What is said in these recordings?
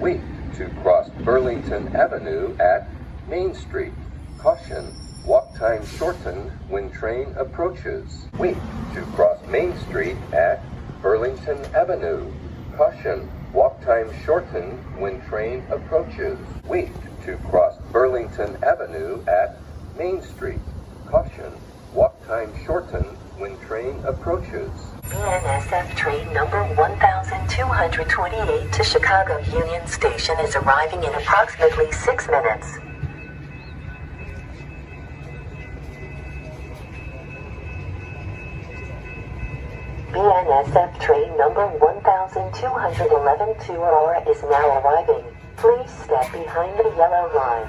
Wait to cross Burlington Avenue at Main Street. Caution, walk time shortened when train approaches. Wait to cross Main Street at Burlington Avenue. Caution, walk time shortened when train approaches. Wait to cross Burlington Avenue at Main Street. Caution, walk time shortened when train approaches. BNSF train number 1228 to Chicago Union Station is arriving in approximately 6 minutes. BNSF train number 1211 to Aurora is now arriving. Please step behind the yellow line.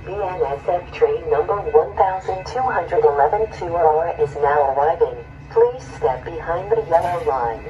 BNSF train number 1211 to Aurora is now arriving. Please step behind the yellow line.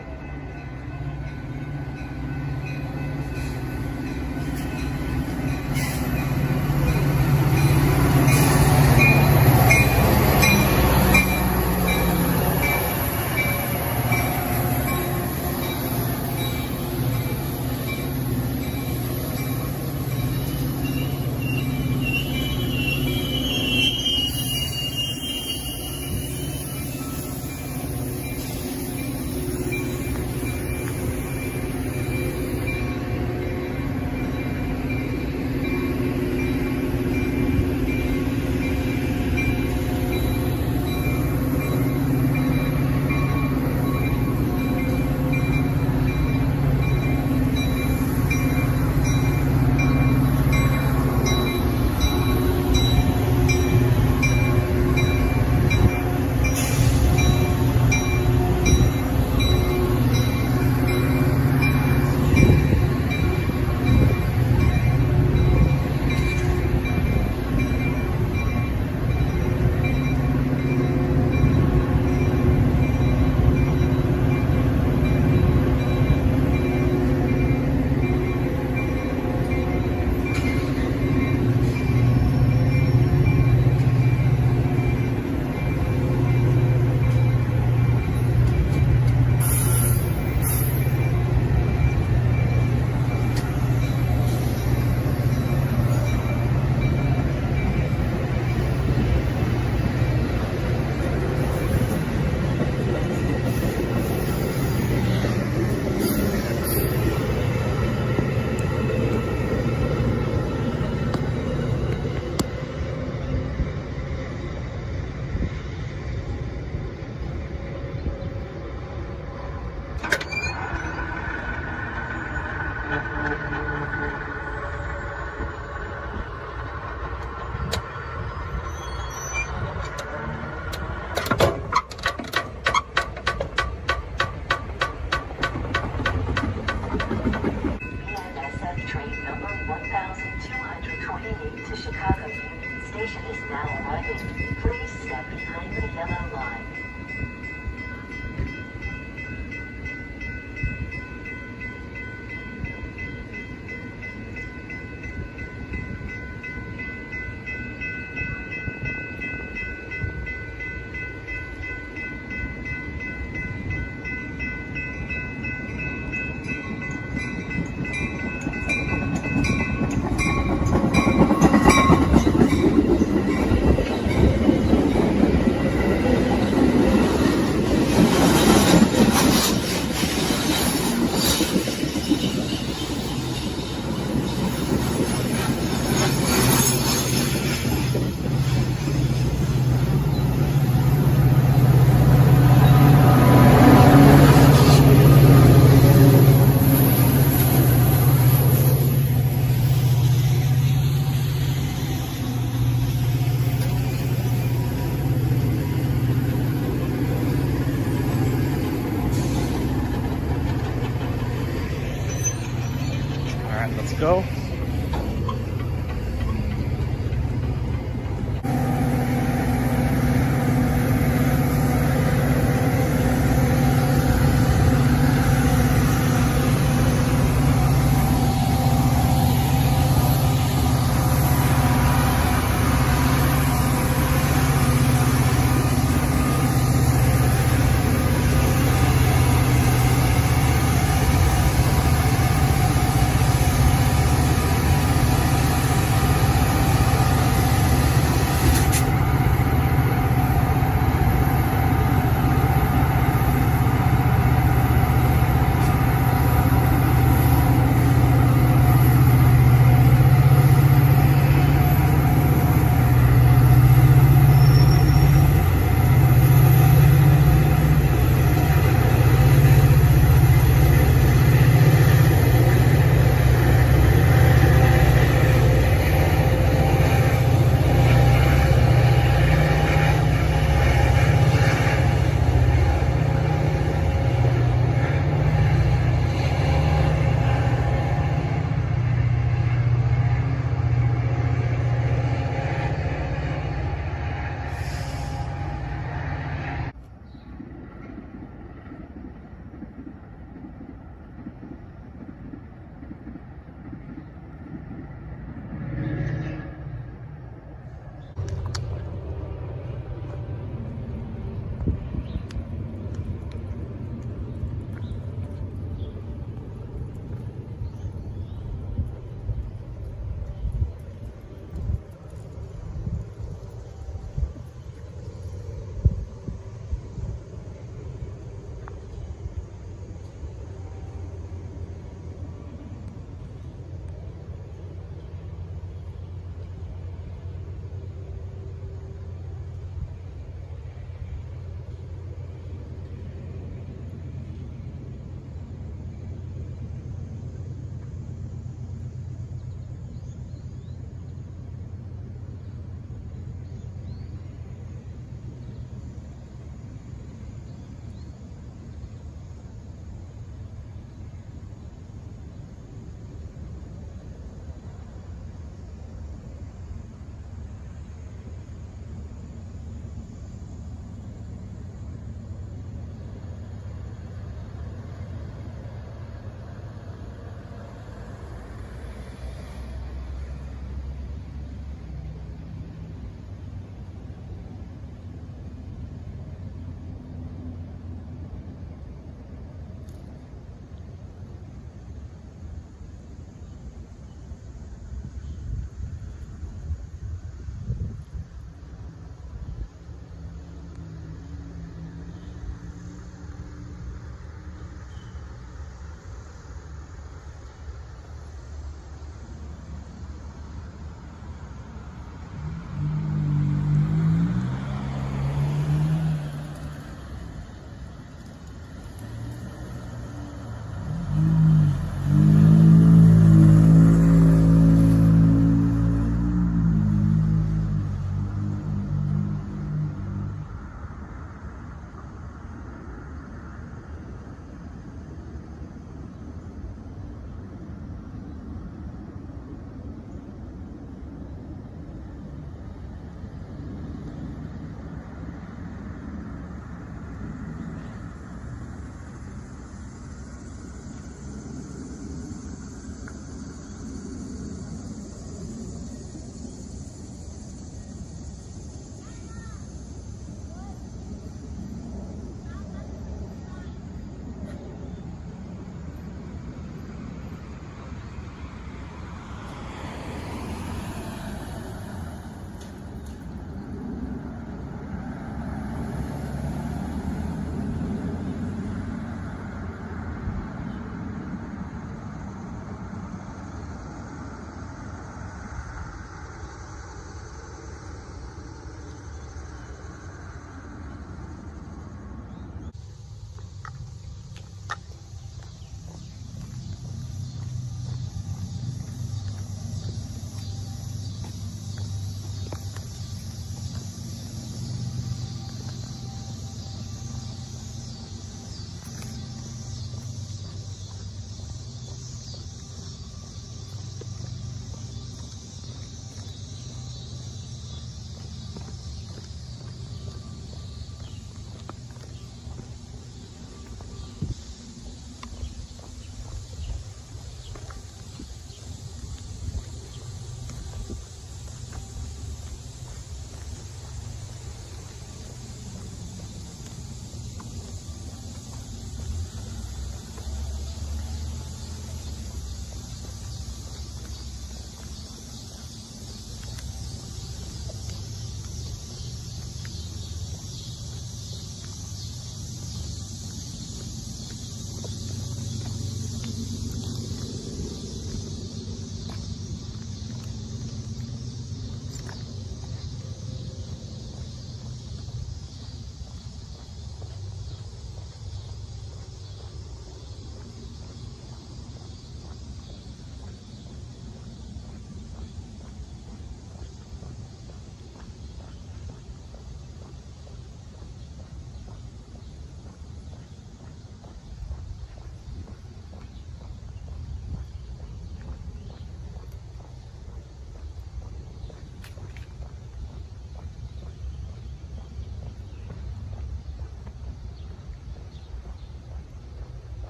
time. Let's go.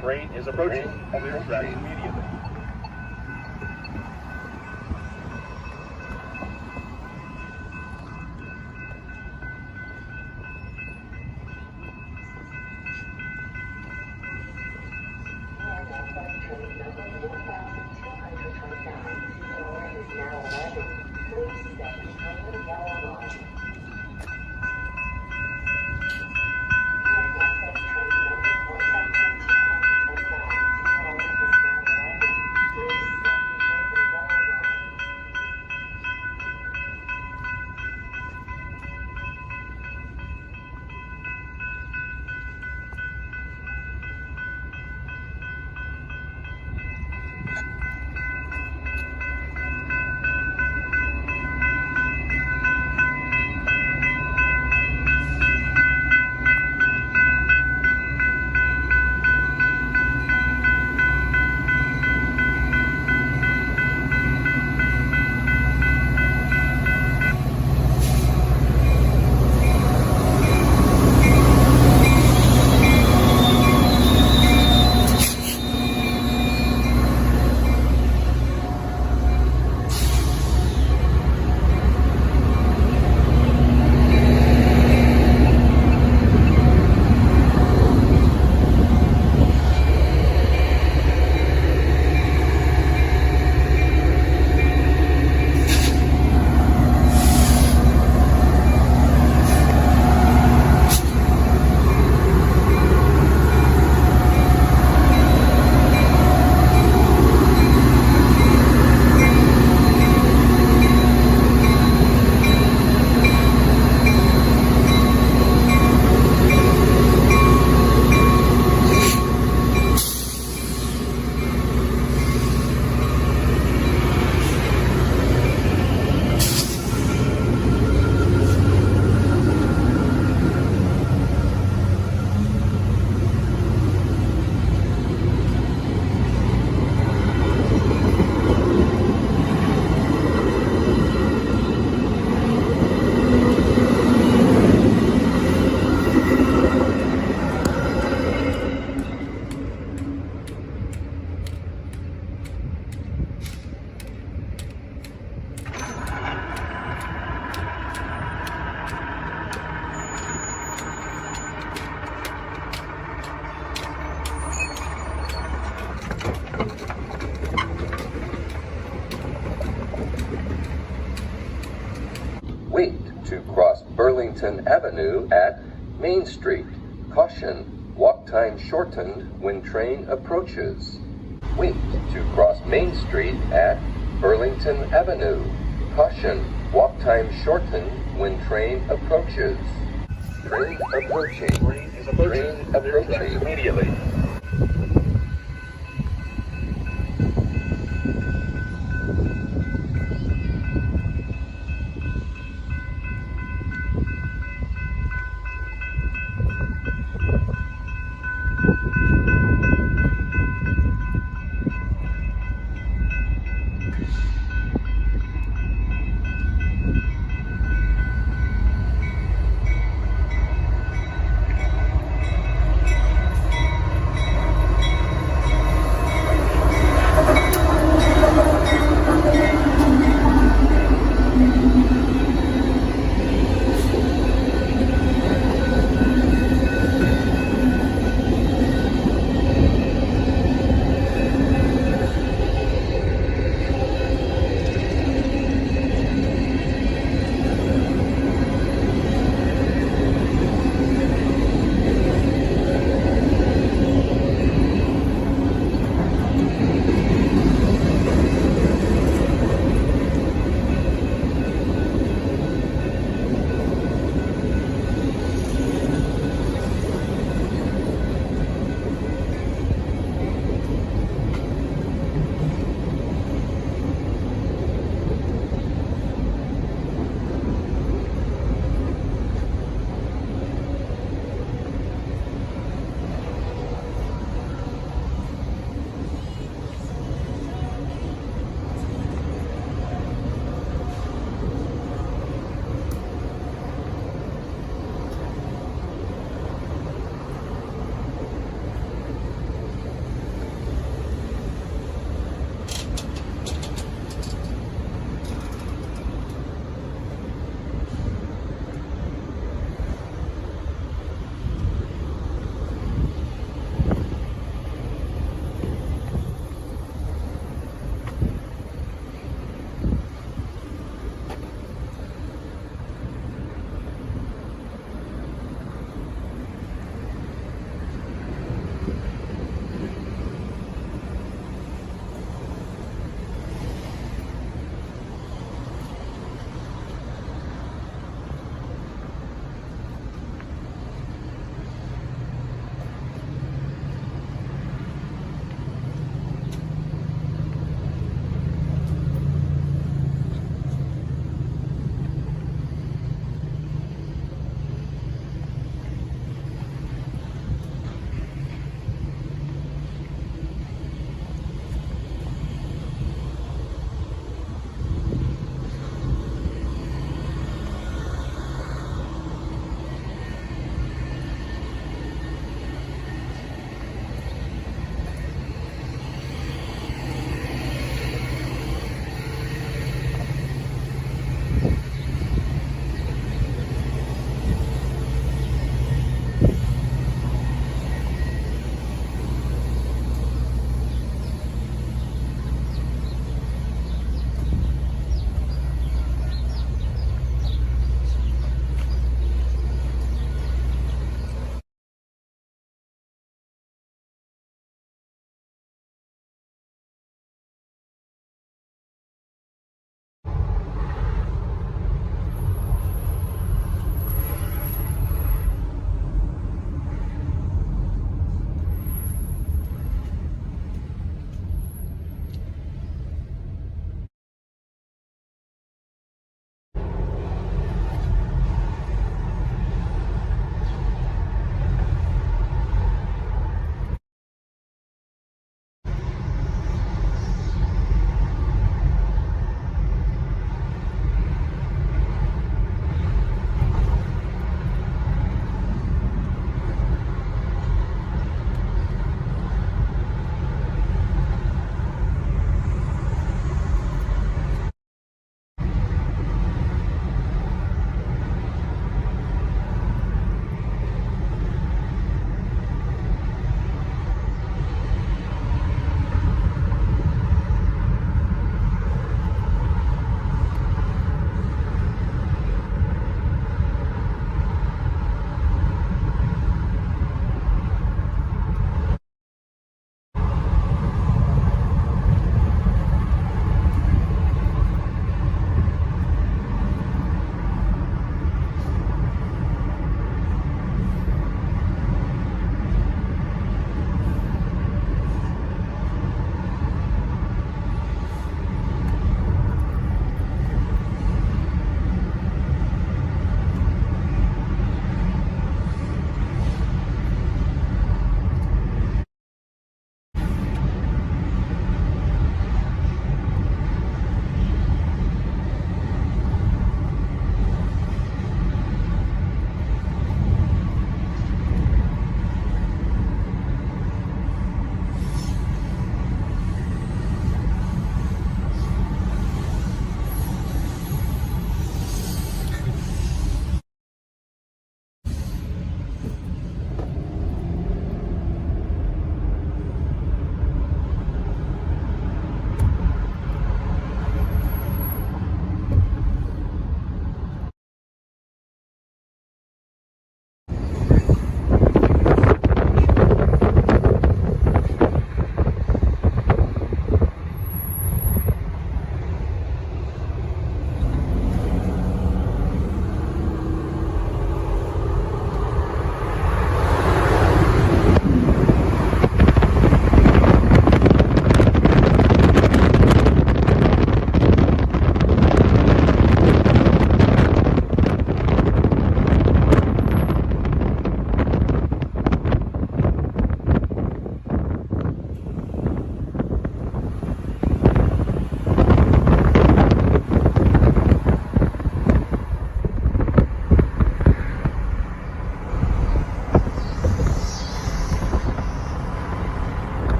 Train is approaching. Clear tracks immediately. Wait to cross Burlington Avenue at Main Street. Caution, walk time shortened when train approaches. Wait to cross Main Street at Burlington Avenue. Caution, walk time shortened when train approaches. Train approaching. Train is approaching. Train approaching. Immediately.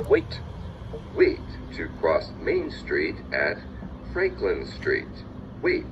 Wait. Wait to cross Main Street at Franklin Street. Wait.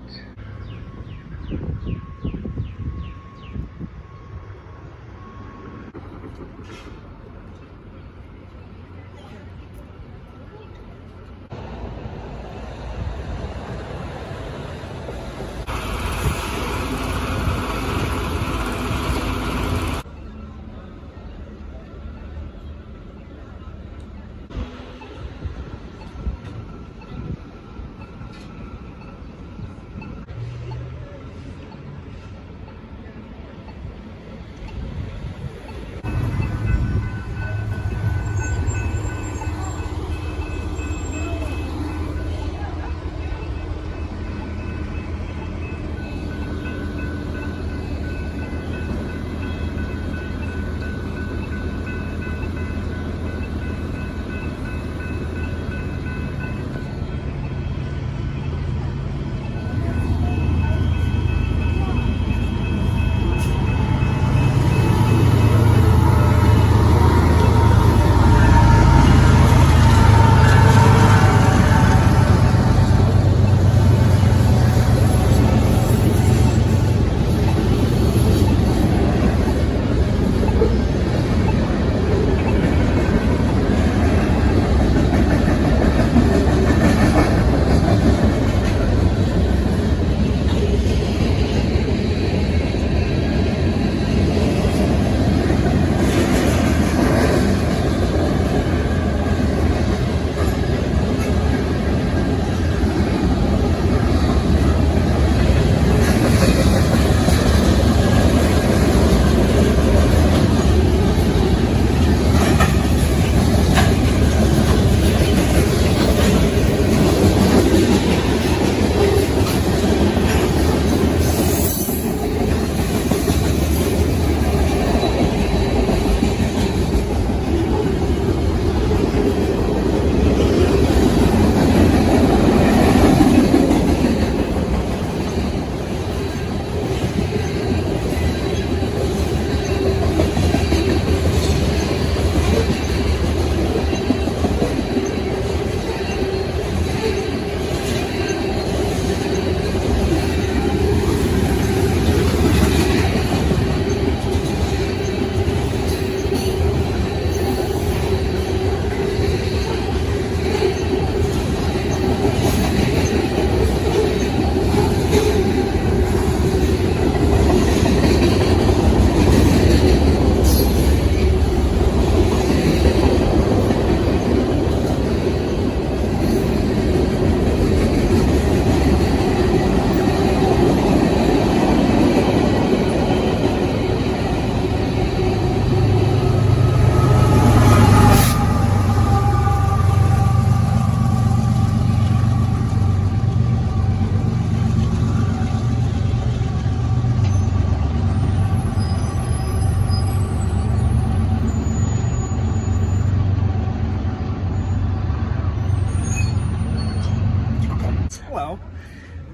Hello,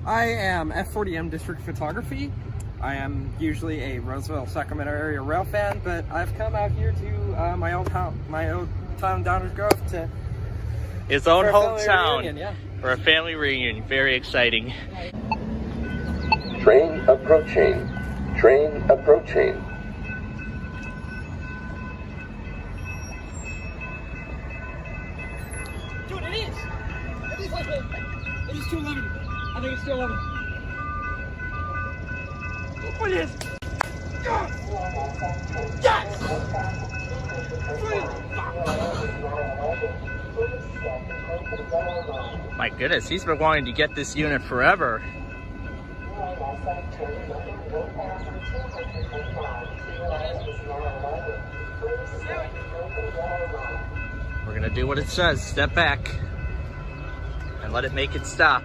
I am F40M District Photography. I am usually a Roseville, Sacramento area rail fan, but I've come out here to my old town, Downers Grove, to his own for a family hometown reunion, yeah. for a family reunion. Very exciting. Train approaching. Train approaching. Dude, it is! It is like it is 211. I think it's 211. What is? Yes! My goodness, he's been wanting to get this unit forever. We're gonna do what it says. Step back and let it make it stop.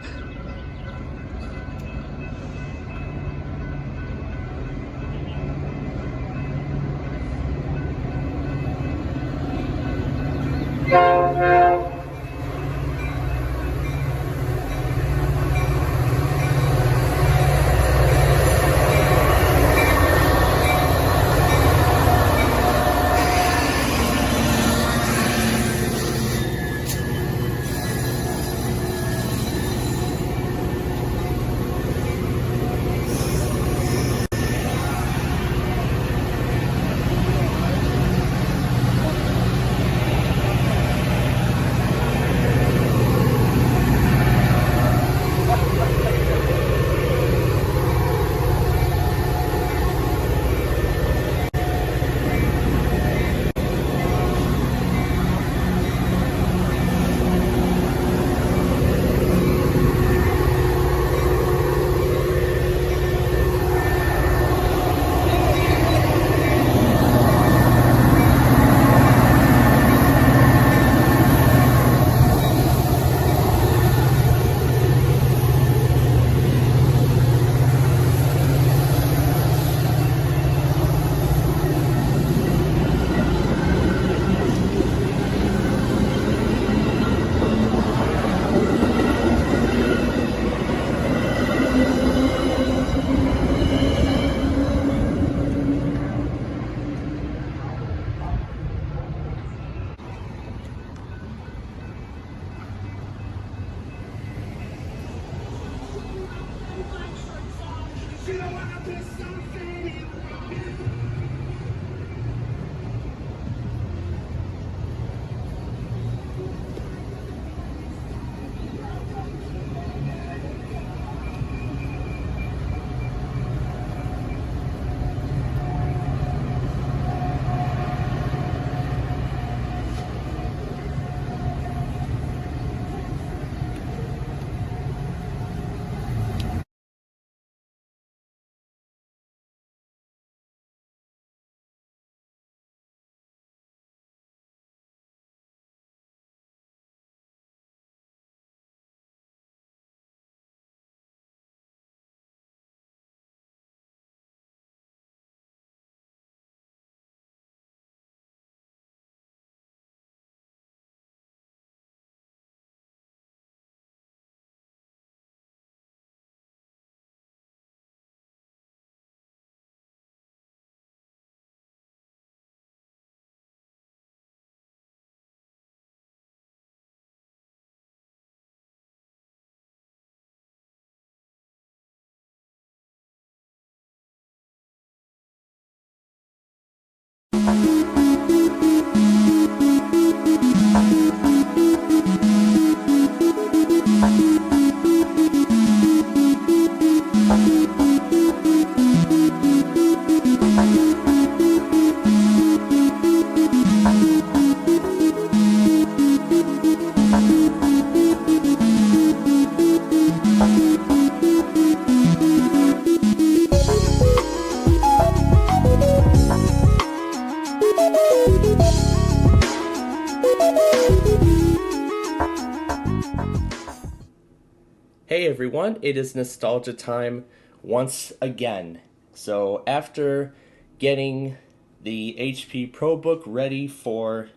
Hey everyone, it is nostalgia time once again. So after getting the HP ProBook ready for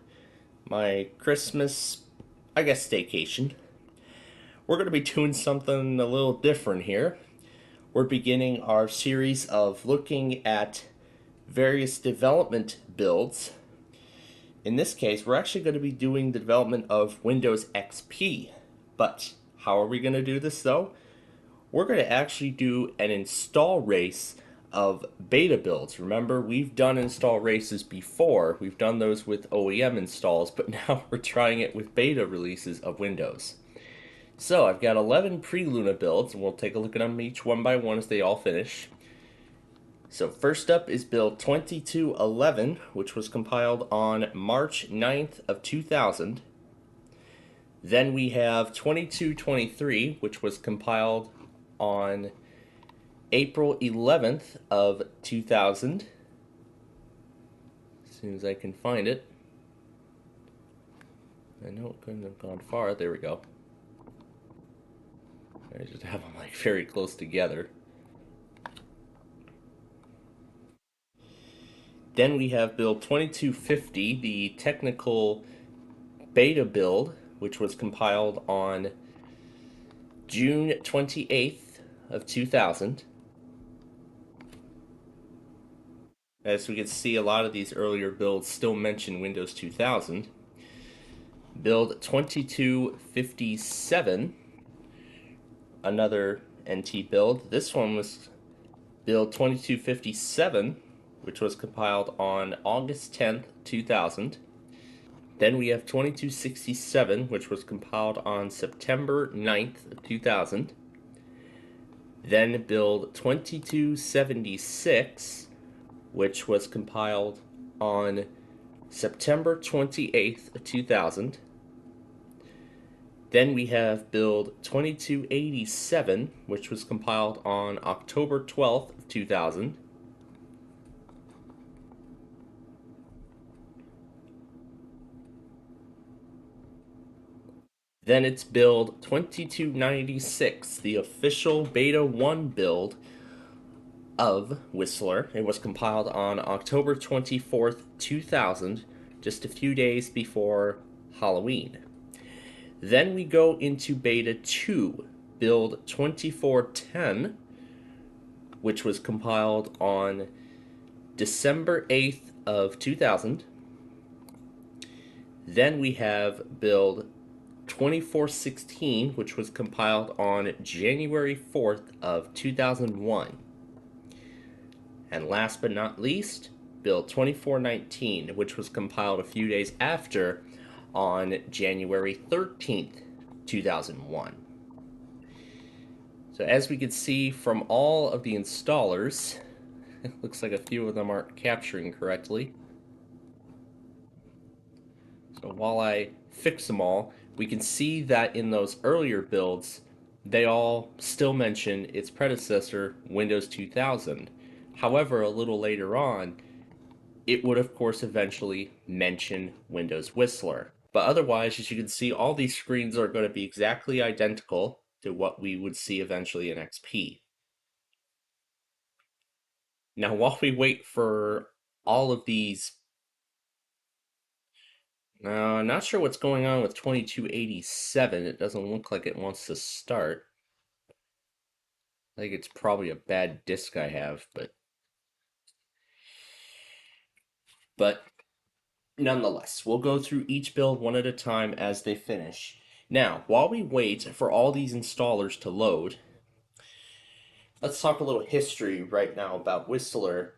my Christmas, I guess, staycation, we're going to be doing something a little different here. We're beginning our series of looking at various development builds. In this case, we're actually going to be doing the development of Windows XP, but how are we going to do this though? We're going to actually do an install race of beta builds. Remember, we've done install races before. We've done those with OEM installs, but now we're trying it with beta releases of Windows. So I've got 11 pre-Luna builds, and we'll take a look at them each one by one as they all finish. So first up is build 2211, which was compiled on March 9th of 2000. Then we have 2223, which was compiled on April 11th of 2000. As soon as I can find it. I know it couldn't have gone far. There we go. I just have them like very close together. Then we have build 2250, the technical beta build, which was compiled on June 28th of 2000. As we can see, a lot of these earlier builds still mention Windows 2000. Build 2257, another NT build. This one was build 2257, which was compiled on August 10th, 2000. Then we have 2267, which was compiled on September 9th of 2000. Then build 2276, which was compiled on September 28th of 2000. Then we have build 2287, which was compiled on October 12th of 2000. Then it's build 2296, the official Beta 1 build of Whistler. It was compiled on October 24th, 2000, just a few days before Halloween. Then we go into Beta 2, build 2410, which was compiled on December 8th of 2000. Then we have build 2416, which was compiled on January 4th of 2001. And last but not least, Bill 2419, which was compiled a few days after on January 13th, 2001. So as we can see from all of the installers, it looks like a few of them aren't capturing correctly. So while I fix them all, we can see that in those earlier builds, they all still mention its predecessor, Windows 2000. However, a little later on, it would of course eventually mention Windows Whistler. But otherwise, as you can see, all these screens are going to be exactly identical to what we would see eventually in XP. Now, while we wait for all of these, now I'm not sure what's going on with 2287. It doesn't look like it wants to start. I think it's probably a bad disk I have, but nonetheless, we'll go through each build one at a time as they finish. Now, while we wait for all these installers to load, let's talk a little history right now about Whistler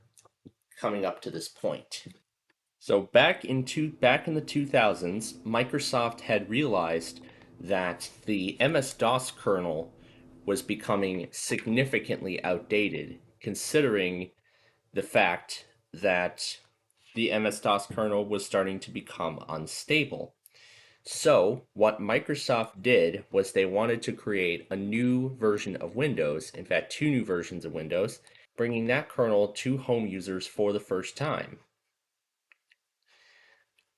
coming up to this point. So back in the 2000s, Microsoft had realized that the MS-DOS kernel was becoming significantly outdated, considering the fact that the MS-DOS kernel was starting to become unstable. So, what Microsoft did was they wanted to create a new version of Windows, in fact, two new versions of Windows, bringing that kernel to home users for the first time.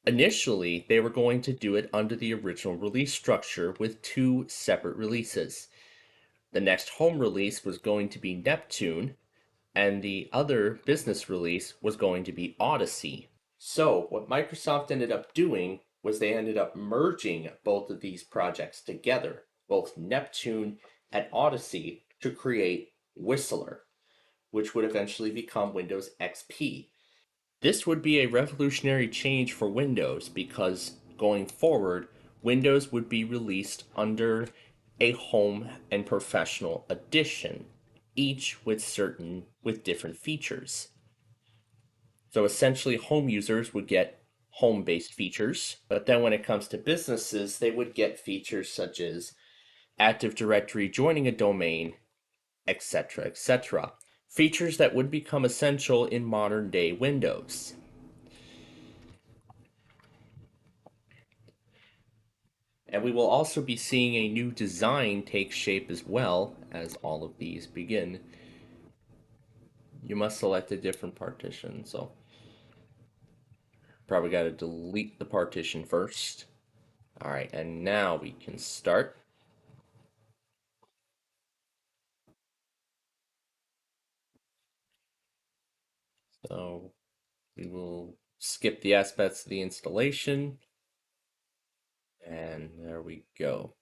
Initially, they were going to do it under the original release structure with two separate releases. The next home release was going to be Neptune, and the other business release was going to be Odyssey. So, what Microsoft ended up doing was they ended up merging both of these projects together, both Neptune and Odyssey, to create Whistler, which would eventually become Windows XP. This would be a revolutionary change for Windows because going forward, Windows would be released under a home and professional edition, each with different features. So essentially, home users would get home-based features, but then when it comes to businesses, they would get features such as Active Directory joining a domain, etc., etc. Features that would become essential in modern-day Windows. And we will also be seeing a new design take shape as well as all of these begin. You must select a different partition, so probably got to delete the partition first. All right, and now we can start. So we will skip the aspects of the installation. And there we go.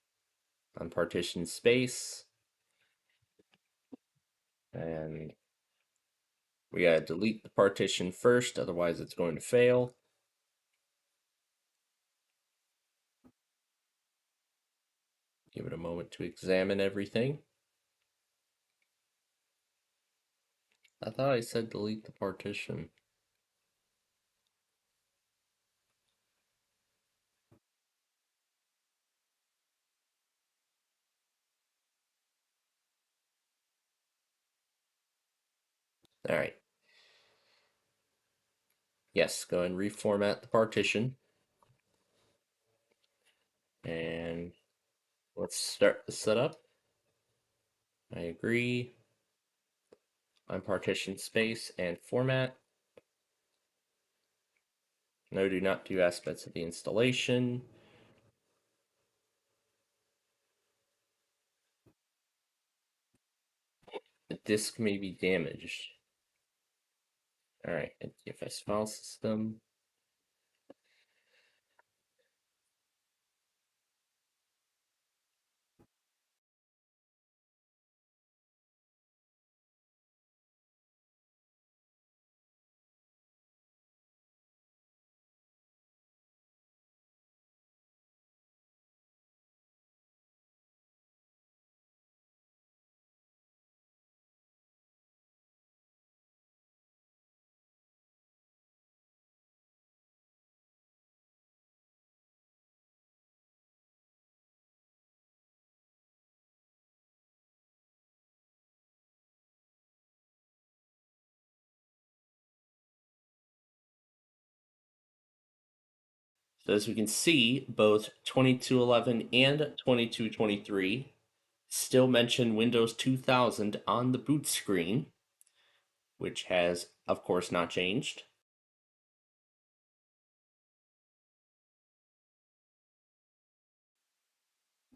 Unpartitioned space. And we gotta delete the partition first, otherwise it's going to fail. Give it a moment to examine everything. I thought I said delete the partition. All right. Yes, go ahead and reformat the partition. And let's start the setup. I agree. Unpartitioned space and format. No, do not do aspects of the installation. The disk may be damaged. All right, NTFS file system. So as we can see, both 2211 and 2223 still mention Windows 2000 on the boot screen, which has, of course, not changed.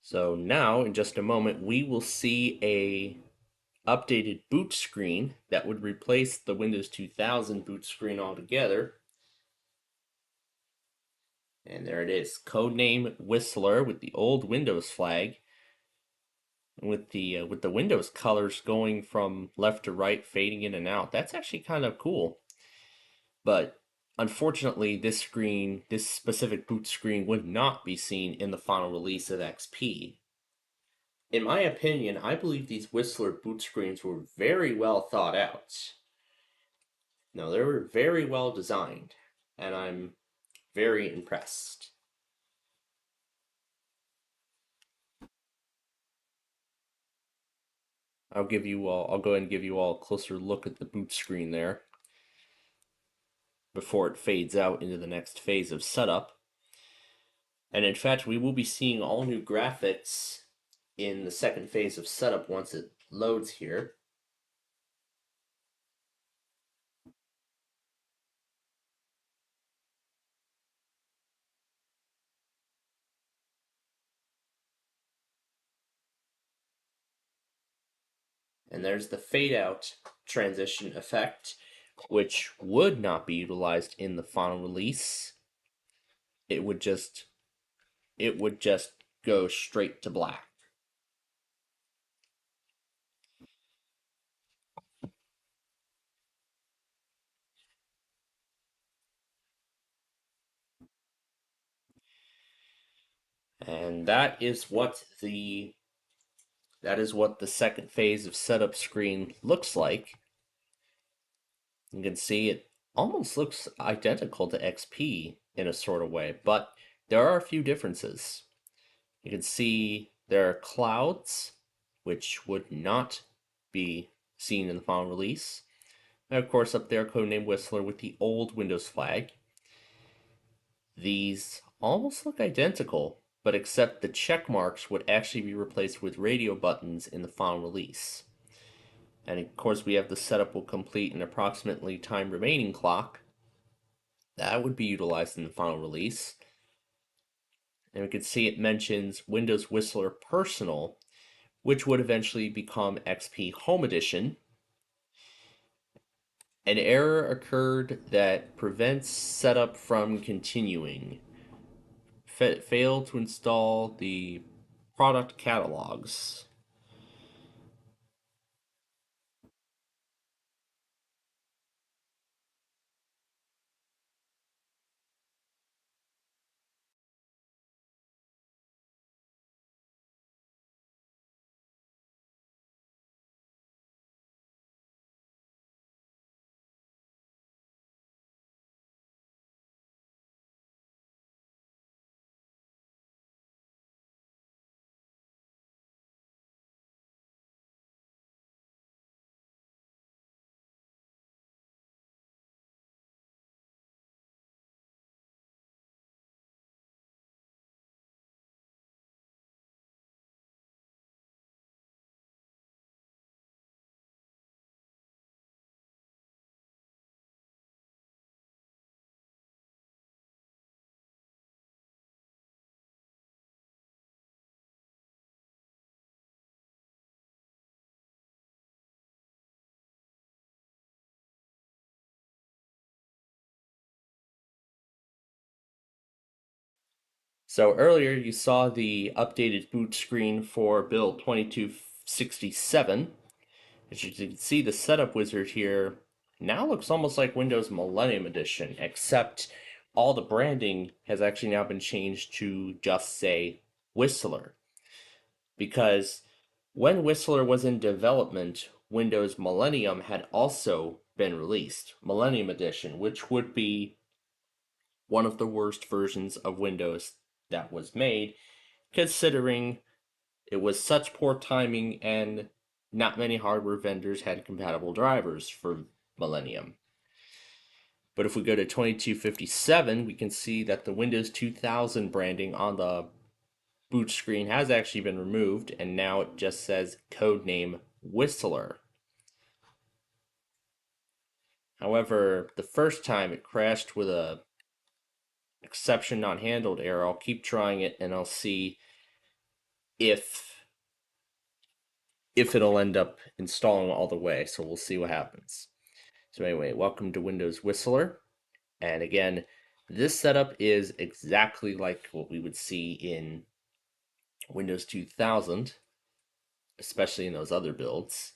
So now, in just a moment, we will see a updated boot screen that would replace the Windows 2000 boot screen altogether. And there it is, codename Whistler with the old Windows flag, with the Windows colors going from left to right, fading in and out. That's actually kind of cool. But unfortunately, this specific boot screen, would not be seen in the final release of XP. In my opinion, I believe these Whistler boot screens were very well thought out. No, they were very well designed, and I'm very impressed. I'll go ahead and give you all a closer look at the boot screen there before it fades out into the next phase of setup. And in fact, we will be seeing all new graphics in the second phase of setup once it loads here. And there's the fade out transition effect, which would not be utilized in the final release. It would just go straight to black. And that is what the second phase of setup screen looks like. You can see it almost looks identical to XP in a sort of way, but there are a few differences. You can see there are clouds, which would not be seen in the final release. And of course, up there, codename Whistler with the old Windows flag. These almost look identical, but except the check marks would actually be replaced with radio buttons in the final release. And of course, we have the setup will complete an approximately time remaining clock. That would be utilized in the final release. And we can see it mentions Windows Whistler Personal, which would eventually become XP Home Edition. An error occurred that prevents setup from continuing. Failed to install the product catalogs. So earlier you saw the updated boot screen for build 2267. As you can see, the setup wizard here now looks almost like Windows Millennium Edition, except all the branding has actually now been changed to just say Whistler. Because when Whistler was in development, Windows Millennium had also been released, Millennium Edition, which would be one of the worst versions of Windows that was made, considering it was such poor timing and not many hardware vendors had compatible drivers for Millennium. But if we go to 2257, we can see that the Windows 2000 branding on the boot screen has actually been removed, and now it just says codename Whistler. However, the first time it crashed with a exception not handled error. I'll keep trying it and I'll see if it'll end up installing all the way. So we'll see what happens. So anyway, welcome to Windows Whistler. And again, this setup is exactly like what we would see in Windows 2000, especially in those other builds.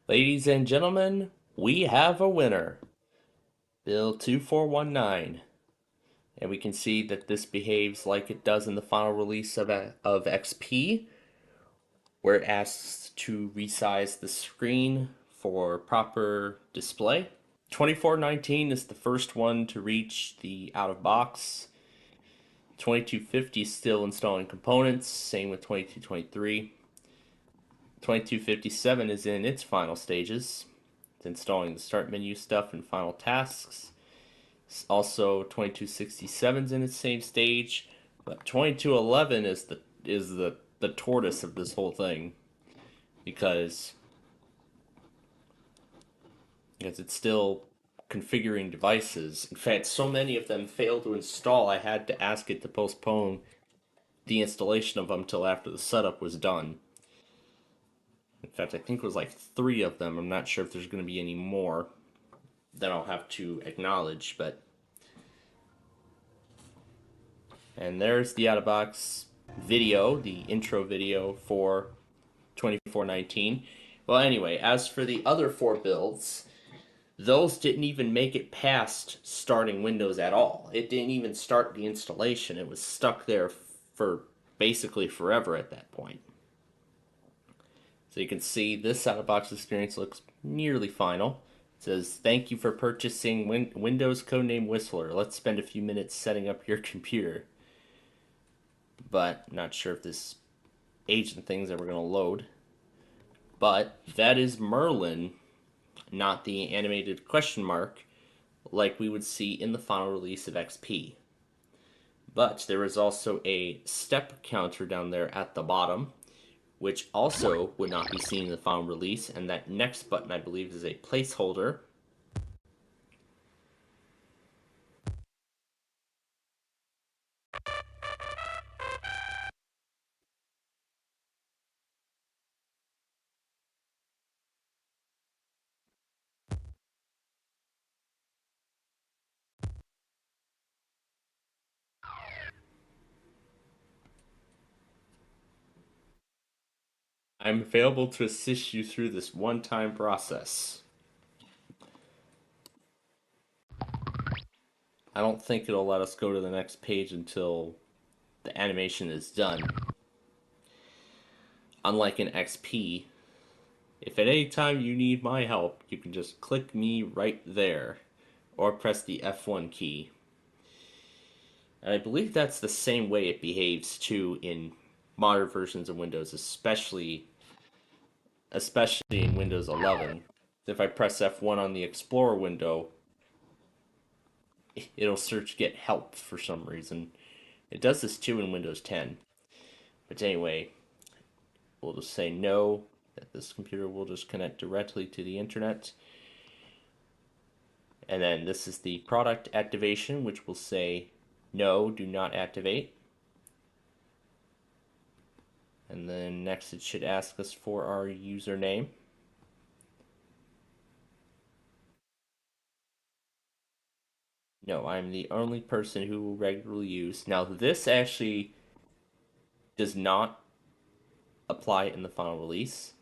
Ladies and gentlemen, we have a winner. Bill 2419. And we can see that this behaves like it does in the final release of XP, where it asks to resize the screen for proper display. 2419 is the first one to reach the out-of-box. 2250 is still installing components, same with 2223. 2257 is in its final stages. It's installing the start menu stuff and final tasks. Also, 2267 is in its same stage, but 2211 is the tortoise of this whole thing, because it's still configuring devices. In fact, so many of them failed to install, I had to ask it to postpone the installation of them till after the setup was done. In fact, I think it was like 3 of them. I'm not sure if there's going to be any more that I'll have to acknowledge, but... And there's the out-of-box video, the intro video for 2419. Well, anyway, as for the other 4 builds, those didn't even make it past starting Windows at all. It didn't even start the installation. It was stuck there for basically forever at that point. So you can see this out-of-box experience looks nearly final. It says, thank you for purchasing Windows Codename Whistler. Let's spend a few minutes setting up your computer. But not sure if this agent thing's ever going to load. But that is Merlin, not the animated question mark like we would see in the final release of XP. But there is also a step counter down there at the bottom, which also would not be seen in the final release, and that next button, I believe, is a placeholder. I'm available to assist you through this one-time process. I don't think it'll let us go to the next page until the animation is done. Unlike in XP, if at any time you need my help, you can just click me right there, or press the F1 key. And I believe that's the same way it behaves too in modern versions of Windows, especially in Windows 11. If I press F1 on the Explorer window, it'll search get help for some reason. It does this too in Windows 10. But anyway, we'll just say no, that this computer will just connect directly to the internet. And then this is the product activation, which will say no, do not activate. And then next it should ask us for our username. No, I'm the only person who will regularly use. Now this actually does not apply in the final release.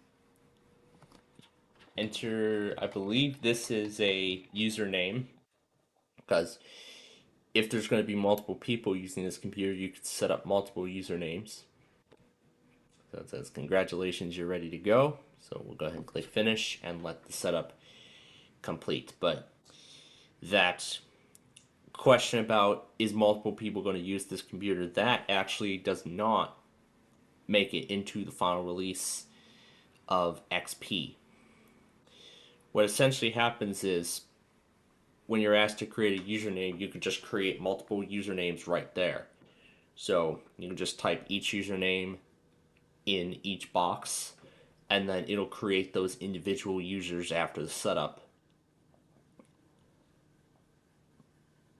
Enter, I believe this is a username, because if there's going to be multiple people using this computer, you could set up multiple usernames. So it says, congratulations, you're ready to go. So we'll go ahead and click finish and let the setup complete. But that question about is multiple people going to use this computer, that actually does not make it into the final release of XP. What essentially happens is when you're asked to create a username, you can just create multiple usernames right there. So you can just type each username in each box, and then it'll create those individual users after the setup.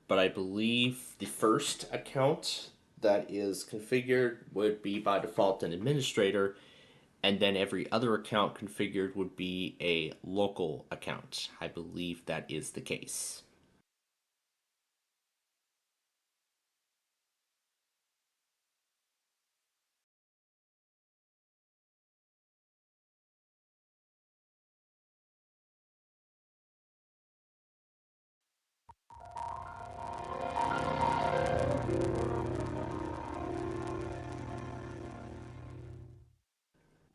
But I believe the first account that is configured would be by default an administrator, and then every other account configured would be a local account. I believe that is the case.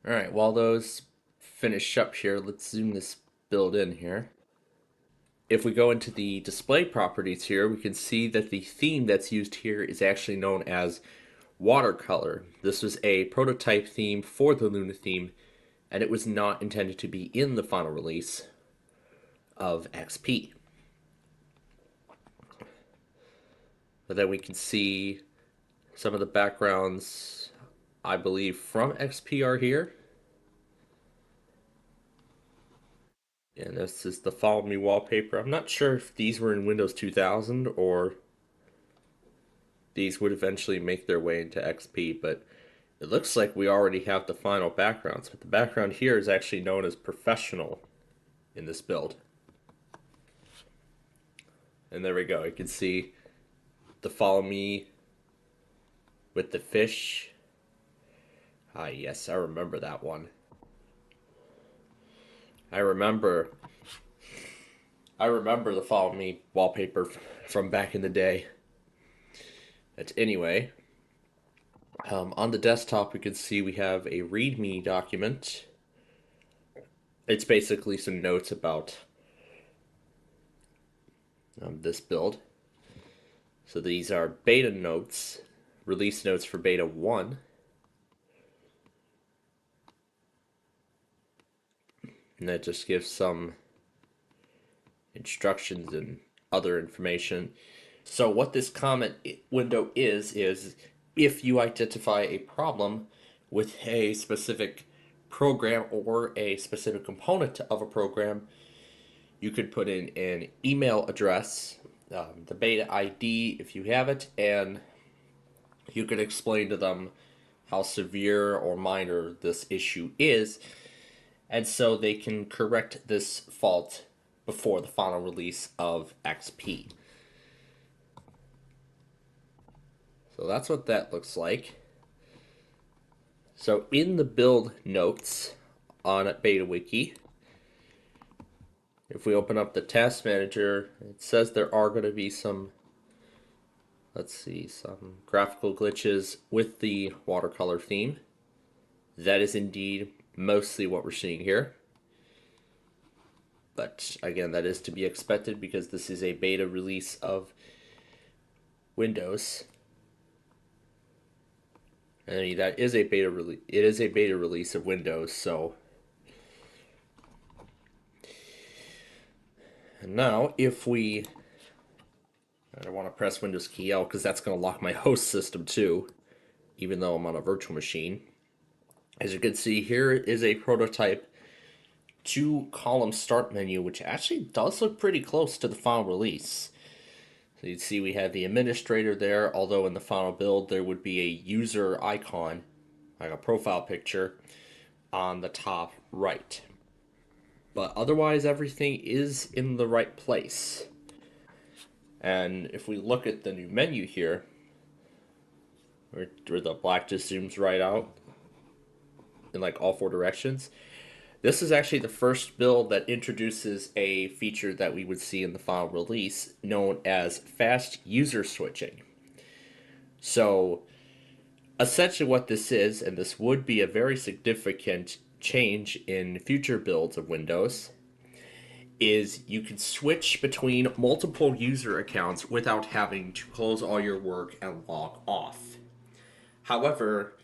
Alright, while those finish up here, let's zoom this build in here. If we go into the display properties here, we can see that the theme that's used here is actually known as watercolor. This was a prototype theme for the Luna theme, and it was not intended to be in the final release of XP. But then we can see some of the backgrounds, I believe, from XP are here. And this is the Follow Me wallpaper. I'm not sure if these were in Windows 2000 or these would eventually make their way into XP, but it looks like we already have the final backgrounds. But the background here is actually known as Professional in this build. And there we go. You can see the Follow Me with the fish Ah, yes, I remember that one. I remember the Follow Me wallpaper from back in the day. But anyway, on the desktop we can see we have a README document. It's basically some notes about this build. So these are beta notes, release notes for beta 1. And that just gives some instructions and other information. So what this comment window is if you identify a problem with a specific program or a specific component of a program, you could put in an email address, the beta ID if you have it, and you could explain to them how severe or minor this issue is, and so they can correct this fault before the final release of XP. So that's what that looks like. So in the build notes on BetaWiki, if we open up the task manager, it says there are going to be some, some graphical glitches with the watercolor theme. That is indeed mostly what we're seeing here. But again, that is to be expected because this is a beta release of Windows. And that is a beta release. It is a beta release of Windows, so. And now, if we, I don't want to press Windows key L because that's going to lock my host system too, even though I'm on a virtual machine. As you can see, here is a prototype 2-column start menu, which actually does look pretty close to the final release. So you'd see we have the administrator there, although in the final build there would be a user icon, like a profile picture, on the top right. But otherwise everything is in the right place. And if we look at the new menu here, where the black just zooms right out in like all 4 directions, this is actually the first build that introduces a feature that we would see in the final release known as fast user switching. So essentially what this is, and this would be a very significant change in future builds of Windows, is you can switch between multiple user accounts without having to close all your work and log off. However,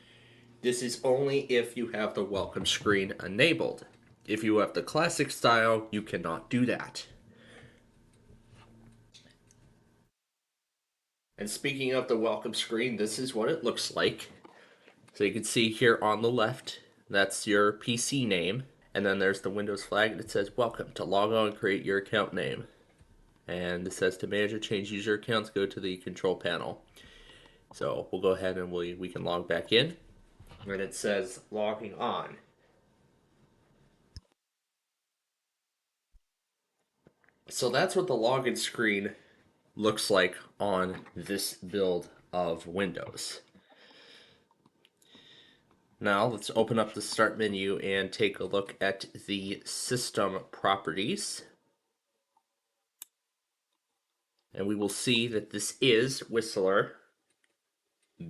this is only if you have the welcome screen enabled. If you have the classic style, you cannot do that. And speaking of the welcome screen, this is what it looks like. So you can see here on the left, that's your PC name. And then there's the Windows flag, and it says, welcome, to log on and create your account name. And it says to manage or change user accounts, go to the control panel. So we'll go ahead and we can log back in. And it says logging on. So that's what the login screen looks like on this build of Windows. Now let's open up the start menu and take a look at the system properties. And we will see that this is Whistler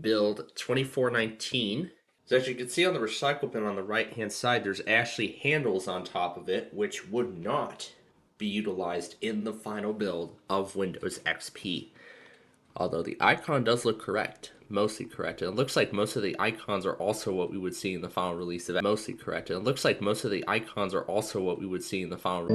build 2419. So as you can see on the recycle bin on the right hand side, there's actually handles on top of it, which would not be utilized in the final build of Windows XP. Although the icon does look correct, mostly correct. And it looks like most of the icons are also what we would see in the final release of mostly correct. And it looks like most of the icons are also what we would see in the final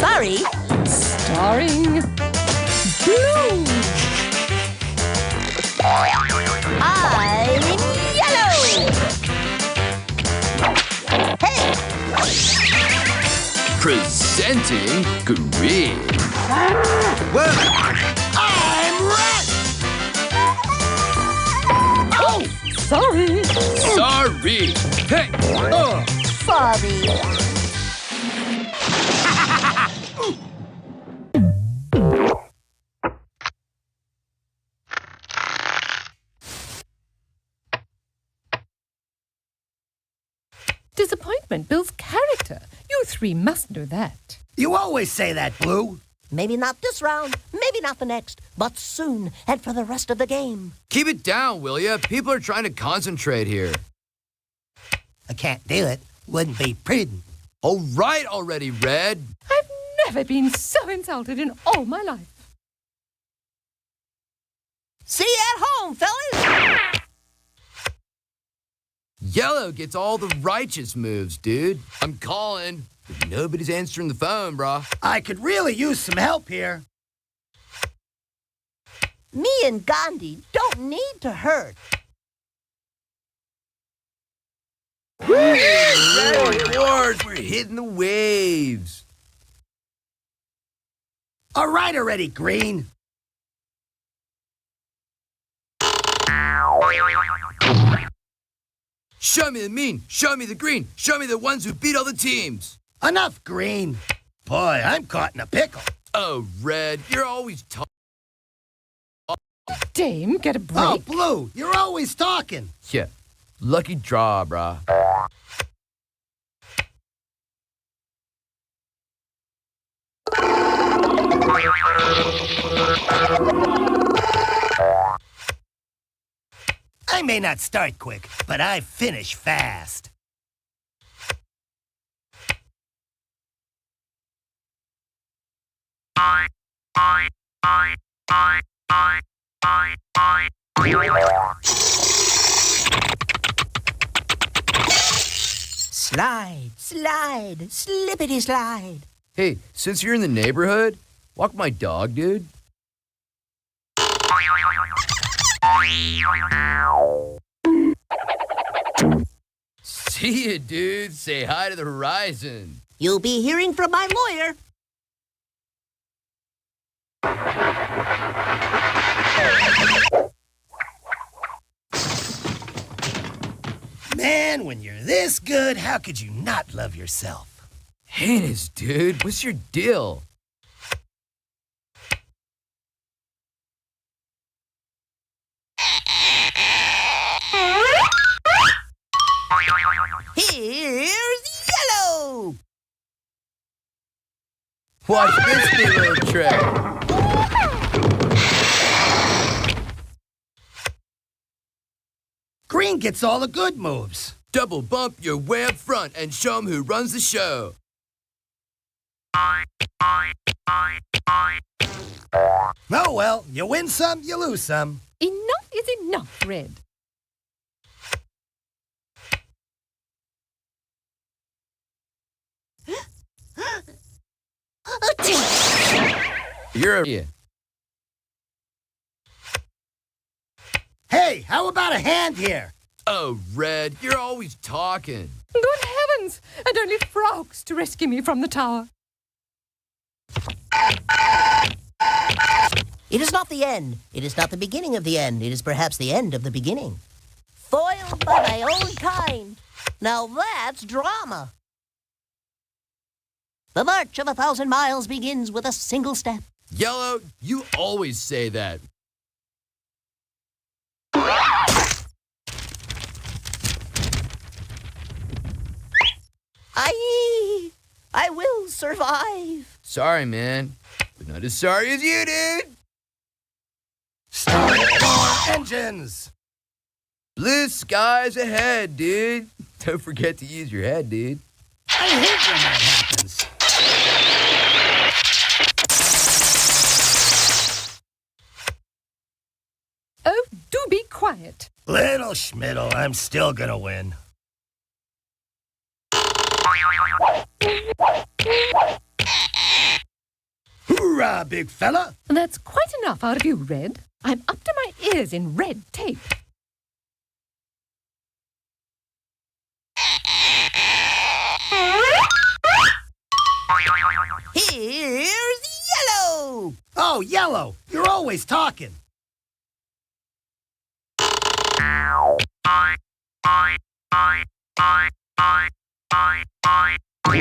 Sorry. Starring Blue. I'm yellow. Hey. Presenting Green. Well, I'm red. Oh, sorry. Sorry. Hey. Sorry. excitement builds character. You three must know that. You always say that, Blue. Maybe not this round, maybe not the next, but soon and for the rest of the game. Keep it down, will ya? People are trying to concentrate here. I can't do it. Wouldn't be prudent. All right already, Red. I've never been so insulted in all my life. See you at home, fellas! Yellow gets all the righteous moves, dude. I'm calling, but nobody's answering the phone, brah. I could really use some help here. Me and Gandhi don't need to hurt. Red Wars, we're hitting the waves. All right already, Green. Show me the mean, show me the green, show me the ones who beat all the teams. Enough, Green. Boy, I'm caught in a pickle. Oh, Red, you're always talking. Dame, get a break. Oh, Blue, you're always talking. Yeah, lucky draw, brah. I may not start quick, but I finish fast. Slide, slide, slippity slide. Hey, since you're in the neighborhood, walk my dog, dude. See ya, dude. Say hi to the horizon. You'll be hearing from my lawyer. Man, when you're this good, how could you not love yourself? Heinous, dude. What's your deal? Here's Yellow! Watch this new little trick. Green gets all the good moves. Double bump your way up front and show 'em who runs the show. Oh, well, you win some, you lose some. Enough is enough, Red. You're a... Hey, how about a hand here? Oh, Red, you're always talking. Good heavens! And only frogs to rescue me from the tower. It is not the end. It is not the beginning of the end. It is perhaps the end of the beginning. Foiled by my own kind. Now that's drama. The march of 1,000 miles begins with a single step. Yellow, you always say that. I will survive. Sorry, man. But not as sorry as you, dude. Start your engines. Blue skies ahead, dude. Don't forget to use your head, dude. I hate when that happens. Oh, do be quiet. Little Schmiddle, I'm still gonna win. Hoorah, big fella! That's quite enough out of you, Red. I'm up to my ears in red tape. Here's Yellow! Oh, Yellow, you're always talking. Blue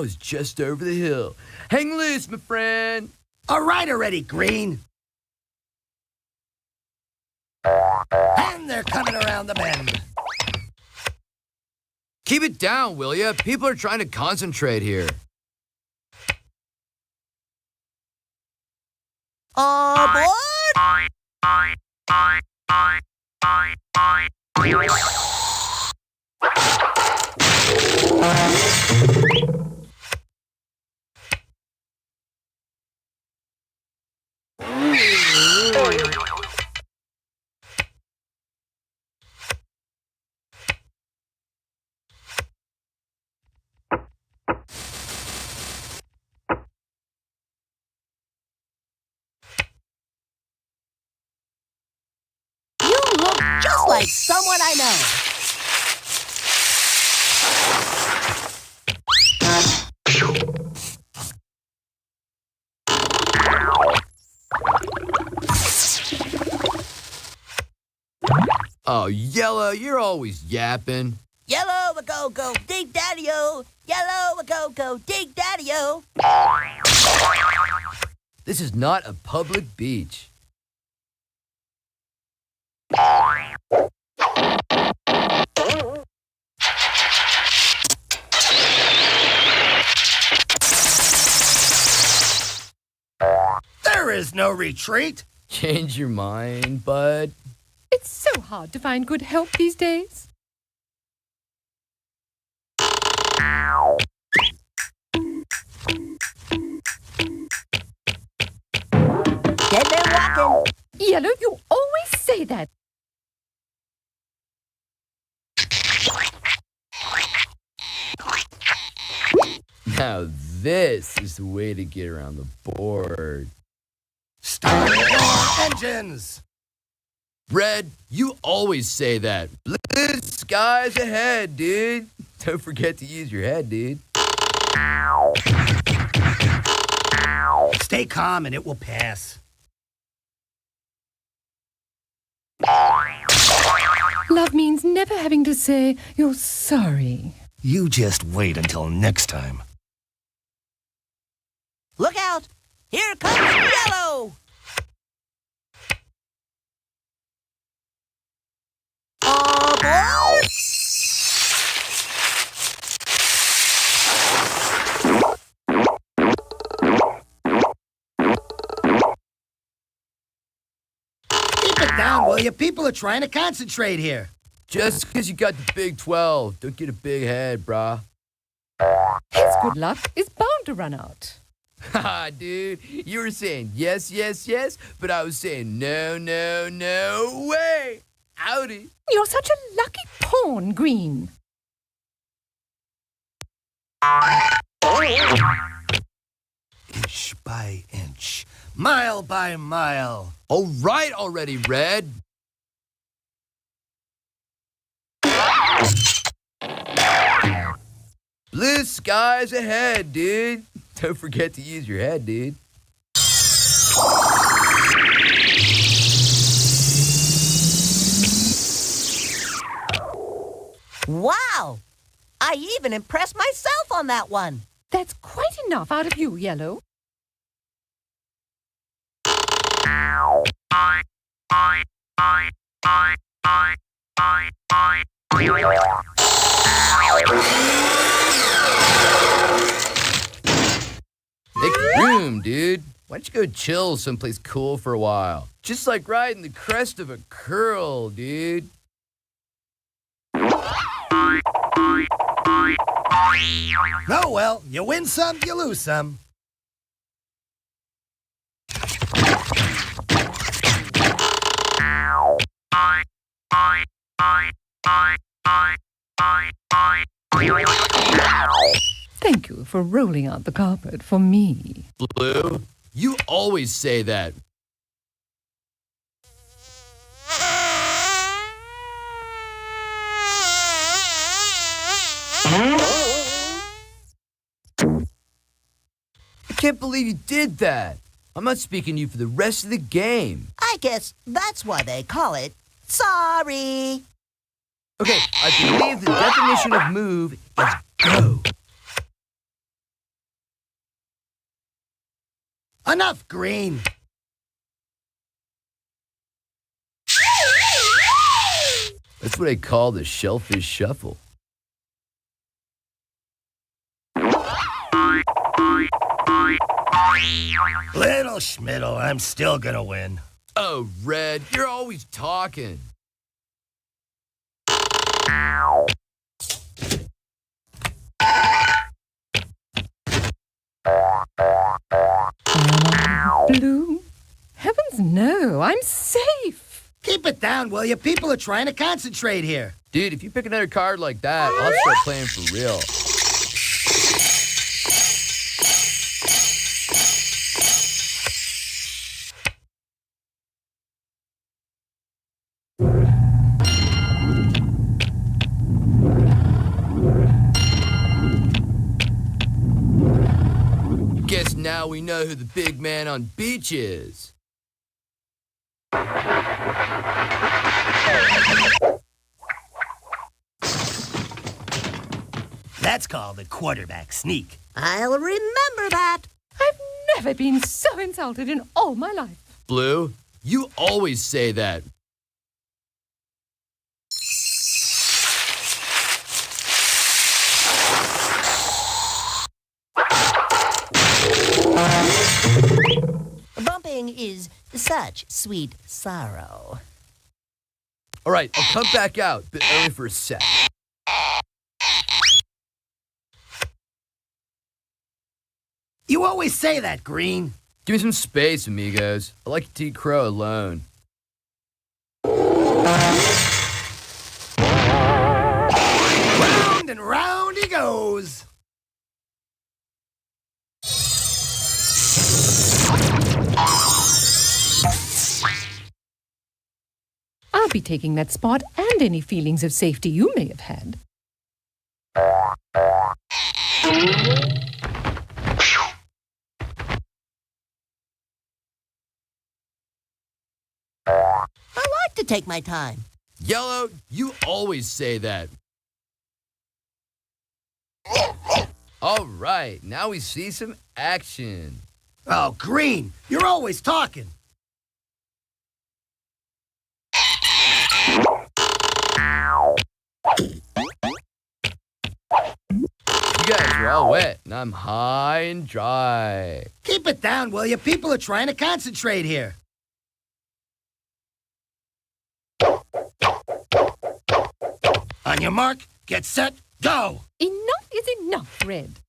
was just over the hill. Hang loose, my friend. All right already, Green. And they're coming around the bend. Keep it down, will ya? People are trying to concentrate here. Aboard! You look just like someone I know. Oh, Yellow, you're always yapping. Yellow a go go, dig daddy-o. Yellow a go go, dig daddy-o. This is not a public beach. There is no retreat. Change your mind, bud. It's so hard to find good help these days. Get them walking. Yellow, you always say that. Now this is the way to get around the board. Start your engines. Red, you always say that. Blue skies ahead, dude. Don't forget to use your head, dude. Stay calm and it will pass. Love means never having to say you're sorry. You just wait until next time. Look out! Here comes Yellow! Aboard! Keep it down, will you? People are trying to concentrate here. Just because you got the Big 12, don't get a big head, brah. His good luck is bound to run out. Haha, dude, you were saying yes, yes, yes, but I was saying no, no, no way. Howdy. You're such a lucky pawn, Green. Inch by inch, mile by mile. All right already, Red. Blue skies ahead, dude. Don't forget to use your head, dude. Wow! I even impressed myself on that one. That's quite enough out of you, Yellow. Make room, dude. Why don't you go chill someplace cool for a while? Just like riding the crest of a curl, dude. Oh, well, you win some, you lose some. Thank you for rolling out the carpet for me. Blue, you always say that. I can't believe you did that. I'm not speaking to you for the rest of the game. I guess that's why they call it sorry. Okay, I believe the definition of move is go. Enough, Green. That's what I call the shellfish shuffle. Little Schmiddle, I'm still gonna win. Oh, Red, you're always talking. Blue? Heavens no, I'm safe. Keep it down, will you? People are trying to concentrate here. Dude, if you pick another card like that, I'll start playing for real. Guess now we know who the big man on beach is. That's called a quarterback sneak. I'll remember that. I've never been so insulted in all my life. Blue, you always say that. Bumping is such sweet sorrow. All right, I'll come back out, but only for a sec. You always say that, Green. Give me some space, amigos. I like to eat crow alone. Round and round he goes. I'll be taking that spot and any feelings of safety you may have had. I like to take my time. Yellow, you always say that. All right, now we see some action. Oh, Green, you're always talking. You guys are all wet, and I'm high and dry. Keep it down, will you? People are trying to concentrate here. On your mark, get set, go! Enough is enough, Red.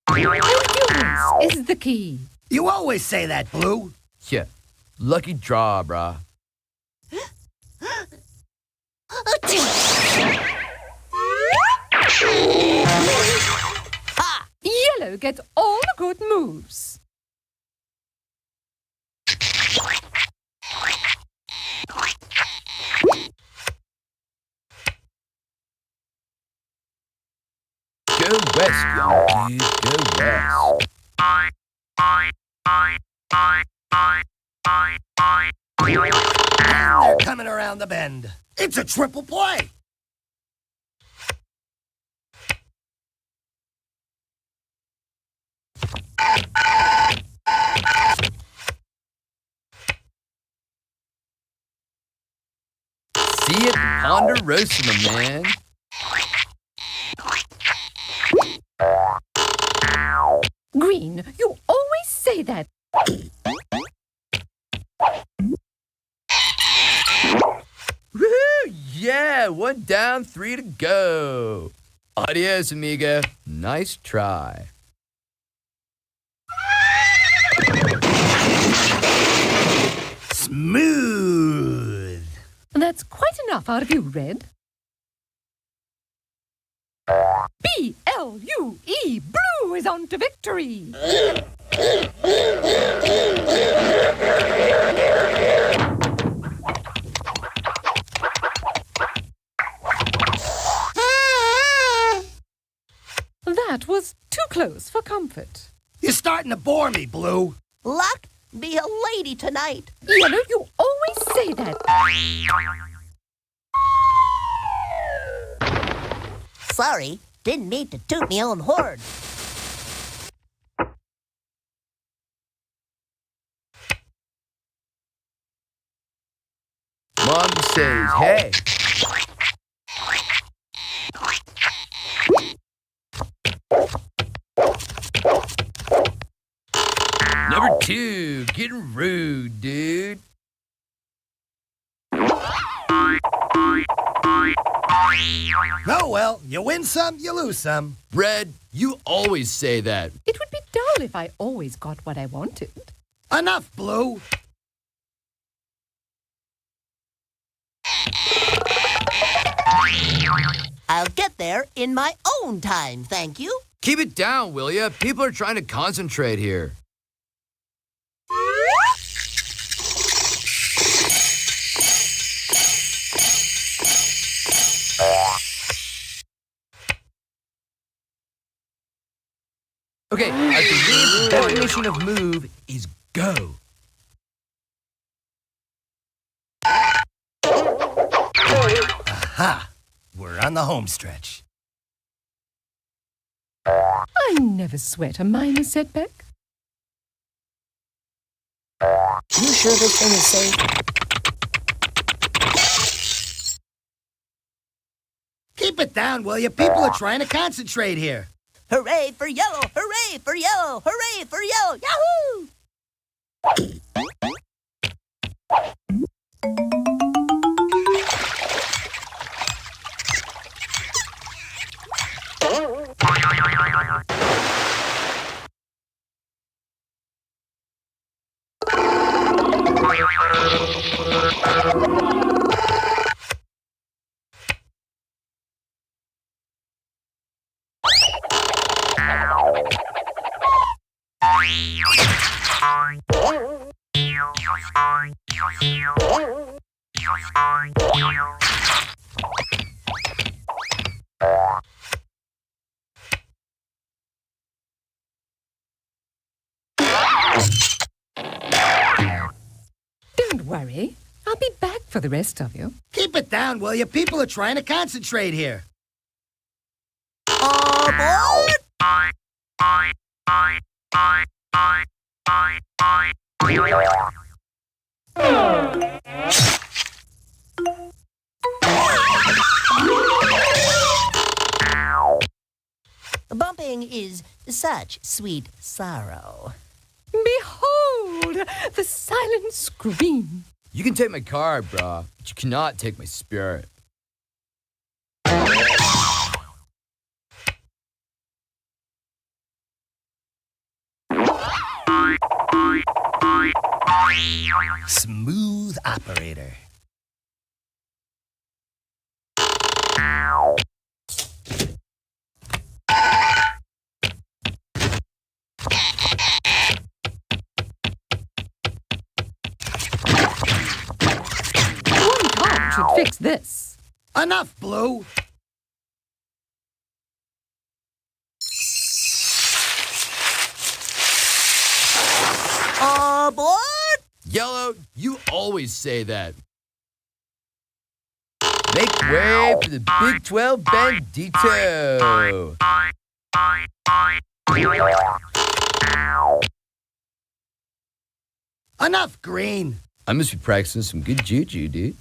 Endurance is the key. You always say that, Blue. Yeah, lucky draw, brah. Yellow gets all the good moves. Go west, young dude, go west. And they're coming around the bend. It's a triple play. See it, Ponderosa, my man. Green, you always say that. Woohoo! Yeah, 1 down, 3 to go. Adios, amiga. Nice try. Smooth. That's quite enough out of you, Red. B-L-U-E, Blue is on to victory. That was too close for comfort. You're starting to bore me, Blue. Luck, be a lady tonight. Yellow, you always say that. Sorry, didn't mean to toot me own horn. says hey. Number 2, getting rude, dude. Oh, well, you win some, you lose some. Red, you always say that. It would be dull if I always got what I wanted. Enough, Blue. I'll get there in my own time, thank you. Keep it down, will ya? People are trying to concentrate here. Okay, I believe the definition of move is go. Aha! We're on the home stretch. I never sweat a minor setback. You sure this thing is safe? Keep it down, will you? People are trying to concentrate here. Hooray for yellow! Hooray for yellow! Hooray for yellow! Yahoo! Don't worry. I'll be back for the rest of you. Keep it down, will you? People are trying to concentrate here. Aboard! Bumping is such sweet sorrow. Behold, the silent scream. You can take my car, brah, but you cannot take my spirit. Smooth operator. One car should fix this. Enough, Blue. Aboard! Yellow, you always say that. Make way for the Big 12 Bandito. Enough, Green. I must be practicing some good juju, dude.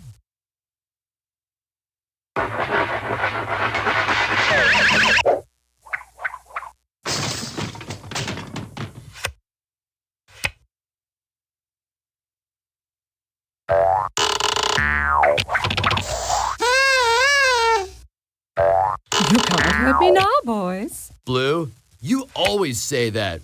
You can't hurt me now, boys. Blue, you always say that.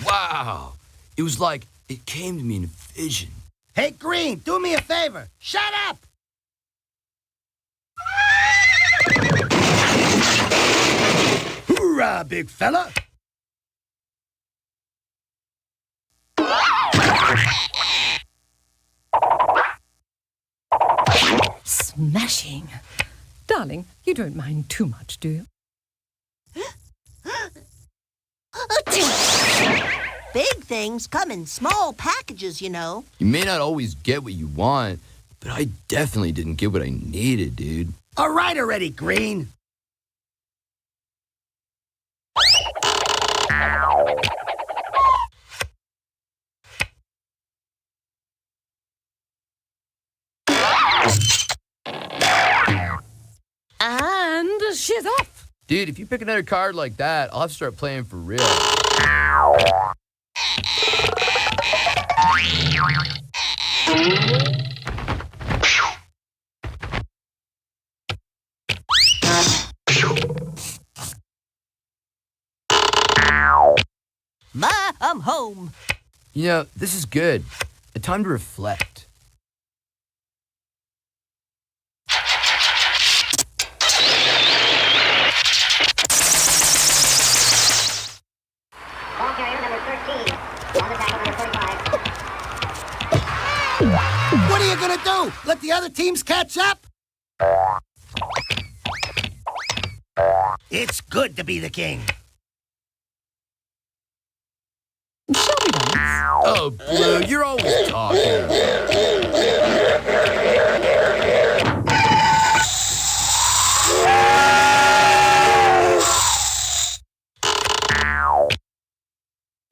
Wow, it was like it came to me in a vision. Hey, Green, do me a favor. Shut up! Hoorah, big fella! Smashing. Darling, you don't mind too much, do you? Big things come in small packages, you know. You may not always get what you want, but I definitely didn't get what I needed, dude. All right already, Green. And she's off. Dude, if you pick another card like that, I'll have to start playing for real. Ma, I'm home. You know, this is good. A time to reflect. Ball carrier number 13. On the tackle number 45. What are you gonna do? Let the other teams catch up? It's good to be the king. Shall we dance? Oh, Blue, you're always talking.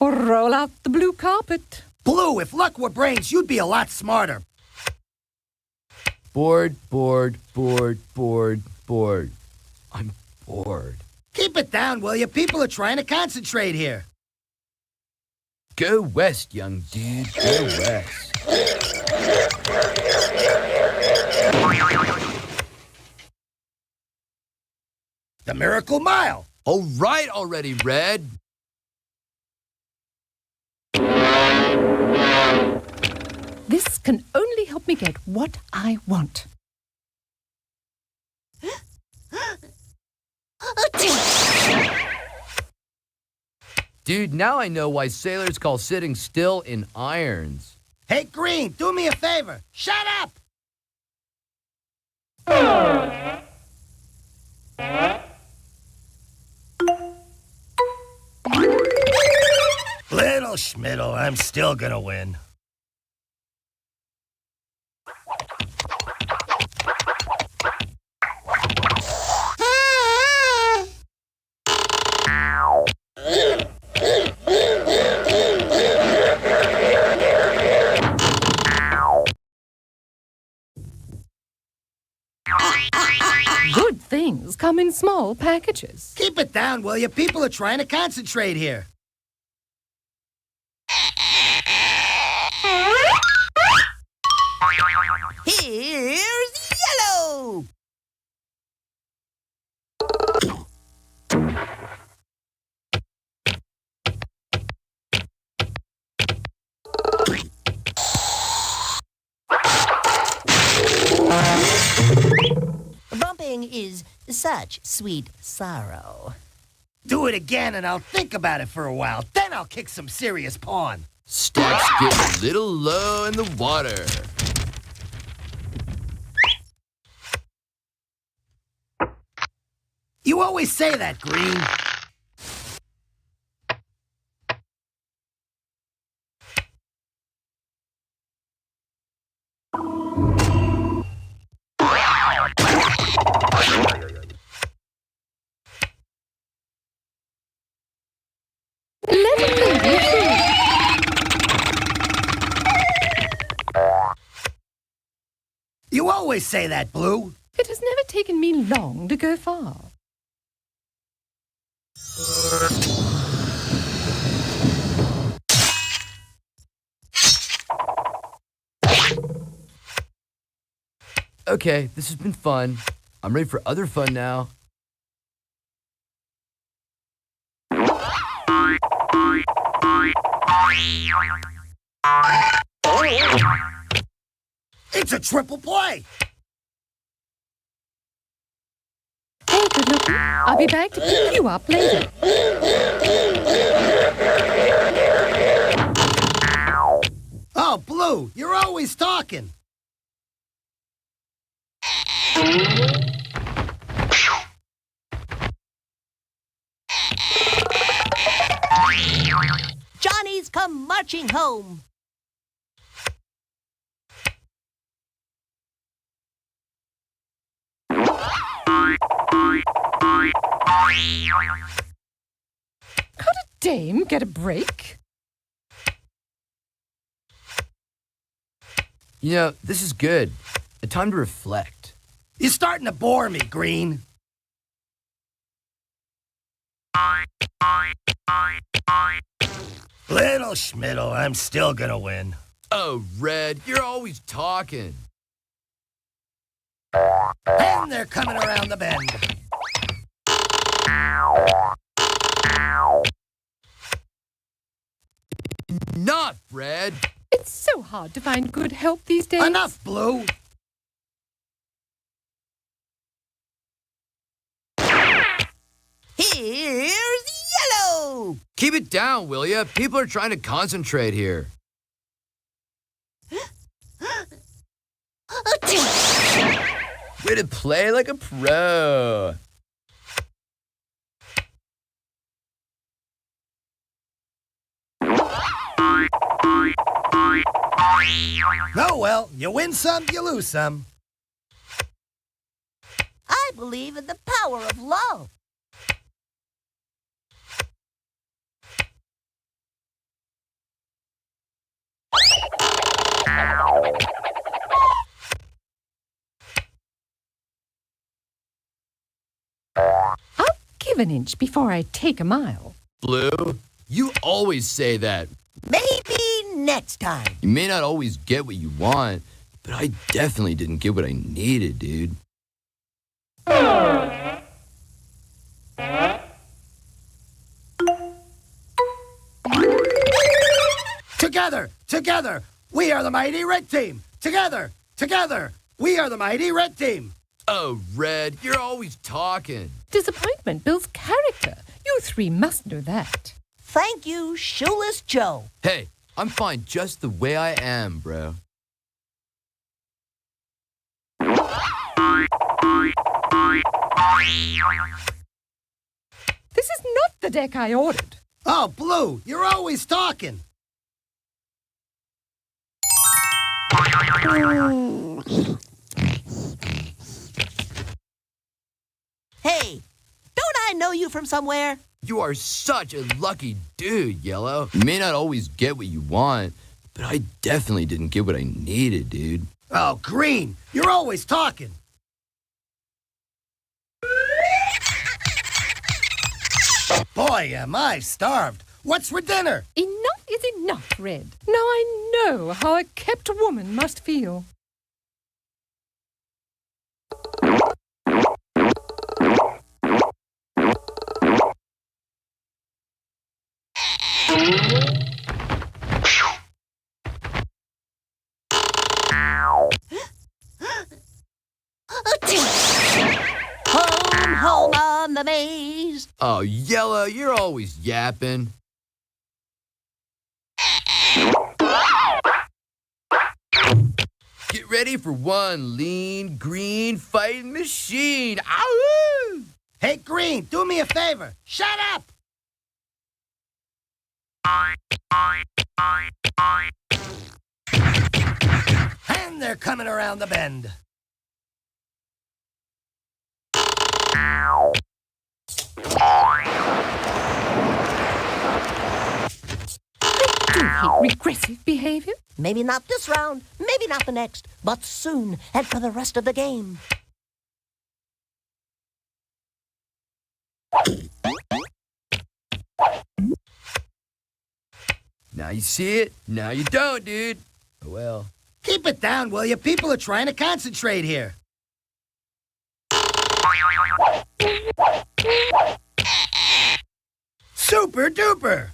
Roll out the blue carpet. Blue, if luck were brains, you'd be a lot smarter. Bored, bored, bored, bored, bored. I'm bored. Keep it down, will you? People are trying to concentrate here. Go west, young dude. Go west. The Miracle Mile. All right already, Red. This can only help me get what I want. Dude, now I know why sailors call sitting still in irons. Hey, Green, do me a favor. Shut up! Little Schmiddle, I'm still gonna win. Good things come in small packages. Keep it down, will you? People are trying to concentrate here. Here's yellow. Bumping is such sweet sorrow. Do it again and I'll think about it for a while. Then I'll kick some serious pawn. Stacks get a little low in the water. You always say that, Green. Let it be. You always say that, Blue. It has never taken me long to go far. Okay, this has been fun. I'm ready for other fun now. It's a triple play. Hey, good looking. I'll be back to pick you up later. Oh, Blue, you're always talking. Johnny please come marching home. Could a dame get a break? You know, this is good. A time to reflect. You're starting to bore me, Green. Little Schmiddle, I'm still gonna win. Oh, Red, you're always talking. And they're coming around the bend. Enough, Red. It's so hard to find good help these days. Enough, Blue. Here's Yellow. Keep it down, will ya? People are trying to concentrate here. Way to play like a pro. Oh, well, you win some, you lose some. I believe in the power of love. I'll give an inch before I take a mile. Blue, you always say that. Maybe next time. You may not always get what you want, but I definitely didn't get what I needed, dude. Together, together, we are the mighty Red Team. Together, together, we are the mighty Red Team. Oh, Red, you're always talking. Disappointment builds character. You three must know that. Thank you, Shoeless Joe. Hey, I'm fine just the way I am, bro. This is not the deck I ordered. Oh, Blue, you're always talking. Hey, don't I know you from somewhere? You are such a lucky dude, Yellow. You may not always get what you want, but I definitely didn't get what I needed, dude. Oh, Green, you're always talking. Boy, am I starved. What's for dinner? Enough is enough, Red. Now I know how a kept woman must feel. Home, home on the maze. Oh, Yellow, you're always yapping. Get ready for one lean, green fighting machine. Ow! Hey, Green, do me a favor. Shut up! And they're coming around the bend. I do hate regressive behavior. Maybe not this round, maybe not the next, but soon and for the rest of the game. Now you see it, now you don't, dude. Oh well. Keep it down, will you? People are trying to concentrate here. Super duper!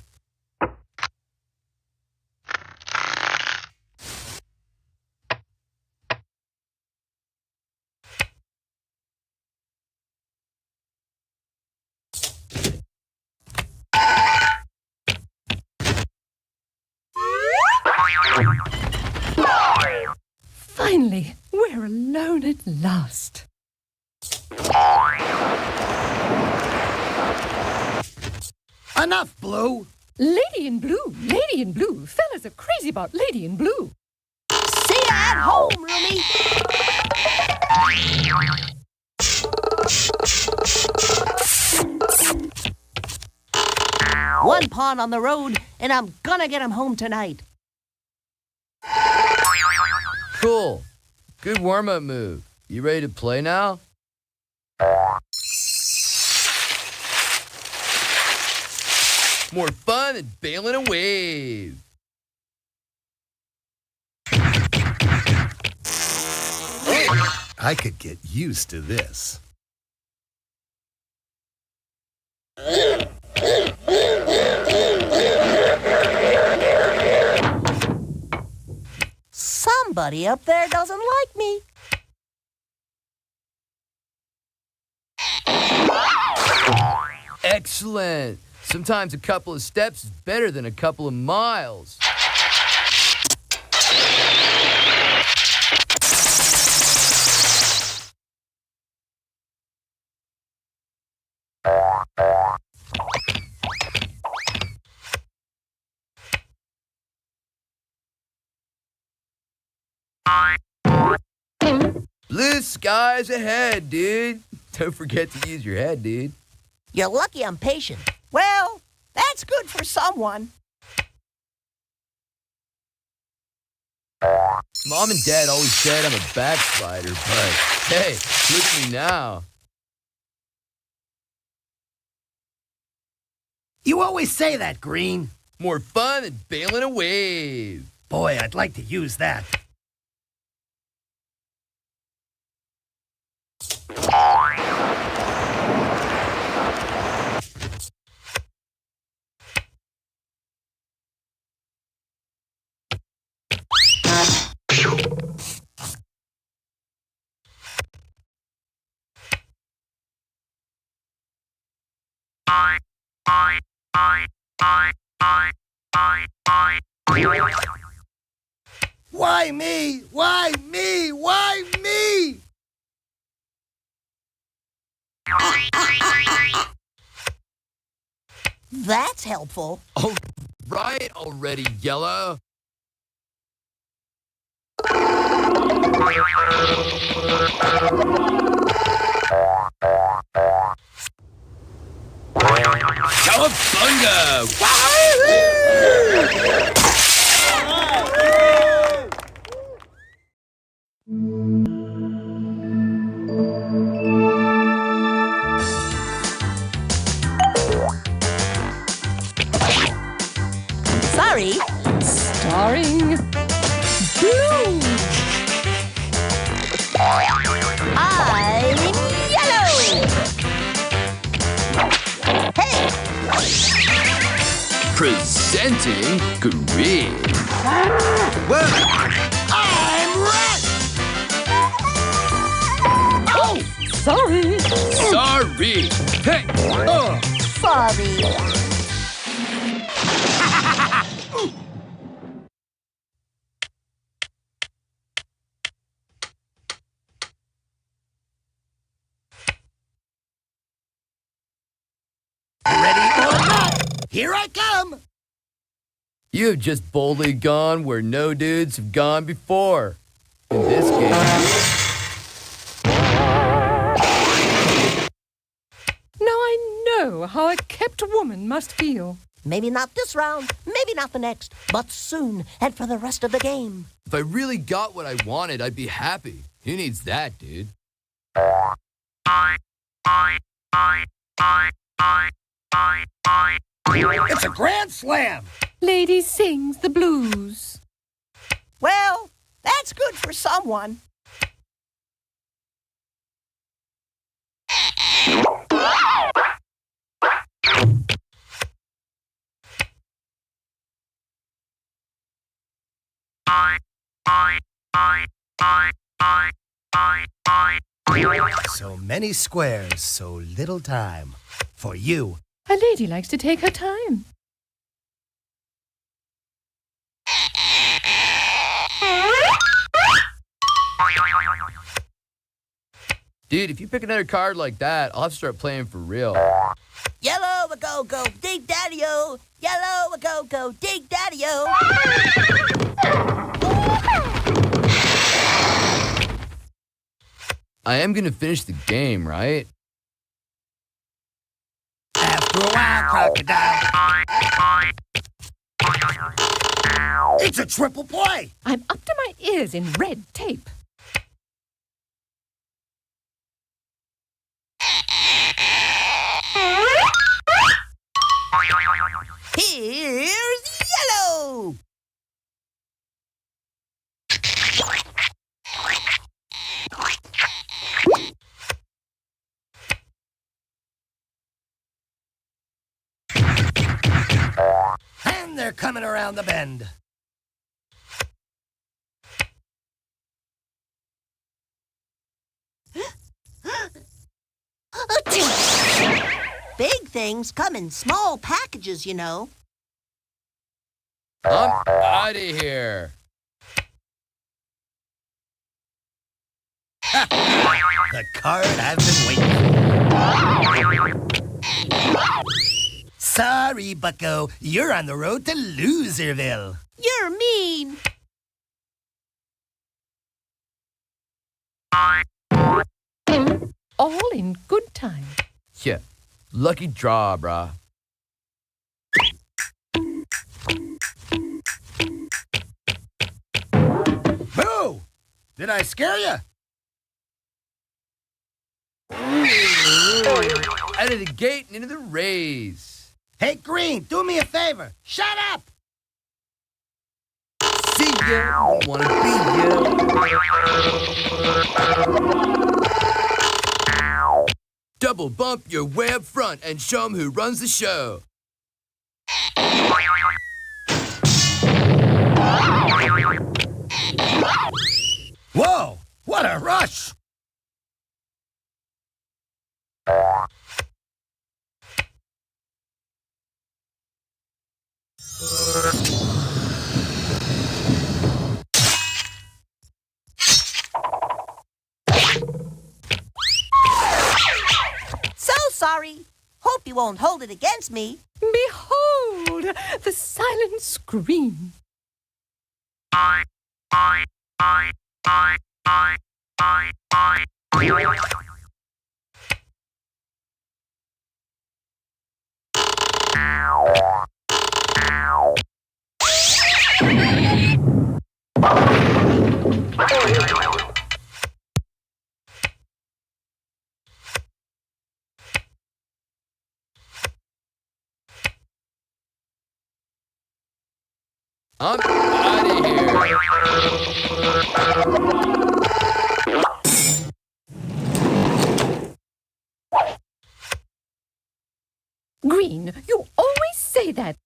Finally, we're alone at last. Enough, Blue. Lady in blue, lady in blue. Fellas are crazy about lady in blue. See ya at home, Roomy. One pawn on the road, and I'm gonna get him home tonight. Cool. Good warm-up move. You ready to play now? More fun than bailing a wave. I could get used to this. Somebody up there doesn't like me. Excellent. Sometimes a couple of steps is better than a couple of miles. Blue skies ahead, dude. Don't forget to use your head, dude. You're lucky I'm patient. Well, that's good for someone. Mom and Dad always said I'm a backslider, but hey, look at me now. You always say that, Green. More fun than bailing a wave. Boy, I'd like to use that. Why me? Why me? Why me? That's helpful. Oh, right already, Yellow. Cowabunga! Sorry. Starring blue. I'm yellow. Hey. Presenting green. Well, I'm red. Oh! Sorry. Sorry. Hey. Sorry. Ready or not, here I come. You have just boldly gone where no dudes have gone before. In this game. Now I know how a kept woman must feel. Maybe not this round, maybe not the next, but soon and for the rest of the game. If I really got what I wanted, I'd be happy. Who needs that, dude? It's a grand slam. Lady sings the blues. Well, that's good for someone. So many squares, so little time. For you. A lady likes to take her time. Dude, if you pick another card like that, I'll have to start playing for real. Yellow a go-go, dig daddy-o. Yellow a go-go, dig daddy-o. I am gonna finish the game, right? After a while, crocodile. It's a triple play. I'm up to my ears in red tape. Here's yellow. And they're coming around the bend. Big things come in small packages, you know. I'm out of here. The card I've been waiting for. Sorry, bucko. You're on the road to Loserville. You're mean. All in good time. Yeah, lucky draw, brah. Boo! Did I scare you? Out of the gate and into the rays. Hey, Green, do me a favor. Shut up! See ya, wanna be ya. Double bump your way up front and show 'em who runs the show. Whoa! What a rush! So sorry. Hope you won't hold it against me. Behold, the silent scream. I'm out of here. Green, you always say that.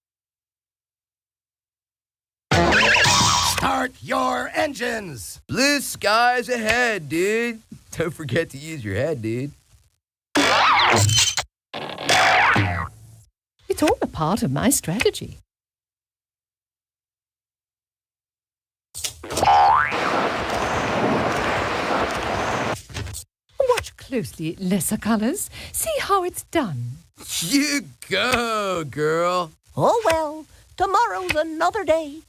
Start your engines! Blue skies ahead, dude. Don't forget to use your head, dude. It's all a part of my strategy. Watch closely, lesser colors. See how it's done. You go, girl. Oh well, tomorrow's another day.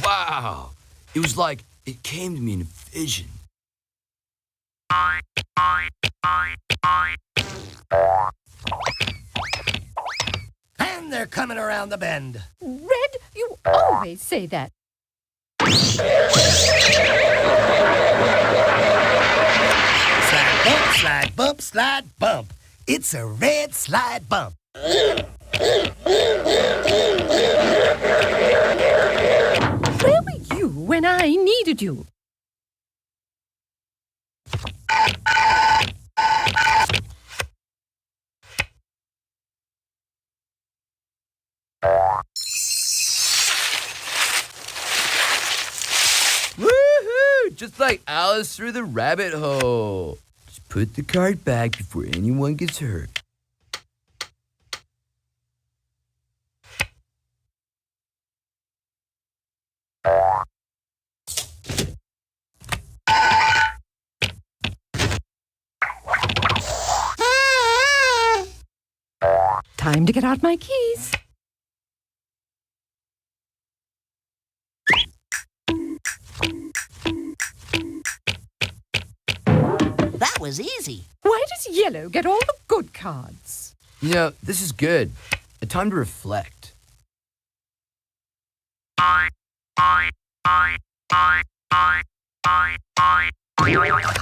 Wow. It was like it came to me in a vision. And they're coming around the bend. Red, you always say that. Slide, bump, slide, bump, slide, bump. It's a red slide bump. Where were you when I needed you? Woohoo! Just like Alice through the rabbit hole. Just put the card back before anyone gets hurt. Time to get out my keys. That was easy. Why does Yellow get all the good cards? You know, this is good. A time to reflect.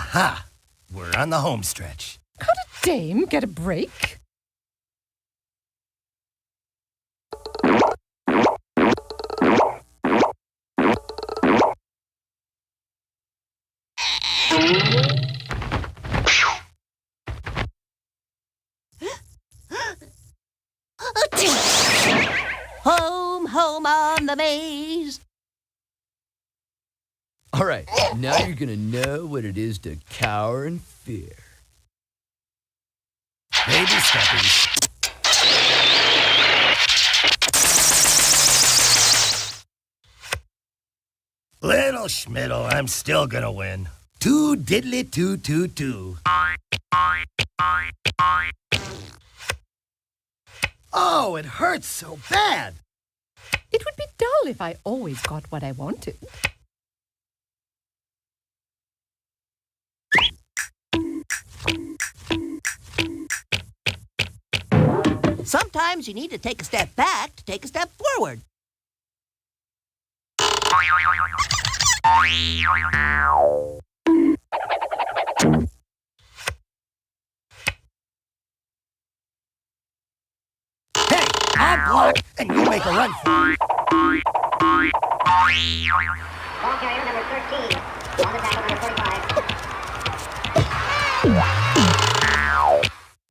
Aha! We're on the home stretch. Could a dame get a break? Home, home on the maze. All right, now you're gonna know what it is to cower in fear. Baby steppies. Little Schmiddle, I'm still gonna win. Two diddly two two two. Oh, it hurts so bad. It would be dull if I always got what I wanted. Sometimes you need to take a step back to take a step forward. Hey, I'll block and you make a run for it. Ball carrier number 13. On the tackle number 45.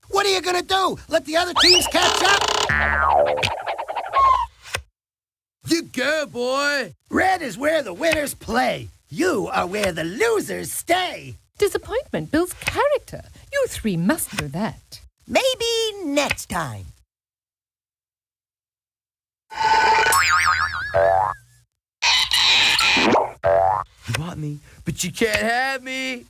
What are you gonna do? Let the other teams catch up? You go, boy! Red is where the winners play. You are where the losers stay. Disappointment builds character. You three must know that. Maybe next time. You want me, but you can't have me.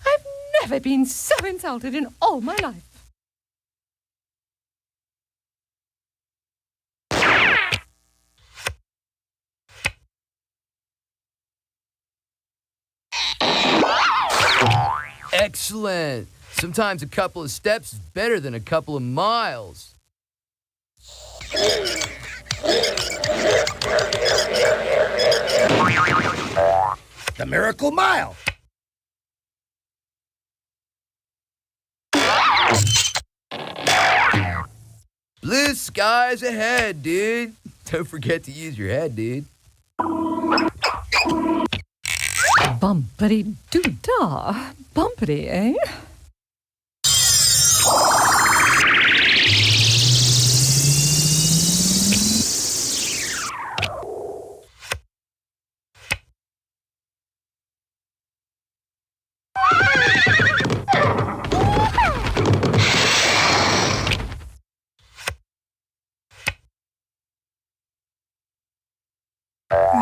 I've never been so insulted in all my life. Excellent. Sometimes a couple of steps is better than a couple of miles. The Miracle Mile. Blue skies ahead, dude. Don't forget to use your head, dude. Bumpity-doo-dah. Bumpity, eh?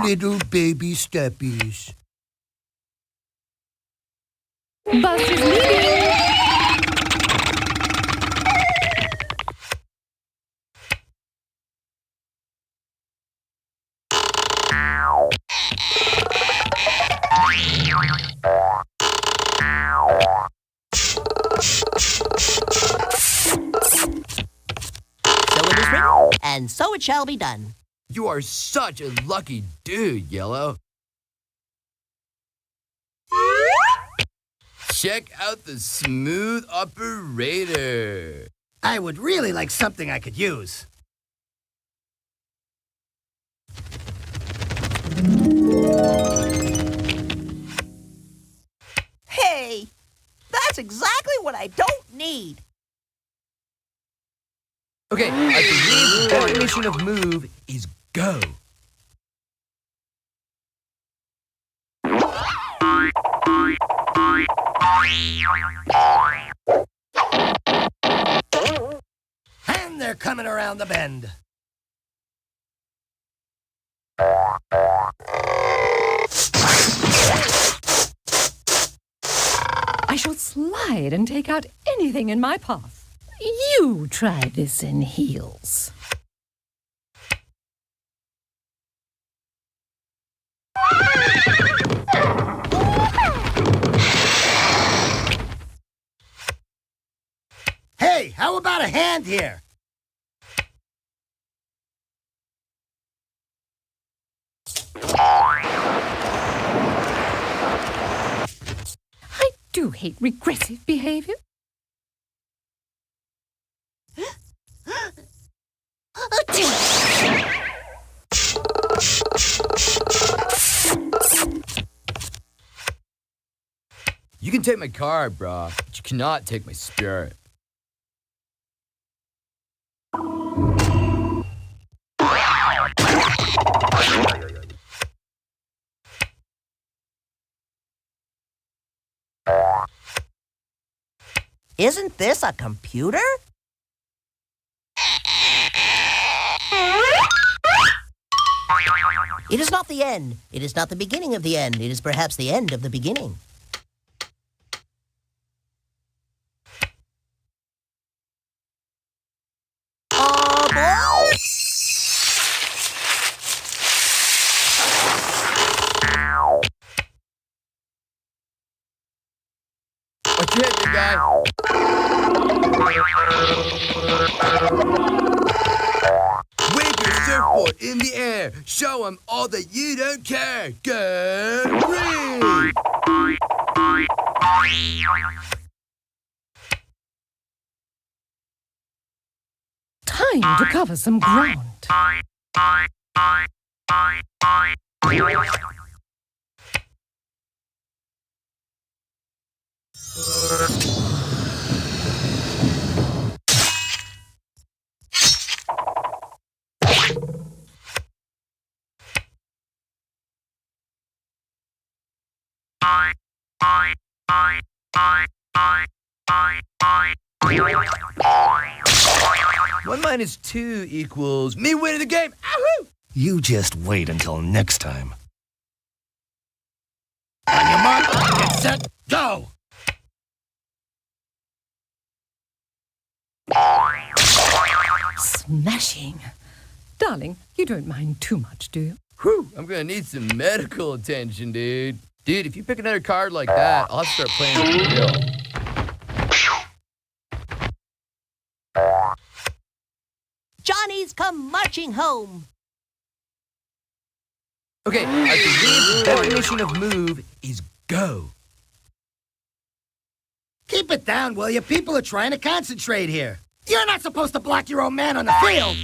Little baby steppies. Bus is leaving. So it is written, and so it shall be done. You are such a lucky dude, Yellow. Check out the smooth operator. I would really like something I could use. Hey, that's exactly what I don't need. Okay, I believe the definition of move is go. And they're coming around the bend. I shall slide and take out anything in my path. You try this in heels. Hey, how about a hand here? I do hate regressive behavior. You can take my car, bro, but you cannot take my spirit. Isn't this a computer? It is not the end. It is not the beginning of the end. It is perhaps the end of the beginning. Watch your head, big guy. Wave your surfboard in the air. Show them all that you don't care. Get ready. Time to cover some ground. One minus two equals me winning the game. Ahoo! You just wait until next time. On your mark, get set, go! Smashing. Darling, you don't mind too much, do you? Whew, I'm gonna need some medical attention, dude. Dude, if you pick another card like that, I'll have to start playing for real. Johnny's come marching home. Okay, I believe the definition of move is go. Keep it down, will you? People are trying to concentrate here. You're not supposed to block your own man on the field.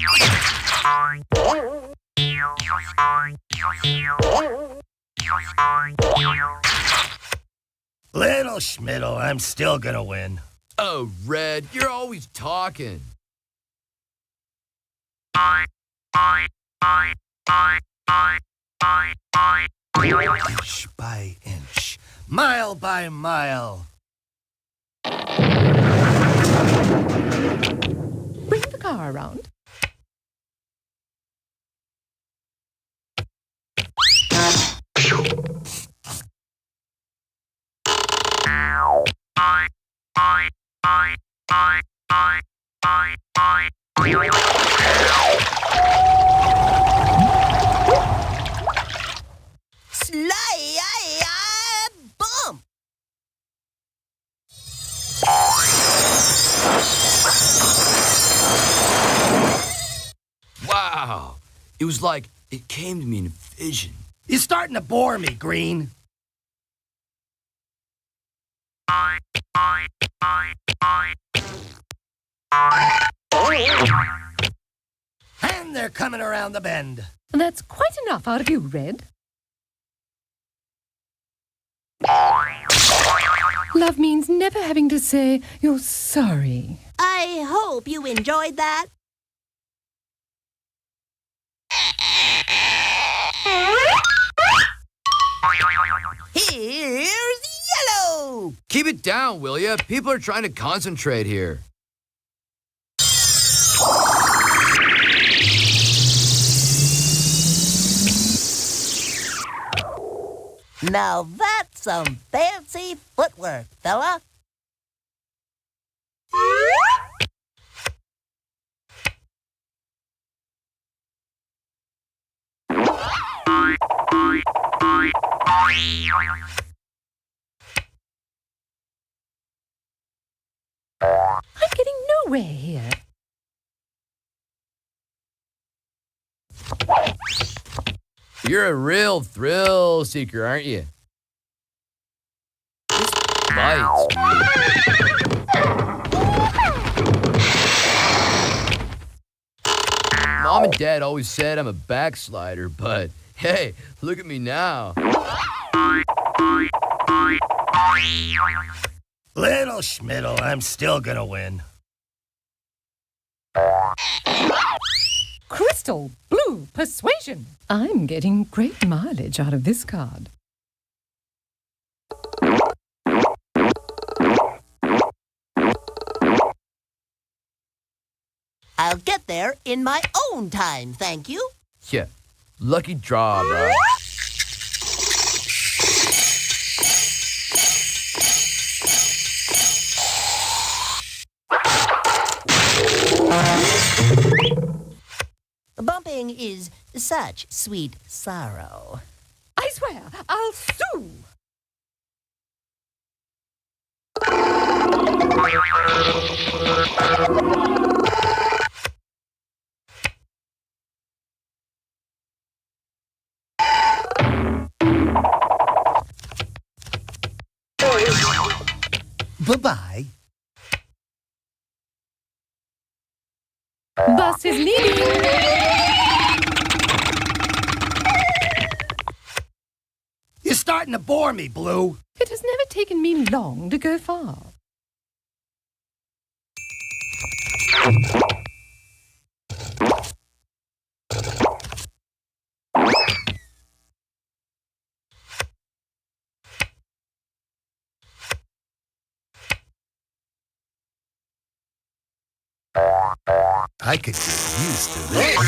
Little Schmiddle, I'm still gonna win. Oh, Red, you're always talking. Inch by inch, mile by mile. Bring the car around. Bump! Wow. It was like it came to me in a vision. You're starting to bore me, Green. And they're coming around the bend. That's quite enough out of you, Red. Love means never having to say you're sorry. I hope you enjoyed that. Here's yellow! Keep it down, will ya? People are trying to concentrate here. Now that's some fancy footwork, fella. I'm getting nowhere here. You're a real thrill seeker, aren't you? This bites, dude. Mom and Dad always said I'm a backslider, but hey, look at me now. Little Schmiddle, I'm still gonna win. Crystal Blue Persuasion. I'm getting great mileage out of this card. I'll get there in my own time, thank you. Yeah, lucky draw, bro. Bumping is such sweet sorrow. I swear, I'll sue. Bye-bye. Bus is leaving. You're starting to bore me, Blue. It has never taken me long to go far. I could get used to this.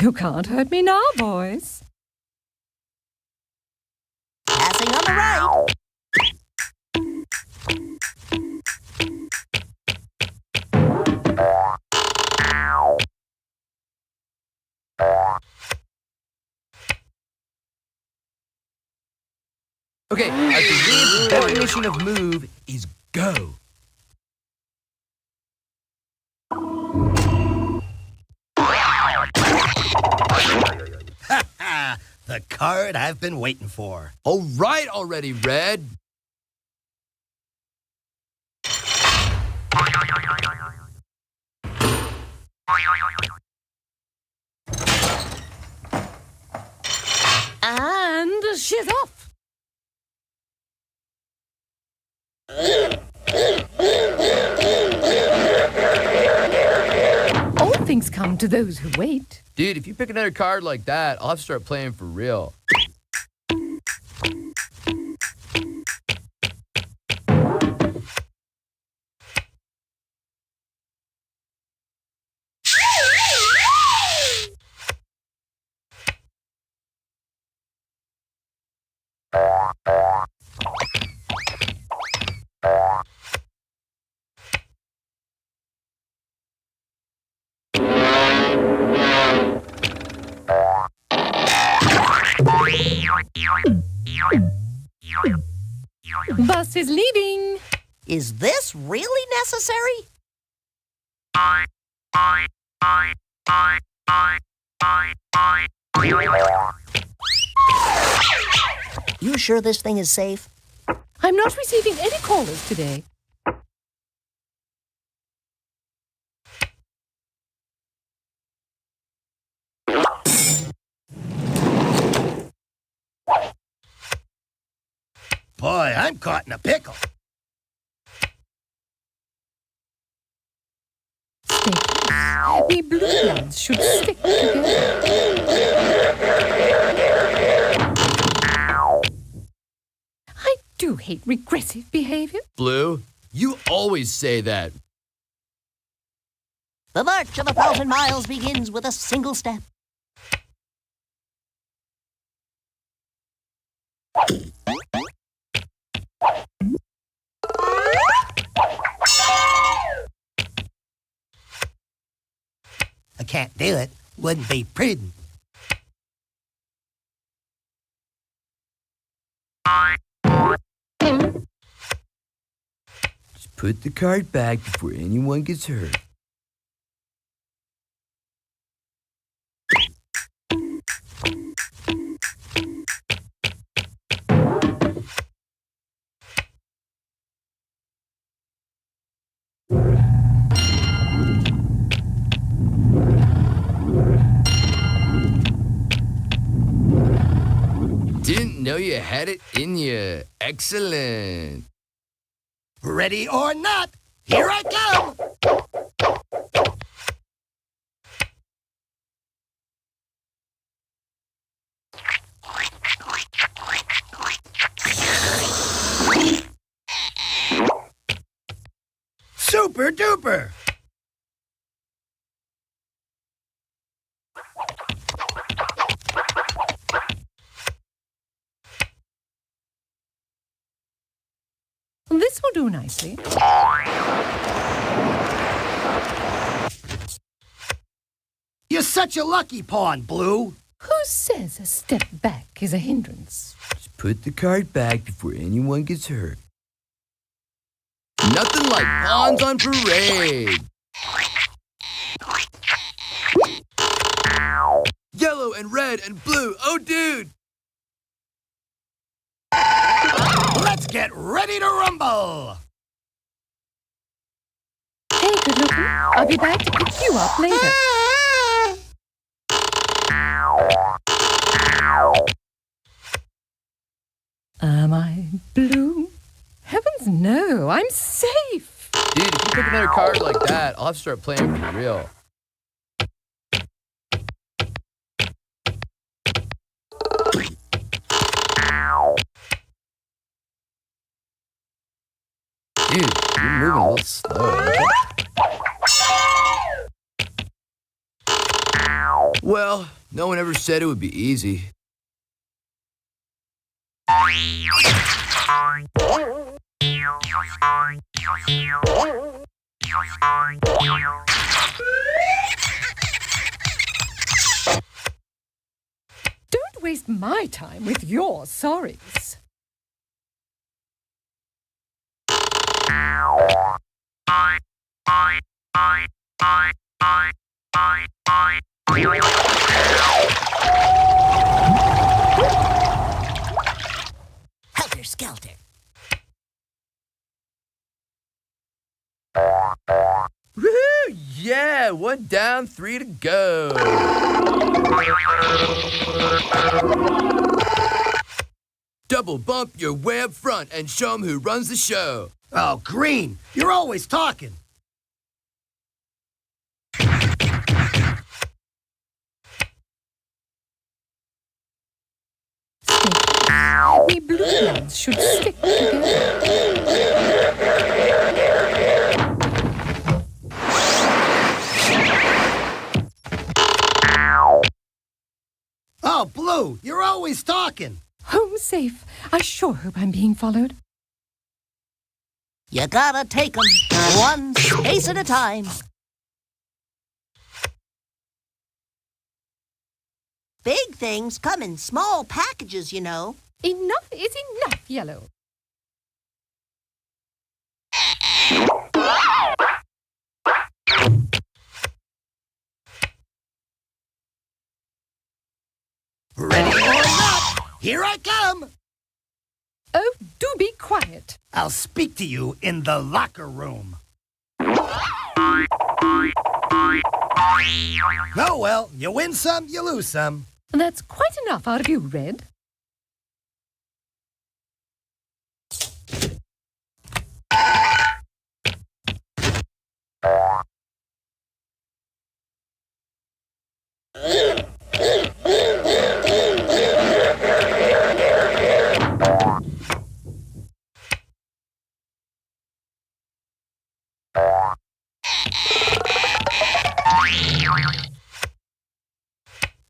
You can't hurt me now, boys. Passing on the right. Okay, I believe the definition of move is go. The card I've been waiting for. All right already, Red. And she's off. All things come to those who wait. Dude, if you pick another card like that, I'll have to start playing for real. Bus is leaving. Is this really necessary? You sure this thing is safe? I'm not receiving any callers today. Boy, I'm caught in a pickle. Stay close. We blue bloods should stick together. I do hate regressive behavior. Blue, you always say that. The march of 1,000 miles begins with a single step. I can't do it. Wouldn't be prudent. Just put the cart back before anyone gets hurt. Didn't know you had it in you. Excellent. Ready or not, here I come! Super duper! This will do nicely. You're such a lucky pawn, Blue. Who says a step back is a hindrance? Just put the cart back before anyone gets hurt. Nothing like pawns on parade. Yellow and red and blue. Oh, dude. Let's get ready to rumble! Hey, good looking. I'll be back to pick you up later. Am I blue? Heavens no, I'm safe. Dude, if you pick another card like that, I'll have to start playing for real. Dude, you're moving a little slow. Well, no one ever said it would be easy. Don't waste my time with your sorries. Helter skelter. Woohoo! Yeah, 1 down, 3 to go. Double bump your way up front and show 'em who runs the show. Oh, Green, you're always talking. We blue ones should stick together. Oh, Blue, you're always talking. Home safe. I sure hope I'm being followed. You gotta take 'em one space at a time. Big things come in small packages, you know. Enough is enough, Yellow. Ready or not, here I come. Oh, do be quiet. I'll speak to you in the locker room. Oh, well, you win some, you lose some. That's quite enough out of you, Red.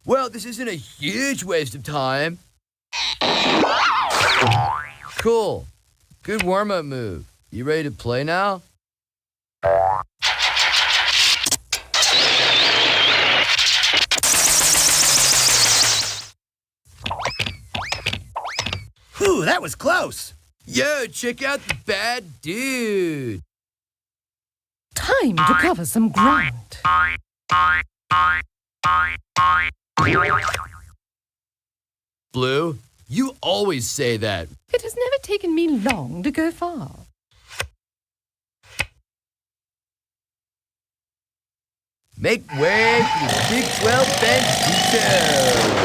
Well, this isn't a huge waste of time. Cool. Good warm-up move. You ready to play now? Whew, that was close. Yo, check out the bad dude. Time to cover some ground. Blue, you always say that. It has never taken me long to go far. Make way for the Big 12 Bandito.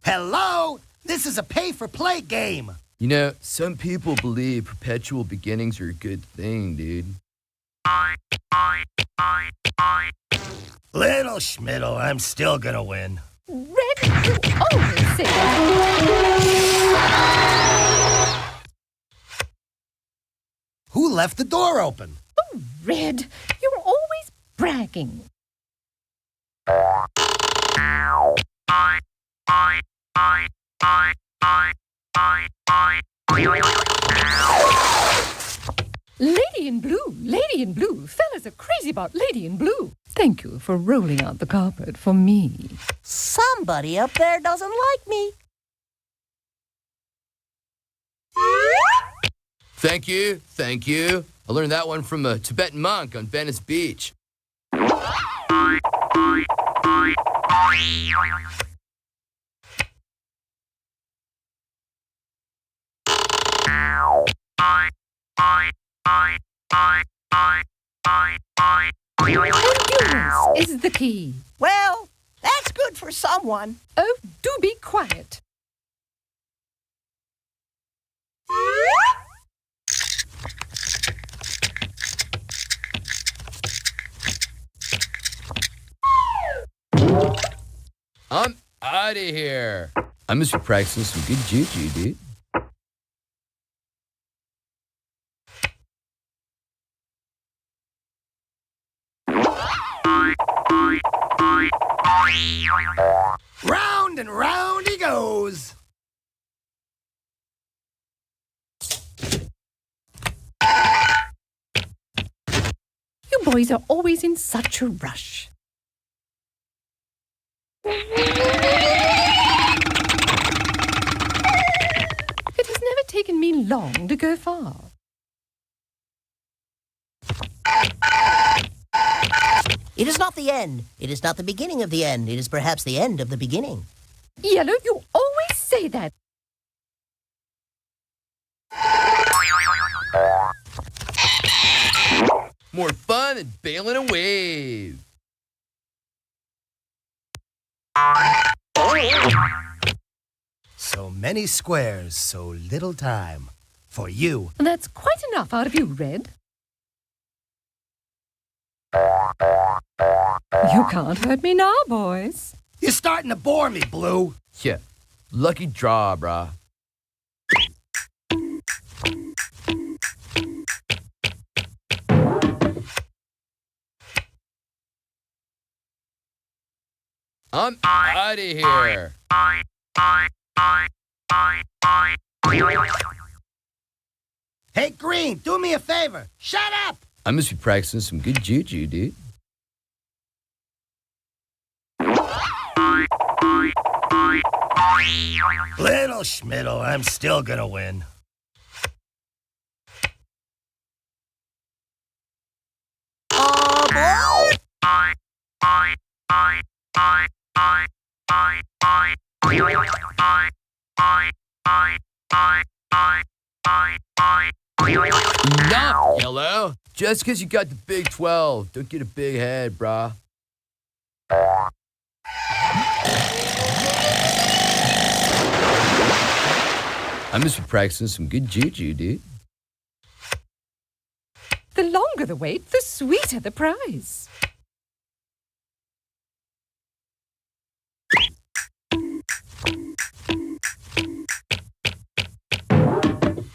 Hello? This is a pay-for-play game. You know, some people believe perpetual beginnings are a good thing, dude. Little Schmiddle, I'm still gonna win. Red, you always say that. Who left the door open? Oh, Red, you're always bragging. Lady in blue. Fellas are crazy about Lady in Blue. Thank you for rolling out the carpet for me. Somebody up there doesn't like me. Thank you. I learned that one from a Tibetan monk on Venice Beach. Endurance is the key. Well, that's good for someone. Oh, do be quiet. I'm out of here. I must be practicing some good juju, dude. Round and round he goes. You boys are always in such a rush. It has never taken me long to go far. It is not the end. It is not the beginning of the end. It is perhaps the end of the beginning. Yellow, you always say that. More fun than bailing a wave. So many squares, so little time. For you. That's quite enough out of you, Red. You can't hurt me now, boys. You're starting to bore me, Blue. Yeah, lucky draw, brah. I'm out of here. Hey, Green, do me a favor. Shut up! I must be practicing some good juju, dude. Little Schmiddle, I'm still gonna win. Enough, Yellow. Just because you got the Big 12, don't get a big head, brah. I must be practicing some good juju, dude. The longer the wait, the sweeter the prize.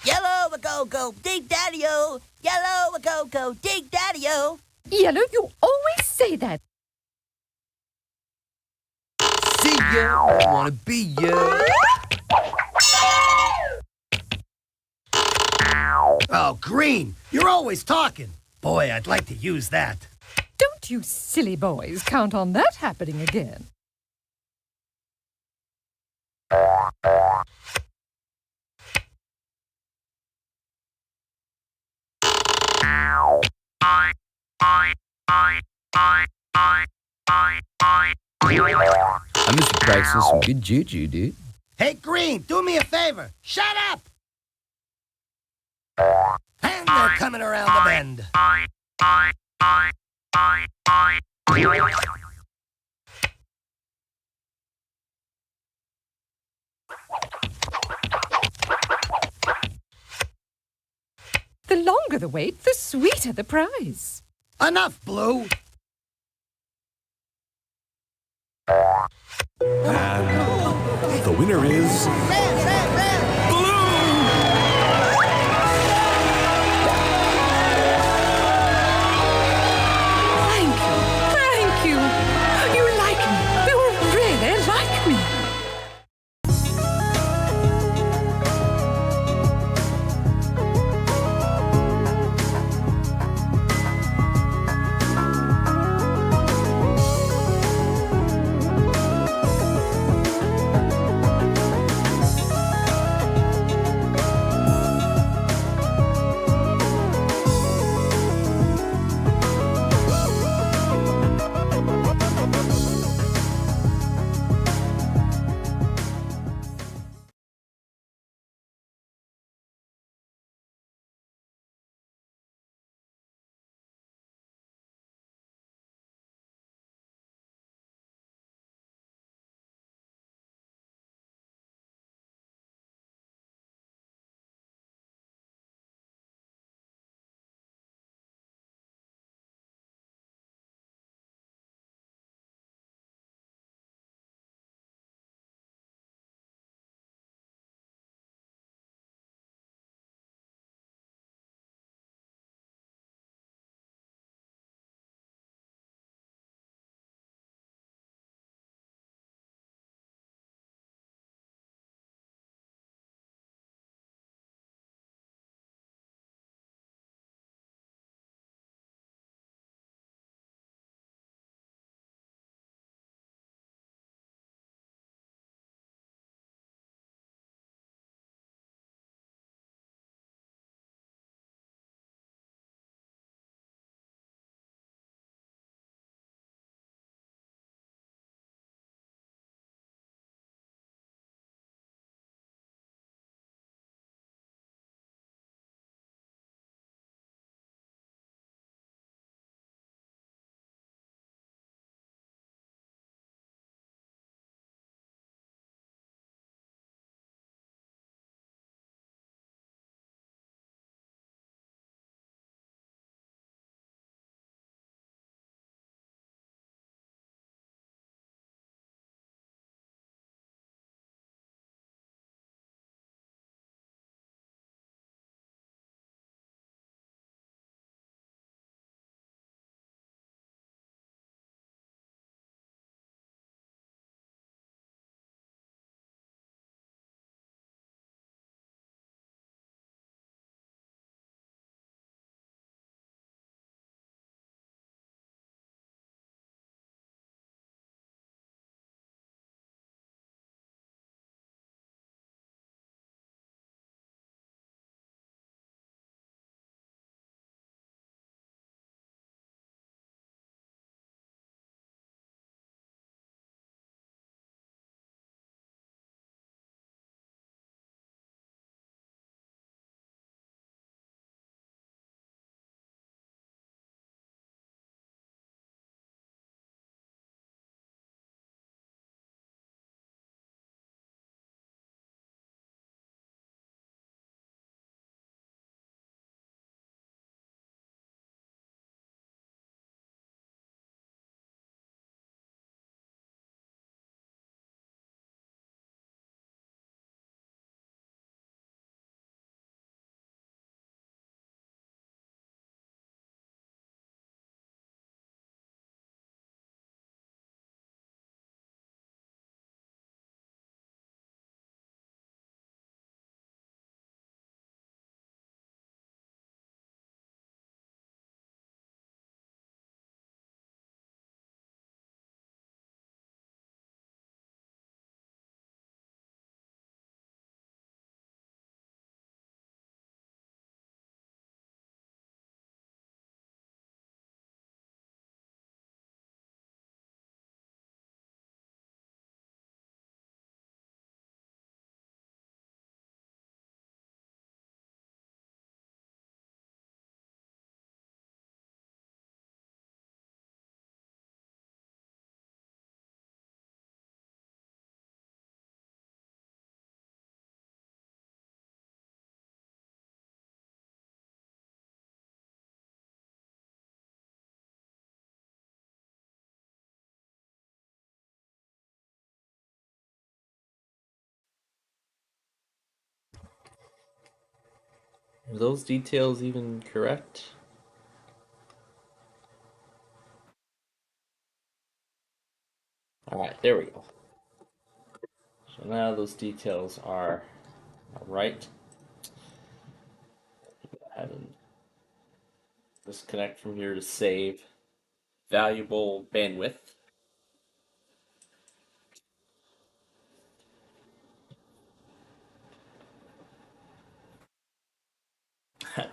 Yellow, a go go, dig daddy-o. Yellow a go, dig daddy-o. Yellow, you always say that. See ya, I wanna be ya. Oh, Green, you're always talking. Boy, I'd like to use that. Don't you silly boys count on that happening again. I'm just practicing some good juju, dude. Hey, Green, do me a favor. Shut up! And they're coming around the bend. The longer the wait, the sweeter the prize. Enough, Blue. And the winner is... Thank you. You like me. You really like me. Are those details even correct? Alright, there we go. So now those details are alright. Go ahead and disconnect from here to save valuable bandwidth.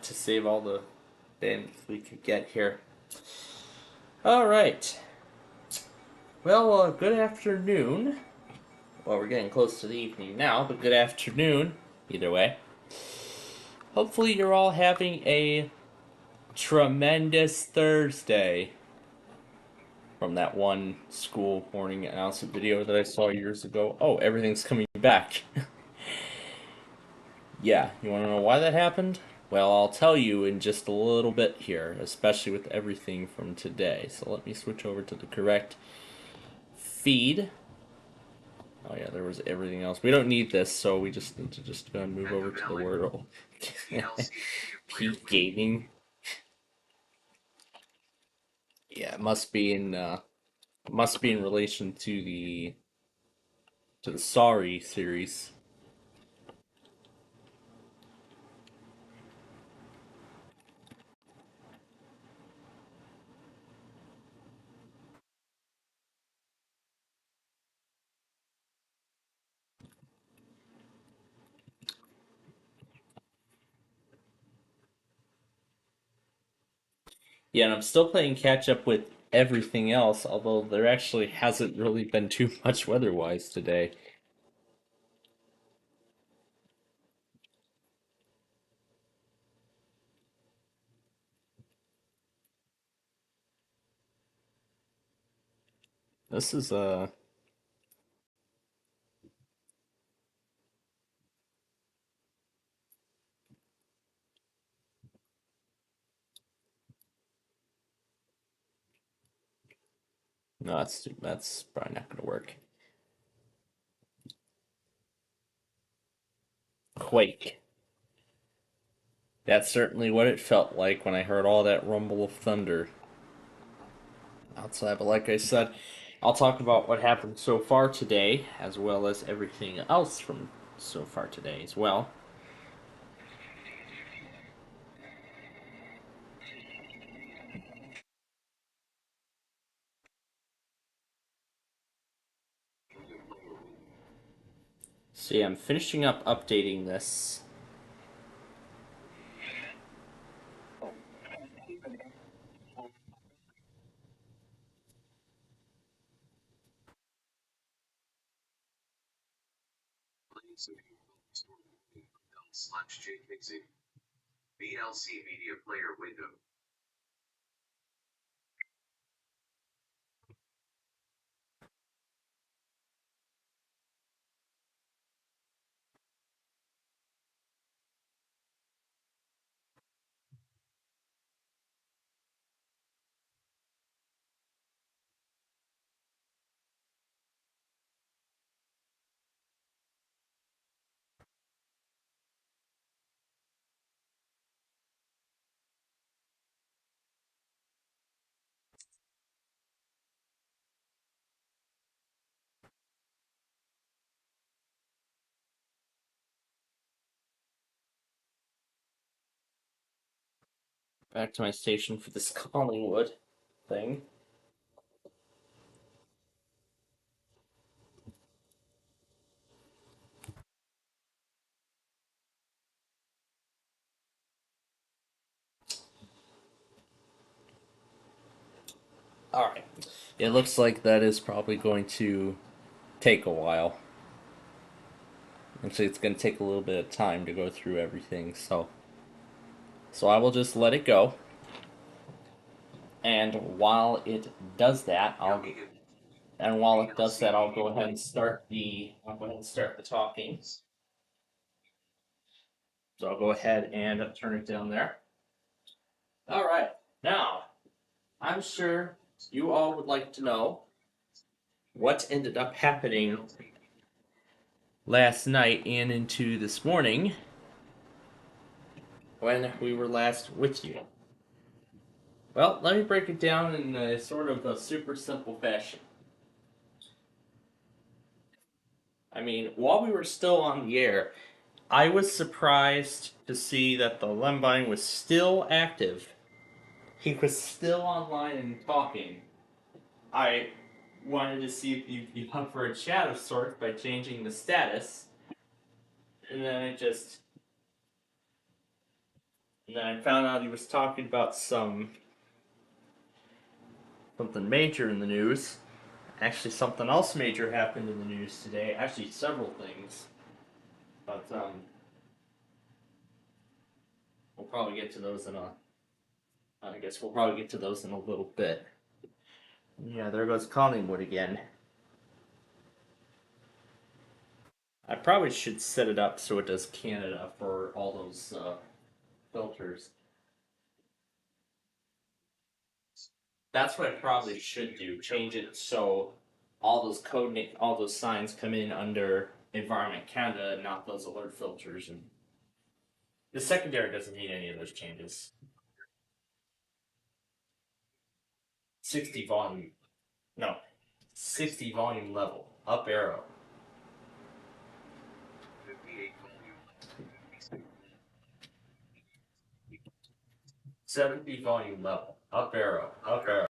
To save all the bandwidth we could get here. Alright. Well, good afternoon. Well, we're getting close to the evening now, but good afternoon, either way. Hopefully you're all having a tremendous Thursday. From that one school morning announcement video that I saw years ago. Oh, everything's coming back. Yeah, you want to know why that happened? Well, I'll tell you in just a little bit here, especially with everything from today. So let me switch over to the correct feed. Oh yeah, there was everything else. We don't need this, so we just need to just go and move over to the Wordle. Peak Gaming. Yeah, it must be in relation to the Sorry series. Yeah, and I'm still playing catch up with everything else, although there actually hasn't really been too much weather-wise today. This is no, that's probably not gonna work. Quake. That's certainly what it felt like when I heard all that rumble of thunder outside. But like I said, I'll talk about what happened so far today, as well as everything else from so far today as well. So yeah, I'm finishing up updating this. VLC Media Player window. Back to my station for this Collingwood thing. Alright. It looks like that is probably going to take a while. Actually, it's going to take a little bit of time to go through everything, so I will just let it go. And while it does that, I'll go ahead and start the talking. So I'll go ahead and turn it down there. All right. Now, I'm sure you all would like to know what ended up happening last night and into this morning when we were last with you? Well, let me break it down in a sort of a super simple fashion. I mean, while we were still on the air, I was surprised to see that the Lembine was still active. He was still online and talking. I wanted to see if you'd be up for a chat of sorts by changing the status. And then I found out he was talking about something major in the news. Actually, something else major happened in the news today. Actually, several things. But, we'll probably get to those we'll probably get to those in a little bit. Yeah, there goes Collingwood again. I probably should set it up so it does Canada for all those, filters. That's what I probably should do. Change it so all those signs come in under Environment Canada, not those alert filters. And the secondary doesn't need any of those changes. 60 volume level, up arrow. 70 volume level, up arrow, up arrow.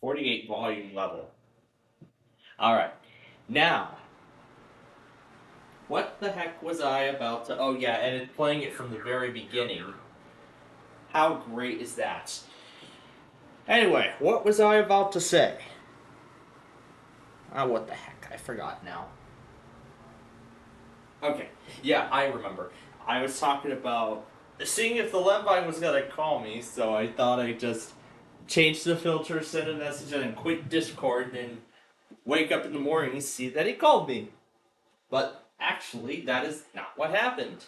48 volume level. Alright, now, what the heck was I about to... Oh yeah, and it's playing it from the very beginning. How great is that? Anyway, what was I about to say? What the heck, I forgot now. Okay, yeah, I remember. I was talking about seeing if the Lembine was gonna call me, so I thought I'd just change the filter, send a message, and then quit Discord, and wake up in the morning and see that he called me. But actually, that is not what happened.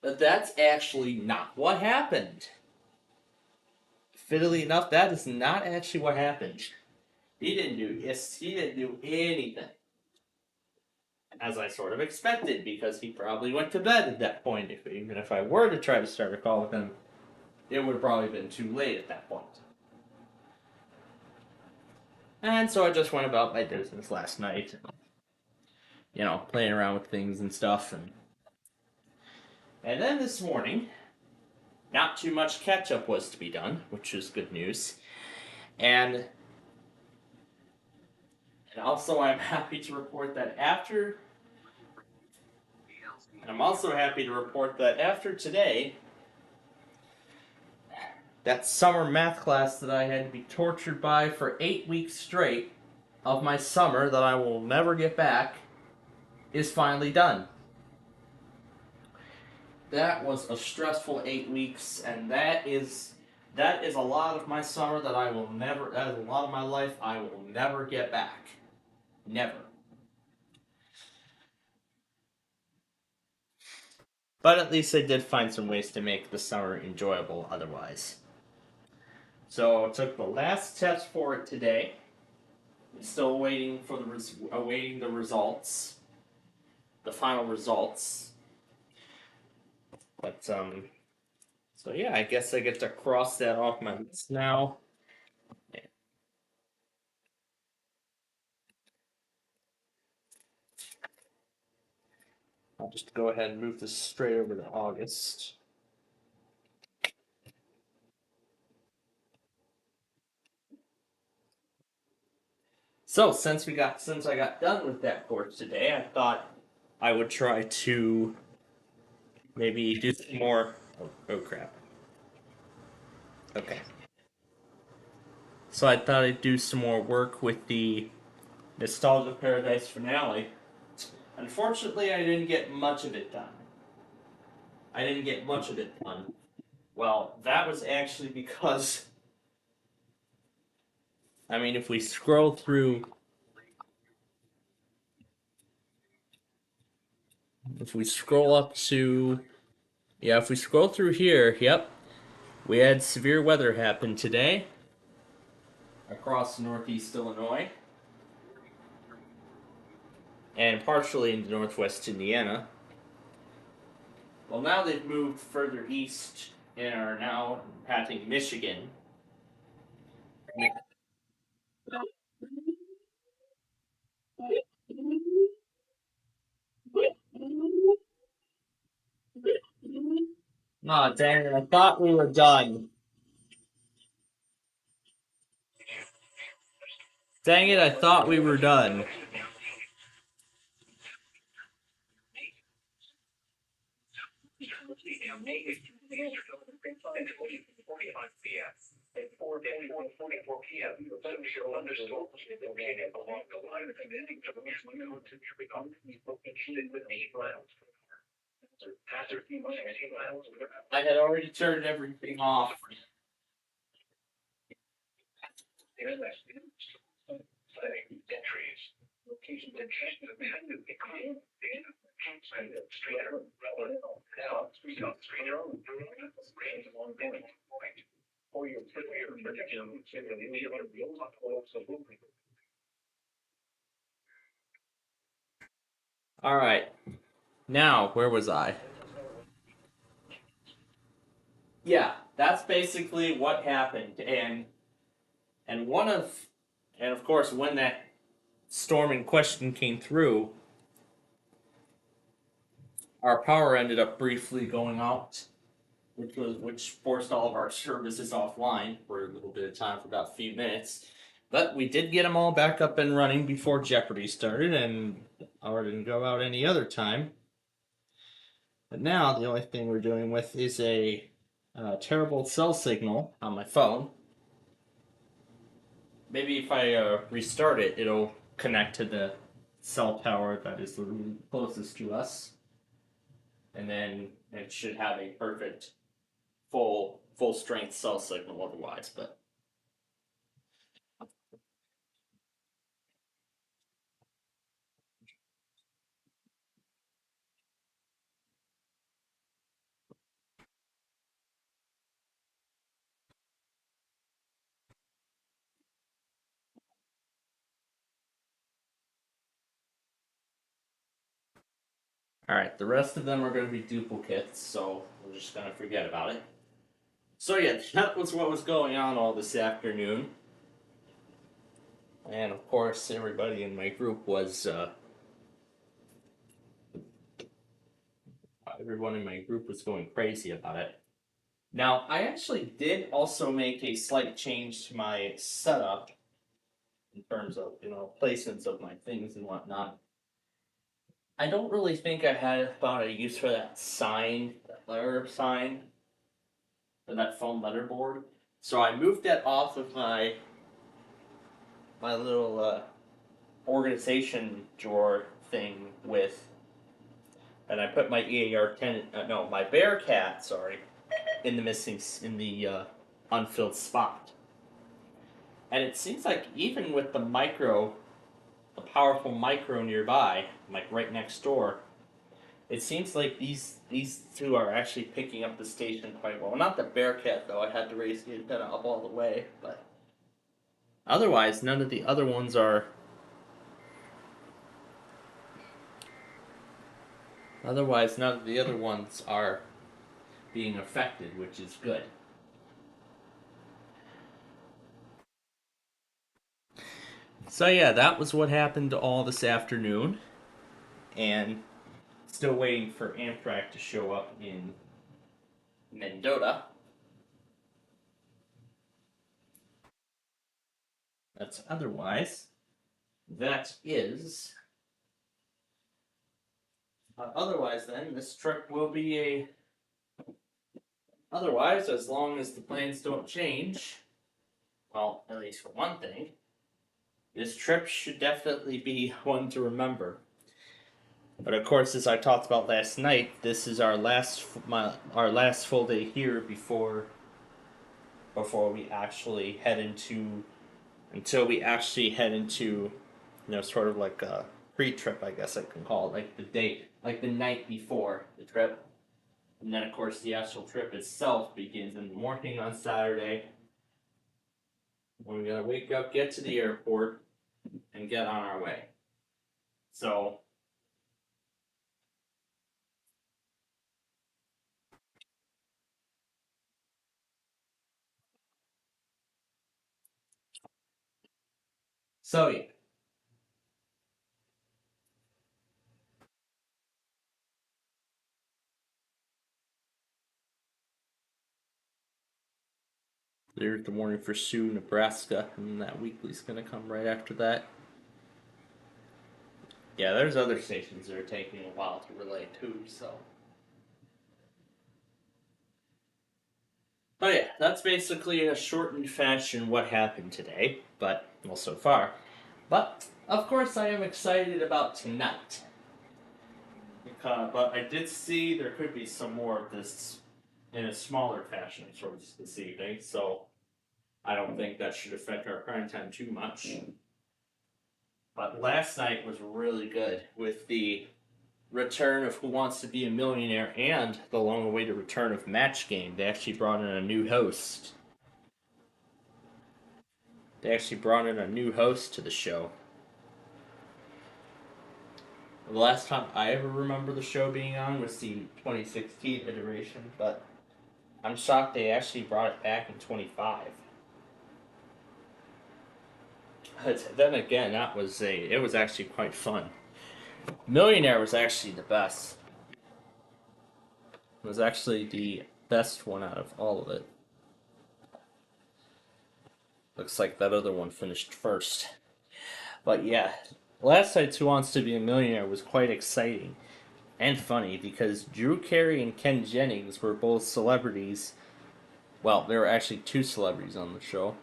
But that's actually not what happened. Fiddly enough, that is not actually what happened. He didn't do anything. As I sort of expected, because he probably went to bed at that point. Even if I were to try to start a call with him, it would have probably been too late at that point. And so I just went about my business last night. Playing around with things and stuff. And then this morning, not too much catch-up was to be done, which is good news. And also I'm happy to report that after today, that summer math class that I had to be tortured by for 8 weeks straight of my summer that I will never get back is finally done. That was a stressful 8 weeks, and that is a lot of my summer that is a lot of my life I will never get back. Never. But at least I did find some ways to make the summer enjoyable otherwise. So I took the last test for it today. I'm still waiting for awaiting the results. The final results. But, so yeah, I guess I get to cross that off my list now. I'll just go ahead and move this straight over to August. So, since I got done with that course today, I thought I would try to maybe do some more... Oh crap. Okay. So I thought I'd do some more work with the Nostalgia Paradise finale. Unfortunately, I didn't get much of it done. Well, that was actually because... I mean, if we scroll through... If we scroll up to... Yeah, if we scroll through here, yep. We had severe weather happen today. across northeast Illinois and partially into northwest Indiana. Well, now they've moved further east and are now impacting Michigan. Aw, dang it, I thought we were done. Dang it, I thought we were done. I had already turned everything off. Alright. Now, where was I? Yeah, that's basically what happened. And of course when that storm in question came through, our power ended up briefly going out, which forced all of our services offline for a little bit of time, for about a few minutes. But we did get them all back up and running before Jeopardy started, and power didn't go out any other time. But now the only thing we're dealing with is a terrible cell signal on my phone. Maybe if I restart it, it'll connect to the cell tower that is the closest to us, and then it should have a perfect full strength cell signal otherwise. But all right, the rest of them are going to be duplicates, so we're just going to forget about it. So yeah, that was what was going on all this afternoon. And of course, everybody in my group was everyone in my group was going crazy about it. Now, I actually did also make a slight change to my setup in terms of, placements of my things and whatnot. I don't really think I had found a use for that sign, that letter sign, or that phone letterboard. So I moved that off of my little organization drawer thing and I put my my Bearcat, in the unfilled spot. And it seems like even with the powerful micro nearby, like right next door, it seems like these two are actually picking up the station quite well. Not the Bearcat though, I had to raise the antenna up all the way, but otherwise none of the other ones are being affected, which is good. So yeah, that was what happened all this afternoon, and still waiting for Amtrak to show up in Mendota. Otherwise, then, this trip will be otherwise, as long as the plans don't change, well, at least for one thing, this trip should definitely be one to remember. But of course, as I talked about last night, this is our last full day here before we actually head into sort of like a pre-trip, I guess I can call it, like the night before the trip. And then of course the actual trip itself begins in the morning on Saturday. We gotta wake up, get to the airport, and get on our way. So yeah. There's the morning for Sioux, Nebraska, and that weekly's gonna come right after that. Yeah, there's other stations that are taking a while to relay too, so. Oh yeah, that's basically in a shortened fashion what happened today, but, well, so far. But, of course, I am excited about tonight. But I did see there could be some more of this in a smaller fashion towards this evening, so I don't think that should affect our prime time too much. But last night was really good with the return of Who Wants to Be a Millionaire and the long-awaited return of Match Game. They actually brought in a new host. To the show. The last time I ever remember the show being on was the 2016 iteration, but I'm shocked they actually brought it back in 25. But then again, it was actually quite fun. Millionaire was actually the best. It was actually the best one out of all of it. Looks like that other one finished first. But yeah, last night's Who Wants to Be a Millionaire was quite exciting and funny because Drew Carey and Ken Jennings were both celebrities. Well, there were actually two celebrities on the show.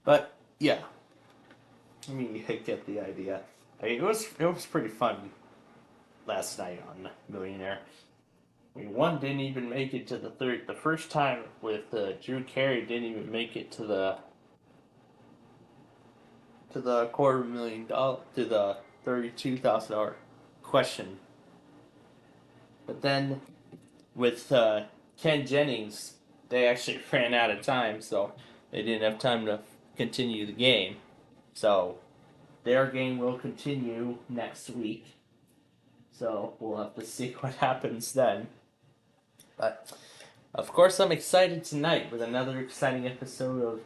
But yeah, I mean, you get the idea. I mean, it was pretty fun last night on Millionaire. I mean, one didn't even make it to the third. The first time with Drew Carey didn't even make it to the $250,000 to the $32,000 question. But then with Ken Jennings, they actually ran out of time, so they didn't have time to continue the game. So their game will continue next week. So we'll have to see what happens then. But of course, I'm excited tonight with another exciting episode of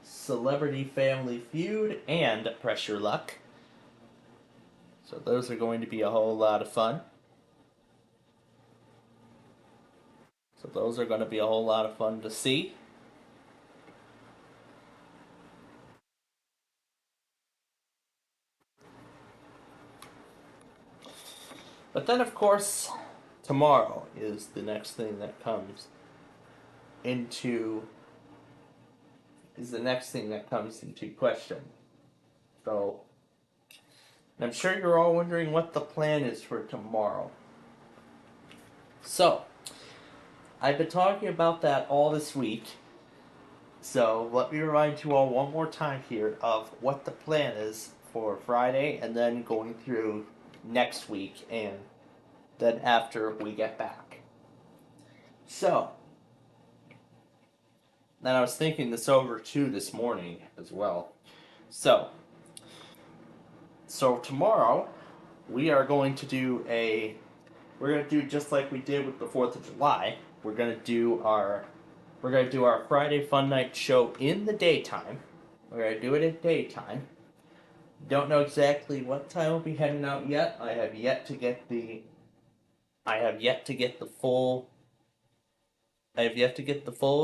Celebrity Family Feud and Pressure Luck. So those are going to be a whole lot of fun. To see. But then, of course, tomorrow is the next thing that comes into question. So, I'm sure you're all wondering what the plan is for tomorrow. So, I've been talking about that all this week. So, let me remind you all one more time here of what the plan is for Friday and then going through next week and then after we get back. So, then I was thinking this over too this morning as well. So tomorrow we are going to do just like we did with the 4th of July. We're going to do our Friday Fun Night show in the daytime. We're going to do it at daytime. Don't know exactly what time we'll be heading out yet. I have yet to get the full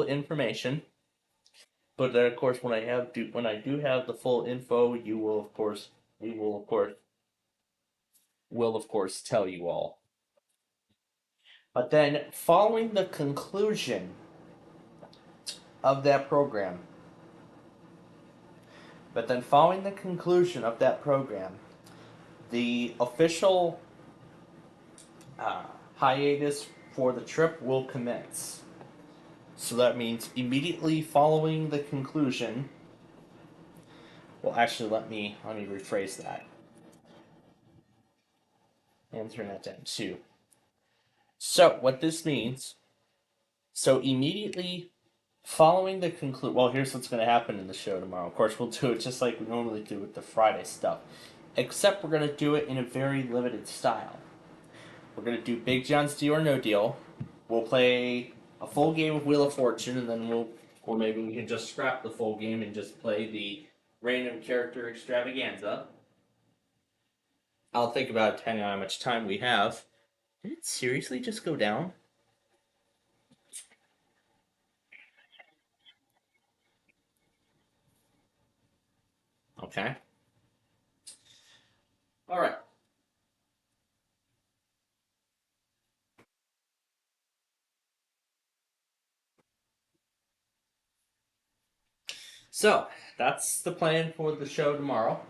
information. But then, of course, when I do have the full info, we will of course tell you all. But then, following the conclusion of that program, But then following the conclusion of that program, the official hiatus for the trip will commence. So that means immediately following the conclusion. Well, actually, let me rephrase that and turn that down too. So what this means, so immediately following the conclusion, well, here's what's going to happen in the show tomorrow. Of course, we'll do it just like we normally do with the Friday stuff, except we're going to do it in a very limited style. We're going to do Big John's Deal or No Deal. We'll play a full game of Wheel of Fortune, and then or maybe we can just scrap the full game and just play the random character extravaganza. I'll think about it depending on how much time we have. Did it seriously just go down? Okay. All right. So, that's the plan for the show tomorrow.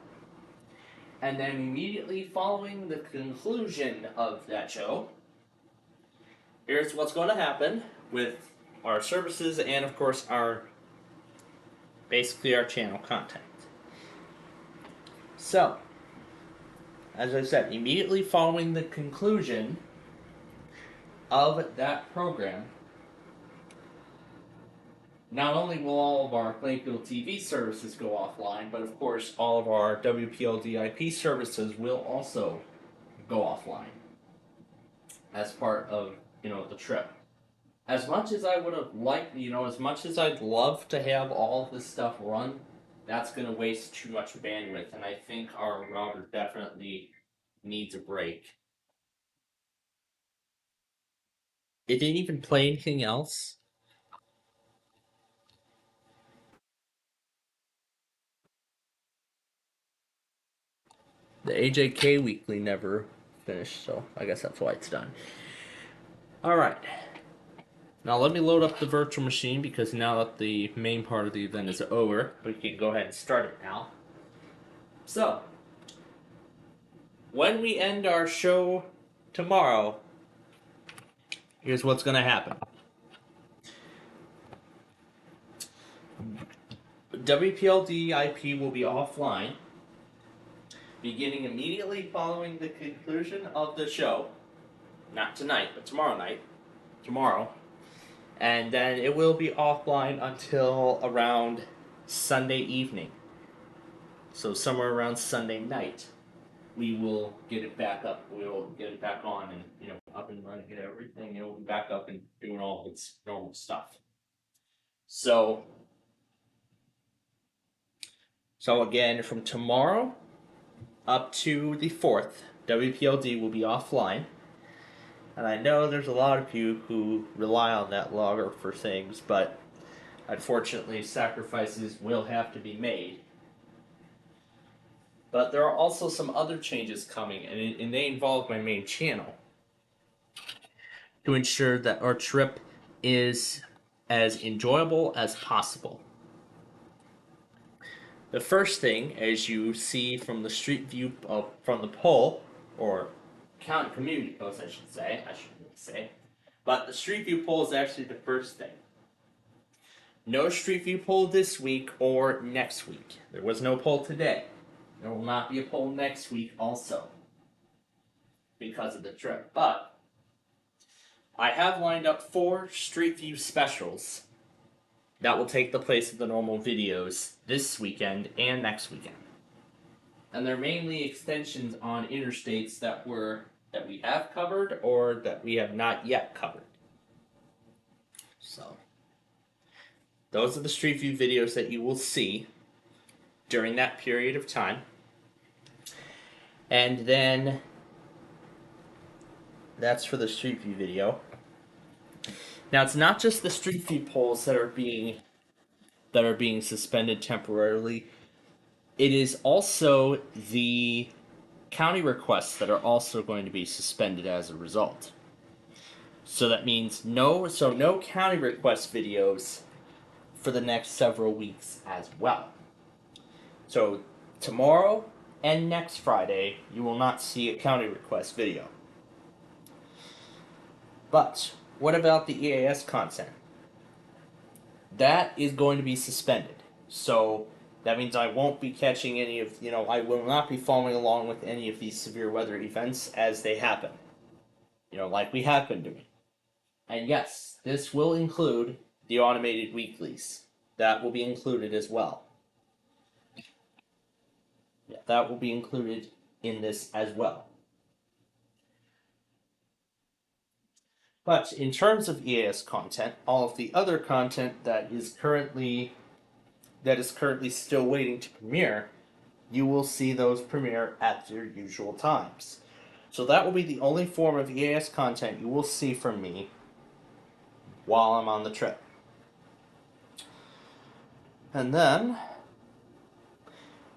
And then immediately following the conclusion of that show, here's what's going to happen with our services and, of course, basically our channel content. So, as I said, immediately following the conclusion of that program, not only will all of our Plainfield TV services go offline, but of course all of our WPLD IP services will also go offline as part of, the trip. As much as I would have liked, as much as I'd love to have all of this stuff run, that's going to waste too much bandwidth, and I think our router definitely needs a break. It didn't even play anything else. The AJK weekly never finished, so I guess that's why it's done. Alright. Now let me load up the virtual machine, because now that the main part of the event is over, we can go ahead and start it now. So, when we end our show tomorrow, here's what's going to happen. WPLD IP will be offline, beginning immediately following the conclusion of the show. Not tonight, but tomorrow night. Tomorrow. And then it will be offline until around Sunday evening. So somewhere around Sunday night, we will get it back up. We will get it back on and, up and running and everything. It will be back up and doing all of its normal stuff. So again, from tomorrow up to the 4th, WPLD will be offline. And I know there's a lot of you who rely on that logger for things, but unfortunately sacrifices will have to be made. But there are also some other changes coming, and they involve my main channel, to ensure that our trip is as enjoyable as possible. The first thing, as you see from the street view from the poll, or county community post, I shouldn't say, but the street view poll is actually the first thing. No street view poll this week or next week. There was no poll today. There will not be a poll next week also, because of the trip. But I have lined up 4 street view specials that will take the place of the normal videos this weekend and next weekend. And they're mainly extensions on interstates that we have covered or that we have not yet covered. So those are the street view videos that you will see during that period of time. And then that's for the street view video. Now, it's not just the street view polls that are being suspended temporarily. It is also the county requests that are also going to be suspended as a result. So that means no county request videos for the next several weeks as well. So tomorrow and next Friday, you will not see a county request video. But what about the EAS content? That is going to be suspended. So that means I won't be catching any of, I will not be following along with any of these severe weather events as they happen. Like we have been doing. And yes, this will include the automated weeklies. That will be included as well. Yeah, that will be included in this as well. But in terms of EAS content, all of the other content that is currently still waiting to premiere, you will see those premiere at their usual times. So that will be the only form of EAS content you will see from me while I'm on the trip. And then,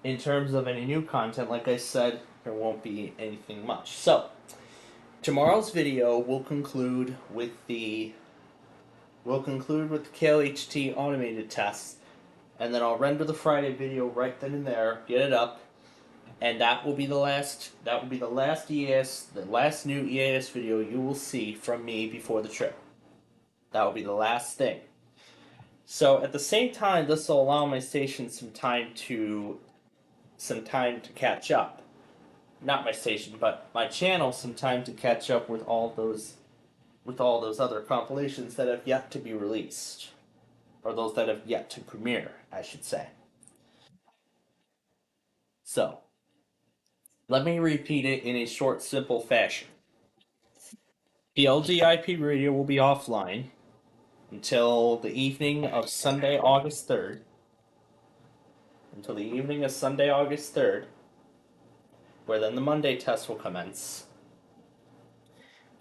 in terms of any new content, like I said, there won't be anything much. So, tomorrow's video will conclude with the KLHT automated tests, and then I'll render the Friday video right then and there, get it up, and that will be the last EAS, the last new EAS video you will see from me before the trip. That will be the last thing. So at the same time, this will allow my station some time to catch up. Not my station, but my channel some time to catch up with all those other compilations that have yet to be released. Or those that have yet to premiere, I should say. So, let me repeat it in a short, simple fashion. PLDIP radio will be offline until the evening of Sunday, August 3rd. Where then the Monday test will commence.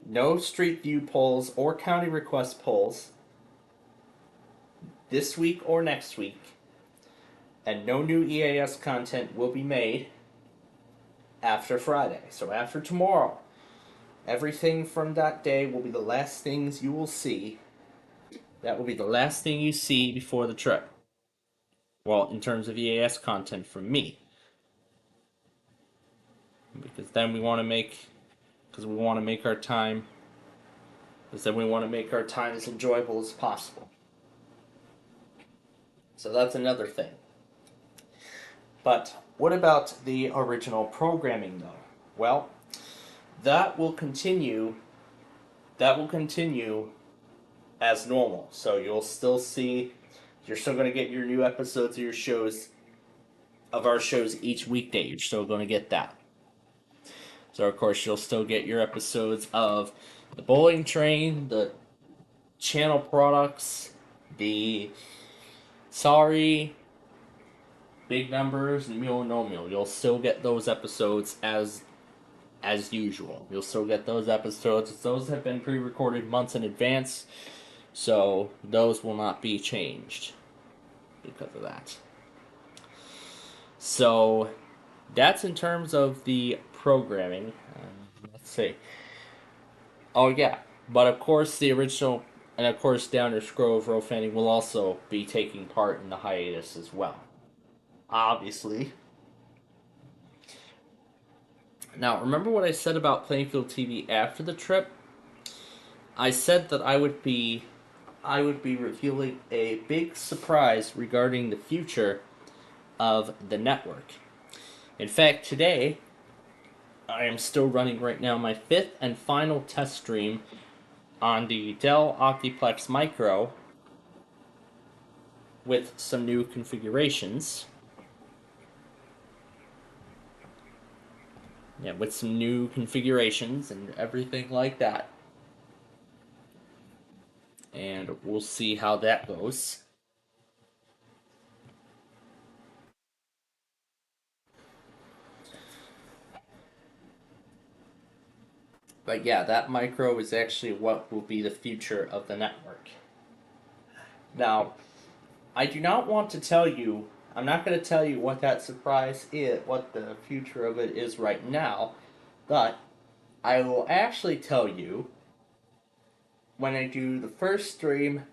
No Street View polls or county request polls this week or next week. And no new EAS content will be made after Friday. So after tomorrow, everything from that day will be the last things you will see. That will be the last thing you see before the trip. Well, in terms of EAS content from me. Because then we want to make our time as enjoyable as possible. So that's another thing. But what about the original programming though? Well, that will continue as normal. So you're still going to get your new episodes of our shows each weekday. You're still going to get that. So of course you'll still get your episodes of the Bowling Train, the channel products, the Sorry, Big Numbers, and Mule No Mule. You'll still get those episodes as usual. You'll still get those episodes. Those have been pre-recorded months in advance, so those will not be changed because of that. So that's in terms of the programming. Let's see. Oh yeah, but of course the original, and of course Downers Grove Row Fanning will also be taking part in the hiatus as well. Obviously. Now, remember what I said about Plainfield TV after the trip? I said that I would be revealing a big surprise regarding the future of the network. In fact, today, I am still running right now my 5th and final test stream on the Dell Optiplex Micro with some new configurations. Yeah, with some new configurations and everything like that. And we'll see how that goes. But yeah, that micro is actually what will be the future of the network. Now, I do not want to tell you, I'm not going to tell you what that surprise is, what the future of it is right now, but I will actually tell you when I do the first stream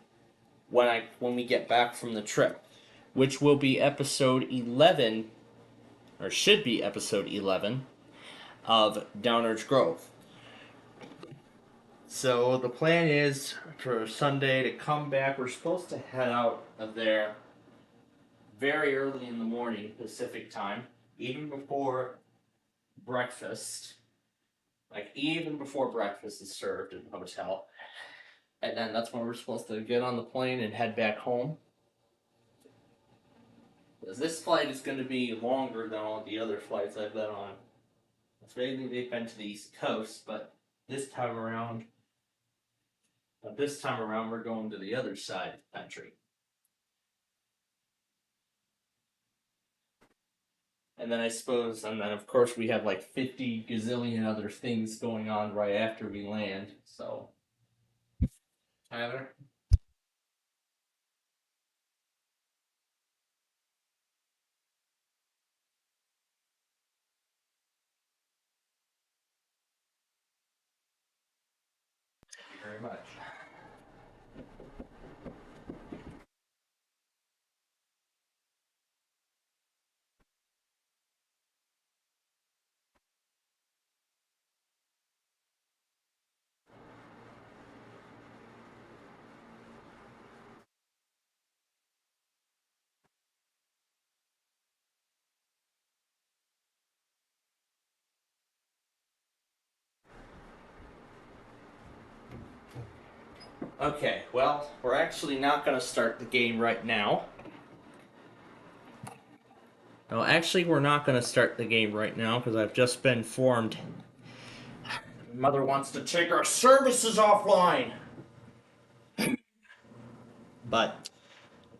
when we get back from the trip, which will be episode 11 or should be episode 11, of Downers Grove. So the plan is for Sunday to come back. We're supposed to head out of there very early in the morning, Pacific time, even before breakfast. Like, even before breakfast is served in the hotel. And then that's when we're supposed to get on the plane and head back home. Because this flight is going to be longer than all the other flights I've been on. Maybe they've been to the East Coast, but this time around we're going to the other side of the country. And then of course we have like 50 gazillion other things going on right after we land, so. Tyler? Thank you very much. Okay, well, we're actually not going to start the game right now. No, actually, we're not going to start the game right now because I've just been informed. Mother wants to take our services offline. But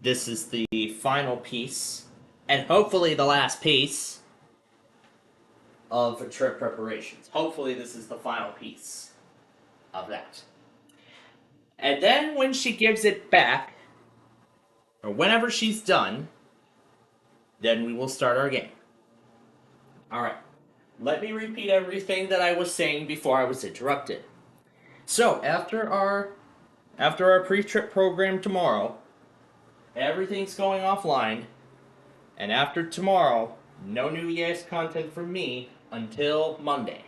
this is the final piece, and hopefully the last piece of trip preparations. Hopefully this is the final piece of that. And then when she gives it back, or whenever she's done, then we will start our game. Alright, let me repeat everything that I was saying before I was interrupted. So, after our pre-trip program tomorrow, everything's going offline, and after tomorrow, no new ES content from me until Monday.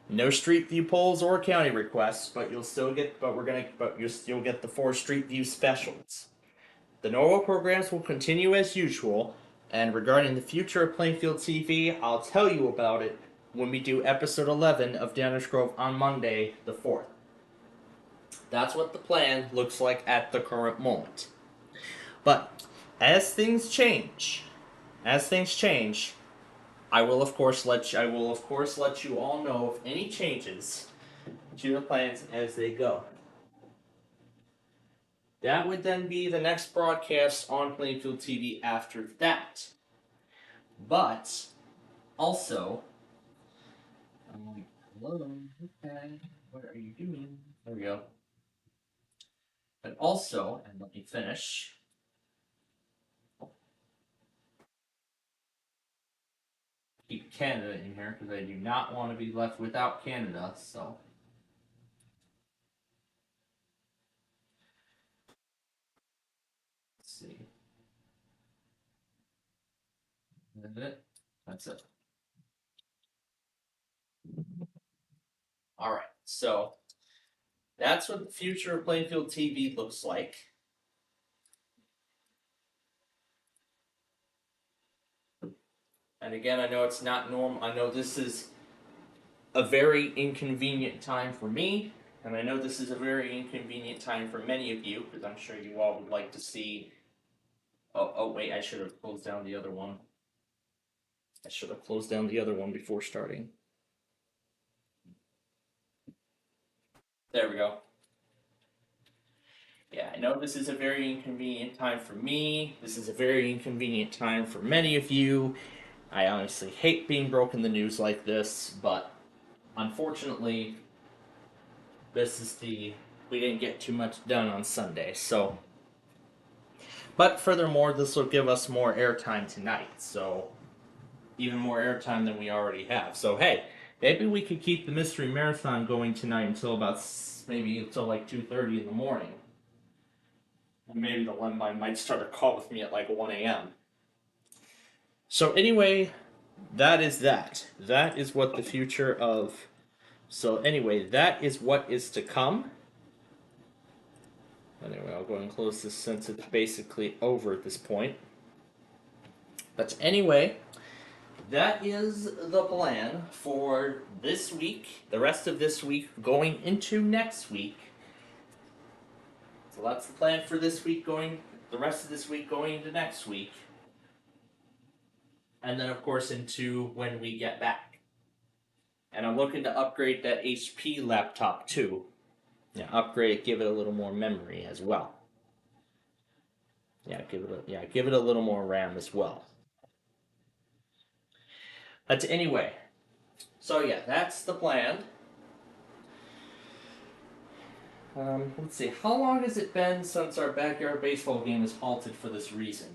No Street View polls or county requests, but you'll still get the 4 Street View specials. The normal programs will continue as usual, and regarding the future of Plainfield TV, I'll tell you about it when we do episode 11 of Downers Grove on Monday, the 4th. That's what the plan looks like at the current moment. But as things change, I will of course let you all know of any changes to the plans as they go. That would then be the next broadcast on Plainfield TV after that. But also, hello, okay, what are you doing? There we go. But also, and let me finish. Keep Canada in here because I do not want to be left without Canada, so. Let's see. Is that it? That's it. Alright, so that's what the future of Plainfield TV looks like. And again, I know it's not normal. I know this is a very inconvenient time for me, and I know this is a very inconvenient time for many of you, because I'm sure you all would like to see. Oh wait, I should have closed down the other one. I should have closed down the other one before starting. There we go. Yeah, I know this is a very inconvenient time for me. This is a very inconvenient time for many of you. I honestly hate being broken the news like this, but unfortunately, we didn't get too much done on Sunday, so. But furthermore, this will give us more airtime tonight, so even more airtime than we already have. So hey, maybe we could keep the Mystery Marathon going tonight until like 2:30 in the morning. Maybe the landline might start a call with me at like 1 a.m. So anyway, that is that. That is what the future of... So anyway, that is what is to come. Anyway, I'll go and close this since it's basically over at this point. But anyway, that is the plan for this week, the rest of this week, going into next week. So that's the plan for this week, the rest of this week going into next week. And then, of course, into when we get back. And I'm looking to upgrade that HP laptop, too. Yeah, upgrade it, give it a little more memory as well. Yeah, give it a little more RAM as well. But anyway, so yeah, that's the plan. Let's see, how long has it been since our backyard baseball game is halted for this reason?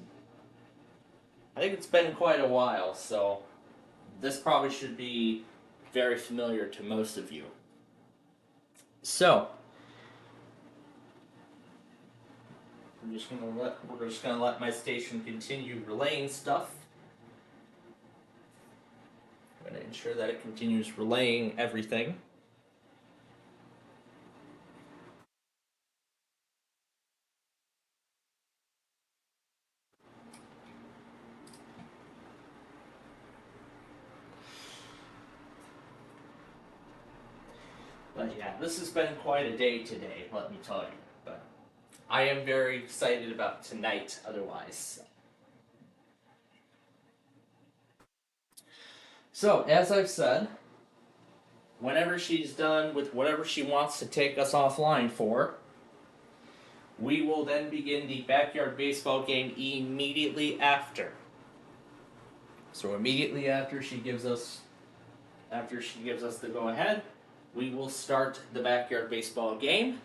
I think it's been quite a while, so this probably should be very familiar to most of you. So, we're just gonna let my station continue relaying stuff. I'm going to ensure that it continues relaying everything. But yeah, this has been quite a day today, let me tell you. But I am very excited about tonight otherwise. So, as I've said, whenever she's done with whatever she wants to take us offline for, we will then begin the backyard baseball game immediately after. So immediately after she gives us the go-ahead, we will start the backyard baseball game,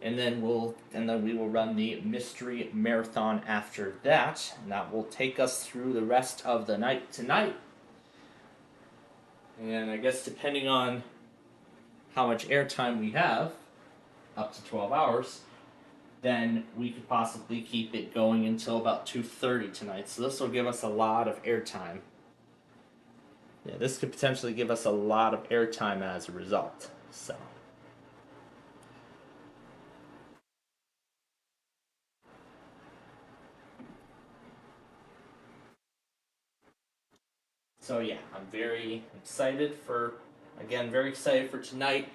and then we will run the mystery marathon after that, and that will take us through the rest of the night tonight. And I guess depending on how much airtime we have, up to 12 hours, then we could possibly keep it going until about 2:30 tonight. So this will give us a lot of airtime. Yeah, this could potentially give us a lot of airtime as a result. So yeah, I'm very excited for tonight.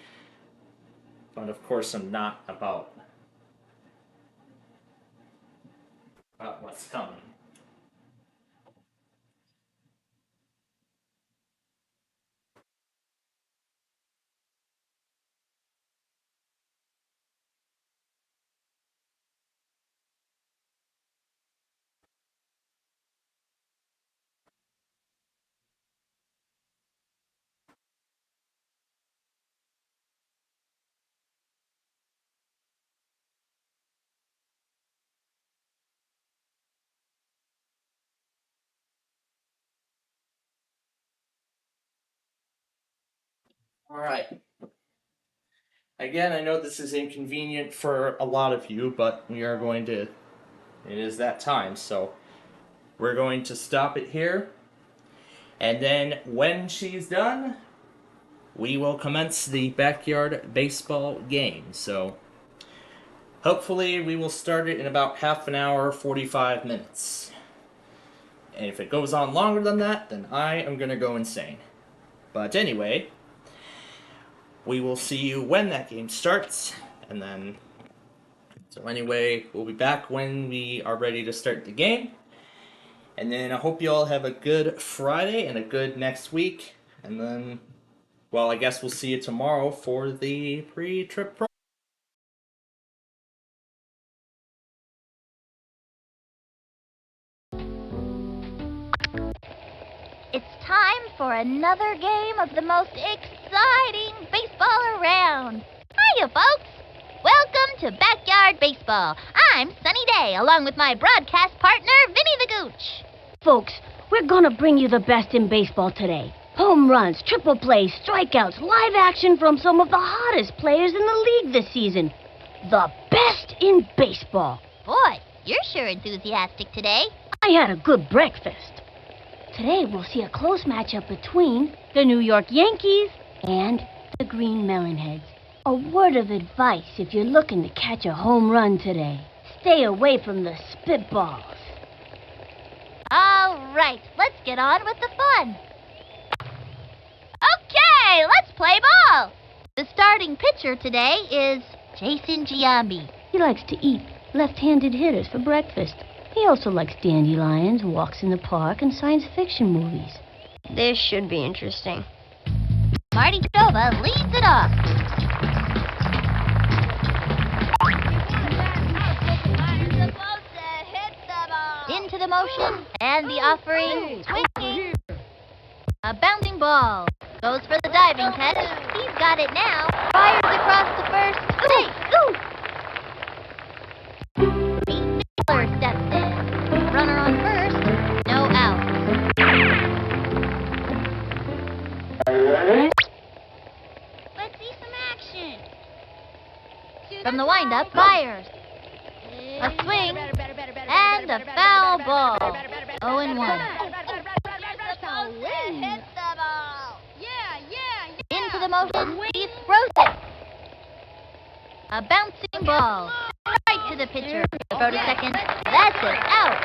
But of course I'm not about what's coming. Alright. Again, I know this is inconvenient for a lot of you, but it is that time, so we're going to stop it here. And then when she's done, we will commence the backyard baseball game. So hopefully we will start it in about half an hour, 45 minutes. And if it goes on longer than that, then I am going to go insane. But anyway, we will see you when that game starts, and then, so anyway, we'll be back when we are ready to start the game, and then I hope you all have a good Friday and a good next week, and then, well, I guess we'll see you tomorrow for the pre-trip pro. It's time for another game of the most exciting baseball around. Hiya, folks. Welcome to Backyard Baseball. I'm Sunny Day, along with my broadcast partner, Vinny the Gooch. Folks, we're gonna bring you the best in baseball today. Home runs, triple plays, strikeouts, live action from some of the hottest players in the league this season. the best in baseball. Boy, you're sure enthusiastic today. I had a good breakfast. Today we'll see a close matchup between the New York Yankees and the Green Melonheads. A word of advice if you're looking to catch a home run today. Stay away from the spitballs. All right, let's get on with the fun. Okay, let's play ball. The starting pitcher today is Jason Giambi. He likes to eat left-handed hitters for breakfast. He also likes dandelions, walks in the park, and science fiction movies. This should be interesting. Marty Jova leads it off. Into the motion, and the offering, swinging. A bouncing ball. Goes for the diving catch. He's got it now. Fires across the first. Pete Miller steps in. Runner on first. No out. Let's see some action. From the windup, fires. A swing, and a foul ball. 0-1. Into the motion, he throws it. A bouncing ball. Right to the pitcher. Throw to second. That's it. Out.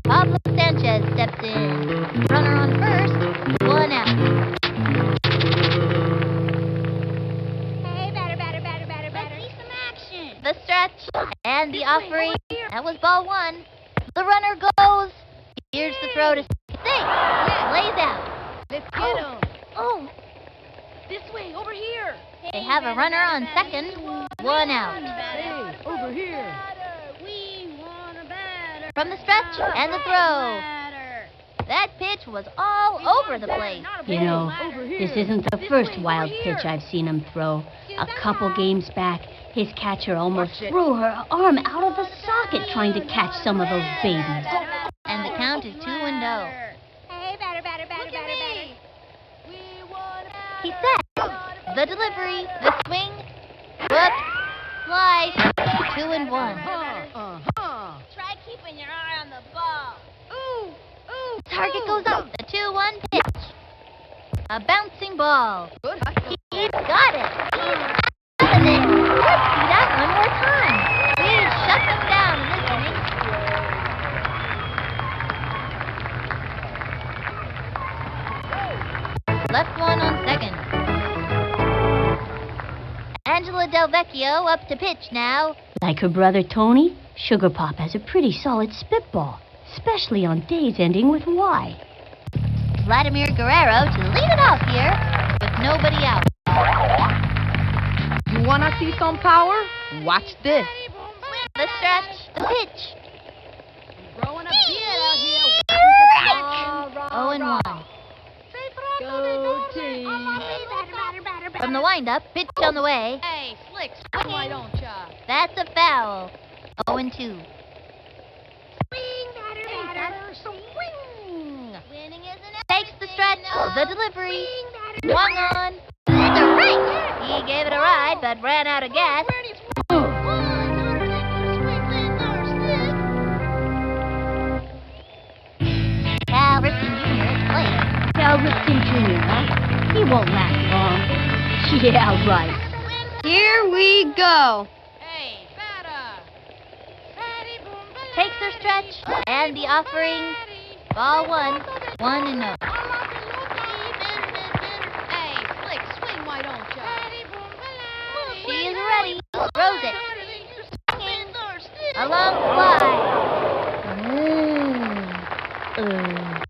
Pablo Sanchez steps in. Runner on first. 1 out. The stretch and the offering. That was ball 1. The runner goes. Here's the throw to second. Lays out. Let's get him. Oh. This way, over here. They have a runner on second. 1 out. Hey, over here. We want a batter. From the stretch and the throw. That pitch was all over the place. You know, this isn't the first wild pitch I've seen him throw. A couple games back, his catcher almost threw her arm out of the socket trying to catch some of those babies. And the count is 2-0. Hey, batter. He set. The delivery, the swing, whoop, slice, 2-1. Try keeping your eye on the ball. Ooh. Target goes up. The 2-1 pitch. A bouncing ball. He's got it. He's out of it. Let's see that one more time. We've shut them down in this inning. Left one on second. Angela Del Vecchio up to pitch now. Like her brother Tony, Sugar Pop has a pretty solid spitball, especially on days ending with Y. Vladimir Guerrero to lead it off here with nobody out. You wanna see some power? Watch this. The stretch, the pitch. Growing a beard out here. 0-1. Go team. From the windup, pitch on the way. Hey, Slicks, why don't ya? That's a foul. 0-2. Swing, batter, swing. Winning isn't it? Takes the stretch, the delivery. Swung on. Strike. He gave it a ride, but ran out of gas. Cal Ripken Jr. is playing. Cal Ripken Jr., huh? He won't last long. Yeah, right. Here we go. Takes her stretch, and the offering. Ball 1, 1-0. Hey, Slick, swing, why don't ya? She is ready. Throws it. Swinging. A long fly.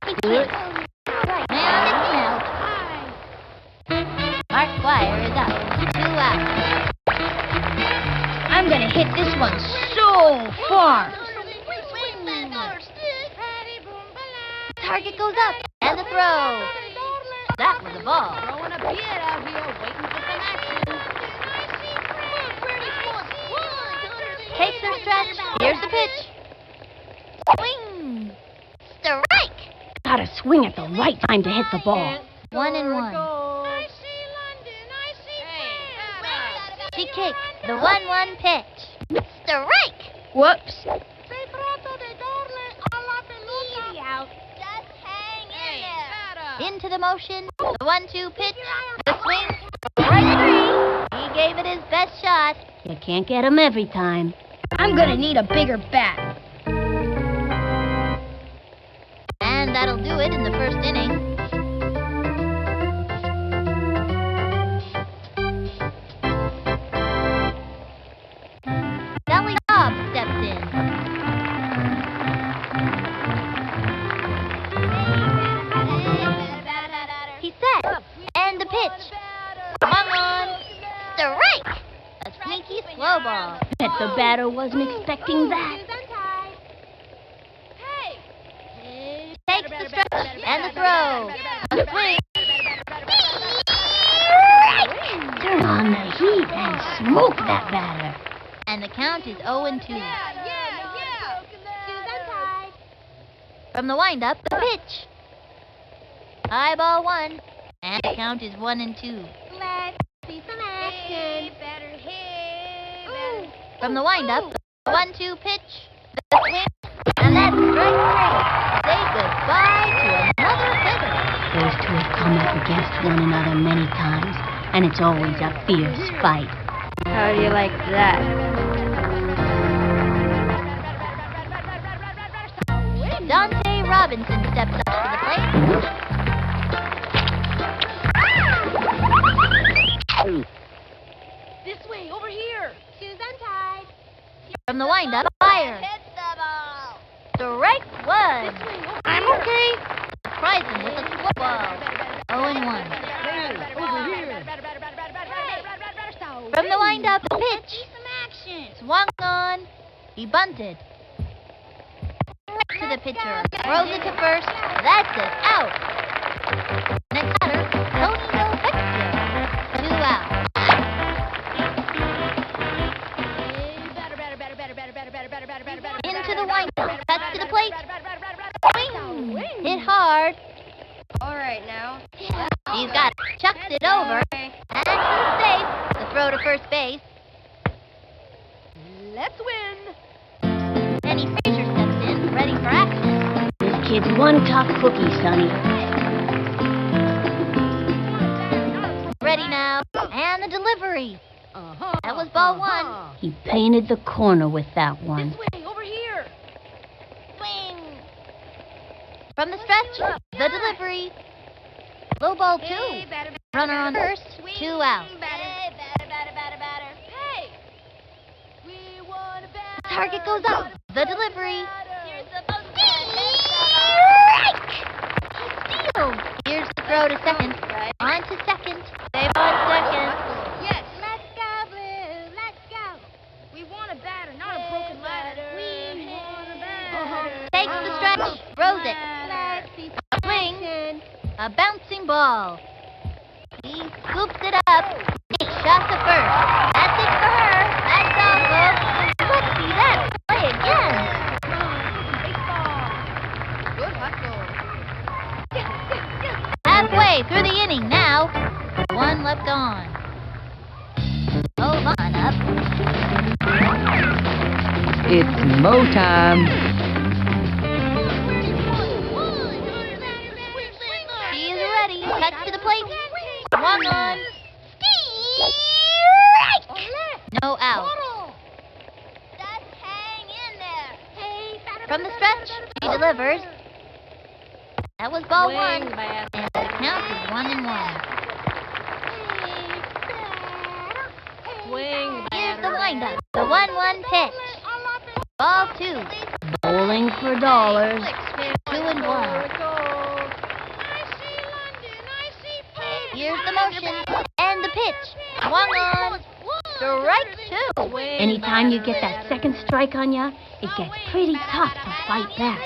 He swings. And it's out. Mark Squire is up. 2 out. I'm gonna hit this one so far. Target goes up, and the throw. That was a ball. Throwing a beard out here, waiting for some action. Takes her stretch. Here's the pitch. Swing. Strike. Gotta swing at the right time to hit the ball. 1-1. I see London, I see She kicks the 1-1 pitch. Strike! Whoops. Easy out. Just hang in there. Into the motion. The 1-2 pitch. The swing. Right 3. He gave it his best shot. You can't get him every time. I'm gonna need a bigger bat. And that'll do it in the first inning. Sally Cobb steps in. He's set. And the pitch. Swung on. Strike! A sneaky slow ball. Bet the batter wasn't expecting that. Takes the stretch and the throw. A swing. Turn on the heat and smoke that batter. And the count is 0-2. From the windup, the pitch. High ball 1. And the count is 1-2. Let's see some action. From the windup, the 1-2 pitch. The swing. And that's strike 3. Say goodbye to another hitter. Those two have come up against one another many times, and it's always a fierce fight. How do you like that? Dante Robinson steps up to the plate. This way, over here. Shoes untied. From the windup, fire. Strike 1. I'm okay. Surprise him with a slow ball. 0-1. From the windup, the pitch. Swung on. He bunted. To the pitcher. Throws it to first. That's it. Out. Next batter, Tony Novecchio. 2 out. Into the windup. Cuts to the plate. Swing. Hit hard. All right, now. He's got it. Chucks it over. And he's safe. The throw to first base. Let's win. Penny Frazier steps in, ready for action. This kid's one tough cookie, Sonny. Ready now. And the delivery. That was ball 1. He painted the corner with that one. This way, over here. Swing. From the stretch, the delivery. Low ball 2. Runner on first, 2 out. Hey! We want a bat. Target goes up. The delivery. Here's the most. Steals. Here's the throw to second. On to second. Save on second. Yes. Let's go, Blue. Let's go. We want a batter, not a broken ladder. We want a batter. Takes the stretch. Throws it. A swing. A bouncing ball. He scoops it up. He shot to first. That's it for her. That's all, folks. Let's see that play again. Good hustle. Halfway through the inning now. 1 left on. Hold on up. It's Mo time. She is ready. Cuts to the plate. Swung on. Strike! No out. Just hang in there. Hey, batter. From the stretch, she delivers. That was ball 1. And the count is 1-1. Here's the windup. The 1-1 pitch. Ball 2. Bowling for dollars. 2-1. Here's the motion. And the pitch. Swung on. Strike 2. Anytime you get that second strike on ya, it gets pretty tough to fight back.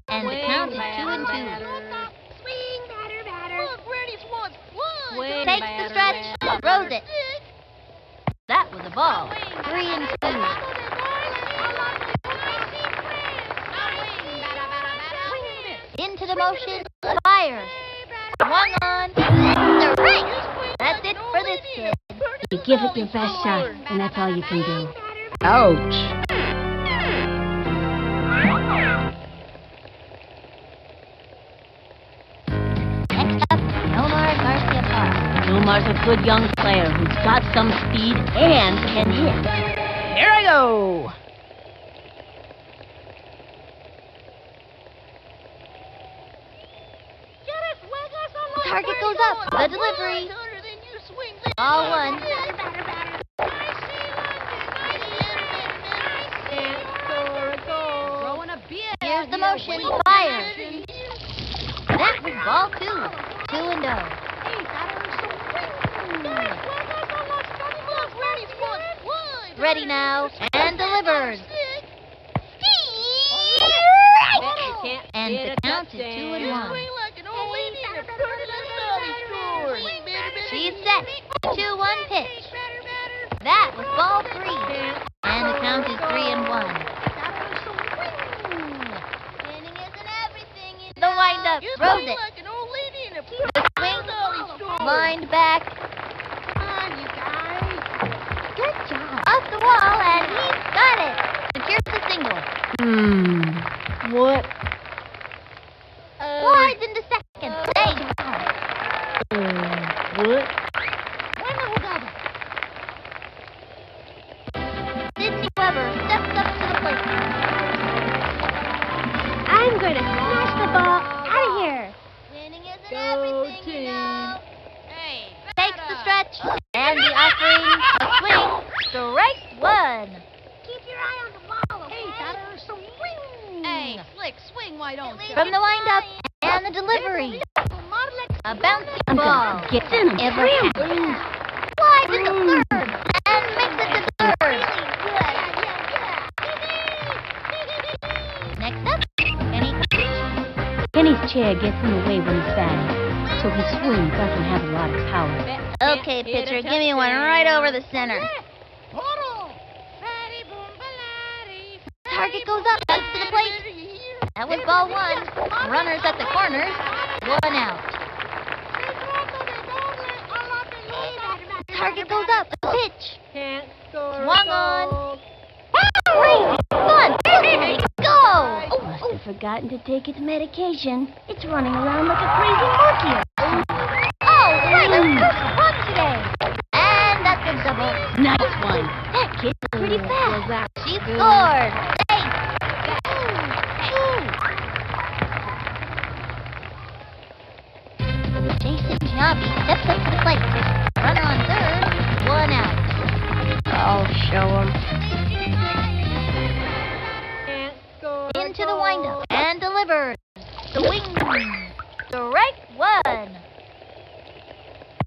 And the count is 2-2. Swing, batter, batter. Look, Brady's won. Takes the stretch. Throws it. That was a ball. 3-2. Into the motion. Fires. Swung on. Strike. That's it for this kid. You give it your best shot, and that's all you can do. Ouch. Next up, Omar Garcia Parra. Omar's a good young player who's got some speed and can hit. Here I go! Target goes up. The delivery. Ball one. Here's the motion. Fire. That was ball two. 2-0. Ready now. And delivered. And the count is 2-1. She's set. 2-1 pitch. That was ball 3. And the count is 3-1. The windup throws it. The swing lined back. Good job. Off the wall, and he's got it. Secures the single. What? Slides into second. Safe. What? Sidney Weber steps up to the plate. I'm going to smash the ball out of here. Winning isn't Go everything, team. you know. Takes the stretch, and the offering, a swing, strike one. Keep your eye on the ball, okay? Hey, batter, swing! Hey, Slick, swing, why don't you? From the windup, and the delivery. A bouncing ball. Get in him. Ever slides into third, and makes it to third. Next up, Kenny's chair gets in the way when he's batting, so his swing doesn't have a lot of power. Okay, pitcher, give me one right over the center. Target goes up, to the plate. That was ball one. Runners at the corners. 1 out. Target goes up. Pitch. Swung on. Great fun. Go. Must have forgotten to take its medication. It's running around like a crazy monkey. Oh, right. Our first run today. And that's a double. Nice one. That kid's pretty fast. She scored. Safe. Jason Giambi steps up to the plate. Runner on third. 1 out. I'll show him. Into the windup and delivered. Swing. Strike one.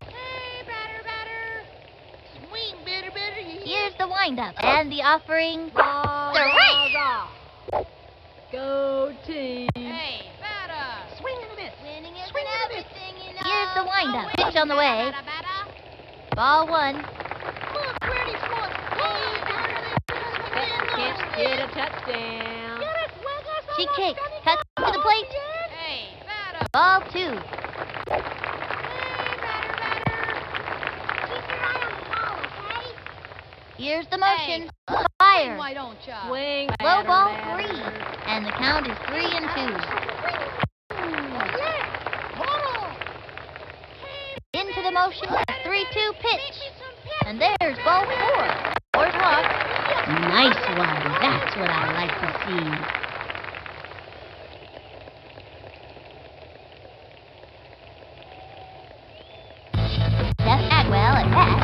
Hey, batter. Swing, batter. Here's the windup and the offering. Strike. Go team. Hey, batter. Swing and a miss. Winning isn't everything, you know. Here's the windup. Pitch on the way. Ball one. Look, pretty smart. Get a touchdown. She kicks. Cuts to the plate. Hey, batter. Ball 2. Hey, batter. Keep your eye on the ball, okay? Here's the motion. Fire. Why don't you? Swing. Low ball 3. And the count is 3-2. Into the motion. 3-2 pitch. And there's ball 4. 4's walk. Nice one. That's what I like to see. Seth Agwell at bat.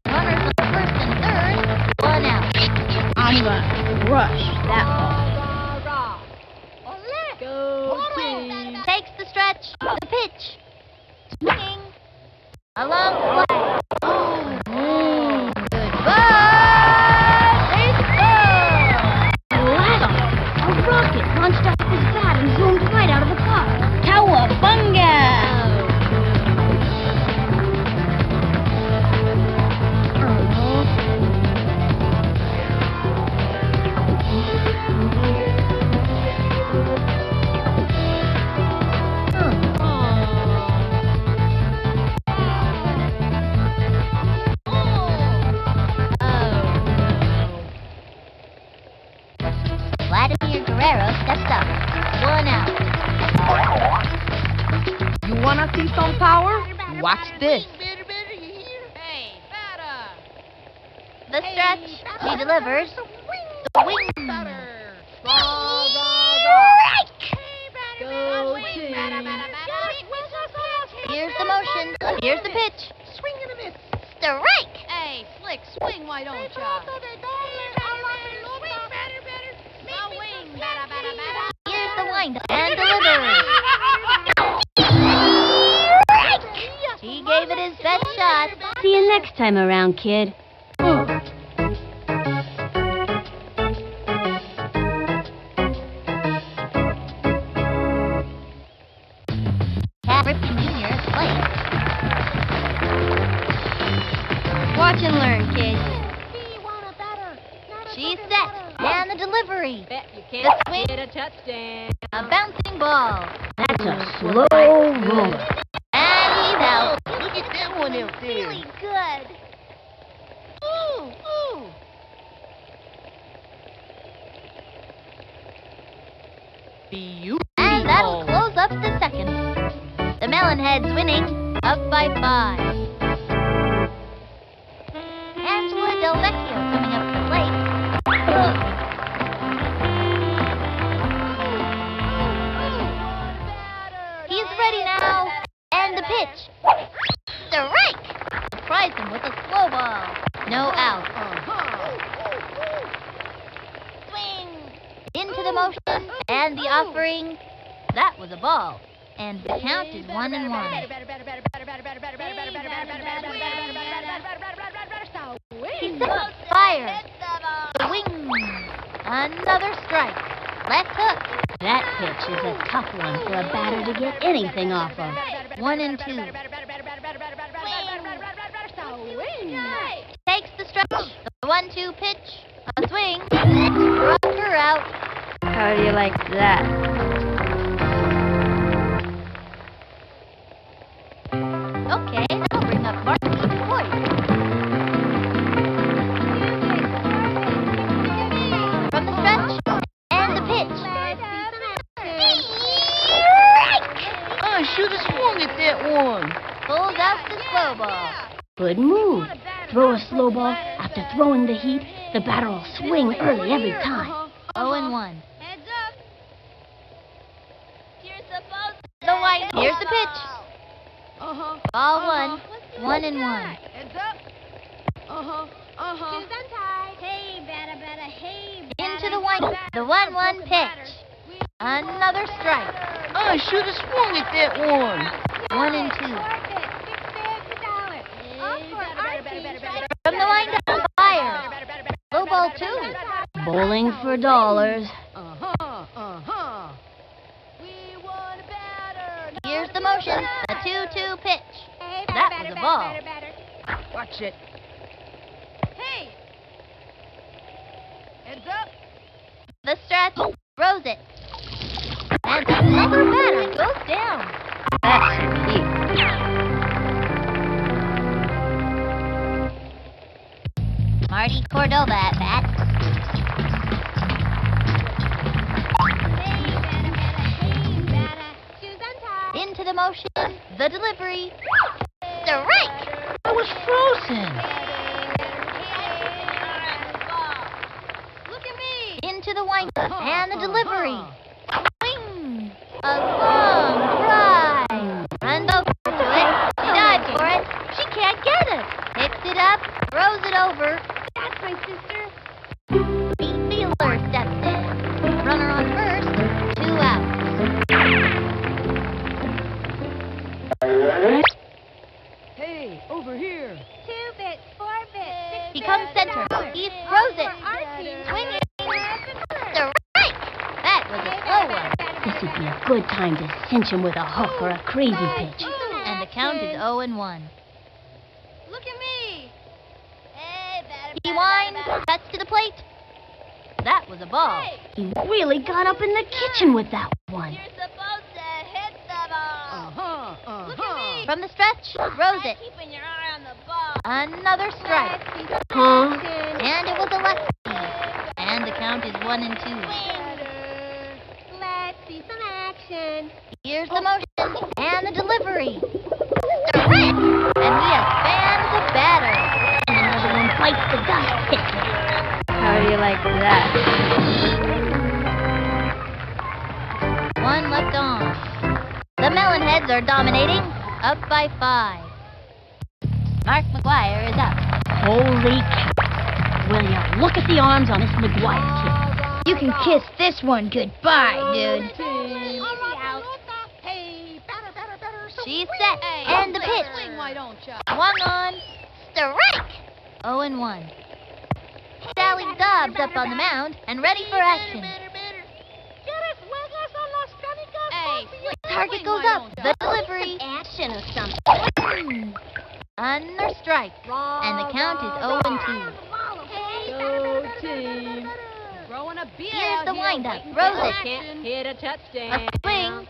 Runners on first and third. 1 out. I'm gonna rush that ball. Go team. Takes the stretch. The pitch. Swinging. A long fly. Goodbye, baseball! A rocket launched off his bat and zoomed right out of the park. Cowabunga! see some power? Watch this. The stretch. He delivers. The wing. Go team. Here's the motion. Here's the pitch. Swing and a miss. Strike. Hey, Slick, swing, why don't ya? Here's the wind and delivers. He gave it his best shot. See you next time around, kid. Ripken Jr. is playing. Watch and learn, kid. She's set. And the delivery. Bet you The can't swing. get a touchdown. A bouncing ball. That's a slow roller. And he's out. Look at that one out there. Really good. Ooh, ooh. And that'll close up the second. The Melonheads winning, up by 5. Angela Del Vecchio coming up to the plate. He's ready now. And the pitch. Strike! Surprised him with a slow ball. No out. Swing! Into the motion and the offering. That was a ball. And the count is 1-1. He's up. Fire. Swing. Another strike. Left hook. That pitch is a tough one for a batter to get anything off of. 1-2. Takes the stretch. The 1-2 pitch. A swing. Struck her out. How do you like that? Okay, that'll bring up Marty Boyd. From the stretch and the pitch. I should have swung at that one. Pulls out the slow ball. Good move. Throw a slow ball. After throwing the heat, the batter will swing early every time. 0-1. Heads up. You're supposed to. The wind. Here's the pitch. Ball 1. 1-1. Heads up. Shoes untied. Hey, batter, batter, hey, batter. Into the wind. The 1-1 pitch. Another strike. I should have swung at that one. 1-2. From the wind up, fire. Low ball 2. Bowling for dollars. Here's the motion. A 2-2 pitch. That was a ball. Watch it. Hey. Heads up. The stretch. Throws it. And another batter goes down. That's sweet. Marty Cordova at bat. Into the motion. The delivery. Strike! I was frozen. Look at me. Into the windup and the delivery. Swing! A long fly. Runs over to it. She dives for it. She can't get it. Picks it up. Throws it over. That's my sister. Pete Fielder steps in. Runner on first. 2 outs. Hey, over here. 2 bits, 4 bits. He comes center. He throws it. Swinging. Strike! That was a slow one. This would be a good time to cinch him with a hook or a crazy pitch. And the count is 0-1. Look at me. He winds, cuts to the plate. That was a ball. He really got up in the kitchen with that one. You're supposed to hit the ball. Look at me. From the stretch, throws it. Keeping your eye on the ball. Another strike. Huh? And it was a lefty. And the count is 1-2. Let's see some action. motion. Here's the motion and the delivery. Strike! And we have fanned the batter. And another one bites the dust. How do you like that? One left on. The Melonheads are dominating, up by 5. Mark McGuire is up. Holy cow. Will you look at the arms on this McGuire kid? You can kiss this one goodbye, dude. She's set, and the pitch. Swung on, strike! 0-1. Sally Dobbs up on the mound and ready for action. Target goes up, the delivery. Action or something. Under strike, and the count is 0-2. Go team. Here's the windup, throws it. Hit a touchdown. A swing,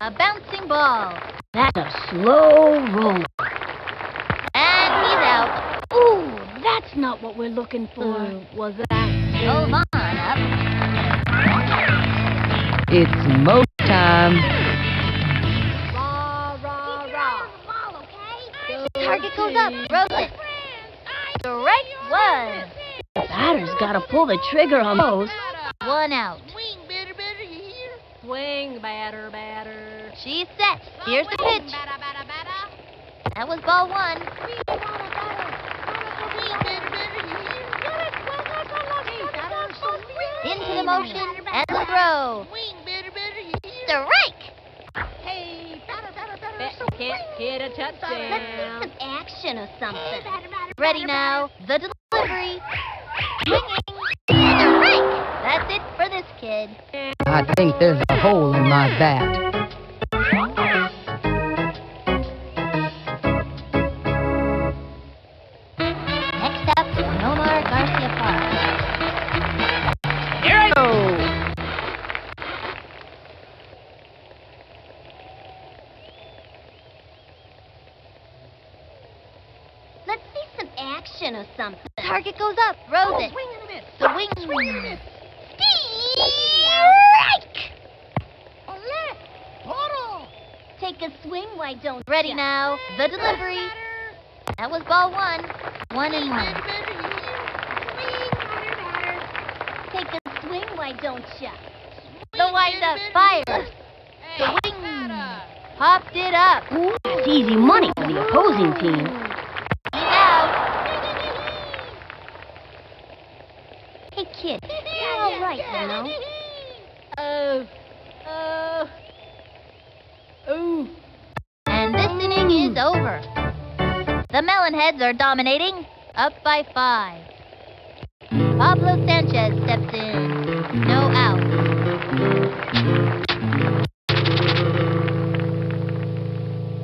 a bouncing ball, That's a slow roll. and he's out. Ooh, that's not what we're looking for. Was that? Move on up. It's mo time. Target goes up, throws it. Strike 1. The batter's got to pull the trigger on those. 1 out. Swing, batter, batter. She's set. Here's the pitch. That was ball 1. Into the motion and the throw. Strike! Hit a touchdown. Let's see some action or something. Ready now. The delivery. Swinging. Strike! That's it for this kid. I think there's a hole in my bat. Next up, Nomar Garcia Park. Here I go. Let's see some action or something. Target goes up, throws it. Swing and a miss. Swing. Swing and a miss. Strike! Take a swing, why don't Ready ya? now. The delivery. That was ball 1. 1-1. Take a swing, why don't ya? The windup fires. Swing. Popped it up. Ooh, that's easy money for the opposing team. He's out. Hey, kid, you're all right, you know? And this inning is over. The Melonheads are dominating, up by 5. Pablo Sanchez steps in. No out.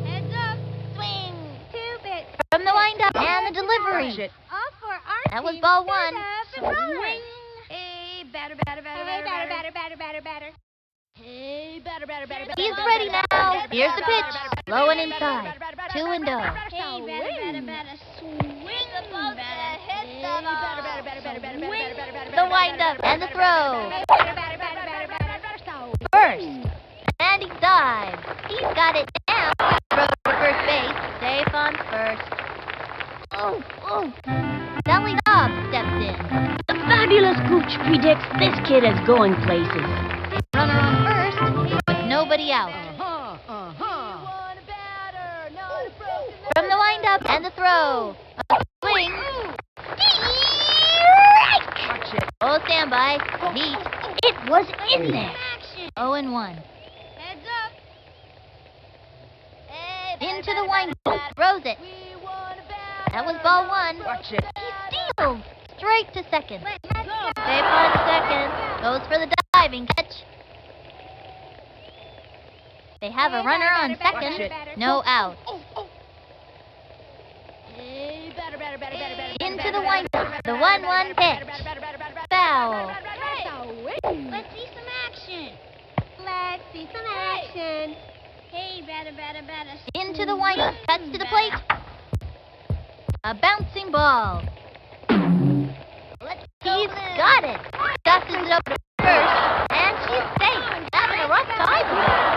Heads up. Swing. 2 bits. From the windup and the delivery. Off for our That was team. ball 1. Swing. Hey, batter, batter, batter, batter, batter, batter, batter, batter, batter. Hey, batter, batter, batter, batter. He's ready now. Here's the pitch. Low and inside. 2-0. Hey, batter, batter, batter, swing. The windup and the throw. First. And he dives. He's got it now. Throw to first base. Safe on first. Sally Dobbs steps in. The fabulous Gooch predicts this kid is going places. Runner on first with nobody out. From the windup and the throw. A swing. Strike! Oh, standby. Heat. It was in there. 0-1. Heads up. Into the windup. Throws it. That was ball 1. He steals. Straight to second. Safe on second. Goes for the diving catch. They have a runner on second. No out. Into the windup. The 1-1 pitch. Foul. Let's see some action. Let's see some action. Hey, batter, batter, batter. Into the windup. Cuts to the plate. A bouncing ball. He's got it. Dusted it over to first. And she's safe. Having a rough time.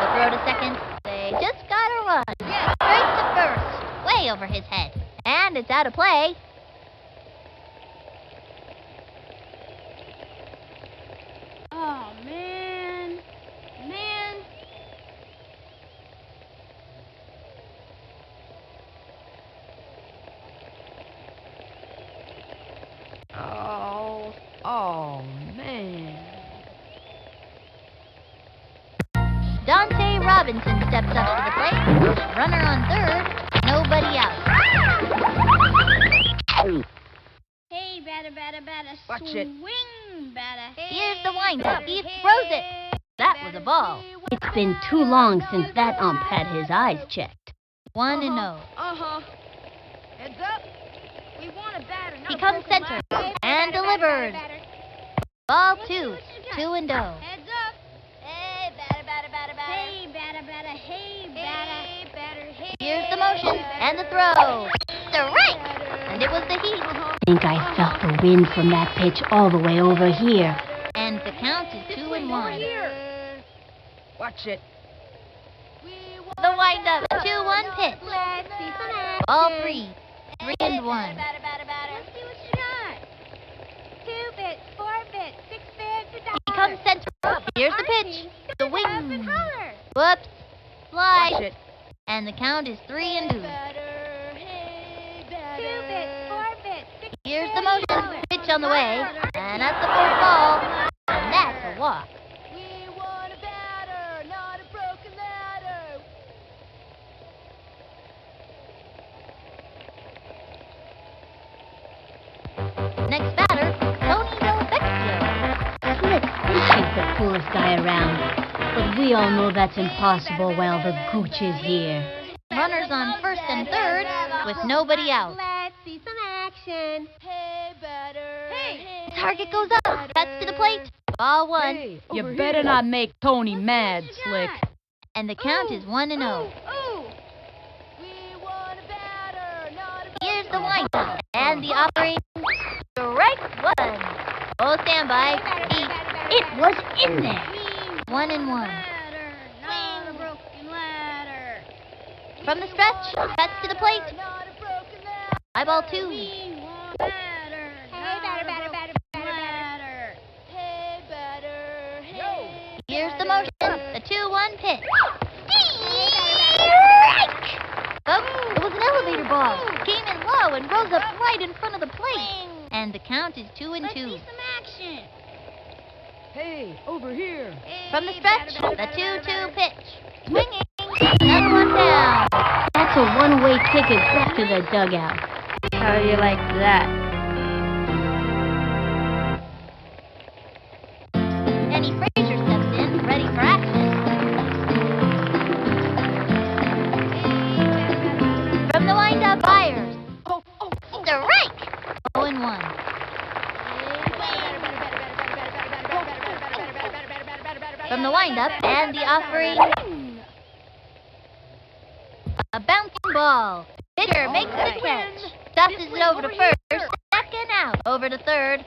over his head. And it's out of play. Oh, man. Man. Oh, man. Dante Robinson steps up to the plate. Runner on third. Nobody out. Hey, batter, batter, batter. Watch it. Swing, batter. Here's the windup. He throws it. That was a ball. It's been too long since that ump had his eyes checked. 1-0. Heads up. We want a batter, not He a comes broken center ladder. and delivers. Ball 2. 2-0. Heads up. Hey, batter, batter, batter, batter. Hey, batter, batter. Hey, batter. Hey, batter. Hey. Here's the motion and the throw. Strike! And it was the Heat. I think I felt the wind from that pitch all the way over here. And the count is 2-1. Watch it. The windup, 2-1 pitch. Ball 3. 3-1. Batter, batter, batter. Let's see what you got. 2 bits, 4 bits, 6 bits, He comes center. Here's the pitch. The wing. $1. Whoops. Watch Slide. it. And the count is 3-2. 2 bits, 4 bits, 6 Here's the motion. Pitch on the way. And that's the fourth ball. And that's a walk. We want a batter, not a broken ladder. Next batter, Tony Del Slick, he's the coolest guy around. But we all know that's impossible while the gooch is here. Runners on first and third with nobody out. Let's see some action. Hey, batter. Hey. Target goes up. Cuts to the plate. Ball 1. You better not make Tony mad, Slick. And the count is 1-0. Ooh. We want a batter, not a Here's the windup and the offering. Strike 1. Oh, stand by. It was in there. 1-1. batter, not a broken ladder. From the stretch, cuts to the plate. Not a broken ladder. High ball 2. We want batter. Hey, batter, batter, batter, batter, batter. Hey, batter. Hey. Here's the motion. The 2-1 pitch. Folks, it was an elevator ball. Came in low and rose up right in front of the plate. And the count is 2-2. Let's see some action. Hey, over here. Hey, From the batter, stretch, batter, the batter, 2-2 batter. pitch. Swinging. Another one down. That's a one-way ticket back to the dugout. How do you like that? Danny Frazier steps in, ready for action. From the windup, fires. Strike! 0-1. From the windup and the offering. A bouncing ball. Pitcher makes the catch. Tosses it over to first. Second out. Over to third.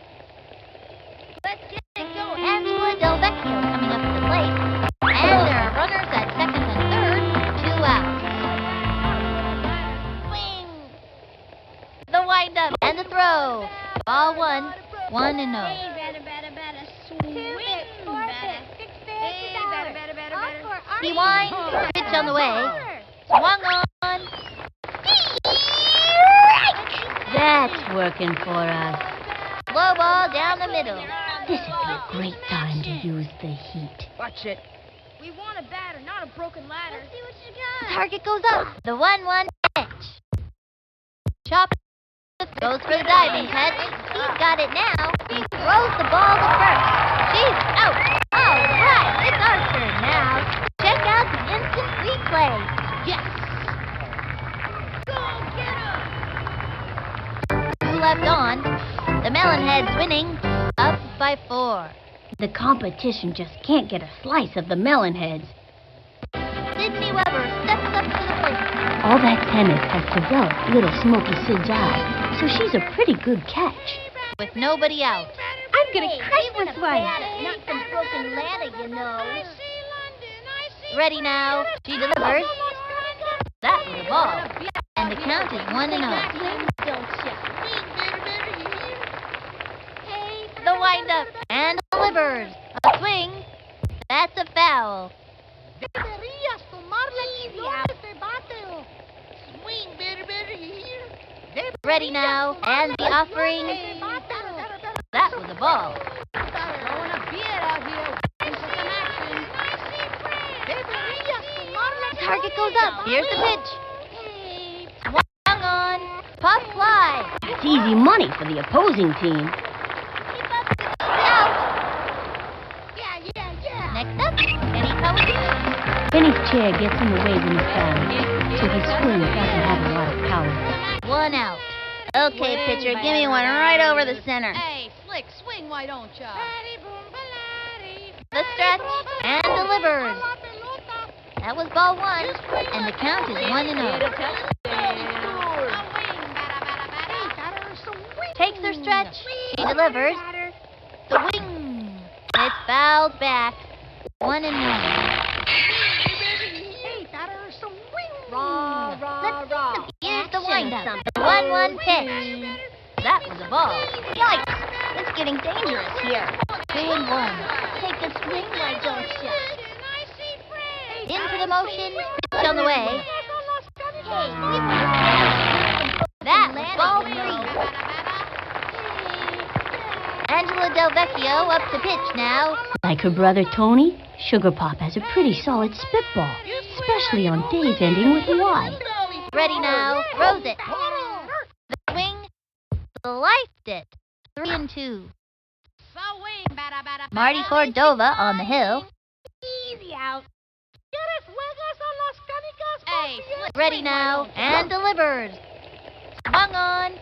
Let's get it going. Angela Del Vecchio coming up to the plate. And there are runners at second and third. 2 out. Swing. The windup and the throw. Ball 1. 1-0. Hey, batter, batter, batter. Swing, 2 bits, 4 bits, 6 bits, hey, batter, batter, batter, batter. He winds. Pitch on the way. Swung on. That's working for us. Low ball down the middle. This would be a great time to use the heat. Watch it. We want a batter, not a broken ladder. Let's see what you got. Target goes up. The 1-1 pitch. Chop goes for the diving catch. He's got it now. He throws the ball to first. She's out. All right, it's our turn now. Check out the instant replay. Yes. Go get him. 2 left on. The Melonheads winning, up by 4. The competition just can't get a slice of the Melonheads. Sydney Weber steps up to the plate. All that tennis has developed Little Smoky Sid's eye, so she's a pretty good catch. With nobody out. I'm gonna crush this one. Not some broken ladder, you know. Ready now. She delivers. That was a ball. And And the count is 1-0. The windup and delivers. A swing. That's a foul. Ready now, and the offering. That was a ball. Target goes up. Here's the pitch. Swung on. Pop fly. It's easy money for the opposing team. Out. Next up, Eddie Cohen. Benny's chair gets in the way when he's fouled, so his swing doesn't have a lot of power. 1 out. Okay, pitcher, give me one right over the center. Hey, Slick, swing, why don't ya? The stretch and delivers. That was ball 1, and the count is 1-0. Takes her stretch. She delivers. The wing. It's fouled back. 1-1. Here's the windup. 1-1 pitch. That was a ball. Yikes! It's getting dangerous here. 2-1. Take a swing, why don't ya? Into the motion. Pitch on the way. That was ball 3. Angela Del Vecchio up to pitch now. Like her brother Tony, Sugar Pop has a pretty solid spitball, especially on days ending with Y. Ready now. Throws it. The swing. Sliced it. 3-2. Marty Cordova on the hill. Easy out. Ready now, and delivers. Swung on.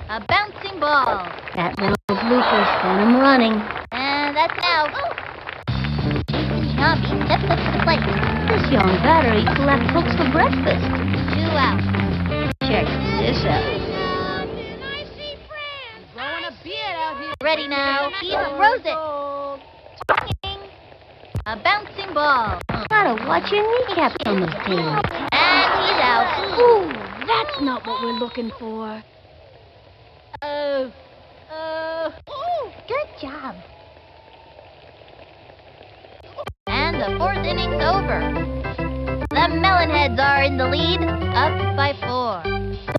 A bouncing ball. That little blooper sent him running. And that's out. Tommy steps up to the plate. This young batter eats left hooks for breakfast. 2 out. Check this out. Ready now. He throws it. Swinging. A bouncing ball. Gotta watch your kneecaps on those things. And he's out. Ooh, that's not what we're looking for. Good job. And the 4th inning's over. The Melonheads are in the lead, up by 4.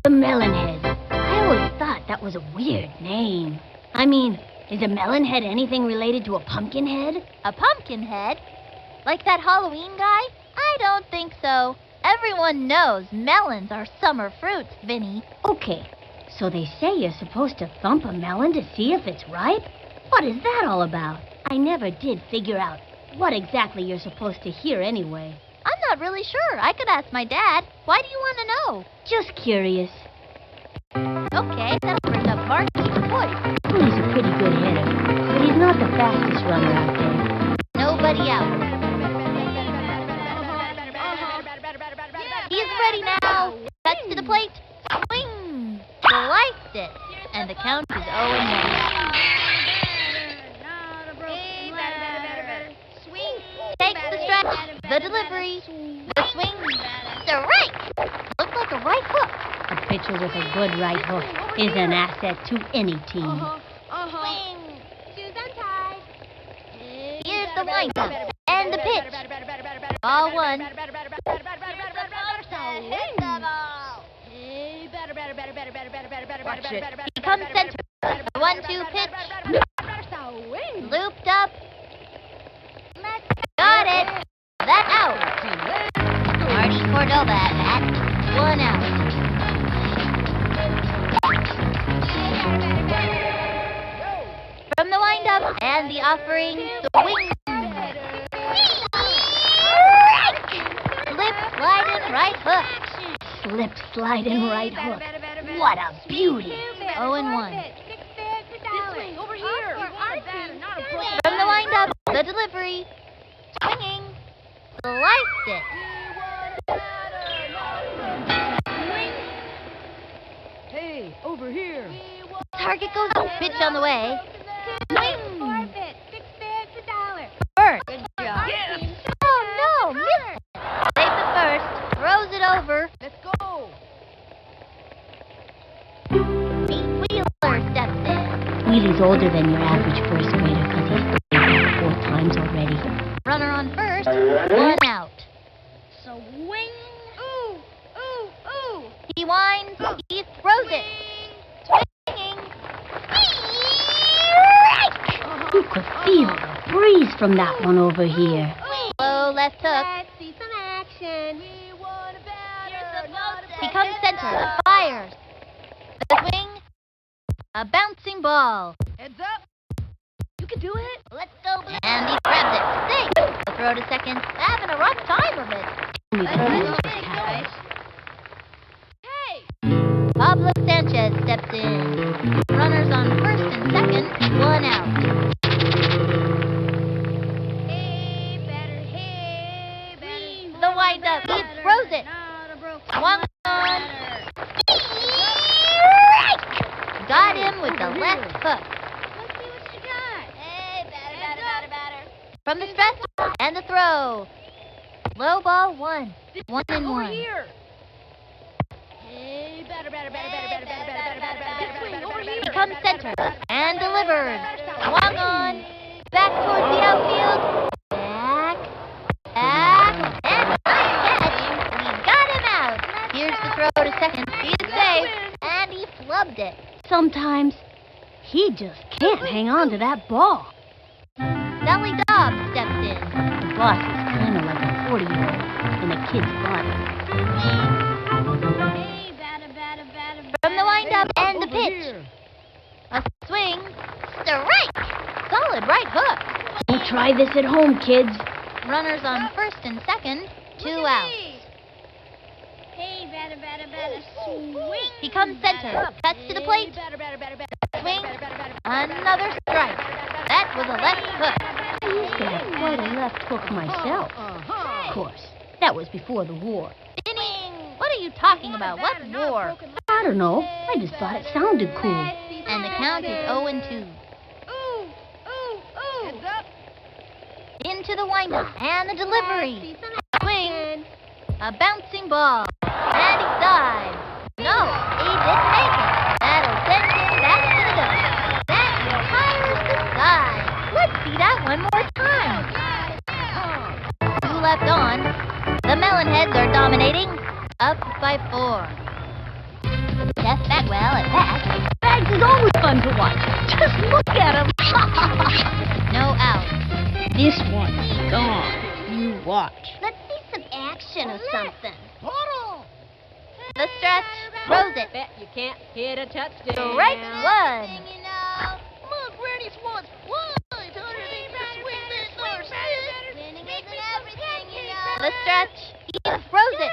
The Melonheads. I always thought that was a weird name. I mean, is a melonhead anything related to a pumpkin head? A pumpkin head? Like that Halloween guy? I don't think so. Everyone knows melons are summer fruits, Vinny. Okay, so they say you're supposed to thump a melon to see if it's ripe? What is that all about? I never did figure out what exactly you're supposed to hear anyway. I'm not really sure. I could ask my dad. Why do you want to know? Just curious. Okay, that'll bring up Marky the voice. He's a pretty good hitter, but he's not the fastest runner out there. Nobody out. He's ready now. Cuts to the plate. Swing. Sliced it. And the count is 0-1. Takes the stretch. The delivery. The swing. Strike. Looks like a right hook. A pitcher with a good right hook is an asset to any team. Swing. Shoes untied. Here's the windup. And the pitch. Ball 1. Watch it. He comes center. 1-2 pitch. Looped up. Got it. That out. Marty Cordova at 1 out. From the windup and the offering, the wing. Slip, sliding, right hook. Slip, sliding, right hook. What a beauty. 0-1. Over here. From the windup, the delivery. Swinging. Sliced it. Hey, over here. Target goes up. Pitch on the way. Swing. Forfeit. $6 First. Good job. Oh no, missed it. Saves it first. Throws it over. Let's go. Wheatley's older than your average first grader because he's played about 4 times already. Runner on first, 1 out. Swing. Ooh, ooh, ooh. He winds, he throws it. Swinging. You could feel the breeze from that one over here. Low left hook. Let's see some action. He comes center, fires. The swing, a bouncing ball. Heads up. You can do it. Let's go, Blue. And he grabs it. Safe. The throw to second, having a rough time of it. Hey. Pablo Sanchez steps in. Runners on first and second, 1 out. Hey, better. The wind up, he throws it. Swung on. Got him with the left hook. Let's see what you got. Hey, batter. From the stretch and the throw. Low ball 1. 1 and 1. Here. Hey, batter. He comes center and delivers. Swung on. Back towards the outfield. Back. And nice catch. We got him out. Here's the throw to second. He's safe. And he flubbed it. Sometimes he just can't hang on to that ball. Sally Dobbs steps in. The boss is kind of like a 40-year-old in a kid's body. Hey, batter. From the windup and the pitch. A swing. Strike. Solid right hook. Don't try this at home, kids. Runners on first and second, 2 outs. Hey, batter. Swing. He comes center. Cuts to the plate. Swing. Another strike. That was a left hook. I used to have quite a left hook myself. Of course, that was before the war. Inning. What are you talking about? What war? I don't know. I just thought it sounded cool. And the count is 0-2. Ooh. Heads up. Into the windup and the delivery. Swing. A bouncing ball. And he dives. No, he didn't make it. That'll send him back to the duck. That retires the side. Let's see that one more time. 2 left on. The Melonheads are dominating. Up by 4. Jeff Bagwell at bat. Bags is always fun to watch. Just look at him. No out. This one's gone. You watch. Let's see some action or something. The stretch, throws it. Bet you can't hit a touchdown. Strike 1. Look, Granny's wants one. The stretch, he throws it.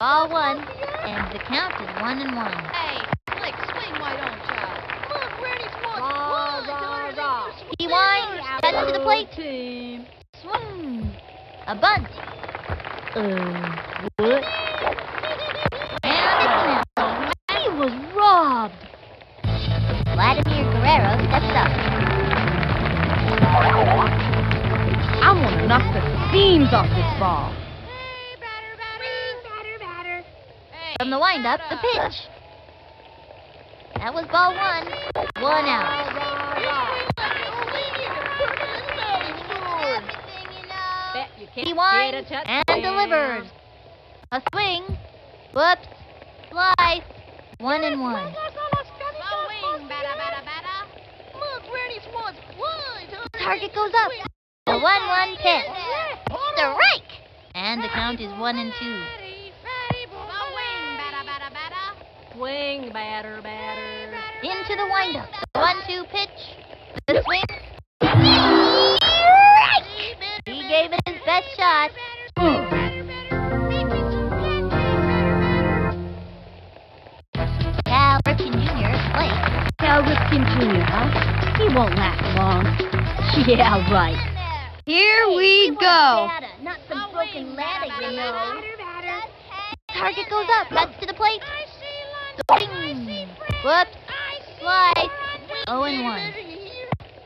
Ball 1, and the count is 1 and 1. Hey, like swing, why don't ya? Look, Granny's wants one. He winds, cuts to the plate. Team. Swing. A bunt. What? And it's an out. He was robbed. Vladimir Guerrero steps up. I want to knock the seams off this ball. From the windup, the pitch. That was ball 1. 1 out. Bet you can't He hit a winds touchdown. and delivers. A swing. Whoops. Slice. 1 and 1. Target goes up. The 1-1 pitch. Strike. And the count is 1 and 2. Swing, batter. Into the windup. The 1-2 pitch. The swing. He gave it his best shot. Cal Ripken Jr. is playing. Cal Ripken Jr., huh? He won't last long. Yeah, right. Here we go. Batter, not some broken ladder, you know. Target goes up. Cuts to the plate. Swing. Whoops. Slice. 0 and 1.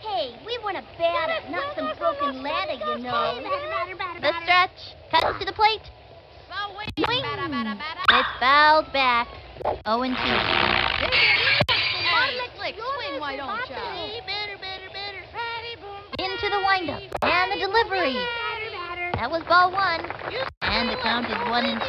Hey, we want a batter, not some broken ladder, you know. The stretch. Cuts to the plate. Swing. It's fouled back. 0 and 2. Quick, swing, why don't ya? Into the windup and the delivery. That was ball 1, and the count is 1 and 2.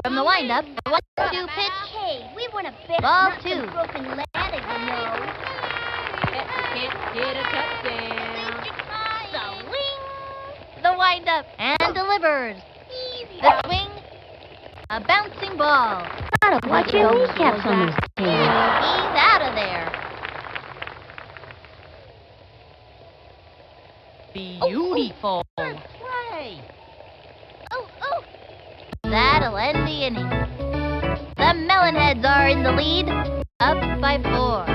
From the windup, the 1-2 pitch. Hey, we want to bet Ball not 2. some broken leg, you know. Can't get a touchdown. The windup and delivers. The swing, a bouncing ball. Gotta watch your kneecaps on those things. He's out of there. Beautiful. Play. That'll end the inning. The Melonheads are in the lead, up by 4.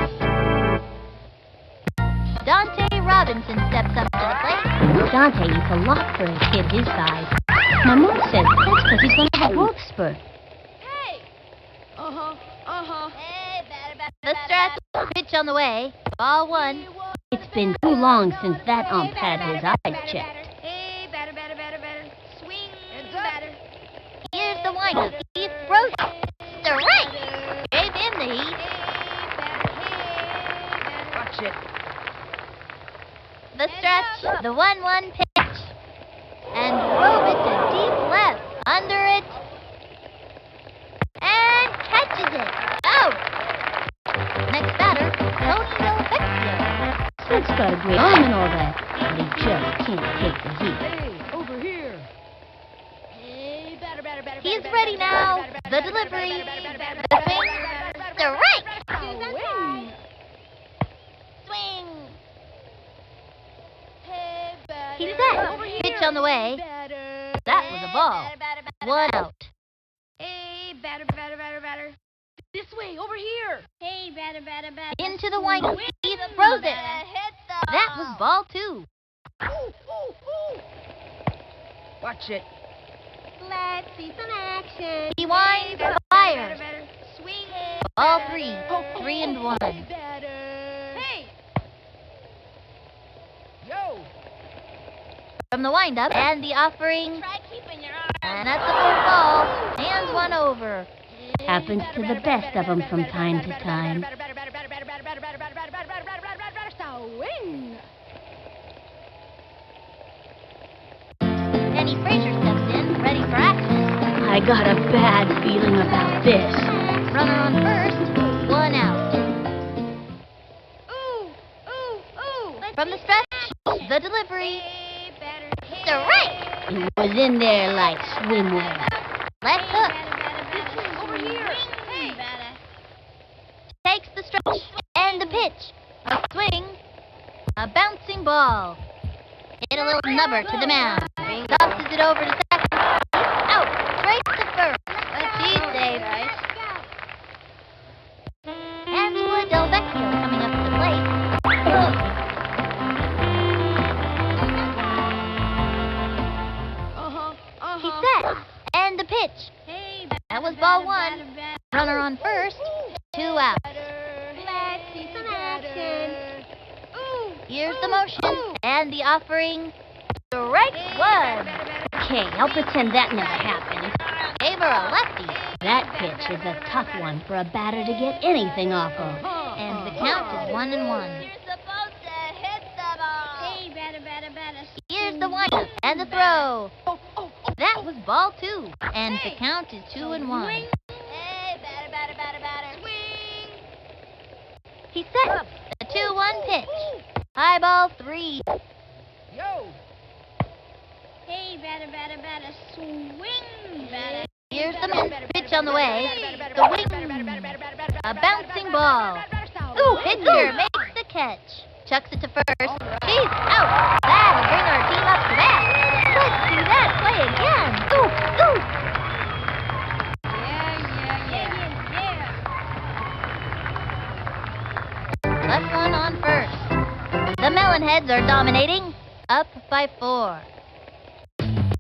Dante Robinson steps up to the plate. Dante eats a lot for a kid his size. My mom says that's because he's going to have a growth spurt. The stretch, pitch on the way, ball 1. It's been too long since that ump had his eyes checked. Swing, batter. Here's the windup. He throws it. Strike! Gave him the heat. Watch it. The stretch, the 1-1 pitch. And drove it to deep left. Under it. And catches it. Out! Next batter, Tony Vecchio. Sid's got a great arm and all that, but he just can't take the heat. Hey, over here. He's ready now. The delivery. The swing. Strike! Swing. He's set. Pitch on the way. That was a ball. 1 out. Hey, batter. This way, over here. Hey, batter. Into the windup. He throws it. That was ball 2. Watch it. Let's see some action. He winds, fires. Swing. Ball 3. 3 and 1. Hey. Yo. From the windup and the offering. Try keeping your eye. And that's the 4th ball. Hands 1 over. Happens to the best of them from time to time. Swing. Penny Fraser steps in, ready for action. I got a bad feeling about this. Runner on first, 1 out. From the stretch, the delivery. Strike! It was in there like swimwear. Left hook. Over here. Hey. Takes the stretch and the pitch. A swing. A bouncing ball. Hit a little number to the mound. Tosses it over to second. Out. Breaks to first. But she's safe. Angela Del Vecchio coming up to the plate. He's set. And the pitch. That was ball 1. Runner on first. 2 out. Let's see some action. Here's the motion and the offering. Strike 1. Okay, I'll pretend that never happened. Gave her a lefty. That pitch is a tough one for a batter to get anything off of. And the count is 1 and 1. You're supposed to hit the ball. Hey, batter. Here's the windup and the throw. That was ball 2. And the count is 2 and 1. Hey, batter. Swing. He's set. The 2-1 pitch. High ball 3. Yo. Hey, batter. Swing, batter. Here's the pitch on the way. The wing. A bouncing ball. Ooh, pitcher makes the catch. Chucks it to first. She's out. That'll bring our team up to bat. Let's see that play again. Ooh. Yeah. Left one on first. The Melonheads are dominating. Up by 4.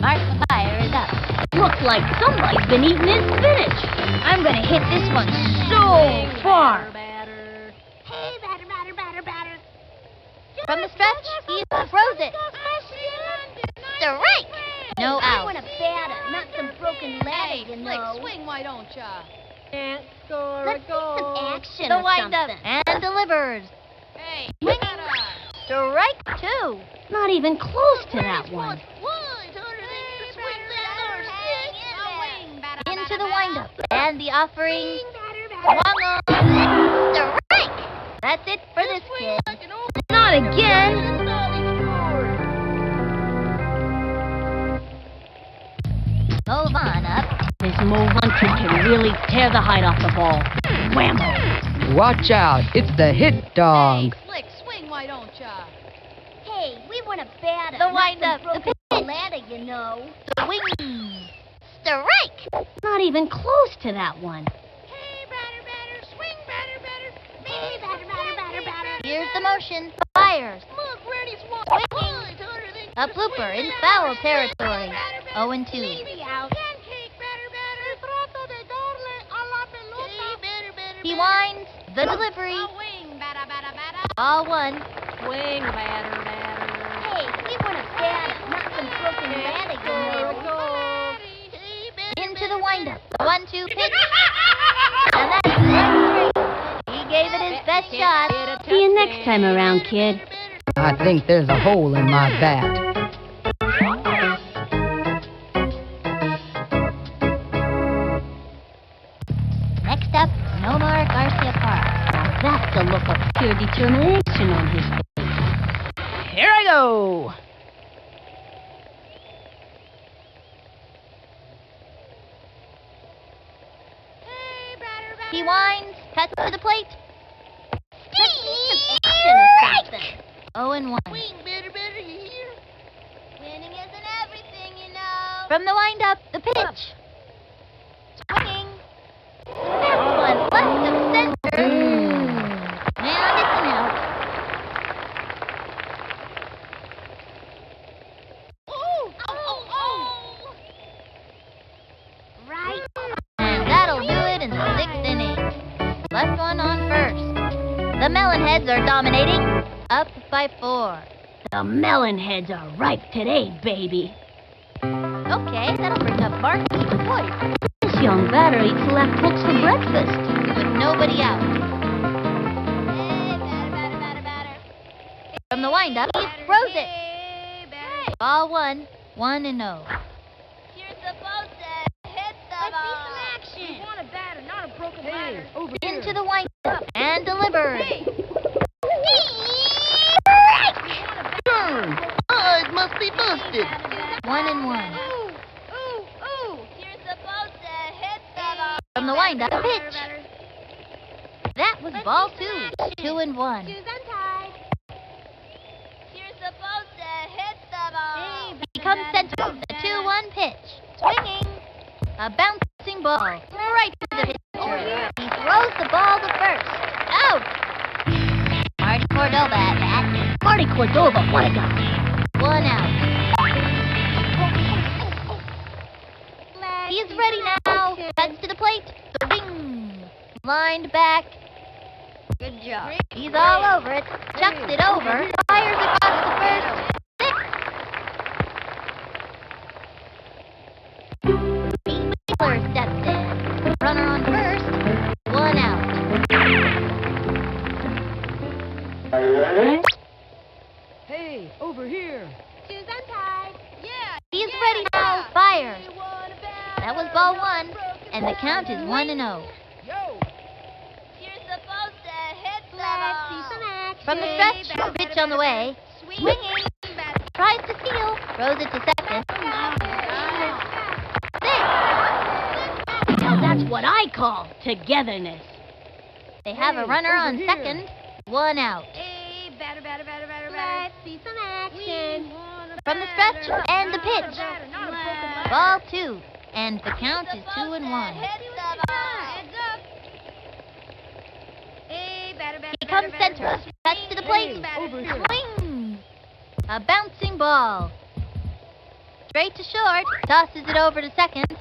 Mark Fire is up. Looks like somebody's been eating his spinach. I'm gonna hit this one so far. Hey, batter. From the stretch, he throws it. Strike! No I out. want a batter, not some broken broken leg, you know. Swing, why don't ya? Can't score Let's a see some goal. action The or wind up something. and delivers. Hey, Strike 2. Not even close to that one. Into the windup and the offering. Swung on. Strike. That's it for this kid. Not again. Move on up. This Mo Hunter can really tear the hide off the ball. Whammo. Watch out, it's the hit dog. Flick, swing, why don't ya? Hey, we want a batter. The wind up, the pitch. Ladder, you know. Swing. Strike. Not even close to that one. Hey, batter, swing, batter. Hey, batter. Here's the motion. Fires. Look, Reddy's one. Swinging. A blooper in foul territory. 0-2. Baby out. Pancake, batter. Trato de darle a la pelota. He winds. The delivery. Wing, batter. Ball 1. Swing, batter. Hey, we want a batter, not some broken ladder, you know. Into the windup. The 1-2 pitch. And that's strike 3. He gave it his best shot. See you next time around, kid. I think there's a hole in my bat. Next up, Nomar Garcia Park. That's the look of pure determination on his face. Here I go. He winds. Cuts to the plate. Action. 0-1. Swing, batter, you hear? Winning isn't everything, you know. From the windup, the pitch. Swinging. That's one left of center. And it's an out. Right. And that'll do it in the 6th inning. Left one on first. The Melonheads are dominating. Up by 4. The Melonheads are ripe today, baby. Okay, that'll bring up Marky the voice. This young batter eats left hooks for breakfast. With nobody out. From the windup, he throws it. Ball 1, 1-0. You're supposed to hit the ball. Let's see some action. We want a batter, not a broken ladder. Into the windup and delivers. It must be busted. 1-1. You're supposed to hit the ball. From the windup, pitch. That was ball 2, 2-1. Shoes untied. You're supposed to hit the ball. He comes center. The 2-1 pitch. Swinging. A bouncing ball right to the pitcher. He throws the ball to first. Out. Marty Cordova at bat. Marty Cordova, what a guy. 1 out. He's ready now. Cuts to the plate. Swing. Lined back. Good job. He's all over it. Chucks it over. Fires across the first. 6. Pete Wheeler steps in. Runner on first. 1 out. Hey, over here. Shoes untied. Yeah. He's ready now. Fires. That was ball 1. And the count is 1-0. You're supposed to hit the ball. From the stretch, pitch on the way. Swinging. Tries to steal. Throws it to second. 6. Now that's what I call togetherness. They have a runner on second. 1 out. Hey, batter. Let's see some action. From the stretch and the pitch. Ball 2. And the count is 2-1. He comes center. Cuts to the plate. Swing. A bouncing ball. Straight to short. Tosses it over to second.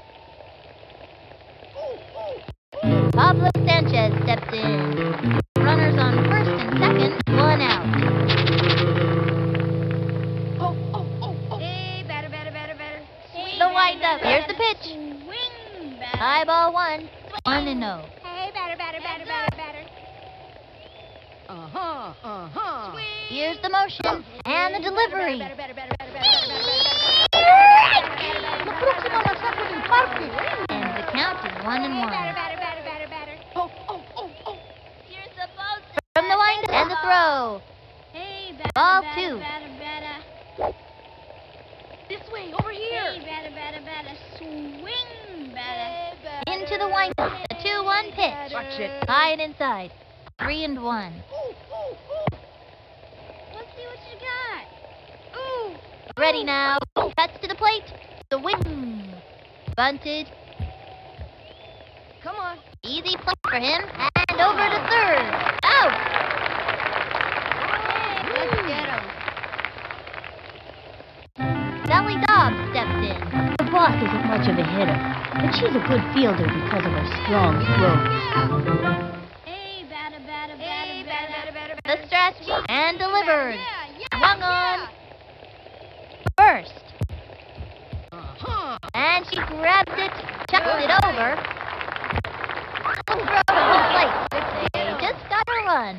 Pablo Sanchez steps in. Runners on first and second. 1 out. Hey, batter. The wind up. Here's the pitch. High ball 1. 1-0. Hey, batter, batter, batter, batter, batter. Here's the motion and the delivery. Batter, batter, batter, batter, batter, batter, And the count is 1-1. batter, batter, batter, batter, batter. Here's the ball from the wind and the throw. Hey, batter, Ball batter, 2. batter, batter. This way, over here. Hey, batter, batter, batter. Swing, batter. Into the wind. The 2-1 pitch. Watch it. High and inside. 3-1. Let's see what you got. Ooh. Ready now. Cuts to the plate. The wing. Bunted. Come on. Easy play for him. And over to third. Out. Let's get him. Sally Dobbs steps in. The boss isn't much of a hitter, but she's a good fielder because of her strong throws. Hey, batter, batter, batter, batter, batter, The stretch and delivered. Yeah, Swung on. First. And she grabs it, chucks it over. The throw to the plate. They just got a run.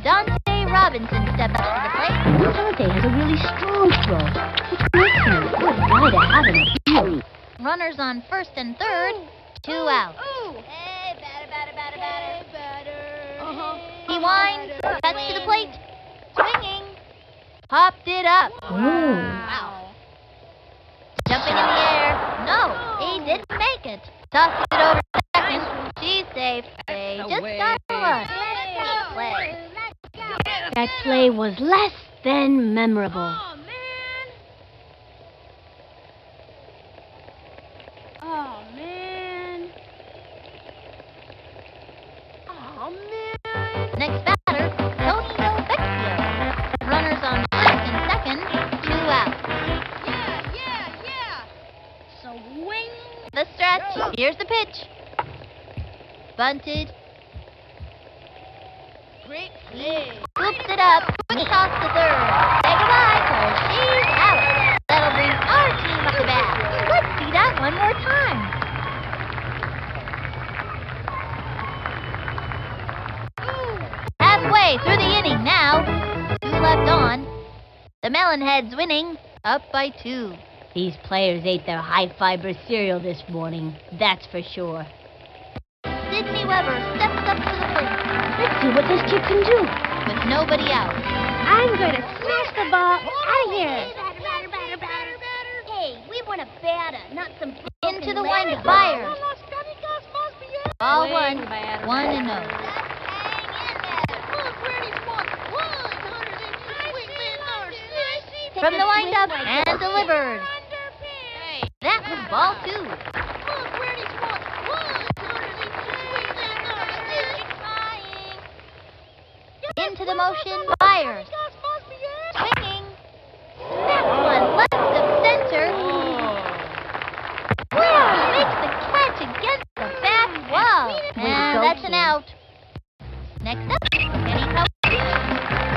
Dante Robinson steps up to the plate. Dante has a really strong throw, which makes him a good guy to have in a field. Runners on first and third. 2 out. Ooh. Hey, batter, batter, batter, batter. Batter. He winds, cuts to the plate. Swinging. Popped it up. Wow. Jumping in the air. No, he didn't make it. Tossed it over to second. She's safe. They just got a run. Neat play. That play was less than memorable. Oh, man. Oh, man. Oh, man. Next batter, Tonino Vecchio. Runners on first and second. 2 out. Yeah. Swing. The stretch. Here's the pitch. Bunted. Great play. Scoops it up. Quick toss to third. Say goodbye, 'cause she's out. That'll bring our team up to bat. Let's see that one more time. Halfway through the inning now. 2 left on. The Melonheads winning, up by 2. These players ate their high-fiber cereal this morning, that's for sure. Sydney Weber steps up to the plate Let's see what this kid can do. with nobody out. I'm going to smash the ball out of here. Hey, we want a batter, not some Into the wind fires. Ball 1, 1-0. From the windup and delivered. That was ball 2. Into the motion, fires. Swinging. That one left of center. Wow, makes the catch against the back wall. And that's an out. Next up, Kenny Coach.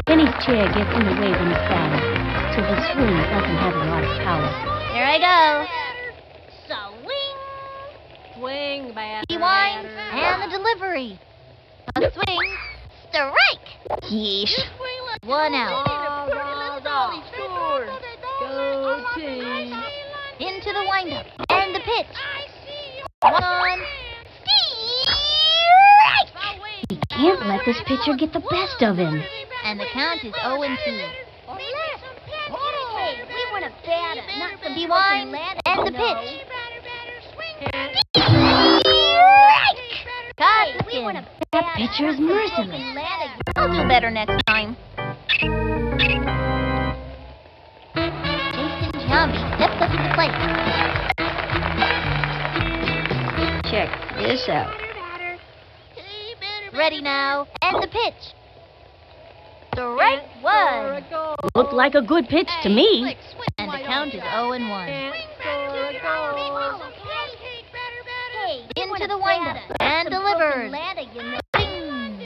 Benny's chair gets in the way when he's batting, so the swing doesn't have a lot of power. Here I go. Swing, batter. He winds and the delivery. A swing. Strike. Yeesh. 1 out. Go team. Into the windup and the pitch. 1. Strike. He can't let this pitcher get the best of him. And the count is 0-2. Hey, we want a batter, not some He winds and the pitch. Strike. We want a That pitcher is merciless. I'll do better next time. Jason Giambi steps up to the plate. Check this out. Ready now, and the pitch. Strike 1. Looked like a good pitch to me. And the count is 0-1. Into the windup and delivered. Bing.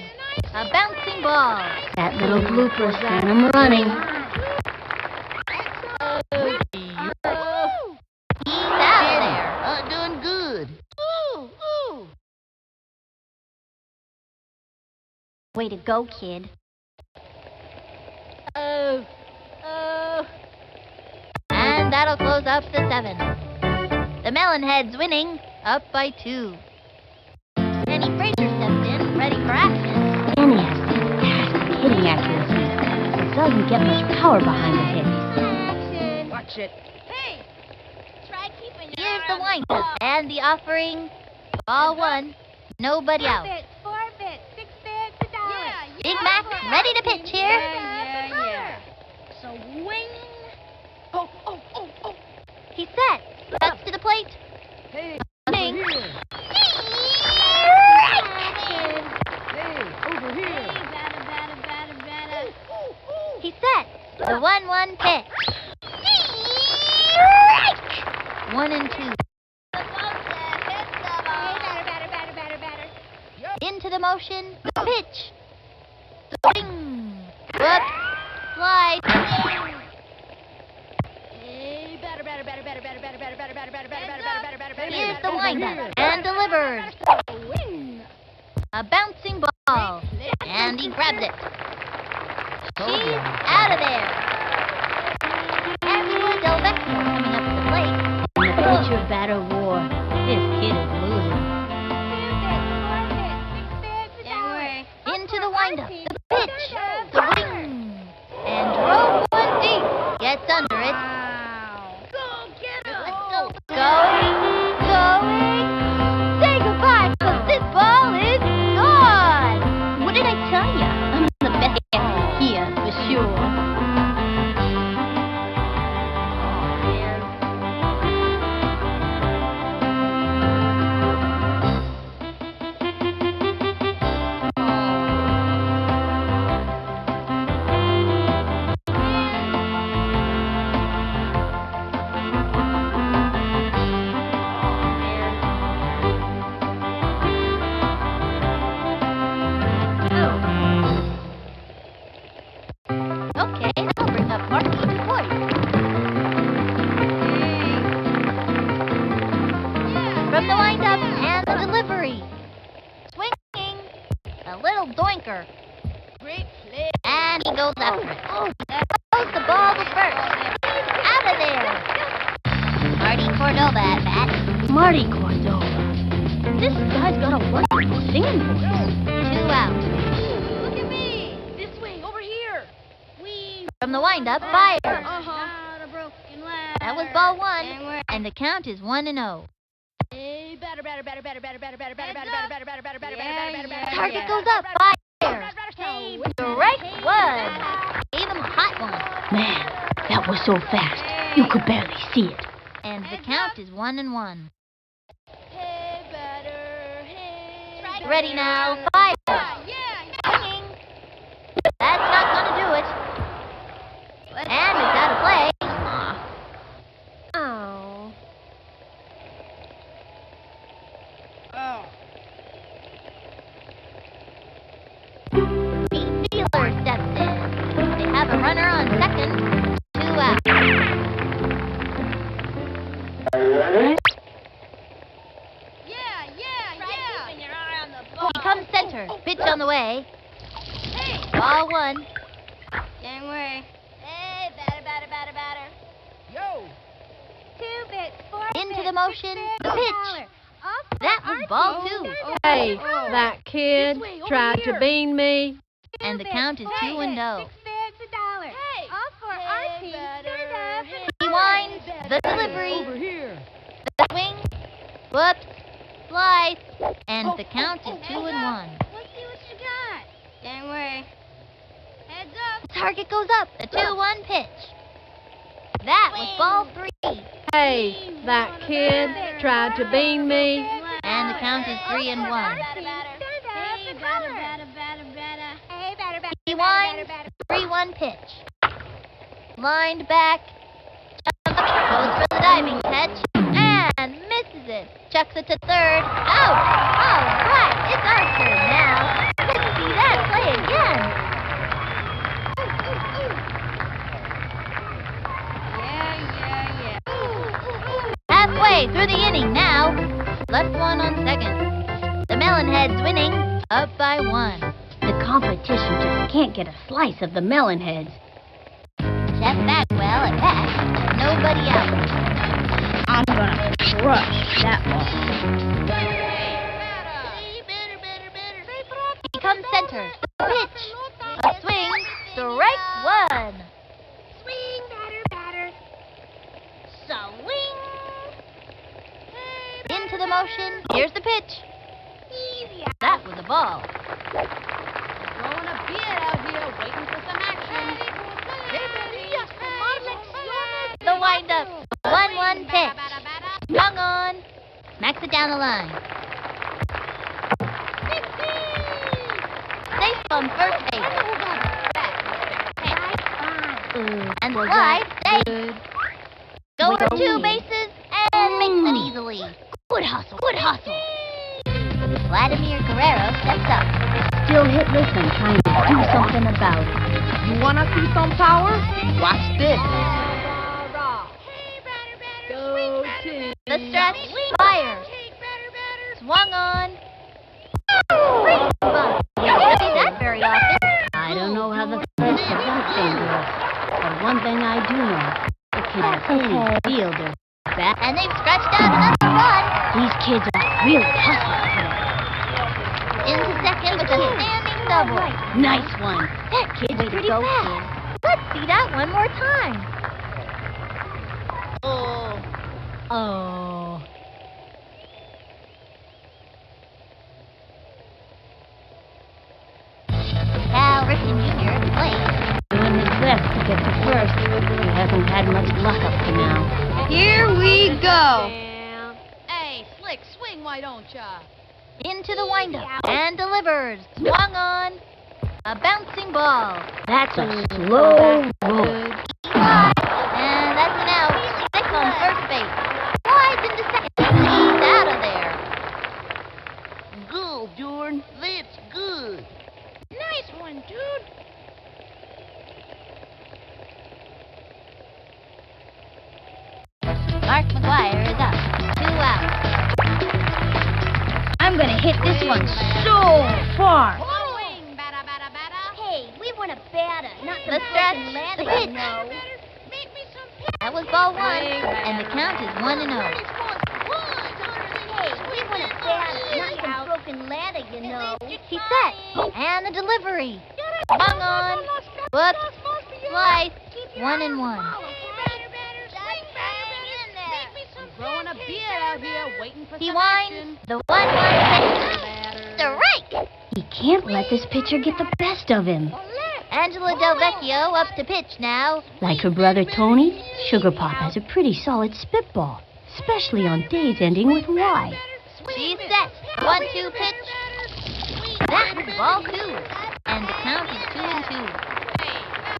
A bouncing ball. That little blooper sent him running. He Way to go, kid. And that'll close up the 7th. The Melonheads winning, up by 2. Danny Fraser steps in, ready for action. Danny has fantastic hitting accuracy, but doesn't get much power behind the hit. Watch it. Hey! Try keeping your Here's the windup and the offering. Ball 1, nobody out. 4 bits, 6 bits, $1. Yeah, Big Mac ready to pitch here. Yeah. So wing. Oh. He's set. Steps to the plate. Hey, Swing. Hey, over here. Batter. He's set. The 1-1 pitch. 1 and 2. Into the motion. Pitch. Swing. Whoop. Slide. Here's the windup and delivered. A bouncing ball. And he grabs it. She's out of there. Angela Del Vecchio coming up to the plate. The pitcher batter war. This kid is losing. Into the windup. The pitch. Swing. And drove 1 deep. Gets under it. Going. Say goodbye, because this ball is gone. What did I tell ya? I'm the best here, for sure. Okay, that'll bring up Marky to point. From the windup and the delivery. Swinging. A little doinker. Great play. And he goes after it. There goes the ball to first. He's out of there. Marty Cordova at bat. Marty Cordova. This guy's got a wonderful singing voice. 2 out. Look at me. This way, over here. From the windup, fire. Not a broken leg. That was ball 1. And the count is 1-0. Hey, batter. Target goes up, fire. Strike 1. Gave him a hot one. Man, that was so fast, you could barely see it. And the count is 1-1. Hey, batter. Hey. Ready now, fire. Swinging. That's not gonna do it. And it's out of play. Oh. Pete Sealer steps in. They have a runner on second. 2 out. Keeping your eye on the ball. He comes center. Pitch on the way. Ball 1. Gangway. Hey, batter. Yo. 2 bits, 4 Into the motion. The pitch. That was ball 2. Hey, that kid tried to bean me. And the count is 2-0. Hey, all for our team. He winds. The delivery. Over here. The swing. Whoops. Slice. And the count is 2-1. Let's see what you got. Gangway. Heads up. The target goes up. The 2-1 pitch. That was ball 3. Hey, that kid tried to bean me. And the count is 3-1. He winds. 3-1 pitch. Lined back. Goes for the diving catch. And misses it. Chucks it to third. Out. All right. It's our turn now. Let's see that play again. Halfway through the inning now. Left one on second. The Melonheads winning, up by 1. The competition just can't get a slice of the Melonheads. Jeff Bagwell at bat. Nobody out. I'm gonna crush that ball. He comes center. Pitch. A swing. Strike one. Swing, batter. Swing. Into the motion. Here's the pitch. Easy. That was a ball. Throwing a beard out here, waiting for some action. The windup. 1-1 pitch. Swung on. Smacks it down the line. Safe on first base. And the slide safe. Go for 2 bases and makes it easily. Good hustle, good hustle. Vladimir Guerrero steps up. Still hitless and trying to do something about it. You wanna see some power? Watch this. Go team. The stretch, fire. Swung on. Great bunt. You don't see that very often. I don't know how the first of that dangerous, but one thing I do know, the kid has any fielder. And they've scratched out another run. These kids are really hustling today. Into second with a standing double. Nice one. That kid's pretty fast. Let's see that one more time. Oh. Cal Ripken Jr. is playing. Doing his best to get to first. He hasn't had much luck up to now. Here we go. Hey, Slick, swing, why don't ya? Into the windup and delivers. Swung on. A bouncing ball. That's a slow roll. And that's an out. Slick on first base. Slides into second. He's out of there. Good, Jordan. That's good. Nice one, dude. Mark McGuire is up. 2 outs. I'm gonna hit this one so far. Swing, batter. Hey, we want a batter, not The some stretch, broken the ladder, pitch. you know. Make me some pitch. That was ball 1, and the count is 1-0. Hey, we want a batter, not some broken ladder, you know. He's set, and the delivery. Swung on. Whoops. Slice. 1-1. Growing a beard out here, waiting for He some winds. action. The 1-1 pitch. Strike. He can't let this pitcher get the best of him. Angela Del Vecchio up to pitch now. Like her brother Tony, Sugar Pop has a pretty solid spitball, especially on days ending with Y. She's set. 1-2 pitch. That was ball 2, and the count is 2-2.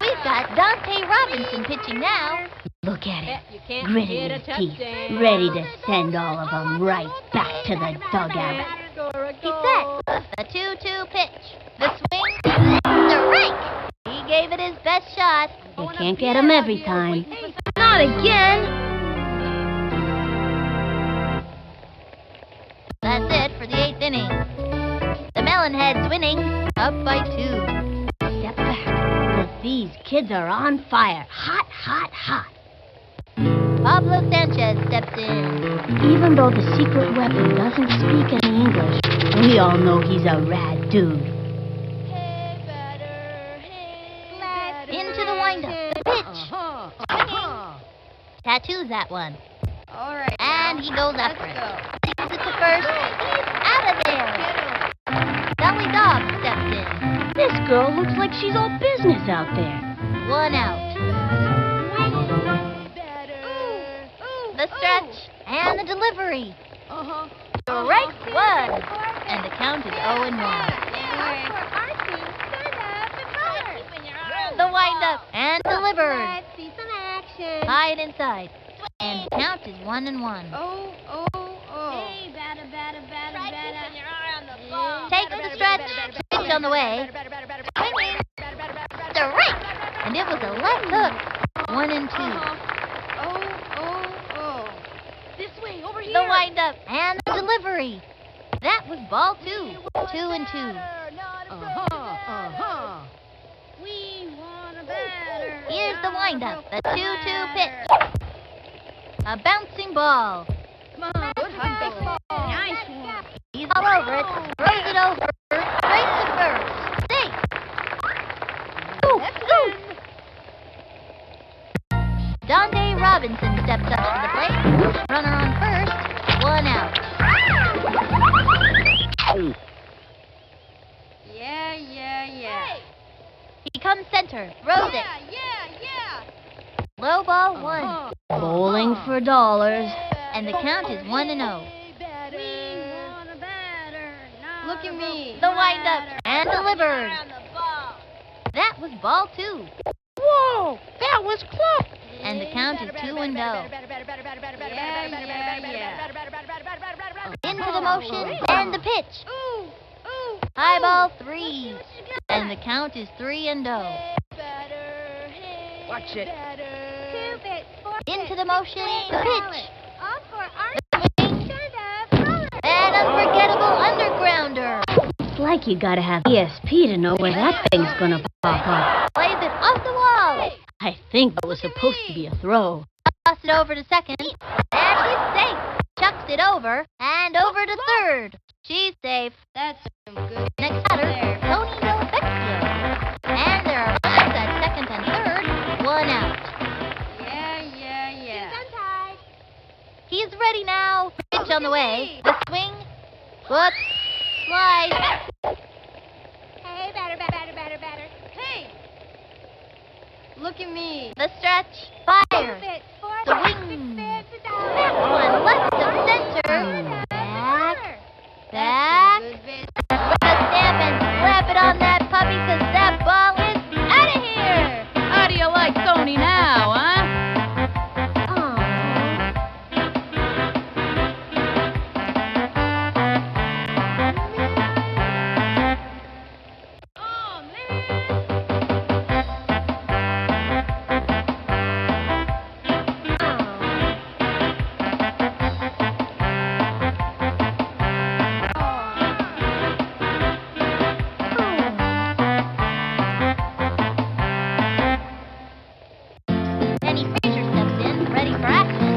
We've got Dante Robinson pitching now. Look at him, gritting his teeth, ready to send all of them right back to the dugout. He's set. The 2-2 pitch. The swing. Strike. He gave it his best shot. They can't get him every time. Not again! That's it for the 8th inning. The Melonheads winning, up by 2. Step back, because these kids are on fire. Hot, hot, hot. Pablo Sanchez steps in. Even though the secret weapon doesn't speak any English, we all know he's a rad dude. Into the windup. The pitch. Tattoos that one. All right. And he goes after it. Takes it to first. He's out of there. Dolly Dog steps in. This girl looks like she's all business out there. 1 out. The stretch and the delivery. Strike 1. And the count is 0-1. The windup and delivers. Let's see some action. Hide inside. And the count is 1-1. Oh. Hey, batter. Keeping your eye on the ball. Takes the stretch. Pitch on the way. Strike. And it was a left hook. 1-2. This way, over here. The windup and the delivery. That was ball 2. 2-2. the windup. The 2-2 pitch. A bouncing ball. Come on, good hunt, baseball. Nice one. He's all over it. Throws it over. Straight to first. Safe. Ooh, ooh. Dante Robinson steps up to the plate. Runner on first. 1 out. Yeah. He comes center. Throws it. Yeah. Low ball 1. Bowling for dollars. And the count is 1-0. Look at me. The windup and delivered. That was ball 2. Whoa, that was close. And the count is 2-0. Yeah. Into the motion and the pitch. High ball 3. And the count is 3-0. Watch it. Into the motion, the pitch. An unforgettable undergrounder. It's like you gotta have ESP to know where that thing's gonna pop up. Plays it off the wall. I think that was supposed to be a throw. Toss it over to second. And he's safe. Chucks it over and over to third. She's safe. That's some good. Next batter, Tony Delvecchio. And there are runners at second and third. 1 out. Yeah. He's ready now. Pitch on the way. The swing. Whoops. Slice. Hey, batter. Hey. Look at me. The stretch. Fire. Swing. That one left of center. Back. Put a stamp and slap it on that puppy, 'cause that ball is out of here. How do you like Tony now, huh? Penny Fraser steps in, ready for action.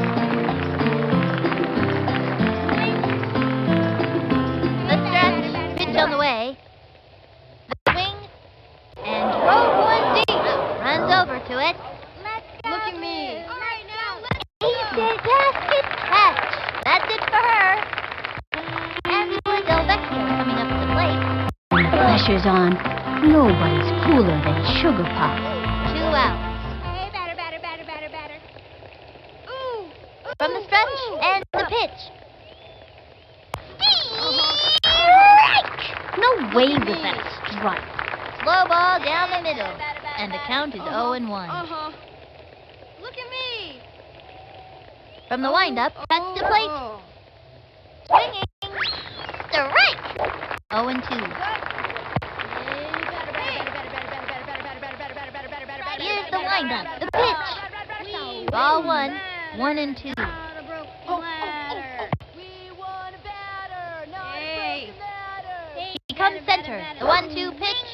The stretch, pitch on the way. The swing, and drove one deep. Runs over to it. Look at me. Fantastic catch. That's it for her. And with Delvecchio coming up to the plate. When the pressure's on, nobody's cooler than Sugar Pop. 2 out. Hey, batter. Ooh. From the stretch and the pitch. No way was that a strike. Slow ball down the middle. And the count is 0-1. Look at me. From the windup, cuts to plate. Swinging. Strike. 0-2. Here's the windup. The pitch. Ball 1. 1-2. He comes center. The 1-2 pitch.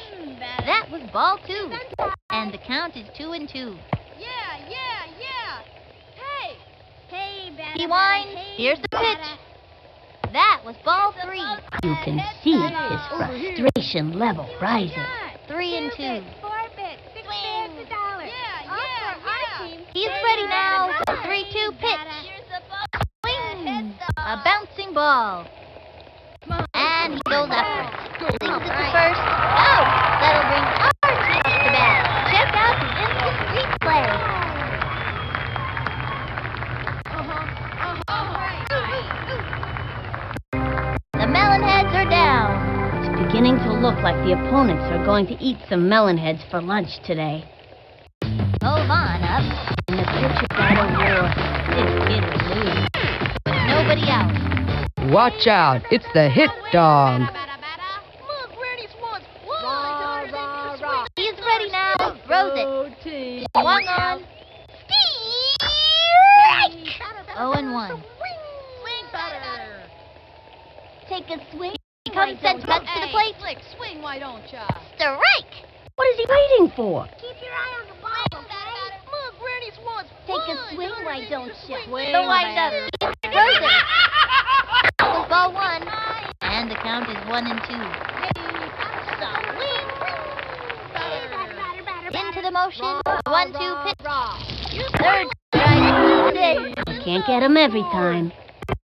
That was ball 2. And the count is 2-2. Yeah. Hey, batter. He winds. Here's the pitch. That was ball 3. You can see his frustration level rising. 3-2. Yeah. He's ready now. 3-2 pitch. Swing. A bouncing ball. And he goes after it. Sings it to first. Out. That'll bring our team to bat. Check out the instant replay. The Melonheads are down. It's beginning to look like the opponents are going to eat some melonheads for lunch today. Hove on up. In the pitcher battle war, it's hit or lose. With nobody out. Watch out, it's the hit dog. He's ready now. Throws it. Swung on. Strike! 0-1. Take a swing. He comes and cuts to the plate. Swing, why don't ya? Strike! What is he waiting for? Keep your eye on the ball, okay? take a swing, why don't you? The windup. Throws it. That was ball 1. And the count is 1 and 2. Into the motion. 1-2 pitch. Third strike. That's it. Can't get him every time.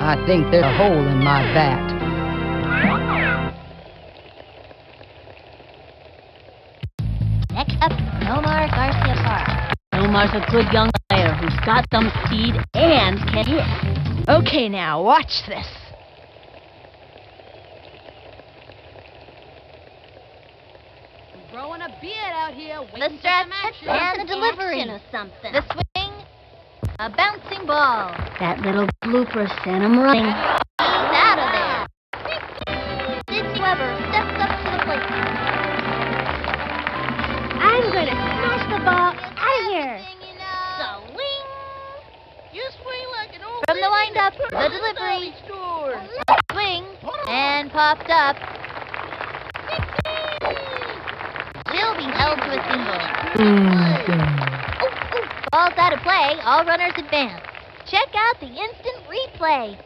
I think there's a hole in my bat. Next up, Nomar Garcia Park. Omar's a good young player who's got some speed and can hit. Okay, now, watch this. I'm growing a beard out here. The stretch and the delivery. Or something. The swing. A bouncing ball. That little blooper sent him running. He's out of there. Sidney Weber steps up to the plate. I'm gonna smash the ball out of here. Swing. You swing like an old. From the windup, the delivery. A swing and popped up. Will be held to a single. Ball's out of play. All runners advance. Check out the instant replay.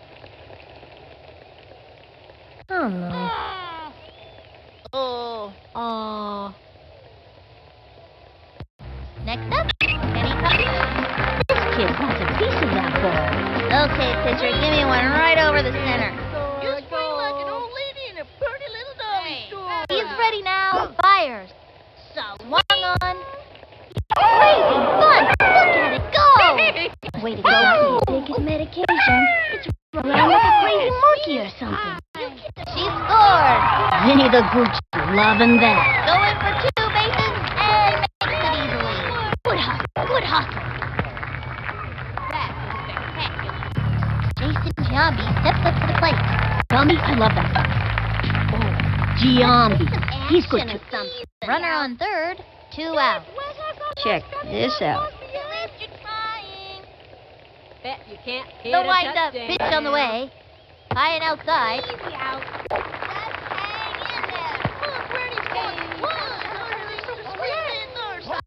Oh, no. Oh. Next up, Kenny Puppy. This kid wants a piece of that ball. Okay, pitcher, give me one right over the center. You swing like an old lady in a pretty little doggy store. He's ready now. Fires. Swung on. Crazy fun. Look at it go. Way to go. Take his medication. It's around like a crazy monkey or something. She scored. Vinny the Gooch loving that. Going for 2 bases and makes it easily. Good hustle. Good hustle. Jason Giambi steps up to the plate. Giambi, I love that. Oh, Giambi. He's good too. Runner on third. 2 out. Check this out. Bet you can't hit The a wind-up touchdown. pitch on the way. High and outside.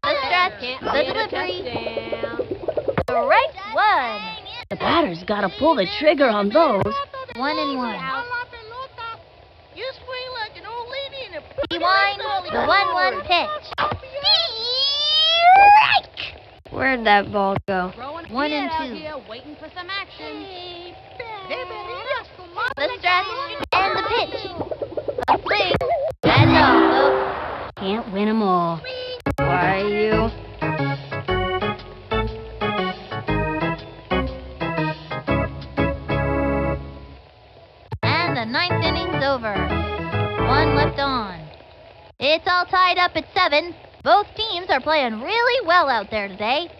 The stretch, the delivery. Strike 1. The batter's got to pull the trigger on those. 1 and 1. You swing like an old lady in a Rewind the 1-1 pitch. Strike! Where'd that ball go? 1 and 2. Waiting for some action. The stretch and the pitch. A swing. That's all, folks. Can't win 'em all. Why you? And the 9th inning's over. 1 left on. It's all tied up at 7. Both teams are playing really well out there today.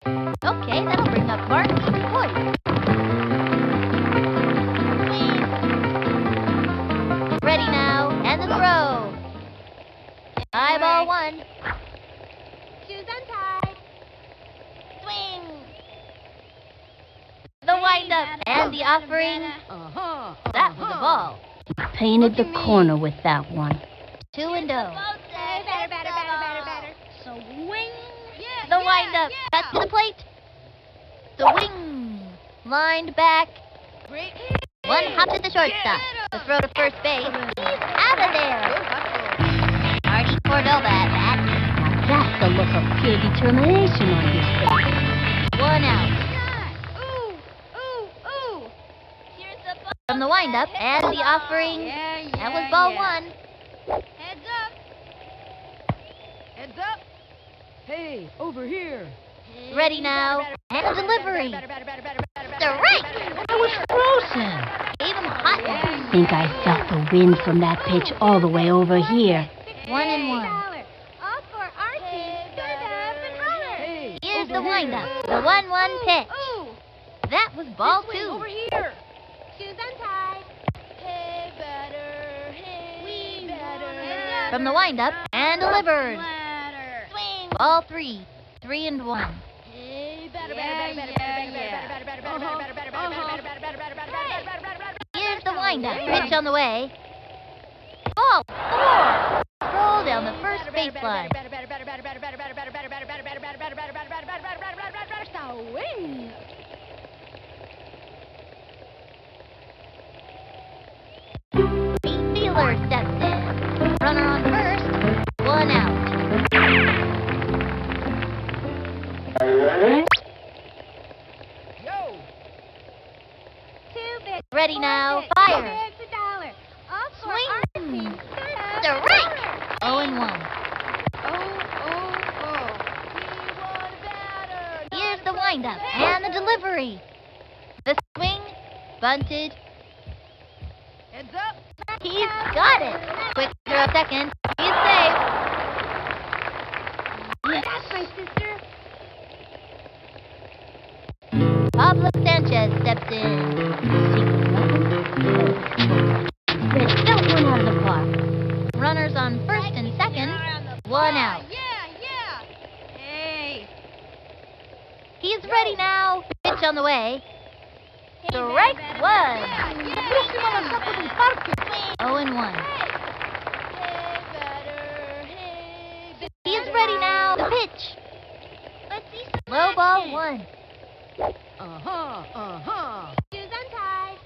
Okay, that'll bring up Martin Hoyt. Ready now, and the throw. High ball 1. Shoes untied. Swing. The wind-up and the offering. That was a ball. Painted the corner with that one. 2 and 0. Better. So wing. The wind-up. Cut to the plate. The wing. Lined back. One hop to the shortstop. The throw to first base. He's out of there. Marty Cordova at bat. That's the look of pure determination on his face. 1 out. Ooh. Here's the ball. From the wind-up and the offering. That was ball 1. Heads up. Hey, over here. Ready now. And delivery. Strike. I was frozen. Gave him a hot one. I think I felt the wind from that pitch all the way over here. 1 and 1. All for our team. Stand up and holler. Hey, Here's the wind-up. The 1-1 pitch. That was ball 2. Over here. Shoes untied. Hey, better. We better. From the wind-up and delivered. Ball 3. 3 and 1. Here's the wind-up. Pitch on the way. Ball 4. Roll down the first baseline. Swing! Fielder steps in. Runner on first. One out. Yo! Two bits. Ready now. Bits. Fire. It's $1. Up for Swing. our team. Strike. 0-1. Here's the windup and the delivery. The swing. Bunted. Heads up. He's got it. Quick throw second. He's safe. That's my sister. Pablo Sanchez steps in. Let's dump one out of the park. Runners on first and second. One out. Yeah. Hey. He's ready now. Pitch on the way. Strike one. 0-1. He's ready now. The pitch. Let's see some Low ball action. one. Shoes untied.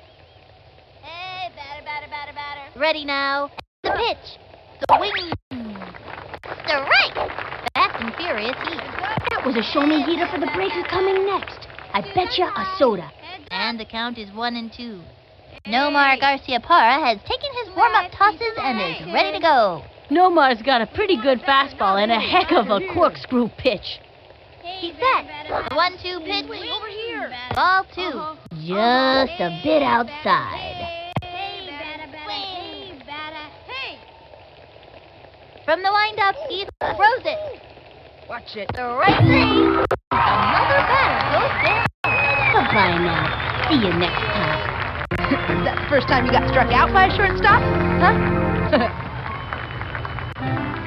Hey, batter. Ready now. The pitch. Swing. Strike. Fast and furious heat. That was a show-me heater for the breaker coming next. I bet you a soda. And the count is 1-2. Nomar Garcia Parra has taken his warm-up tosses and is ready to go. Nomar's got a pretty good fastball and a heck of a corkscrew pitch. He's set. The 1-2 pitch. Over here. Ball 2. Just a bit outside. Hey, batter. Hey. From the windup, he throws it. Watch it. Strike 3. Another batter goes down. Bye-bye now. See you next time. Is that the first time you got struck out by a shortstop? Huh?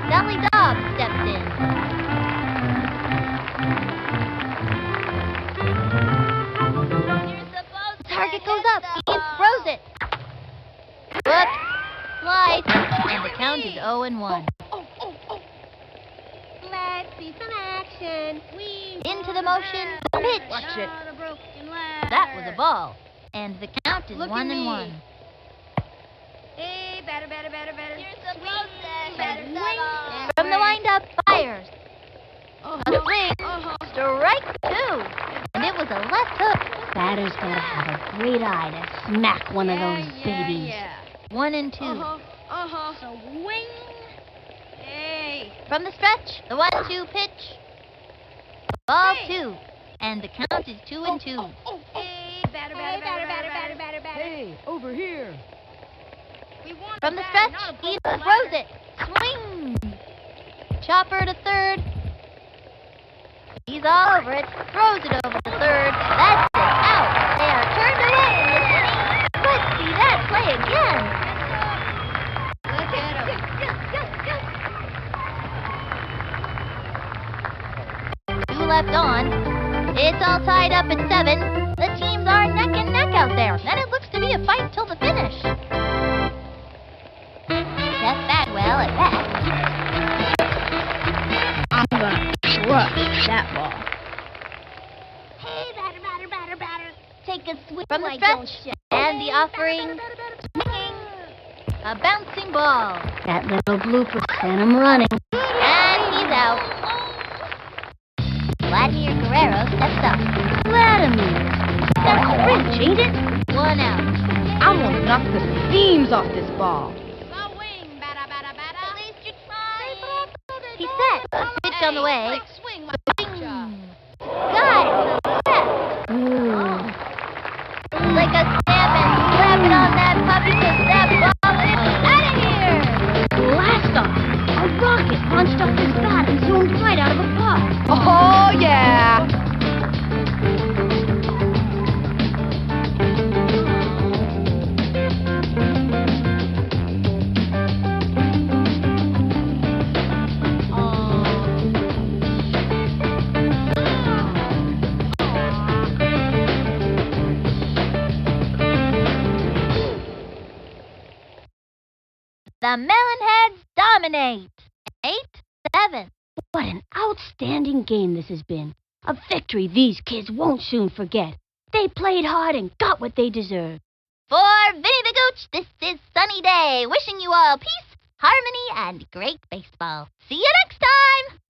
Sally Dobbs steps in. Target goes up. He throws it. Whoops. Slice. And the count is 0-1. Let's see some action. Into the motion. Pitch. Watch it. That was a ball. And the count is 1-1. Hey, batter. You're supposed to. From the windup, fires. A swing. Strike 2. And it was a left hook. Batter's gotta have a great eye to smack one of those babies. 1-2. Swing. Hey. From the stretch, the 1-2 pitch. Ball 2. And the count is 2-2. Hey, batter. Hey, over here. From the stretch, he throws it. Swing. Chopper to third. He's all over it. Throws it over to third. That's it. Out. They are turned away in this inning. Let's see that play again. Look at him. Two left on. It's all tied up at 7. The teams are neck and neck out there, and it looks to be a fight till the finish. Seth Bagwell at bat. I'm gonna crush that ball. Hey, batter. Take a swing from the stretch, and the offering. Swinging. A bouncing ball. That little blooper sent him running. And he's out. Vladimir Guerrero steps up. Vladimir, that's a wrench, ain't it? 1 out. I'm gonna knock the seams off this ball. He's set. Pitch on the way. Swing. Got it. Like a stamp and slap it on that puppy because that ball is out of here. Blast off! A rocket launched off his bat and zoomed right out of the park. Oh, yeah. The Melonheads dominate. 8-7. What an outstanding game this has been. A victory these kids won't soon forget. They played hard and got what they deserved. For Vinny the Gooch, this is Sunny Day, wishing you all peace, harmony, and great baseball. See you next time!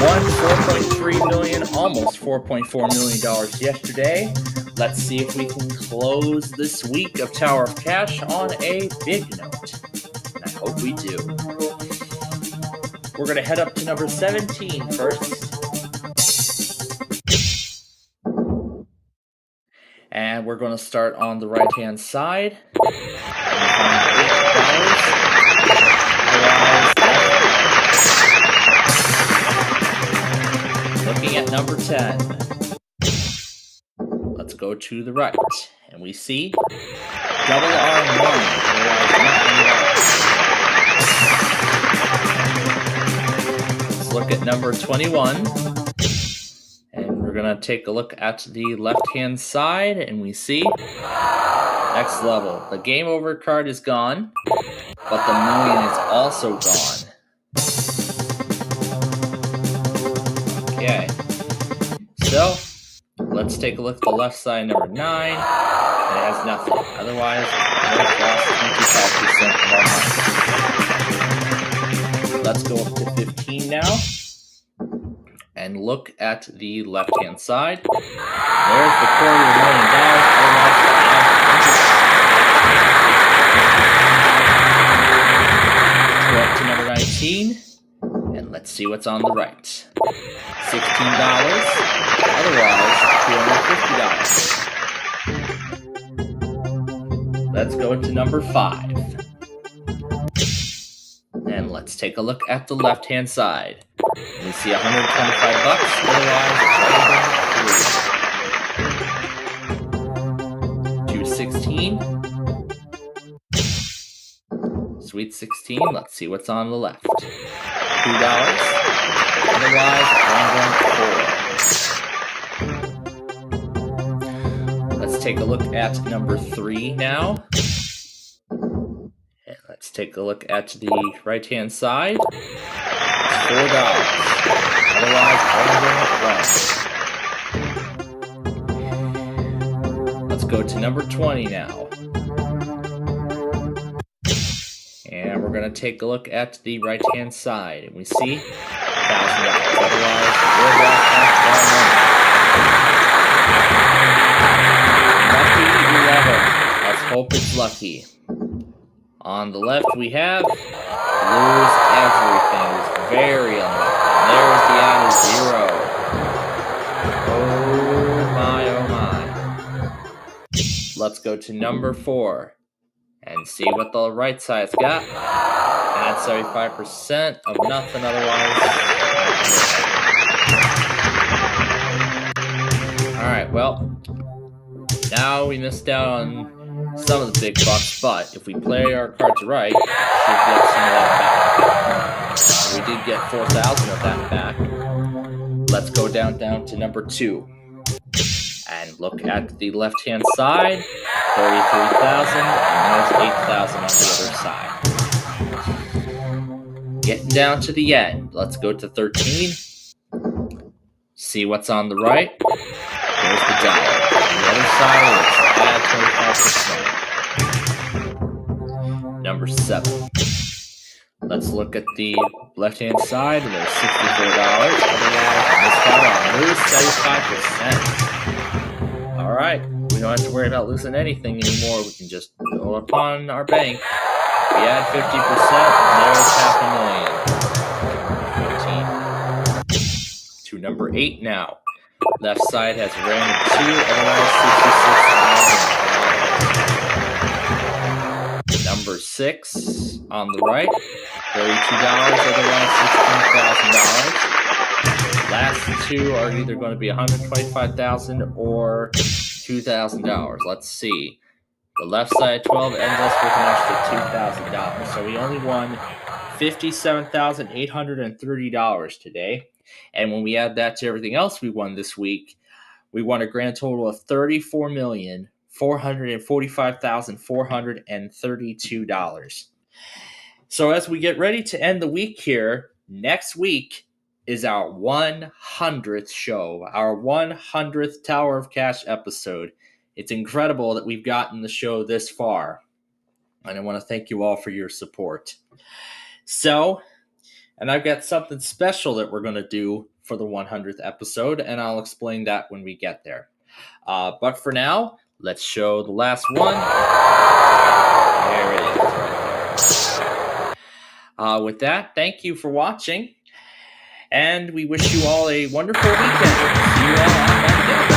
won $4.3 million, almost $4.4 million yesterday. Let's see if we can close this week of Tower of Cash on a big note. And I hope we do. We're going to head up to number 17 first. And we're going to start on the right-hand side. Looking at number 10. Let's go to the right. And we see double arm money. Let's look at number 21. And we're going to take a look at the left-hand side. And we see next level. The game over card is gone, but the million is also gone. Okay. So, let's take a look at the left side, number 9, and it has nothing. Otherwise, we've lost 25% of our money. Let's go up to 15 now, and look at the left-hand side. There's the $250,000. Go up to number 19, and let's see what's on the right. $16. Otherwise, $250. Let's go to number 5. And let's take a look at the left-hand side. We see $125. Otherwise, it's $216. Sweet 16. Let's see what's on the left. $2. Otherwise, $1.4. Let's take a look at number 3 now. And let's take a look at the right-hand side. It's $4. Otherwise, $1.1. Let's go to number 20 now. And we're going to take a look at the right-hand side. And we see $1,000. Otherwise, we're lost half our money. Lucky 11. Let's hope it's lucky. On the left, we have lose everything. It's very unlucky. There's the added 0. Oh my. Let's go to number 4 and see what the right side's got. And that's 75% of nothing otherwise. Alright, well, now we missed out on some of the big bucks, but if we play our cards right, we should get some of that back. We did get 4,000 of that back. Let's go down to number 2 and look at the left-hand side. 33,000, and there's 8,000 on the other side. Getting down to the end. Let's go to 13. See what's on the right. There's the dollar. On the other side, it's add 25%. Number 7. Let's look at the left-hand side, and there's $64. Otherwise, missed out on lose 75%. All right. We don't have to worry about losing anything anymore. We can just go upon our bank. We add 50%, and there's $500,000. 14. To number 8 now. Left side has random 2, otherwise $66,000. Number 6 on the right, $32, otherwise $16,000. Last 2 are either going to be $125,000 or $2,000. Let's see. The left side 12 ends us with an extra $2,000. So we only won $57,830 today. And when we add that to everything else we won this week, we won a grand total of $34,445,432. So as we get ready to end the week here, next week is our 100th show, our 100th Tower of Cash episode. It's incredible that we've gotten the show this far, and I want to thank you all for your support. So, and I've got something special that we're going to do for the 100th episode, and I'll explain that when we get there. But for now, let's show the last one. There it is. With that, thank you for watching, and we wish you all a wonderful weekend. See you all on Monday.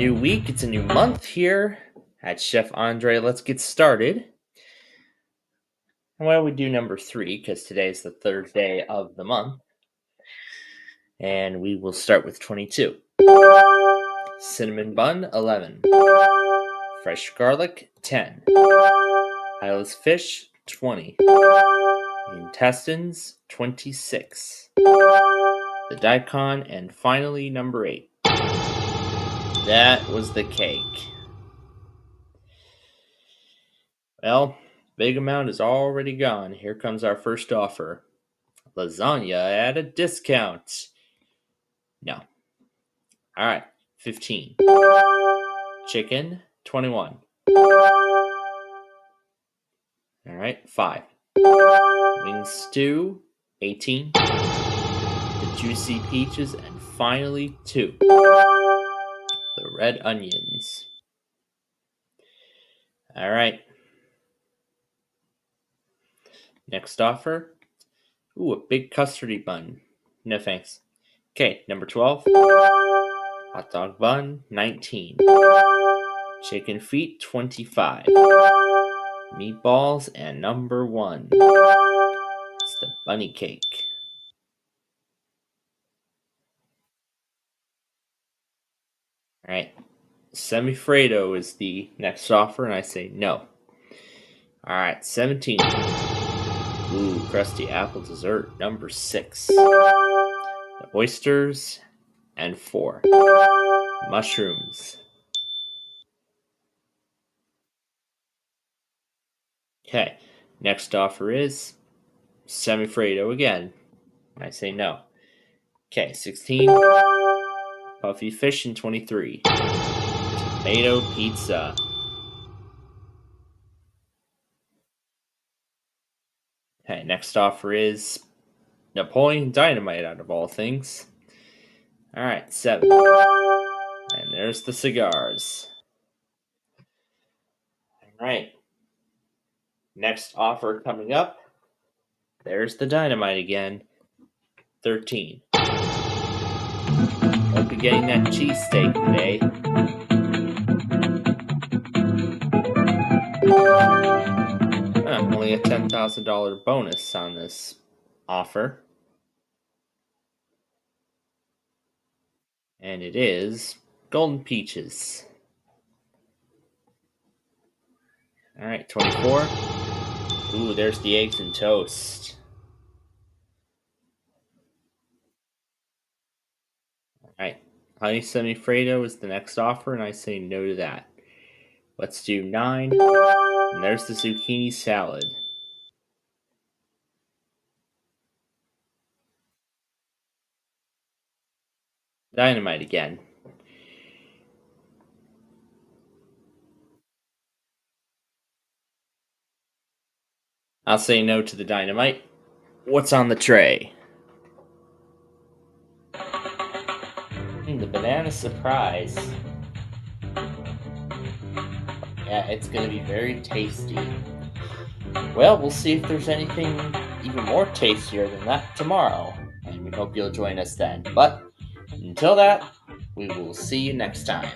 new week. It's a new month here at Chef Andre. Let's get started. And why don't we do number 3, because today is the third day of the month. And we will start with 22. Cinnamon bun, 11. Fresh garlic, 10. Eyeless fish, 20. Intestines, 26. The daikon, and finally number 8. That was the cake. Well, big amount is already gone. Here comes our first offer. Lasagna at a discount. No. Alright, 15. Chicken, 21. Alright, 5. Wing stew, 18. The juicy peaches, and finally 2. The red onions. Alright. Next offer. Ooh, a big custardy bun. No thanks. Okay, number 12. Hot dog bun, 19. Chicken feet, 25. Meatballs, and number 1. It's the bunny cake. Alright. Semifredo is the next offer, and I say no. Alright, 17. Ooh, crusty apple dessert, number 6. The oysters, and 4. Mushrooms. Okay, next offer is Semifredo again. I say no. Okay, 16. Puffy fish, and 23. Tomato pizza. Okay, next offer is Napoleon Dynamite, out of all things. Alright, 7. And there's the cigars. Alright. Next offer coming up. There's the dynamite again. 13. Won't be getting that cheesesteak today. Only a $10,000 bonus on this offer. And it is golden peaches. Alright, 24. Ooh, there's the eggs and toast. Alright, honey semifredo is the next offer, and I say no to that. Let's do 9. And there's the zucchini salad. Dynamite again. I'll say no to the dynamite. What's on the tray? The banana surprise. Yeah, it's gonna be very tasty. Well, we'll see if there's anything even more tastier than that tomorrow. And we hope you'll join us then. But until that, we will see you next time.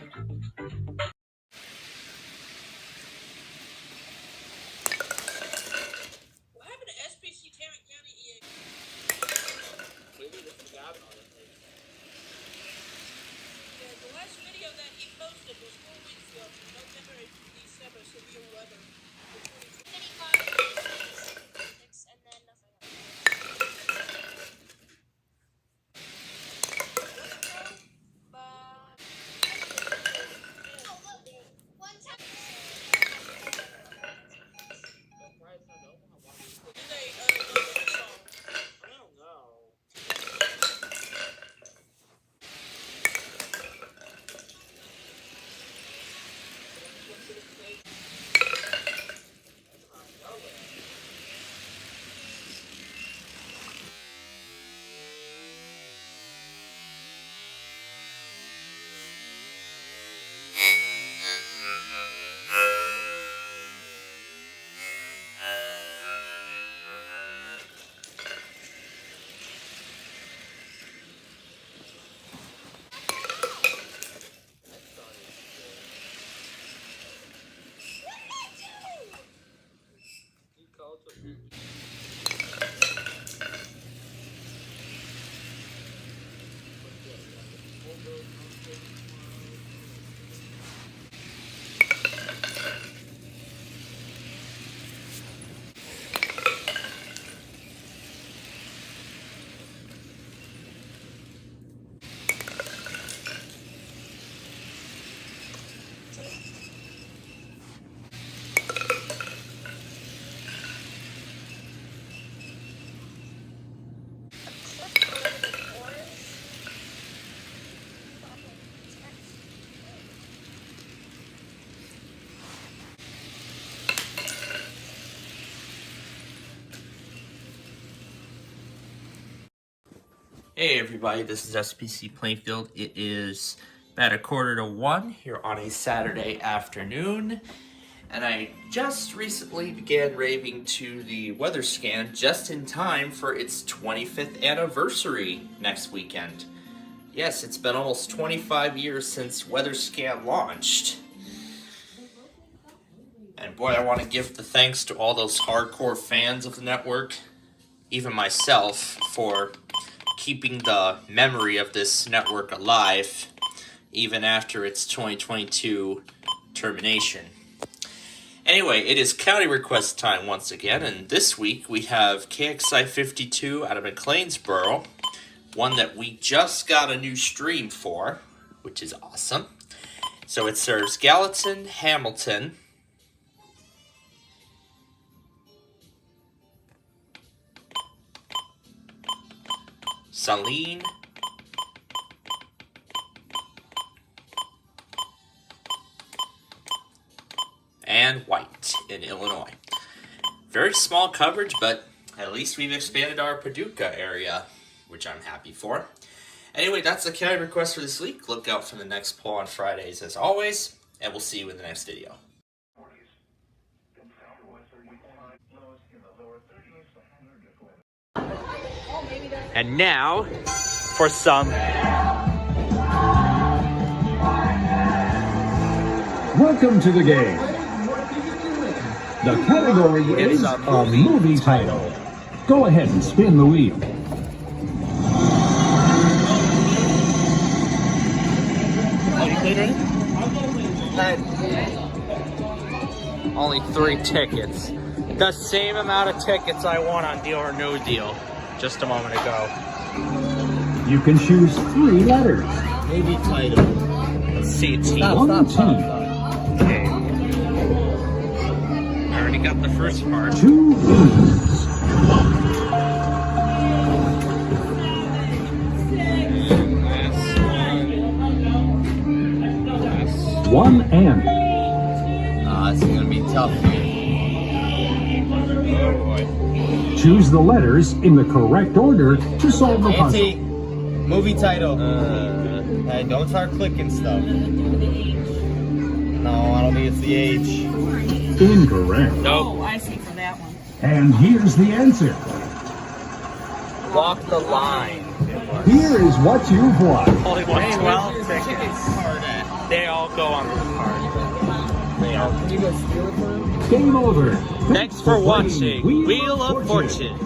What happened to SPCPlainfield EA? Maybe they forgot about it. Yeah, the last video that he posted was 4 weeks ago, from November and December, severe weather. And then nothing else. Hey everybody, this is SPC Plainfield. It is about 1:45 here on a Saturday afternoon, and I just recently began raving to the weather scan just in time for its 25th anniversary next weekend. Yes, it's been almost 25 years since weather scan launched. And boy, I want to give the thanks to all those hardcore fans of the network, even myself, for keeping the memory of this network alive even after its 2022 termination. Anyway, it is county request time once again, and this week we have KXI 52 out of McLeansboro, one that we just got a new stream for, which is awesome. So it serves Gallatin, Hamilton, Saline, and White in Illinois. Very small coverage, but at least we've expanded our Paducah area, which I'm happy for. Anyway, that's the county request for this week. Look out for the next poll on Fridays as always, and we'll see you in the next video. And now, for some... Welcome to the game. The category is a movie title. Go ahead and spin the wheel. Oh, you played ready? Only 3 tickets. The same amount of tickets I won on Deal or No Deal just a moment ago. You can choose 3 letters. Movie title. Let's see, T. One T. Okay. I already got the first part. 2 E's. One N. This is gonna be tough. Oh boy. Choose the letters in the correct order to solve the puzzle. Auntie, movie title. Hey, don't start clicking stuff. No, I don't think it's the H. Incorrect. Nope. Oh, I see for that one. And here's the answer. Walk the line. Here is what you've won. Only won 12 tickets. They all go on the card. They all. Did you guys steal it for him? Game over. Thanks for watching Wheel of Fortune.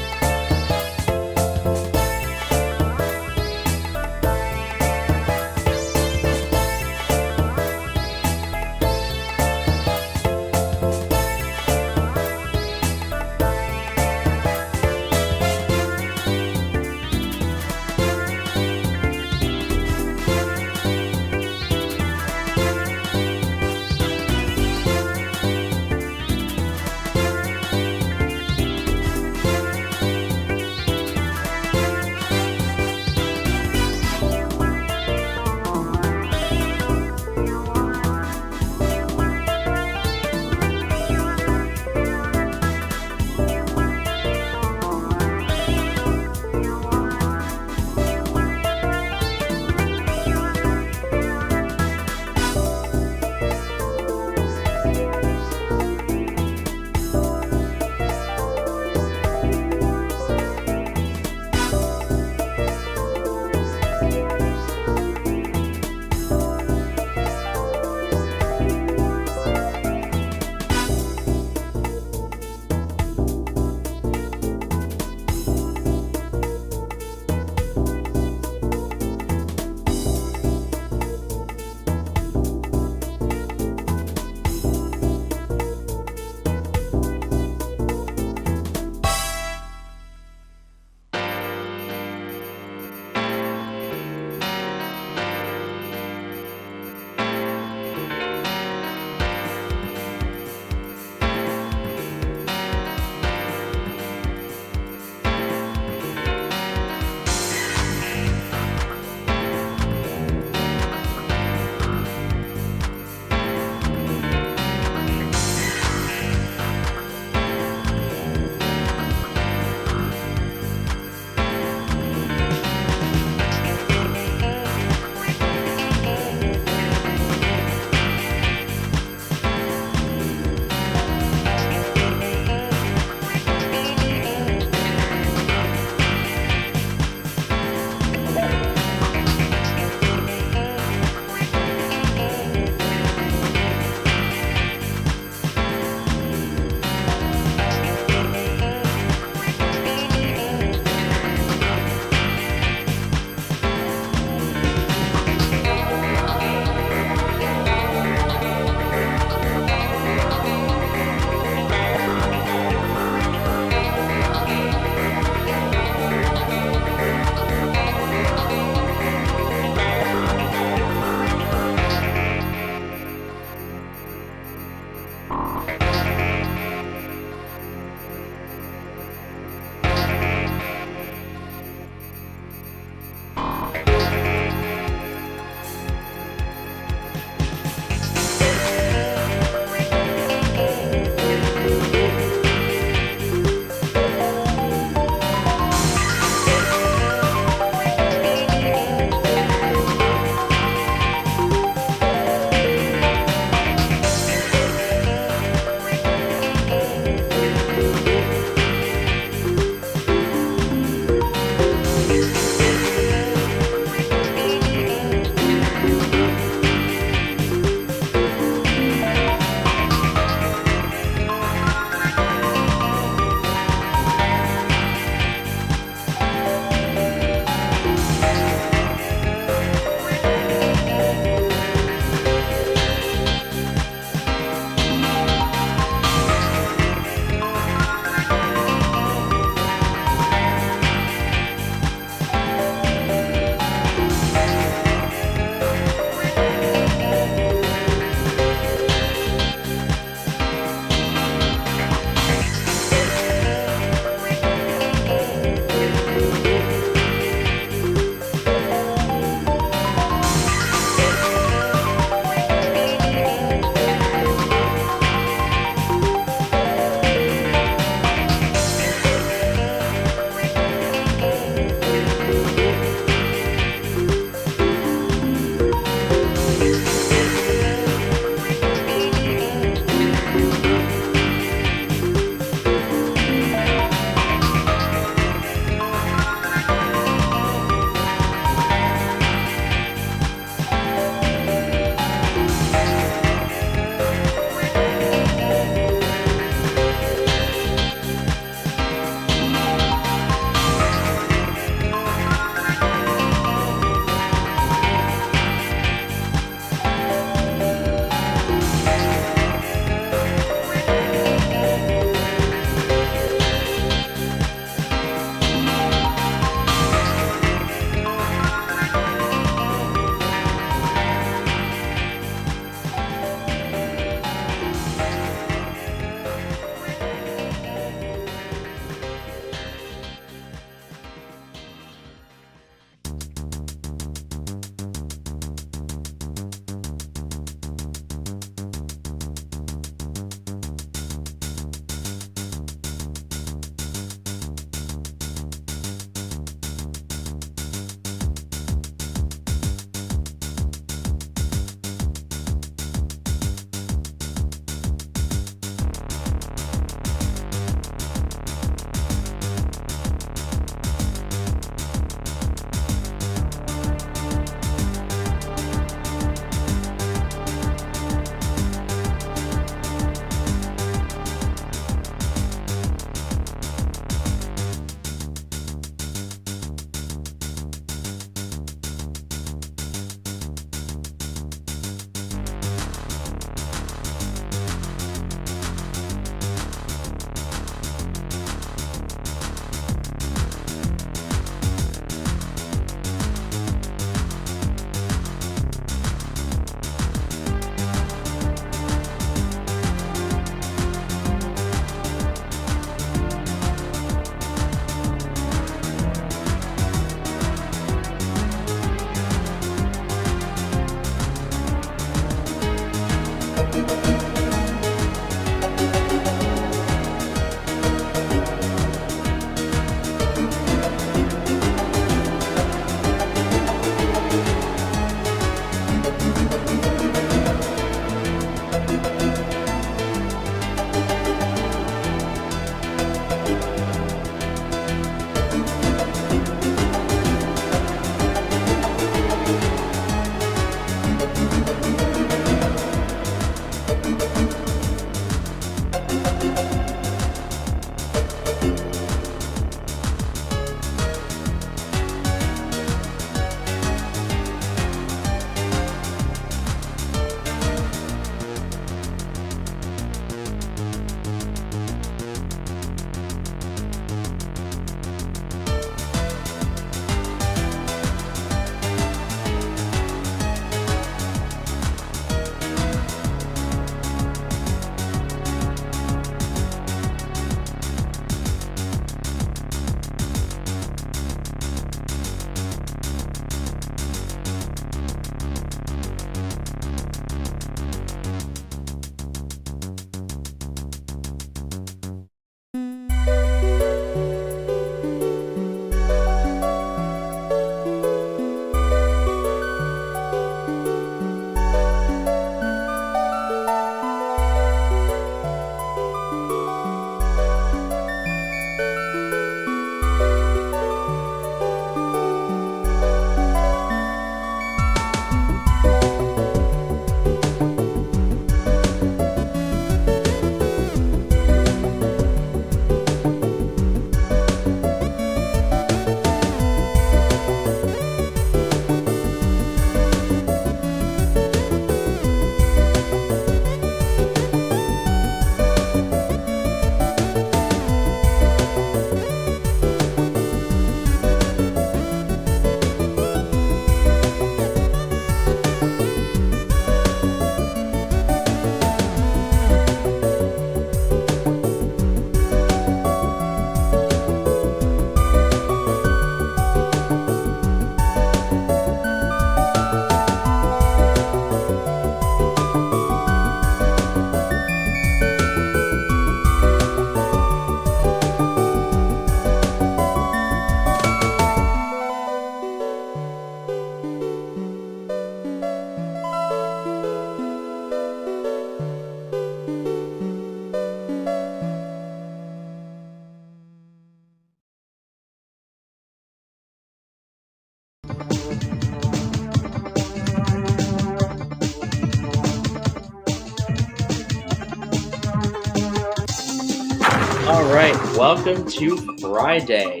Alright, welcome to Friday.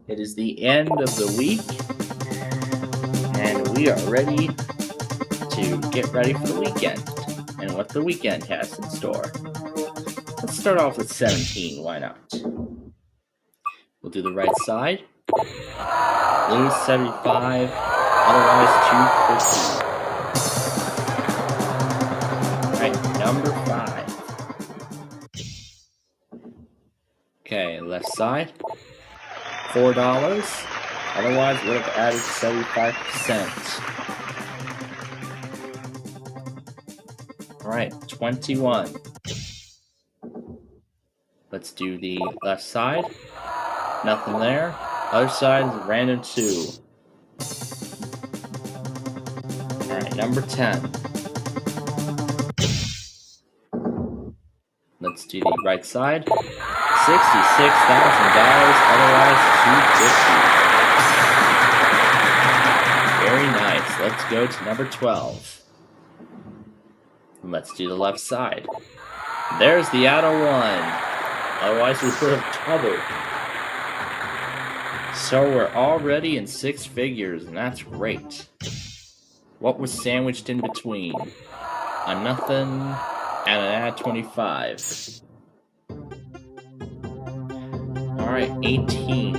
It is the end of the week, and we are ready to get ready for the weekend and what the weekend has in store. Let's start off with 17, why not? We'll do the right side. Lose 75, otherwise 250. Alright, number 5. Okay, left side. $4, otherwise would have added 75%. Alright, 21. Let's do the left side. Nothing there. Other side is random 2. Alright, number 10. Let's do the right side. $66,000, otherwise $250. Very nice. Let's go to number 12. Let's do the left side. There's the out of 1. Otherwise we would have doubled. So we're already in 6 figures, and that's great. What was sandwiched in between? A nothing and an add 25. Alright, 18.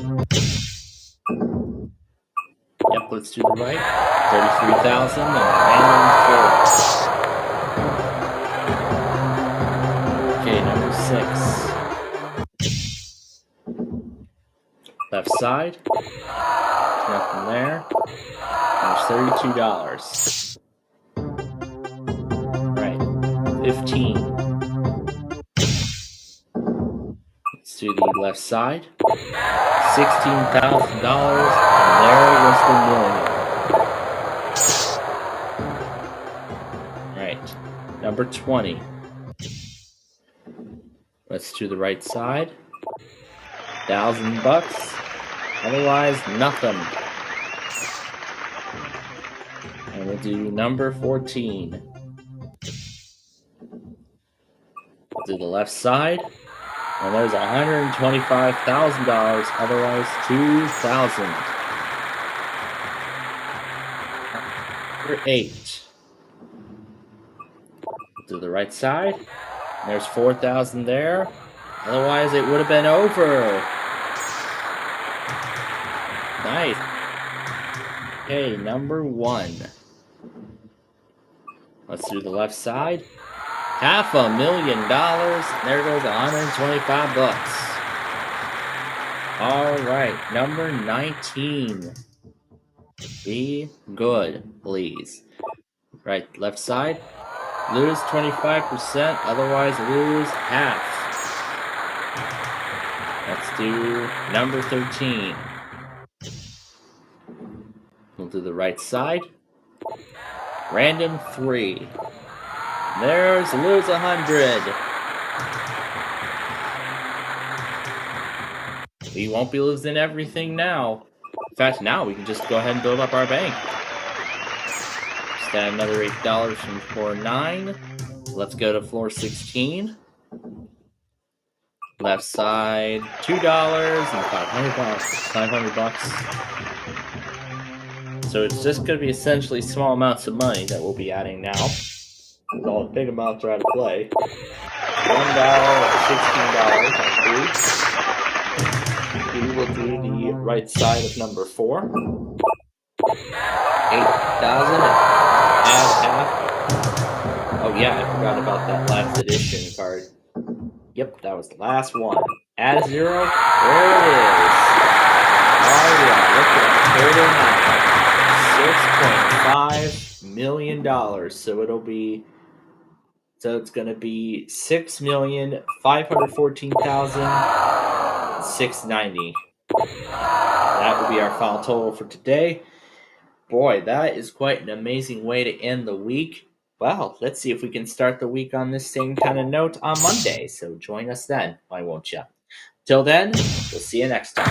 Yep, let's do the right. 33,000 and random 4. Okay, number 6. Left side. Nothing there. There's $32. Right. 15. Let's do the left side. $16,000, and there was the million. Right. Number 20. Let's do the right side. $1,000. Otherwise, nothing. And we'll do number 14. We'll do the left side. And there's $125,000. Otherwise, $2,000. Number 8. We'll do the right side. And there's $4,000 there. Otherwise, it would have been over. Nice. Okay, number 1. Let's do the left side. $500,000. There goes $125. Alright, number 19. Be good, please. Right, left side. Lose 25%, otherwise lose half. Let's do number 13. We'll do the right side. Random 3. There's lose 100. We won't be losing everything now. In fact, now we can just go ahead and build up our bank. Just add another $8 from floor 9. Let's go to floor 16. Left side, $2 and $500. So it's just going to be essentially small amounts of money that we'll be adding now. All the big amounts are out of play. $1 and $16 on 3. We will do the right side of number 4. 8,000. Add half. Oh yeah, I forgot about that last edition card. Yep, that was the last one. Add a 0. There it is. Oh yeah, look at that. $6.5 million. So it's going to be $6,514,690. That will be our final total for today. Boy, that is quite an amazing way to end the week. Well, let's see if we can start the week on this same kind of note on Monday. So join us then, why won't you? Till then, we'll see you next time.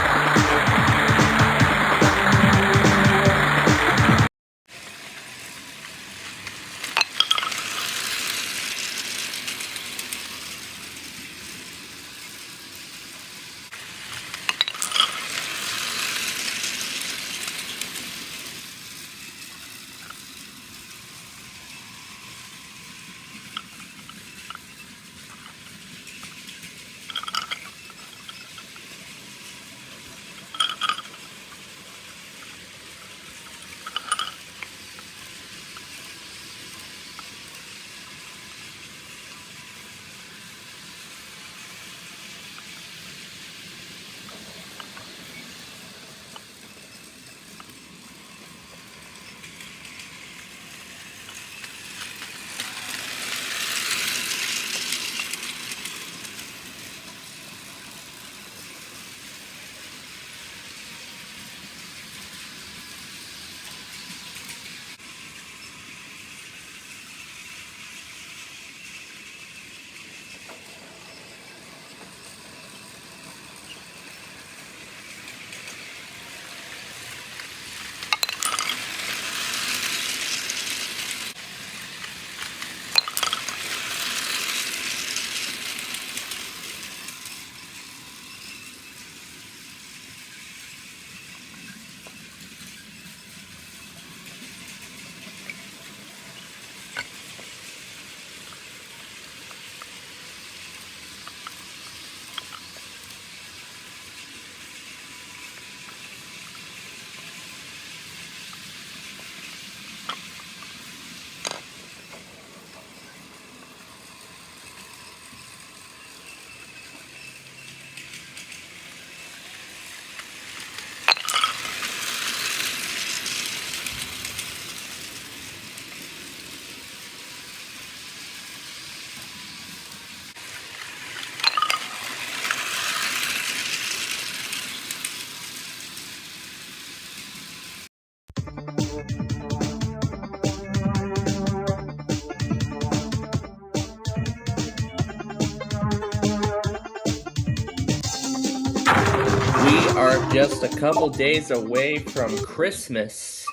are just a couple days away from Christmas.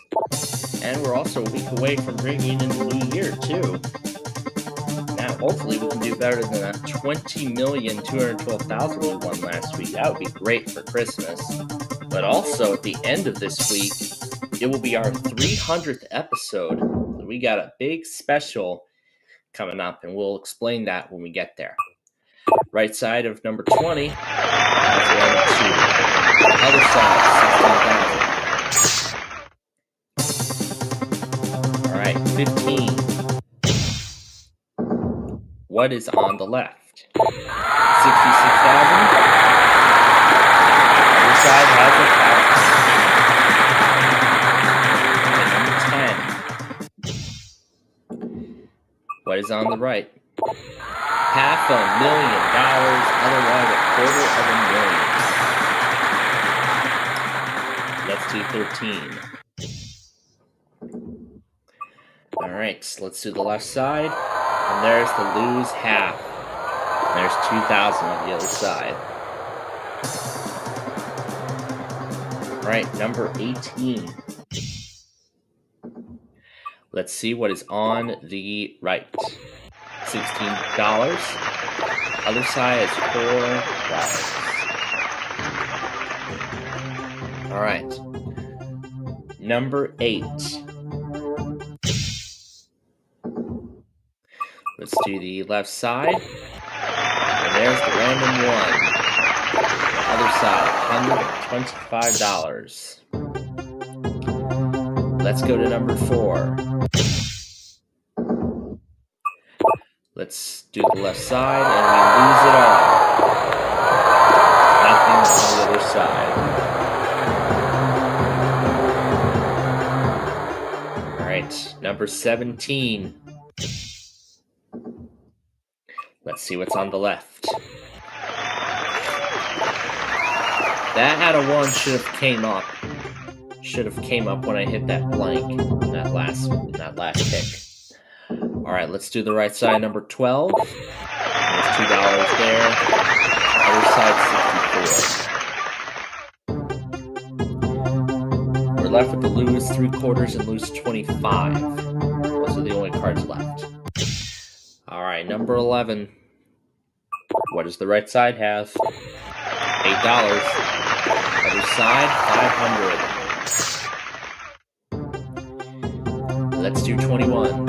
And we're also a week away from bringing in the new year, too. Now, hopefully we can do better than that 20,212,000 we won last week. That would be great for Christmas. But also, at the end of this week, it will be our 300th episode. We got a big special coming up, and we'll explain that when we get there. Right side of number 20, that's number 2. Other side, 16,000. All right, 15. What is on the left? 66,000. Other side has a house. Number 10. What is on the right? $500,000, otherwise $250,000. Let's do 13. All right, so let's do the left side. And there's the lose half. And there's 2,000 on the other side. All right, number 18. Let's see what is on the right. $16. Other side is $4. All right. Number 8. Let's do the left side. And there's the random one. Other side, $125. Let's go to number 4. Let's do the left side, and we lose it all. Nothing on the other side. All right, number 17. Let's see what's on the left. That had a 1 should have came up. Should have came up when I hit that blank in that last pick. All right, let's do the right side, number 12. There's $2 there. Other side, 64. We're left with the lose 3/4 and lose 25. Those are the only cards left. All right, number 11. What does the right side have? $8. Other side, $500. Let's do 21.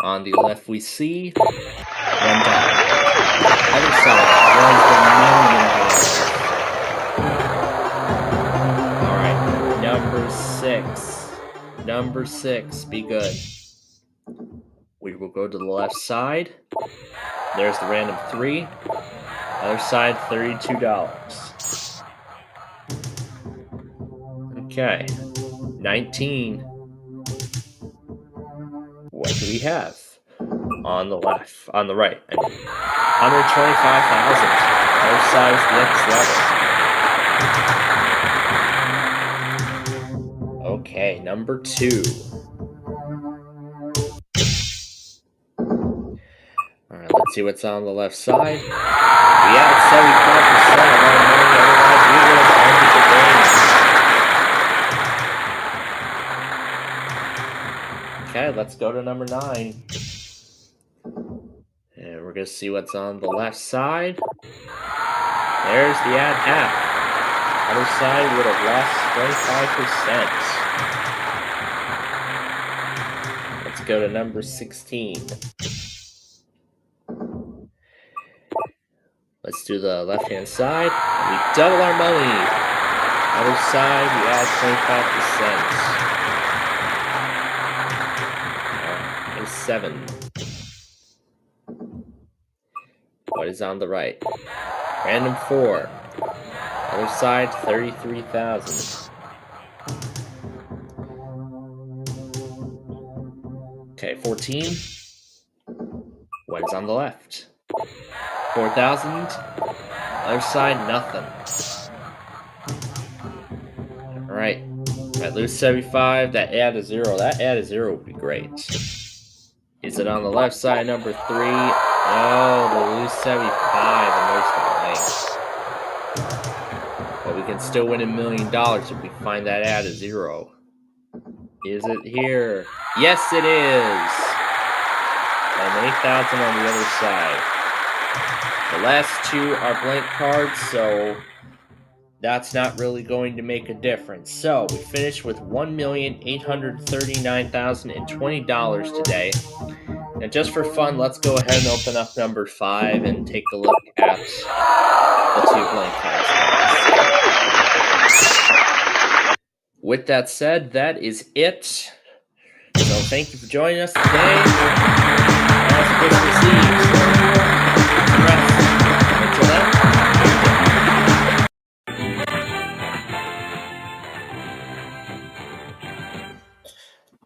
On the left, we see $1. Other side, $1 million. All right, number 6. Number 6, be good. We will go to the left side. There's the random 3. Other side, $32. Okay, 19. What do we have? On the left, on the right. $125,000. Other side is the next level. Okay, number 2. Alright, let's see what's on the left side. We have 75% of our money, otherwise we would have ended the game. Okay, let's go to number 9. And we're going to see what's on the left side. There's the add half. Other side would have lost 25%. Let's go to number 16. Let's do the left-hand side. And we double our money. Other side, we add 25%. There's 7. What is on the right? Random 4. Other side, 33,000. Okay, 14. What is on the left? 4,000. Other side, nothing. Alright. I lose 75. That add a 0. That add a 0 would be great. Is it on the left side, number 3? Oh, we'll lose 75 and lose the blank. But we can still win $1 million if we find that at a 0. Is it here? Yes, it is! And 8,000 on the other side. The last 2 are blank cards, so that's not really going to make a difference. So we finished with $1,839,020 today. And just for fun, let's go ahead and open up number 5 and take a look at the 2 blank cards. With that said, that is it. So thank you for joining us today. As Christmas Eve. Until then.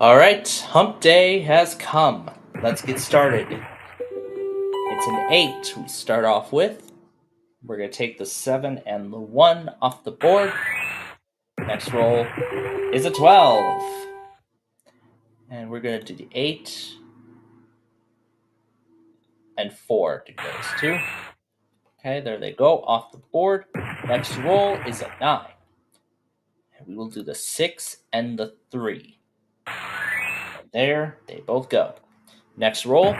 Alright, hump day has come. Let's get started. It's an 8 we start off with. We're going to take the 7 and the 1 off the board. Next roll is a 12. And we're going to do the 8 and 4 to those 2. Okay, there they go, off the board. Next roll is a 9. And we will do the 6 and the 3. And there, they both go. Next roll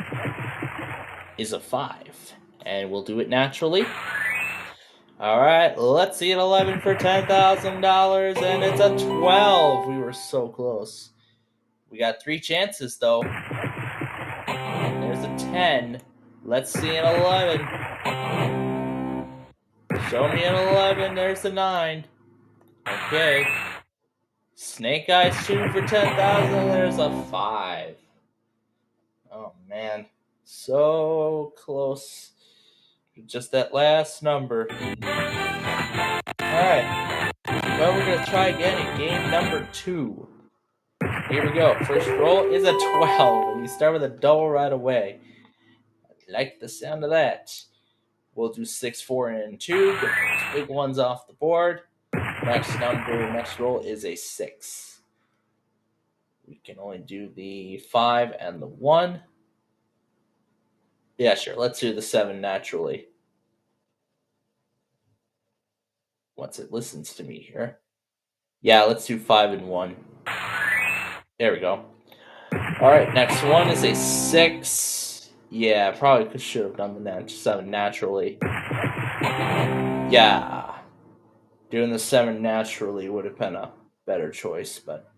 is a 5. And we'll do it naturally. Alright, let's see an 11 for $10,000, and it's a 12. We were so close. We got 3 chances, though. There's a 10. Let's see an 11. Show me an 11. There's a 9. Okay. Snake Eyes 2 for $10,000. There's a 5. Oh, man. So close. Just that last number. Alright. Well, we're going to try again in game number 2. Here we go. First roll is a 12. We start with a double right away. I like the sound of that. We'll do 6, 4, and 2. Get those big ones off the board. Next roll is a 6. We can only do the 5 and the 1. Yeah, sure. Let's do the 7 naturally. Once it listens to me here. Yeah, let's do 5 and 1. There we go. Alright, next one is a 6. Yeah, probably should have done the 7 naturally. Yeah. Doing the 7 naturally would have been a better choice, but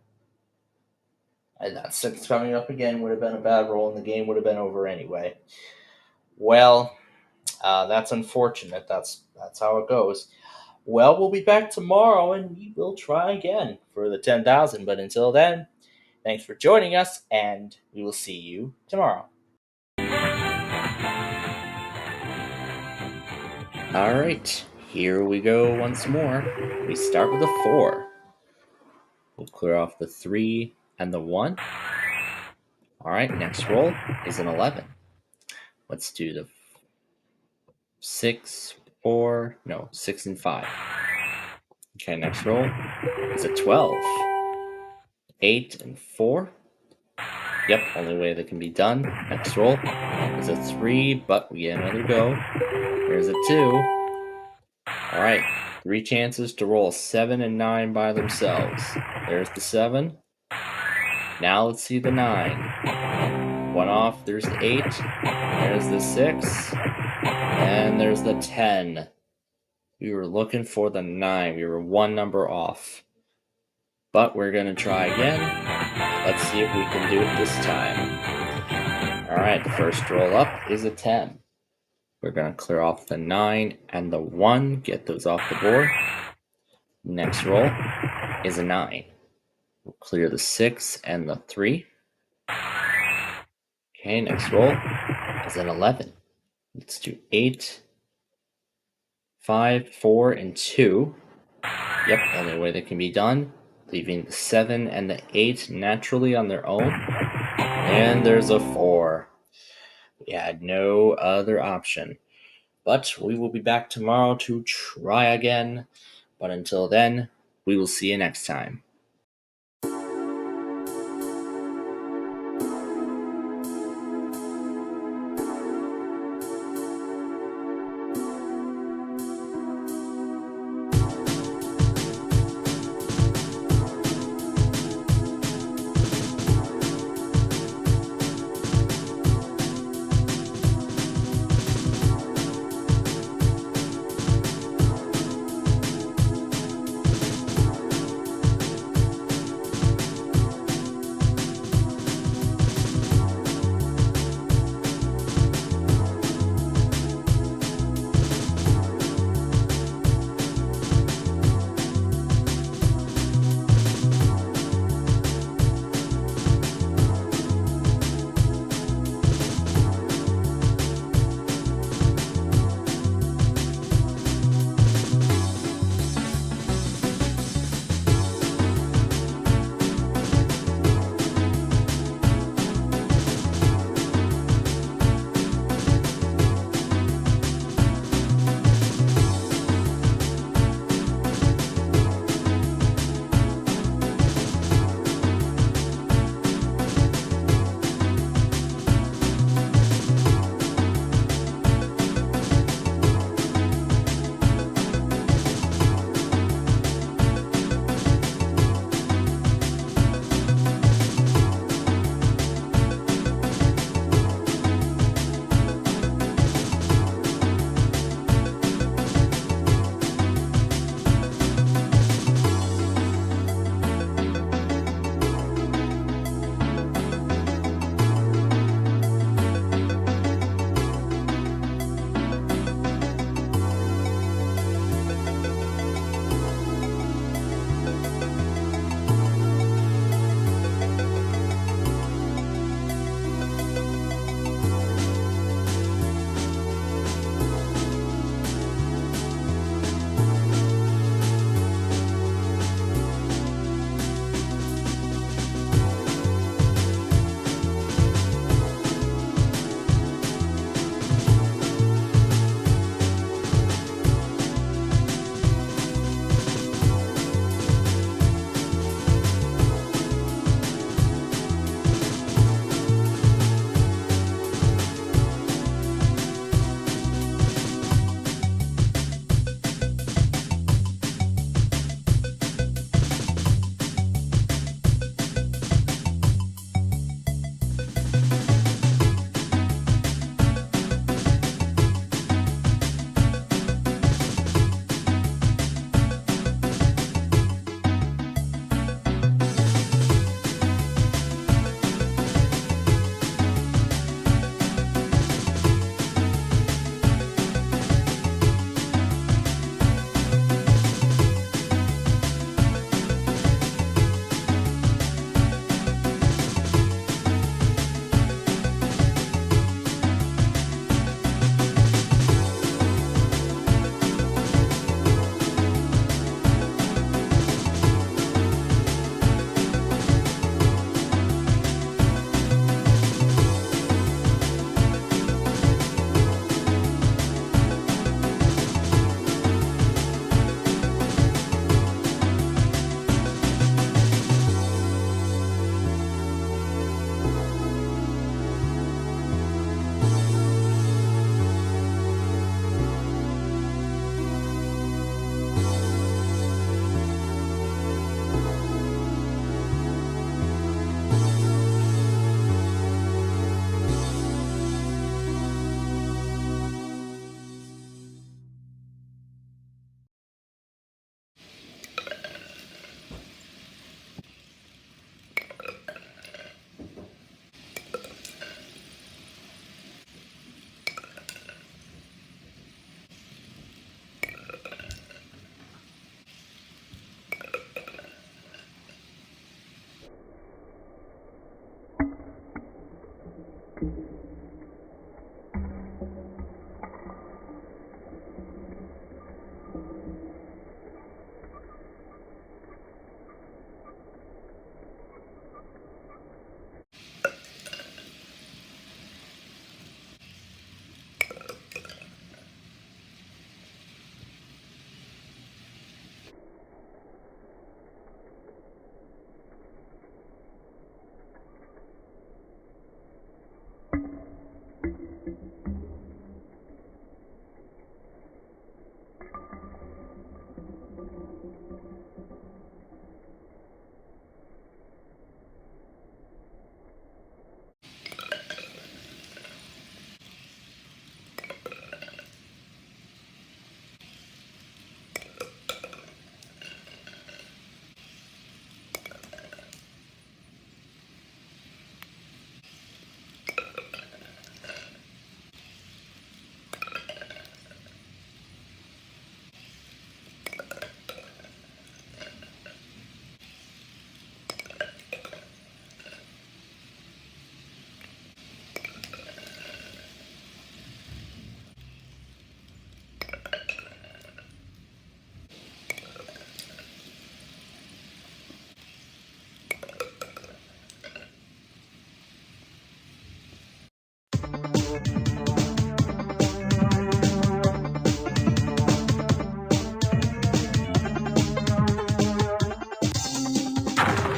that 6 coming up again would have been a bad roll, and the game would have been over anyway. Well, that's unfortunate. That's how it goes. Well, we'll be back tomorrow, and we will try again for the 10,000. But until then, thanks for joining us, and we will see you tomorrow. All right, here we go once more. We start with a 4. We'll clear off the 3 and the 1. All right, next roll is an 11. Let's do the 6 and 5. Okay, next roll is a 12. 8 and 4. Yep, only way that can be done. Next roll is a 3, but we get another go. There's a 2. Alright, 3 chances to roll 7 and 9 by themselves. There's the 7. Now let's see the 9. 1 off, there's the 8. There's the 6. And there's the 10. We were looking for the 9. We were 1 number off. But we're going to try again. Let's see if we can do it this time. Alright, first roll up is a 10. We're going to clear off the 9 and the 1. Get those off the board. Next roll is a 9. We'll clear the 6 and the 3. Okay, next roll is an 11. Let's do 8, 5, 4, and 2. Yep, only way that can be done. Leaving the 7 and the 8 naturally on their own. And there's a 4. We had no other option. But we will be back tomorrow to try again. But until then, we will see you next time.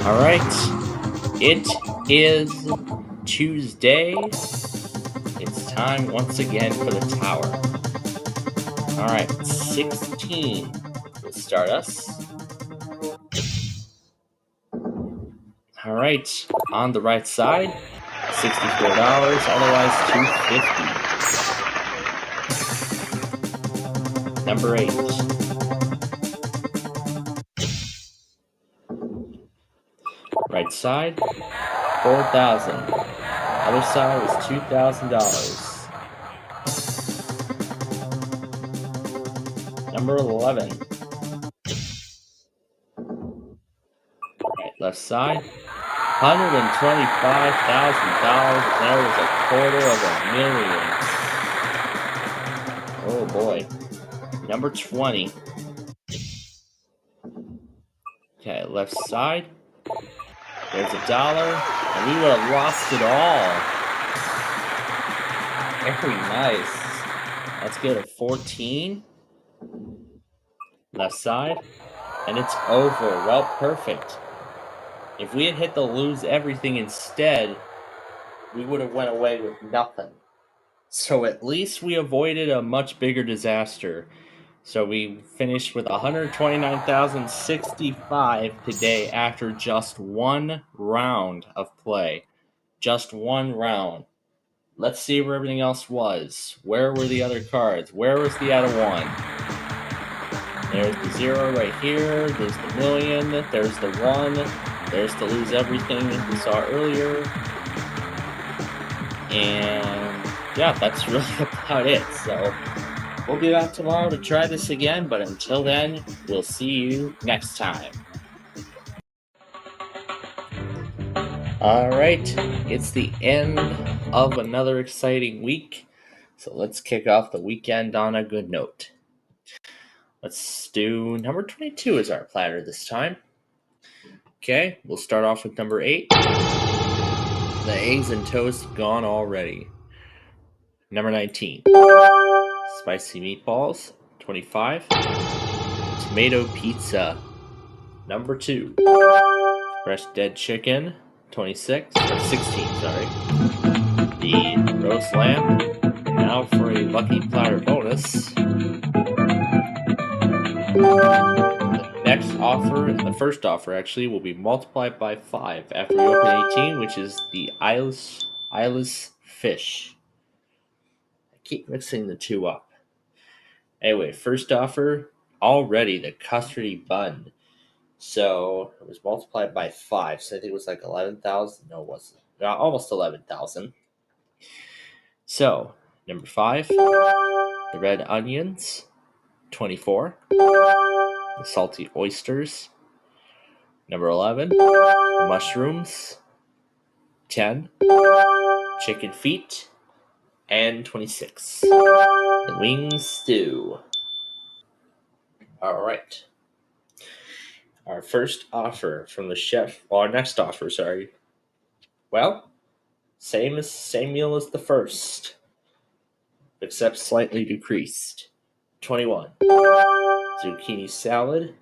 All right, it is Tuesday. It's time once again for the tower. All right, 16 will start us. All right, on the right side, $64, otherwise $250. Number 8. Right side, $4,000. Other side is $2,000. Number 11. Right, left side, $125,000. There was $250,000. Oh boy. Number 20. Okay, left side. There's $1, and we would have lost it all. Very nice. Let's go to 14. Left side. And it's over. Well, perfect. If we had hit the lose everything instead, we would have went away with nothing. So at least we avoided a much bigger disaster. So we finished with $129,065 today after just one round of play. Just one round. Let's see where everything else was. Where were the other cards? Where was the out of one? There's the 0 right here. There's the million. There's the 1. There's the lose everything we saw earlier. And yeah, that's really about it. So we'll be back tomorrow to try this again. But until then, we'll see you next time. Alright, it's the end of another exciting week, so let's kick off the weekend on a good note. Let's do number 22 as our platter this time. Okay, we'll start off with number 8. The eggs and toast gone already. Number 19. Spicy meatballs, 25. Tomato pizza, number 2. Fresh dead chicken, 26, or 16, sorry. The roast lamb. Now for a lucky platter bonus. The next offer, the first offer actually, will be multiplied by 5 after we open 18, which is the eyeless fish. I keep mixing the two up. Anyway, first offer, already the custardy bun. So it was multiplied by 5. So I think it was like 11,000. No, it wasn't. Almost 11,000. So number 5, the red onions, 24. The salty oysters, number 11. The mushrooms, 10, chicken feet, and 26. The wing stew. All right. Our first offer from the chef, or our next offer, sorry. Well, same meal as the first, except slightly decreased. 21. Zucchini salad.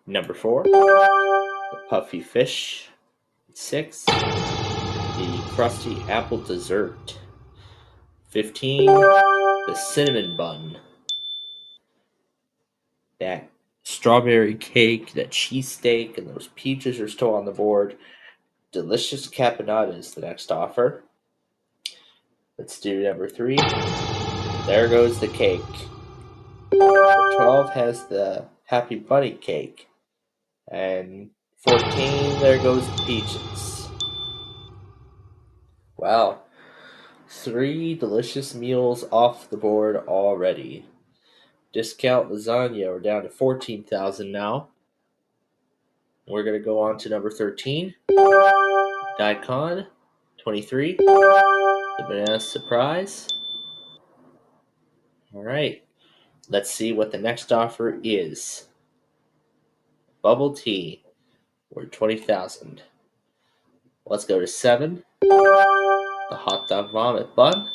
Number 4. The puffy fish. 6. The crusty apple dessert. 15. The cinnamon bun. That strawberry cake, that cheesesteak, and those peaches are still on the board. Delicious caponata is the next offer. Let's do number 3. There goes the cake. Number 12 has the Happy Bunny cake. And 14, there goes the peaches. Wow. 3 delicious meals off the board already. Discount lasagna, we're down to $14,000 now. We're going to go on to number 13. Daikon. 23. The banana surprise. All right. Let's see what the next offer is. Bubble tea. We're 20,000. Let's go to 7. The hot dog vomit bun.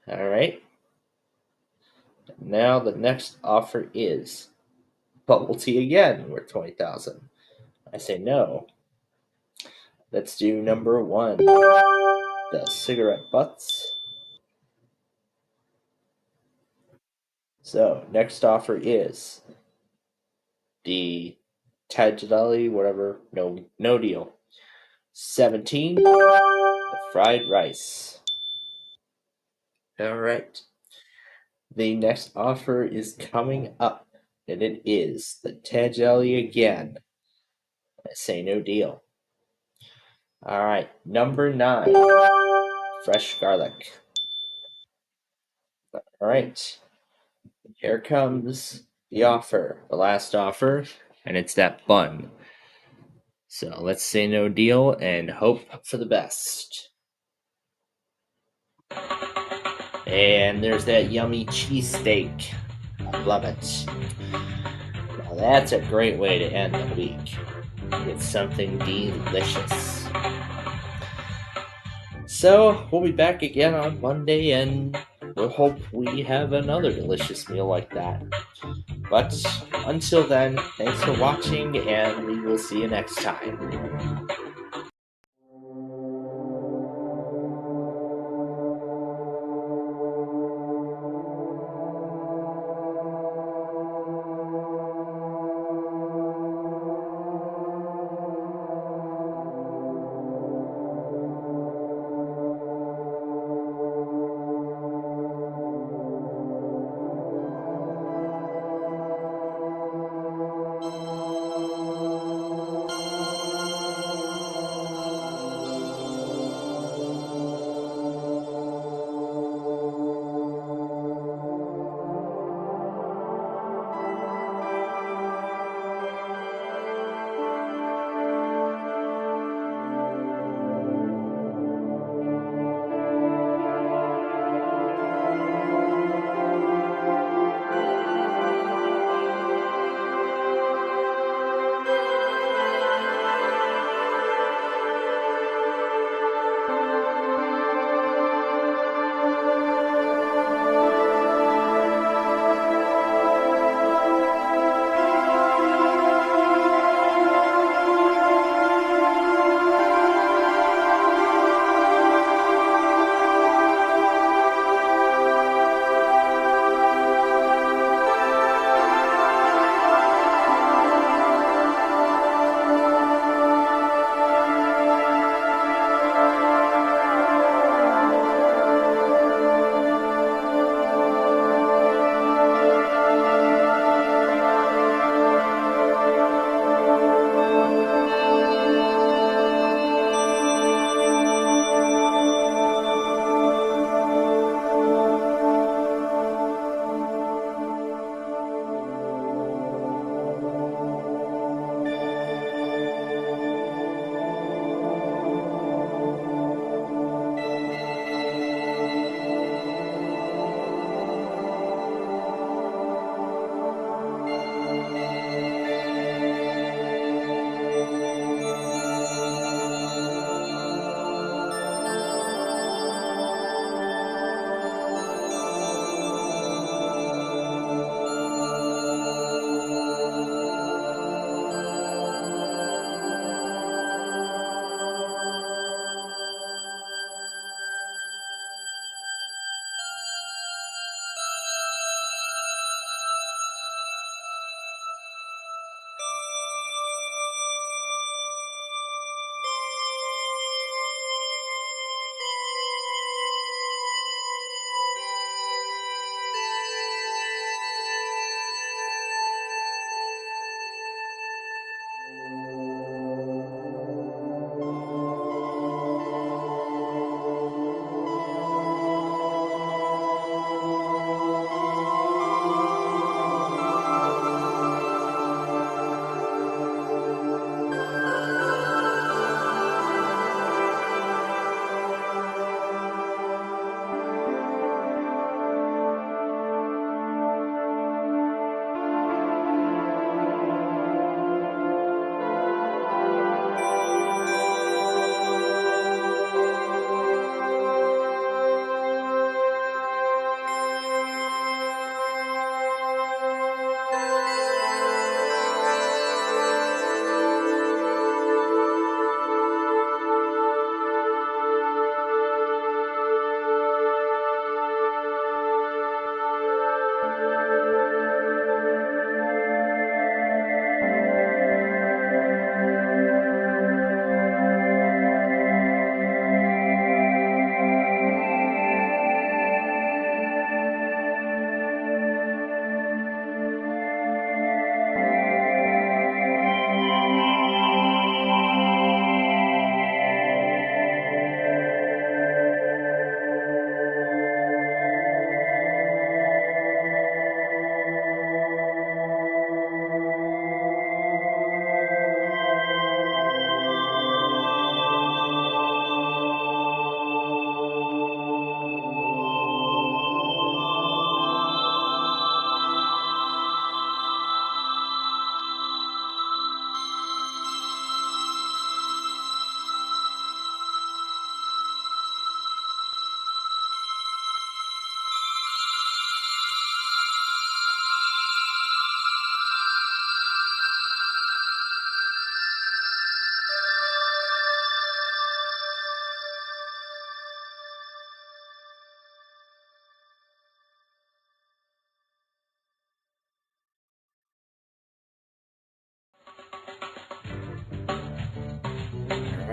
All right. Now the next offer is bubble tea again. We're 20,000. I say no. Let's do number 1. The cigarette butts. So next offer is the Tajali, whatever. No deal. 17. The fried rice. All right. The next offer is coming up, and it is the Tajali again. I say no deal. All right, number 9, fresh garlic. All right, here comes the offer, the last offer, and it's that bun. So let's say no deal and hope for the best. And there's that yummy cheesesteak. I love it. Now that's a great way to end the week. It's something delicious. So we'll be back again on Monday, and we'll hope we have another delicious meal like that. But until then, thanks for watching, and we will see you next time.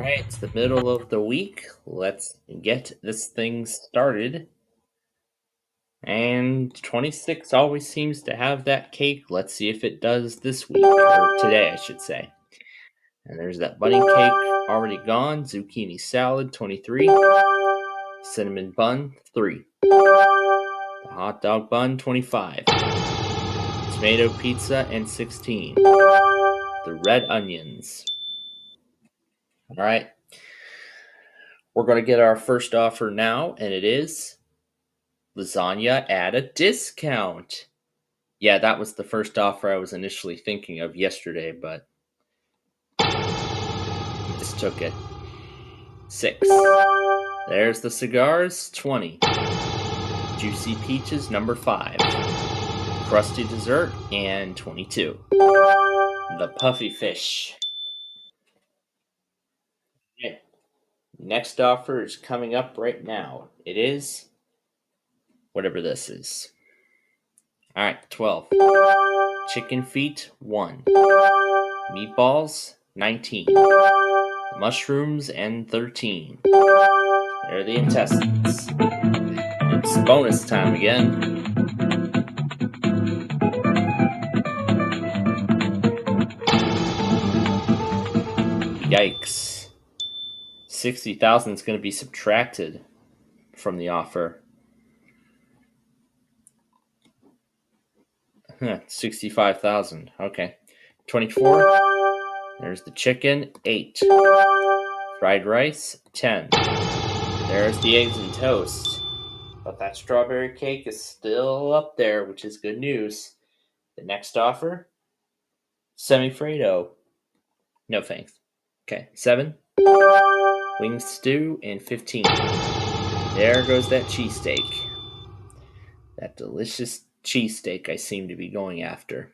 Alright, it's the middle of the week. Let's get this thing started. And 26 always seems to have that cake. Let's see if it does this week, or today, I should say. And there's that bunny cake already gone. Zucchini salad, 23. Cinnamon bun, 3. The hot dog bun, 25. Tomato pizza, and 16. The red onions. Alright. We're going to get our first offer now, and it is lasagna at a discount. Yeah, that was the first offer I was initially thinking of yesterday, but just took it. 6. There's the cigars, 20. Juicy peaches, number 5. Crusty dessert, and 22. The puffy fish. Okay. Next offer is coming up right now. It is whatever this is. Alright, 12. Chicken feet, 1. Meatballs, 19. Mushrooms, and 13. There are the intestines. It's bonus time again. Yikes. 60,000 is going to be subtracted from the offer. 65,000. Okay. 24. There's the chicken. 8. Fried rice. 10. There's the eggs and toast. But that strawberry cake is still up there, which is good news. The next offer, semi-Fredo. No thanks. Okay, 7. Wing stew, and 15. There goes that cheesesteak. That delicious cheesesteak I seem to be going after.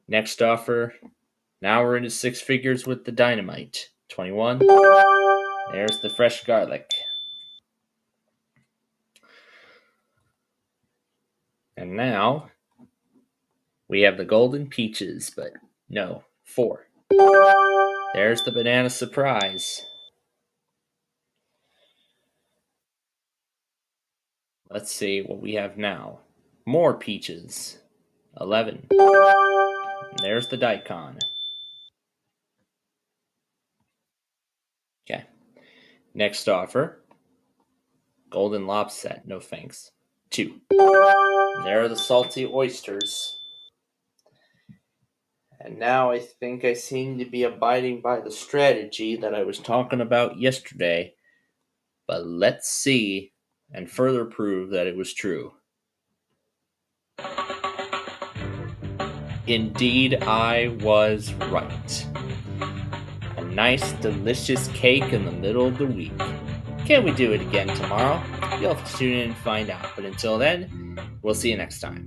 Next offer, now we're into 6 figures with the dynamite. 21. There's the fresh garlic. And now, we have the golden peaches, but no, 4. There's the banana surprise. Let's see what we have now. More peaches. 11. And there's the daikon. Okay. Next offer. Golden lobster. No thanks. 2. And there are the salty oysters. And now I think I seem to be abiding by the strategy that I was talking about yesterday. But let's see and further prove that it was true. Indeed, I was right. A nice, delicious cake in the middle of the week. Can we do it again tomorrow? You'll have to tune in and find out. But until then, we'll see you next time.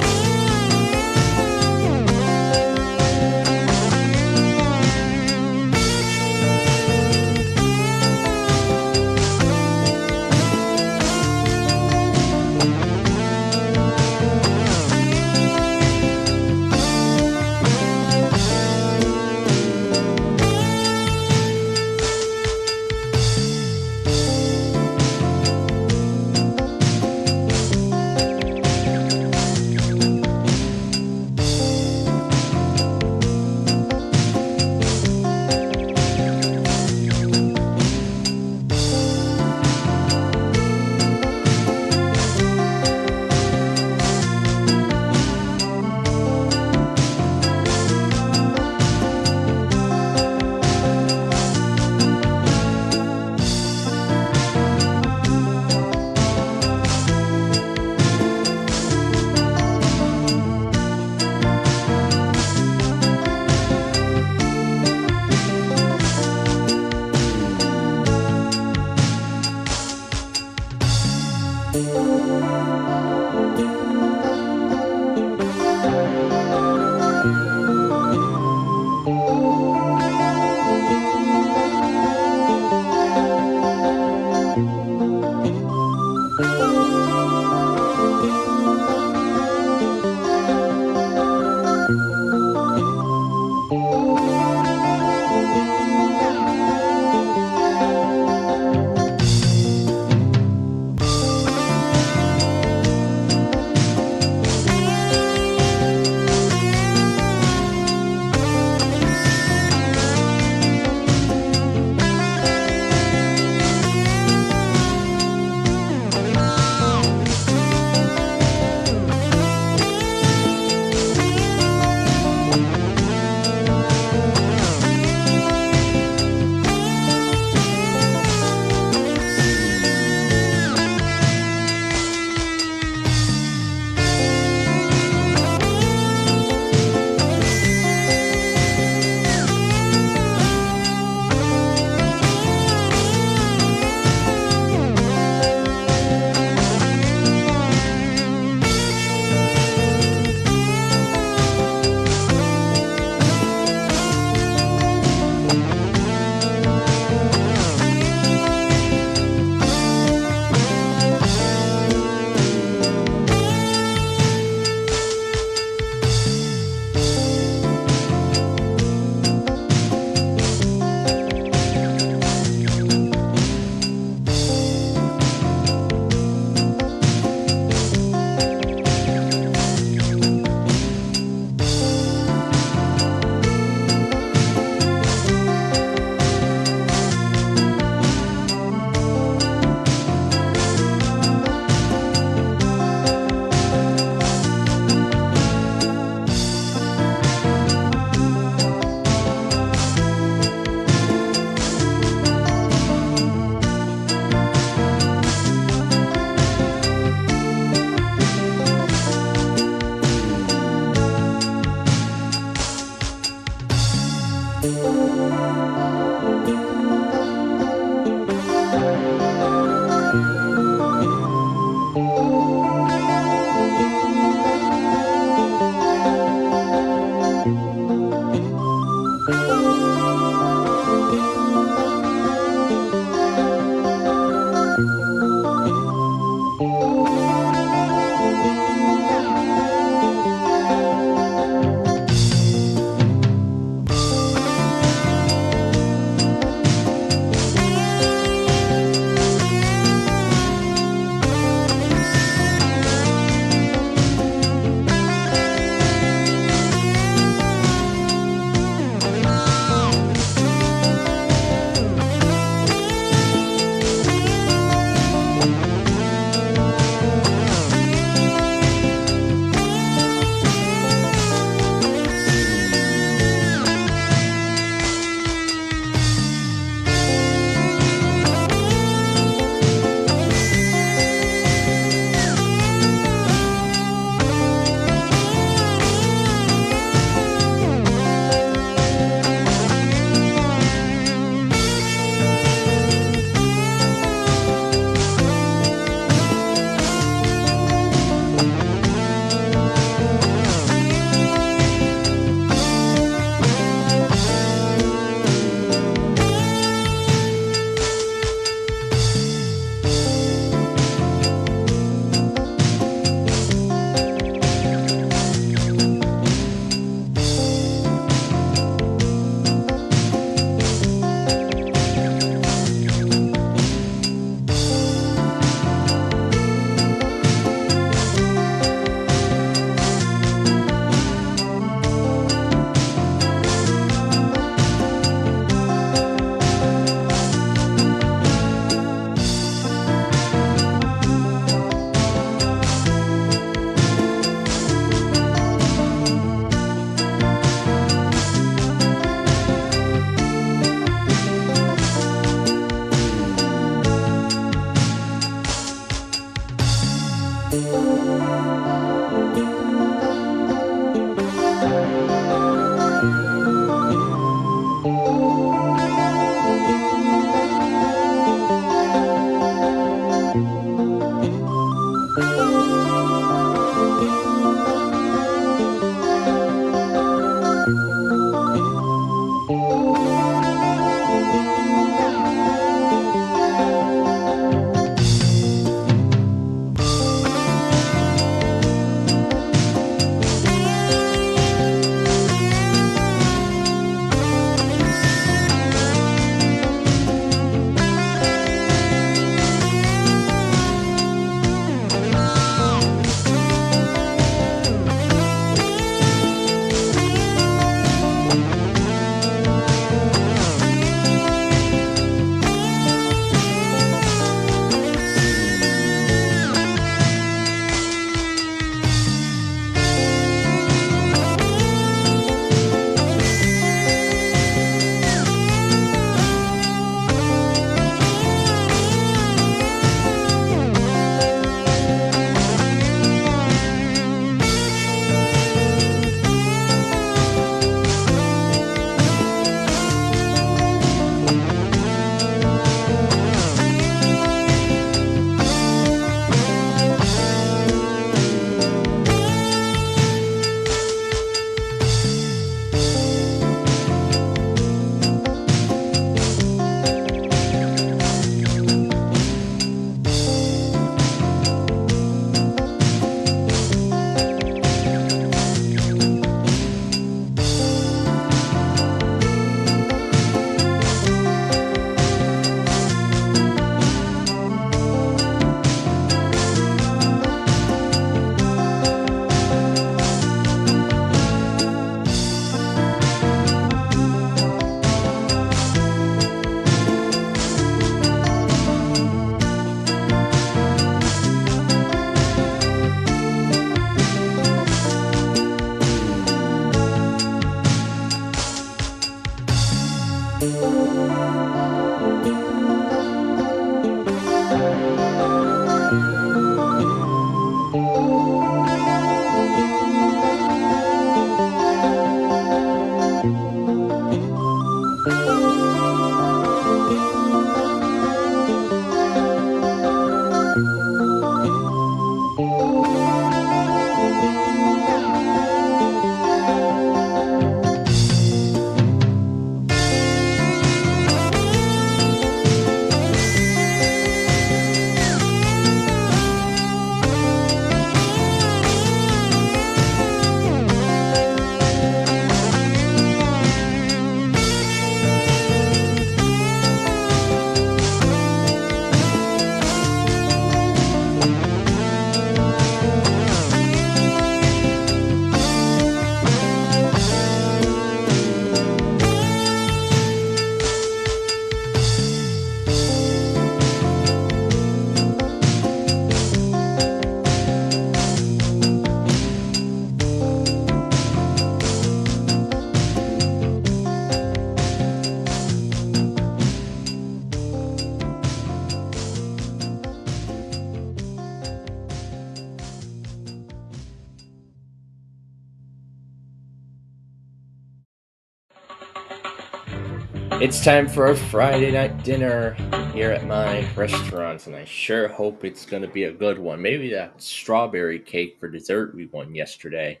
It's time for a Friday night dinner here at my restaurant, and I sure hope it's going to be a good one. Maybe that strawberry cake for dessert we won yesterday.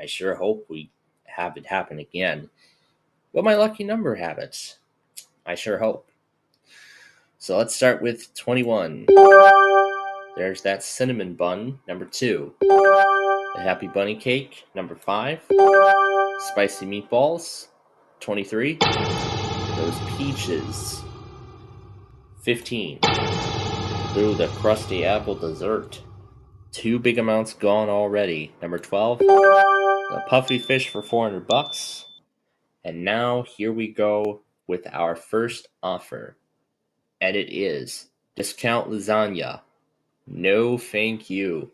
I sure hope we have it happen again. Will my lucky number have it? I sure hope. So let's start with 21. There's that cinnamon bun, number 2. The happy bunny cake, number 5. Spicy meatballs, 23. Those peaches, 15. Ooh, the crusty apple dessert. 2 big amounts gone already. Number 12. The puffy fish for $400. And now here we go with our first offer. And it is discount lasagna. No thank you.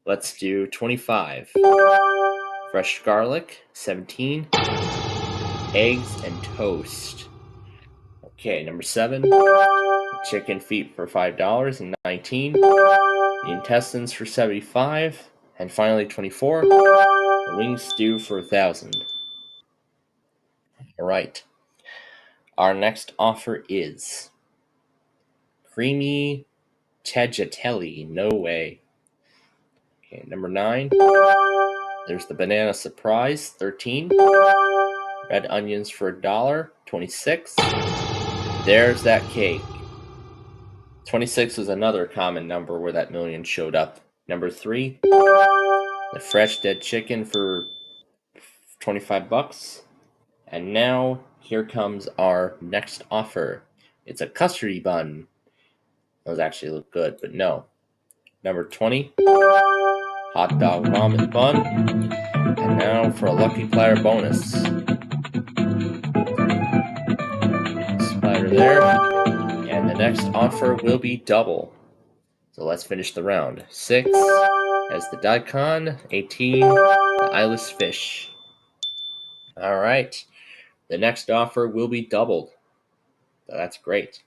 Let's do 25. Fresh garlic, 17. Eggs and toast. Okay, number 7. Chicken feet for $5 and 19. The intestines for 75. And finally 24. The wing stew for 1,000. Alright. Our next offer is creamy tagliatelle. No way. Okay, number 9. There's the banana surprise, 13. Red onions for $1, 26. There's that cake. 26 was another common number where that million showed up. Number 3. The fresh dead chicken for $25. And now here comes our next offer. It's a custardy bun. Those actually look good, but no. Number 20. Hot dog ramen bun. And now for a lucky platter bonus. Splatter there. And the next offer will be double. So let's finish the round. 6 as the daikon. 18, the eyeless fish. Alright. The next offer will be doubled. So that's great.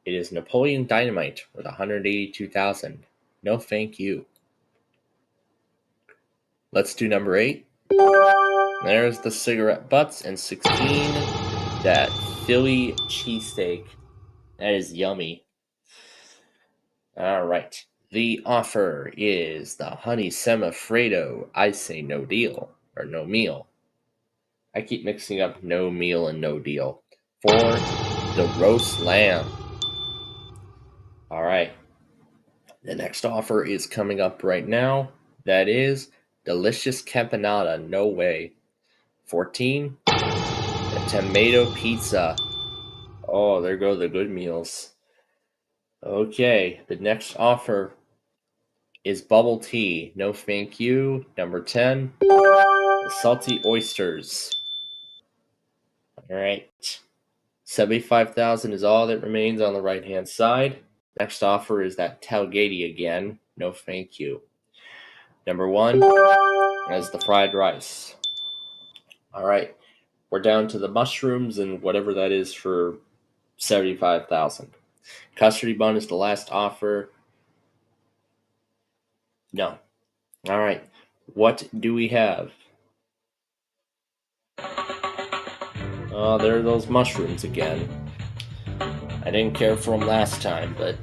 It is Napoleon Dynamite with 182,000. No thank you. Let's do number 8. There's the cigarette butts, and 16, that Philly cheesesteak. That is yummy. Alright. The offer is the honey semifredo. I say no deal, or no meal. I keep mixing up no meal and no deal. For the roast lamb. Alright. The next offer is coming up right now. That is delicious campanata. No way. 14. The tomato pizza. Oh, there go the good meals. Okay, the next offer is bubble tea. No thank you. Number 10. The salty oysters. Alright. 75,000 is all that remains on the right hand side. Next offer is that tailgate again. No thank you. Number 1 is the fried rice. Alright. We're down to the mushrooms and whatever that is for 75,000. Custody bun is the last offer. No. Alright. What do we have? Oh, there are those mushrooms again. I didn't care for them last time, but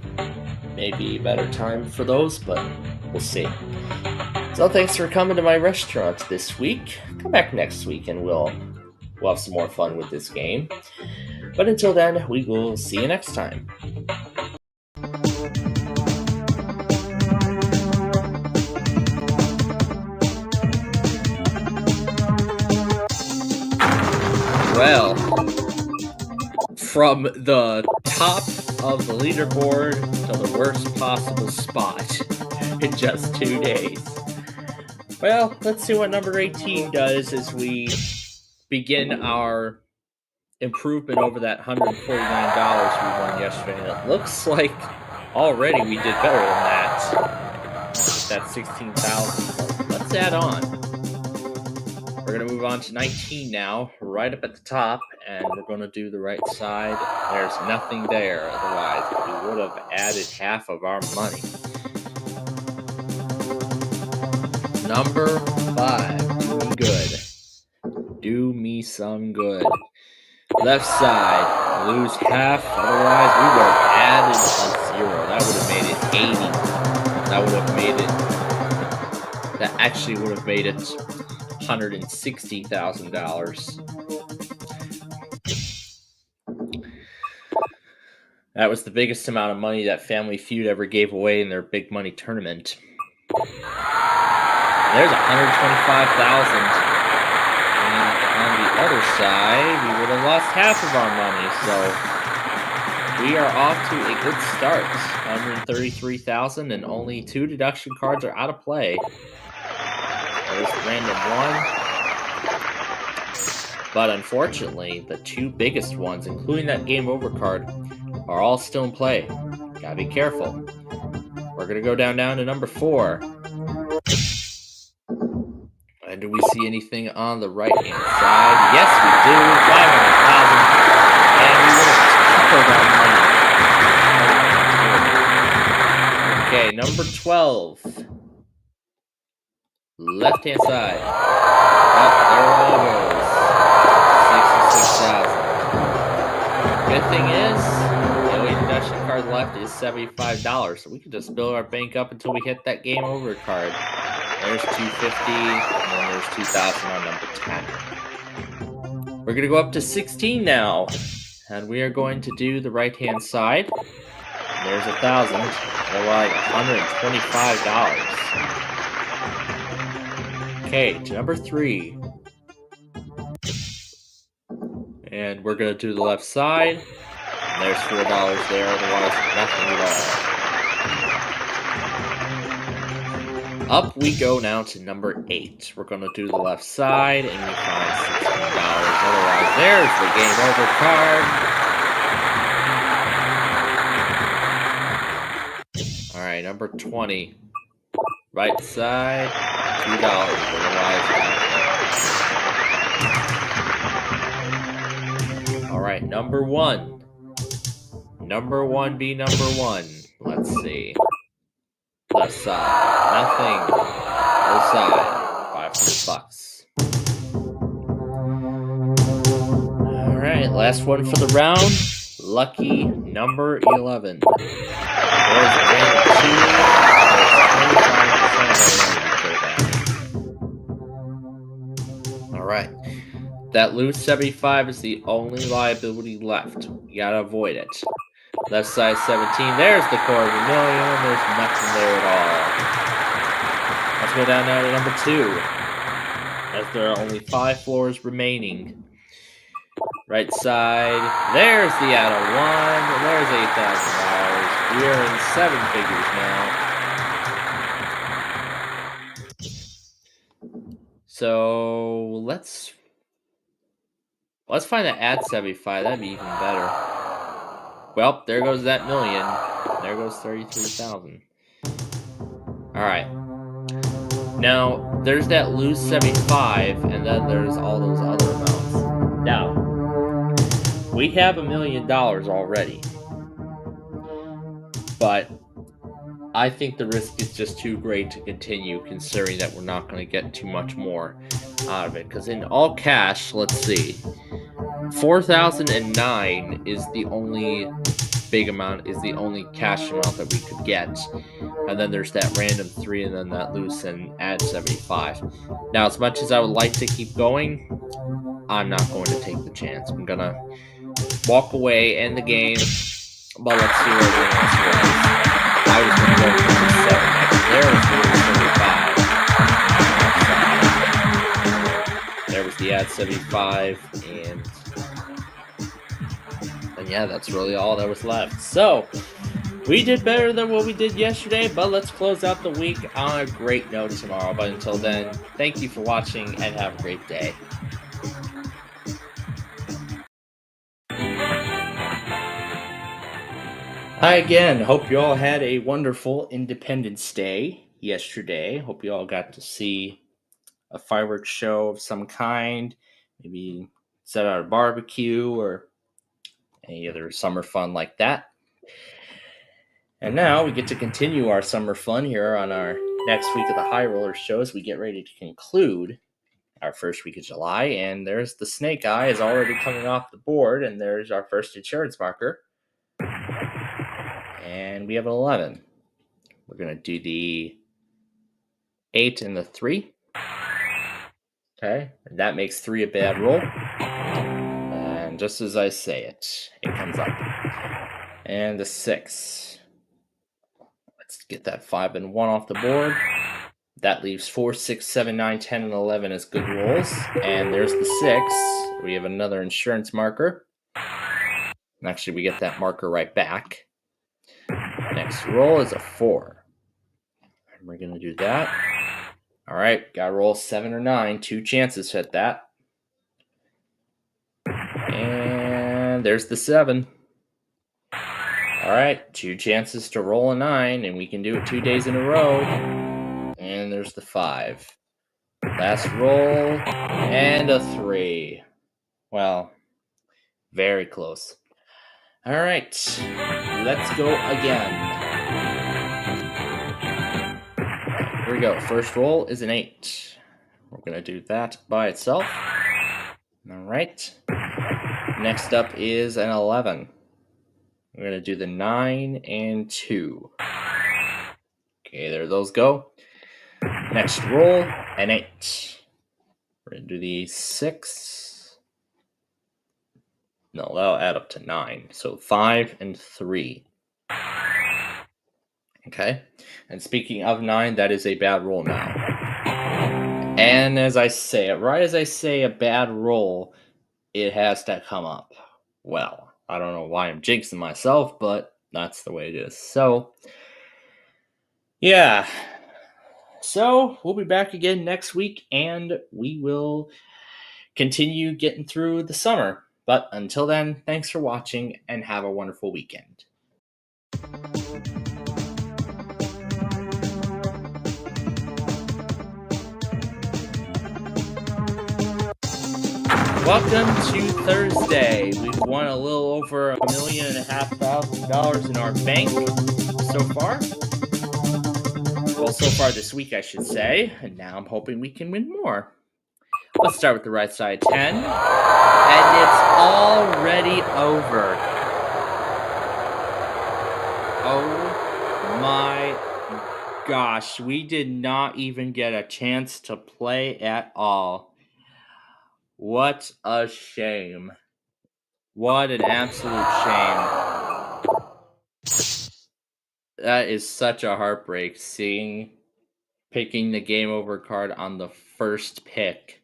maybe a better time for those, but we'll see. So thanks for coming to my restaurant this week. Come back next week and we'll have some more fun with this game. But until then, we will see you next time. Well, from the top of the leaderboard to the worst possible spot in just 2 days. Well, let's see what number 18 does as we begin our improvement over that $149 we won yesterday. And it looks like already we did better than that. That's 16,000. Let's add on. We're going to move on to 19 now, right up at the top, and we're going to do the right side. There's nothing there, otherwise we would have added half of our money. Number 5, do me good. Do me some good. Left side, lose half. Otherwise, we would have added a 0. That would have made it 80. That would have made it. That actually would have made it $160,000. That was the biggest amount of money that Family Feud ever gave away in their big money tournament. There's $125,000. And on the other side, we would have lost half of our money. So we are off to a good start. $133,000 and only 2 deduction cards are out of play. There's random 1. But unfortunately, the 2 biggest ones, including that game over card, are all still in play. Gotta be careful. We're gonna go down to number 4. And do we see anything on the right-hand side? Yes, we do. 500,000. And we would have tripled our money. Okay, number 12. Left-hand side. Oh, there it all goes. 66,000. Good thing is, the only deduction card left is $75, so we can just build our bank up until we hit that game over card. There's $250, and then there's $2,000 on number 10. We're gonna go up to 16 now, and we are going to do the right-hand side. There's $1,000, or like $125. Okay, to number 3. And we're gonna do the left side. And there's $4 there, otherwise nothing at all. Up we go now to number 8. We're gonna do the left side, and we find $16. Otherwise, there's the game over card. Alright, number 20. Right side, $2. Otherwise, alright, number 1. Number 1 be number 1. Let's see. Left side, nothing. Other side, $500. Alright, last one for the round. Lucky number 11. There's random 2. Alright. That loose 75 is the only liability left. You gotta avoid it. Left side 17. There's the $250,000. There's nothing there at all. Let's go down now to number 2. As there are only 5 floors remaining. Right side. There's the out of 1. There's $8,000. We are in 7 figures now. So let's find that at 75. That'd be even better. Well, there goes that million. There goes 33,000. Alright. Now, there's that lose 75, and then there's all those other amounts. Now, we have $1 million already. But I think the risk is just too great to continue, considering that we're not going to get too much more out of it. Because in all cash, let's see, 4,009 is the only big amount, is the only cash amount that we could get. And then there's that random 3, and then that loose and add 75. Now, as much as I would like to keep going, I'm not going to take the chance. I'm going to walk away, end the game, but let's see where everything else goes. I was going to go for 7 next. There was the add 75, and yeah, that's really all that was left. So, we did better than what we did yesterday, but let's close out the week on a great note tomorrow. But until then, thank you for watching, and have a great day. Hi again. Hope you all had a wonderful Independence Day yesterday. Hope you all got to see a fireworks show of some kind. Maybe set out a barbecue or any other summer fun like that. And now we get to continue our summer fun here on our next week of the High Roller show as we get ready to conclude our first week of July. And there's the snake eye is already coming off the board, and there's our first insurance marker. And we have an 11. We're going to do the 8 and the 3. Okay, and that makes 3 a bad roll. And just as I say it, it comes up. And the 6. Let's get that 5 and 1 off the board. That leaves 4, 6, 7, 9, 10, and 11 as good rolls. And there's the 6. We have another insurance marker. And actually, we get that marker right back. Next roll is a 4. And we're going to do that. All right, got to roll 7 or 9. 2 chances hit that. And there's the 7. All right, 2 chances to roll a 9, and we can do it 2 days in a row. And there's the 5. Last roll, and a 3. Well, very close. All right, let's go again. Here we go. First roll is an 8. We're going to do that by itself. All right. Next up is an 11. We're going to do the 9 and 2. Okay, there those go. Next roll, an 8. We're going to do the 6. No, that'll add up to 9. So 5 and 3. Okay. And speaking of 9, that is a bad roll now. And as I say it, right as I say a bad roll, it has to come up. Well, I don't know why I'm jinxing myself, but that's the way it is. So, yeah. So, we'll be back again next week, and we will continue getting through the summer. But until then, thanks for watching, and have a wonderful weekend. Welcome to Thursday. We've won a little over $1.5 million in our bank so far. Well, so far this week, I should say. And now I'm hoping we can win more. Let's start with the right side 10. And it's already over. Oh my gosh. We did not even get a chance to play at all. What a shame. What an absolute shame. That is such a heartbreak, picking the game over card on the first pick.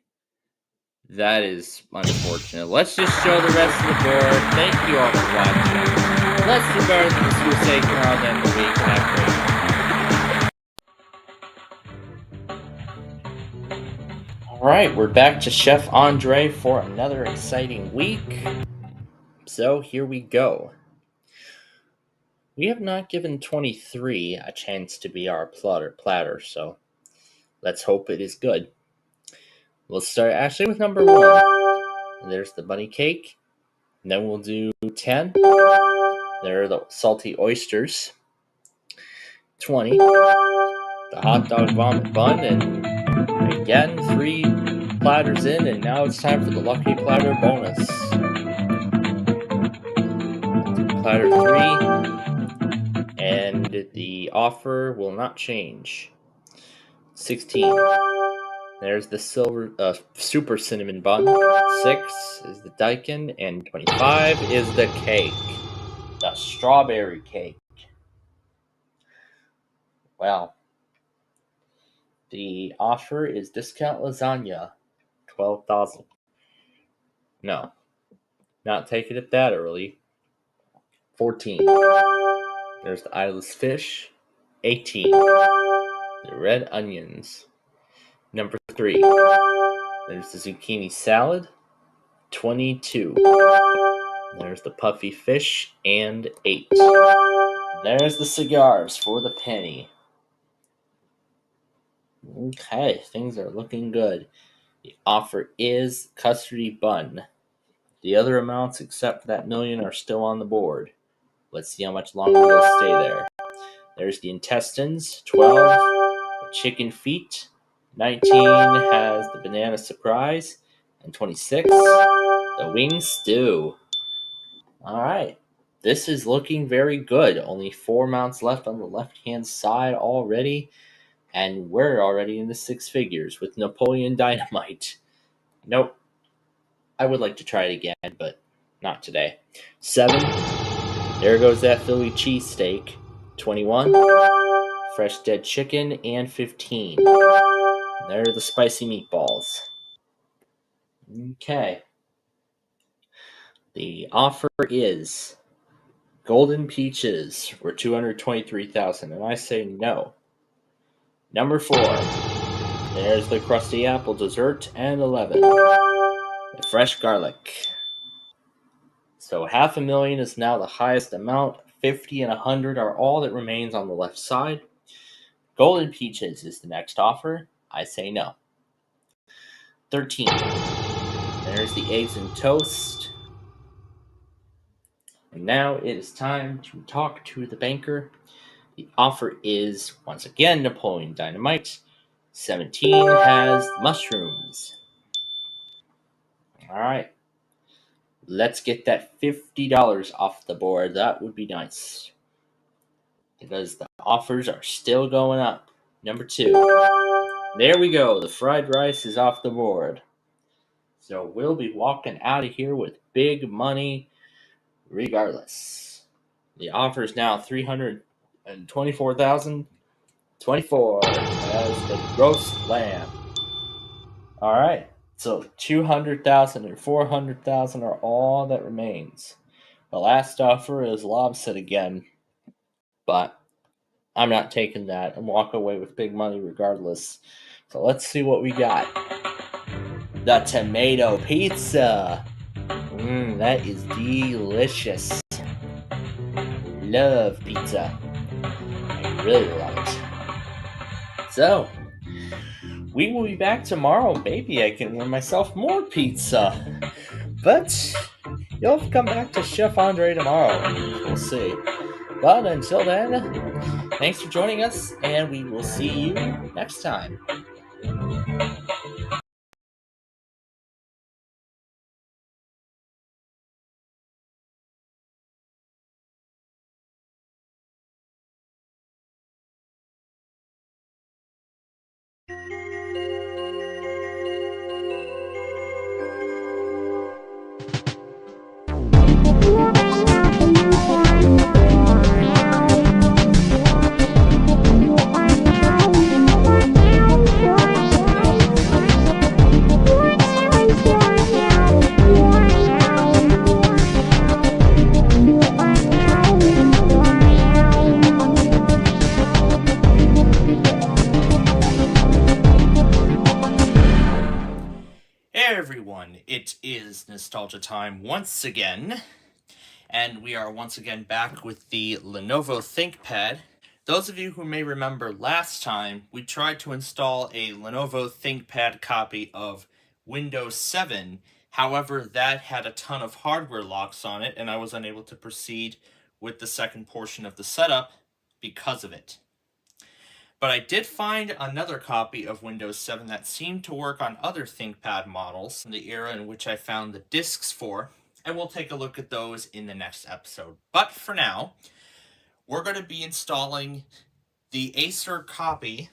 That is unfortunate. Let's just show the rest of the board. Thank you all for watching. Let's do better than the USA card and the week after. Alright, we're back to Chef Andre for another exciting week. So here we go. We have not given 23 a chance to be our platter, so let's hope it is good. We'll start actually with number 1. And there's the bunny cake. And then we'll do 10. There are the salty oysters. 20. The hot dog vomit bun. And again, 3 platters in, and now it's time for the lucky platter bonus. Platter 3. And the offer will not change. 16. There's the super cinnamon bun. 6 is the daikon, and 25 is the cake. The strawberry cake. Well, the offer is discount lasagna. 12,000. No, not taking it that early. 14. There's the eyeless fish. 18. The red onions. Number 3. There's the zucchini salad. 22. There's the puffy fish. And 8. There's the cigars for the penny. Okay, things are looking good. The offer is custardy bun. The other amounts except for that million are still on the board. Let's see how much longer they'll stay there. There's the intestines, 12. The chicken feet, 19 has the banana surprise. And 26, the wing stew. All right. This is looking very good. Only 4 mounts left on the left-hand side already. And we're already in the 6 figures with Napoleon Dynamite. Nope. I would like to try it again, but not today. 7. There goes that Philly cheesesteak. 21. Fresh dead chicken. And 15. There are the spicy meatballs. Okay. The offer is Golden Peaches for $223,000, and I say no. Number 4. There's the Crusty Apple Dessert, and 11. The Fresh Garlic. So $500,000 is now the highest amount. 50 and 100 are all that remains on the left side. Golden Peaches is the next offer. I say no. 13. There's the Eggs and Toast. And now it is time to talk to the banker. The offer is, once again, Napoleon Dynamite. 17 has mushrooms. All right. Let's get that $50 off the board. That would be nice. Because the offers are still going up. Number 2. There we go. The fried rice is off the board. So we'll be walking out of here with big money regardless. The offer is now $324,000. 24 as the roast lamb. All right. So 200,000 and 400,000 are all that remains. The last offer is lobster again, but I'm not taking that. I'm walking away with big money regardless. So let's see what we got. The tomato pizza. That is delicious. Love pizza. I really love it. So, we will be back tomorrow. Maybe I can win myself more pizza. But you'll have to come back to Chef Andre tomorrow. We'll see. But until then, thanks for joining us, and we will see you next time. It is nostalgia time once again, and we are once again back with the Lenovo ThinkPad. Those of you who may remember last time, we tried to install a Lenovo ThinkPad copy of Windows 7. However, that had a ton of hardware locks on it, and I was unable to proceed with the second portion of the setup because of it. But I did find another copy of Windows 7 that seemed to work on other ThinkPad models from the era in which I found the discs for, and we'll take a look at those in the next episode. But for now, we're going to be installing the Acer copy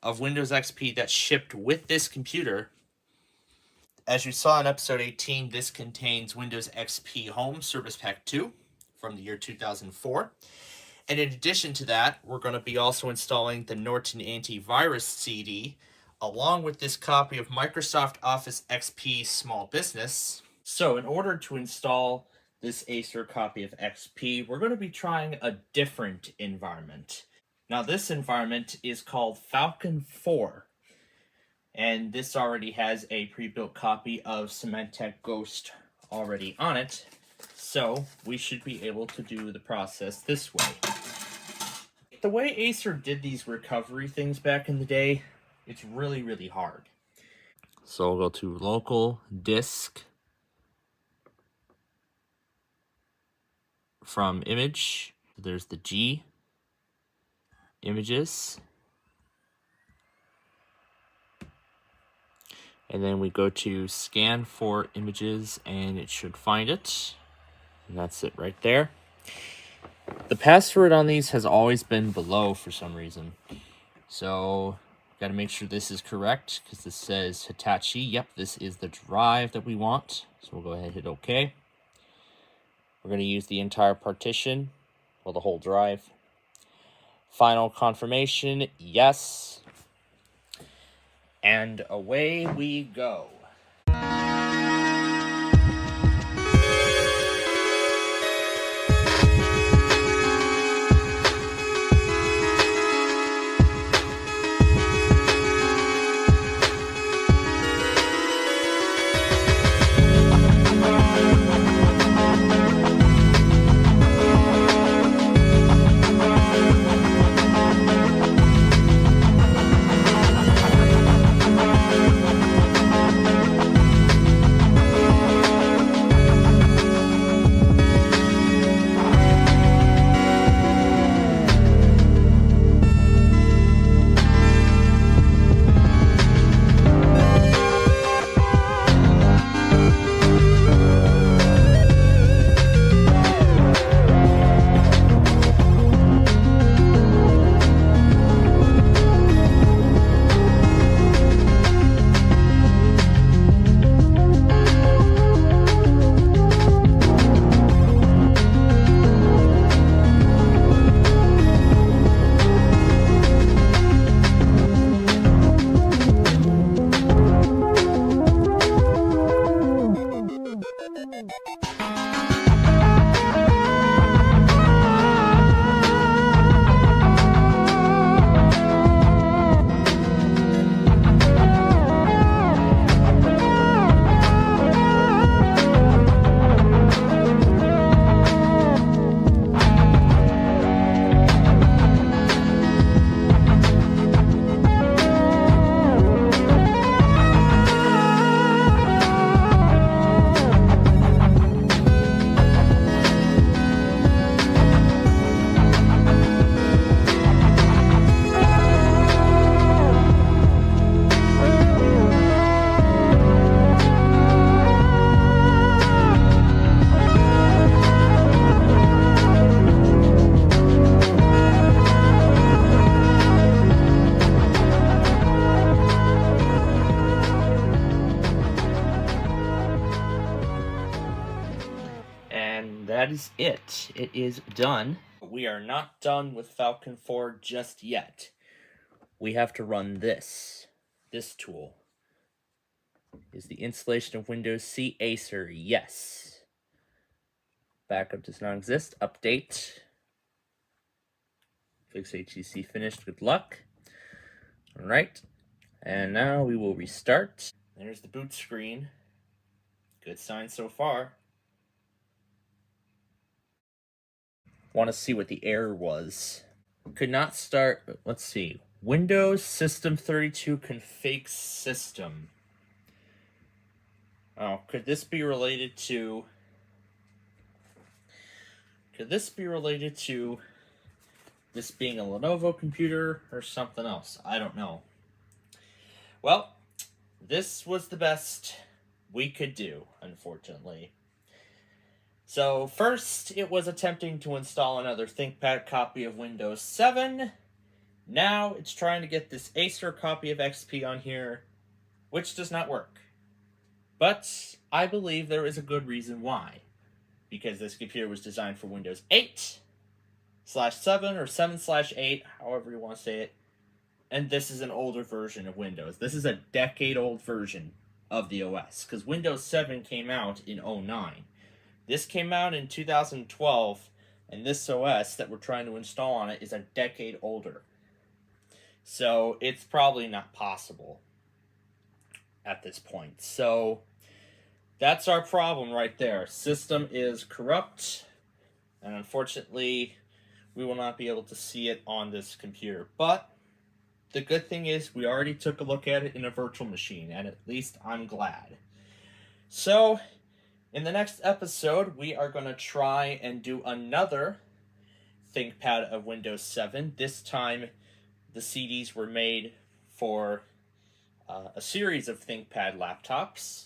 of Windows XP that shipped with this computer. As you saw in episode 18, this contains Windows XP Home Service Pack 2 from the year 2004. And in addition to that, we're going to be also installing the Norton Antivirus CD, along with this copy of Microsoft Office XP Small Business. So in order to install this Acer copy of XP, we're going to be trying a different environment. Now this environment is called Falcon 4. And this already has a pre-built copy of Symantec Ghost already on it. So we should be able to do the process this way. The way Acer did these recovery things back in the day, it's really, really hard. So we'll go to local disk from image. There's the G, images. And then we go to scan for images, and it should find it. And that's it right there. The password on these has always been below for some reason. So, got to make sure this is correct, because this says Hitachi. Yep, this is the drive that we want. So we'll go ahead and hit OK. We're going to use the entire partition, well, the whole drive. Final confirmation, yes. And away we go. That is it. It is done. We are not done with Falcon 4 just yet. We have to run this. This tool. Is the installation of Windows C Acer? Yes. Backup does not exist. Update. Fix HTC finished. Good luck. Alright. And now we will restart. There's the boot screen. Good sign so far. Want to see what the error was. Could not start, let's see. Windows System 32 config system. Oh, could this be related to... this being a Lenovo computer or something else? I don't know. Well, this was the best we could do, unfortunately. So first, it was attempting to install another ThinkPad copy of Windows 7. Now, it's trying to get this Acer copy of XP on here, which does not work. But I believe there is a good reason why. Because this computer was designed for Windows 8/7 or 7/8, however you want to say it. And this is an older version of Windows. This is a decade-old version of the OS. Because Windows 7 came out in 2009. This came out in 2012, and this OS that we're trying to install on it is a decade older. So it's probably not possible at this point. So that's our problem right there. System is corrupt, and unfortunately, we will not be able to see it on this computer. But the good thing is we already took a look at it in a virtual machine, and at least I'm glad. So in the next episode, we are going to try and do another ThinkPad of Windows 7. This time, the CDs were made for a series of ThinkPad laptops.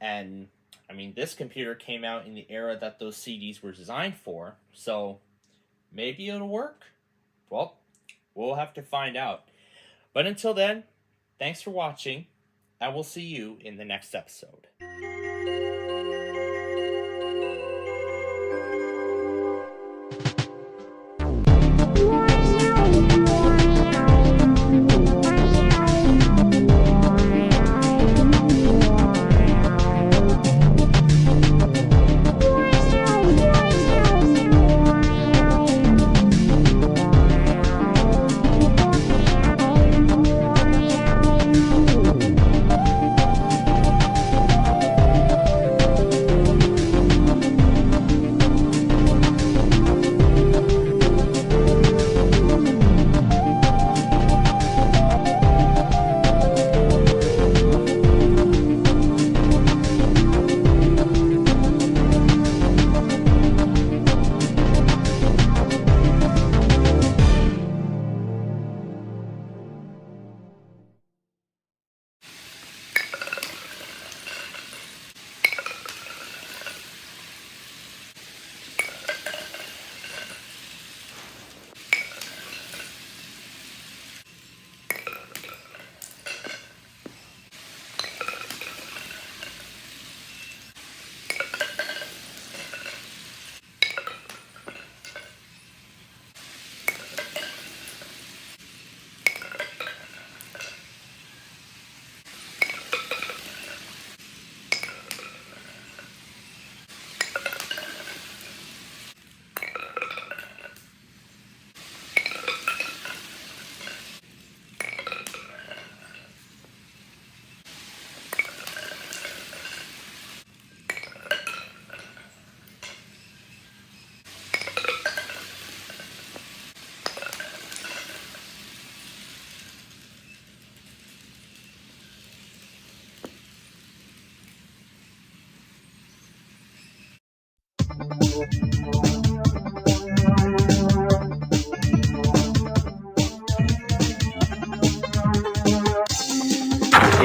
And, I mean, this computer came out in the era that those CDs were designed for, so maybe it'll work? Well, we'll have to find out. But until then, thanks for watching, and we'll see you in the next episode.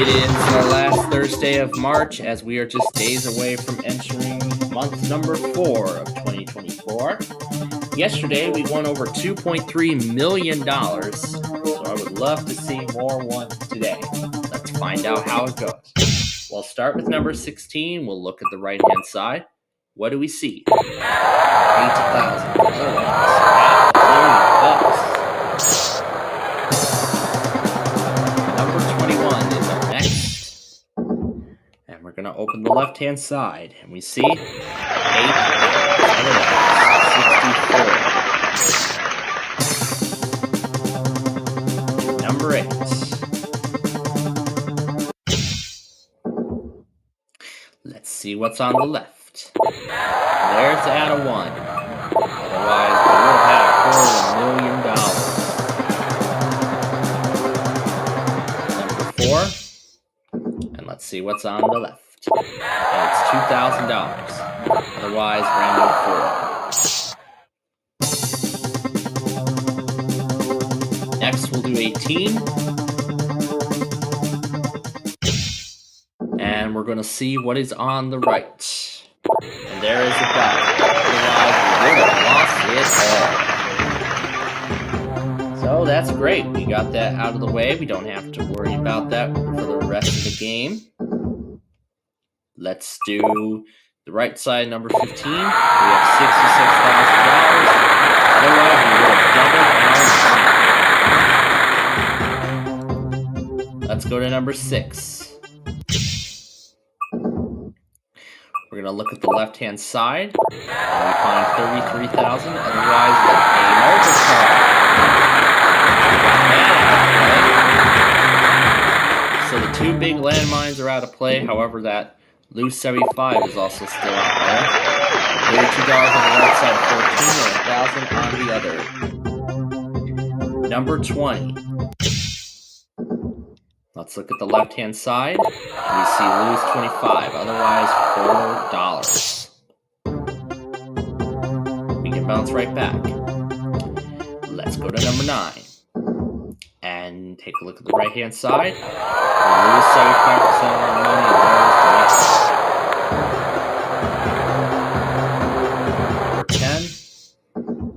It is the last Thursday of March as we are just days away from entering month number 4 of 2024. Yesterday we won over $2.3 million, so I would love to see more ones today. Let's find out how it goes. We'll start with number 16. We'll look at the right-hand side. What do we see? $8,000. Number 21 is our next. And we're going to open the left-hand side. And we see $8,064. Number 8. Let's see what's on the left. There's to add a 1. Otherwise, we would have had $250,000. Number 4. And let's see what's on the left. And it's $2,000. Otherwise, rounding 4. Next, we'll do 18. And we're going to see what is on the right. And there is a dot. Otherwise, we would have lost it all. So that's great. We got that out of the way. We don't have to worry about that for the rest of the game. Let's do the right side, number 15. We have $66,000. Otherwise, we would have doubled our money. Let's go to number 6. We're going to look at the left-hand side, and we find $33,000. Otherwise, we'll pay multiplier. So the two big landmines are out of play. However, that loose 75 is also still out there. $32 on the right side, 14 and 1,000 on the other. Number 20. Let's look at the left-hand side. We see lose 25, otherwise $4. We can bounce right back. Let's go to number 9. And And take a look at the right-hand side. We lose 75% of our money, and there's the next. Number 10,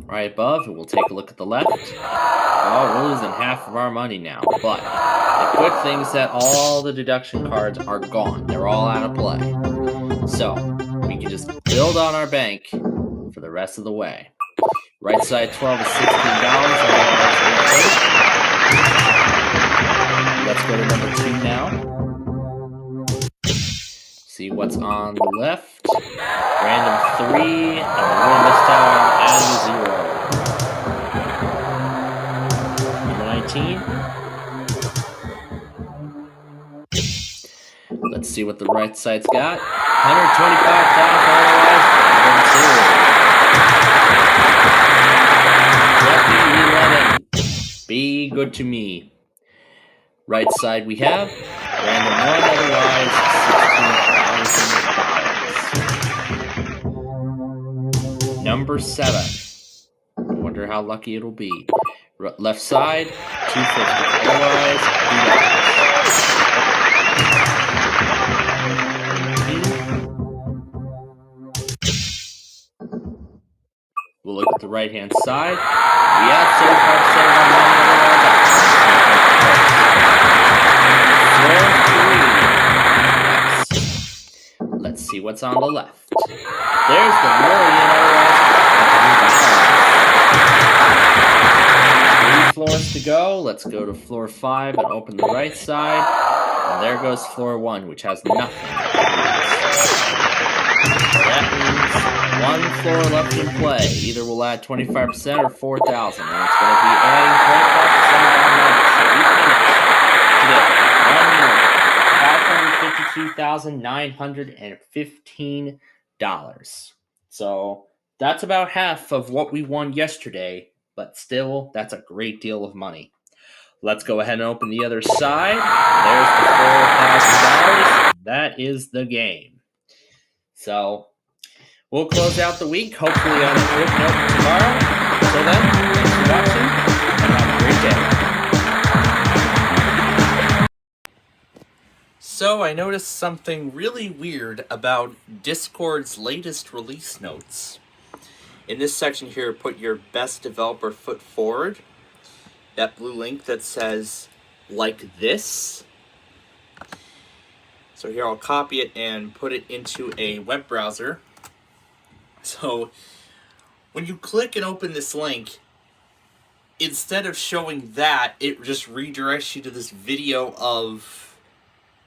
right above, and we'll take a look at the left. Oh, we're losing half of our money now. But the good thing is that all the deduction cards are gone. They're all out of play. So we can just build on our bank for the rest of the way. Right side 12 is $16. Let's go to number 2 now. See what's on the left. Random 3, and we're going this time adding a 0. Number 19. Let's see what the right side's got. $125,000. Lucky 11. Be good to me. Right side we have random 1, otherwise $16,000. Number 7. I wonder how lucky it'll be. Left side, $250. Otherwise, $2. We'll look at the right hand side. We have 75% of our money, otherwise, let's see what's on the left. There's the million, otherwise, 3 floors to go. Let's go to floor 5 and open the right side. And there goes floor 1, which has nothing. That means 1 floor left in play. Either we'll add 25% or 4,000. And it's going to be adding 25% of our money. So we finished today. $1,552,915. So that's about half of what we won yesterday. But still, that's a great deal of money. Let's go ahead and open the other side. There's the $4,000. That is the game. So we'll close out the week, hopefully on a good note tomorrow. Until then, thanks for watching, and have a great day. So I noticed something really weird about Discord's latest release notes. In this section here, put your best developer foot forward. That blue link that says, like this. So here I'll copy it and put it into a web browser. So when you click and open this link, instead of showing that, it just redirects you to this video of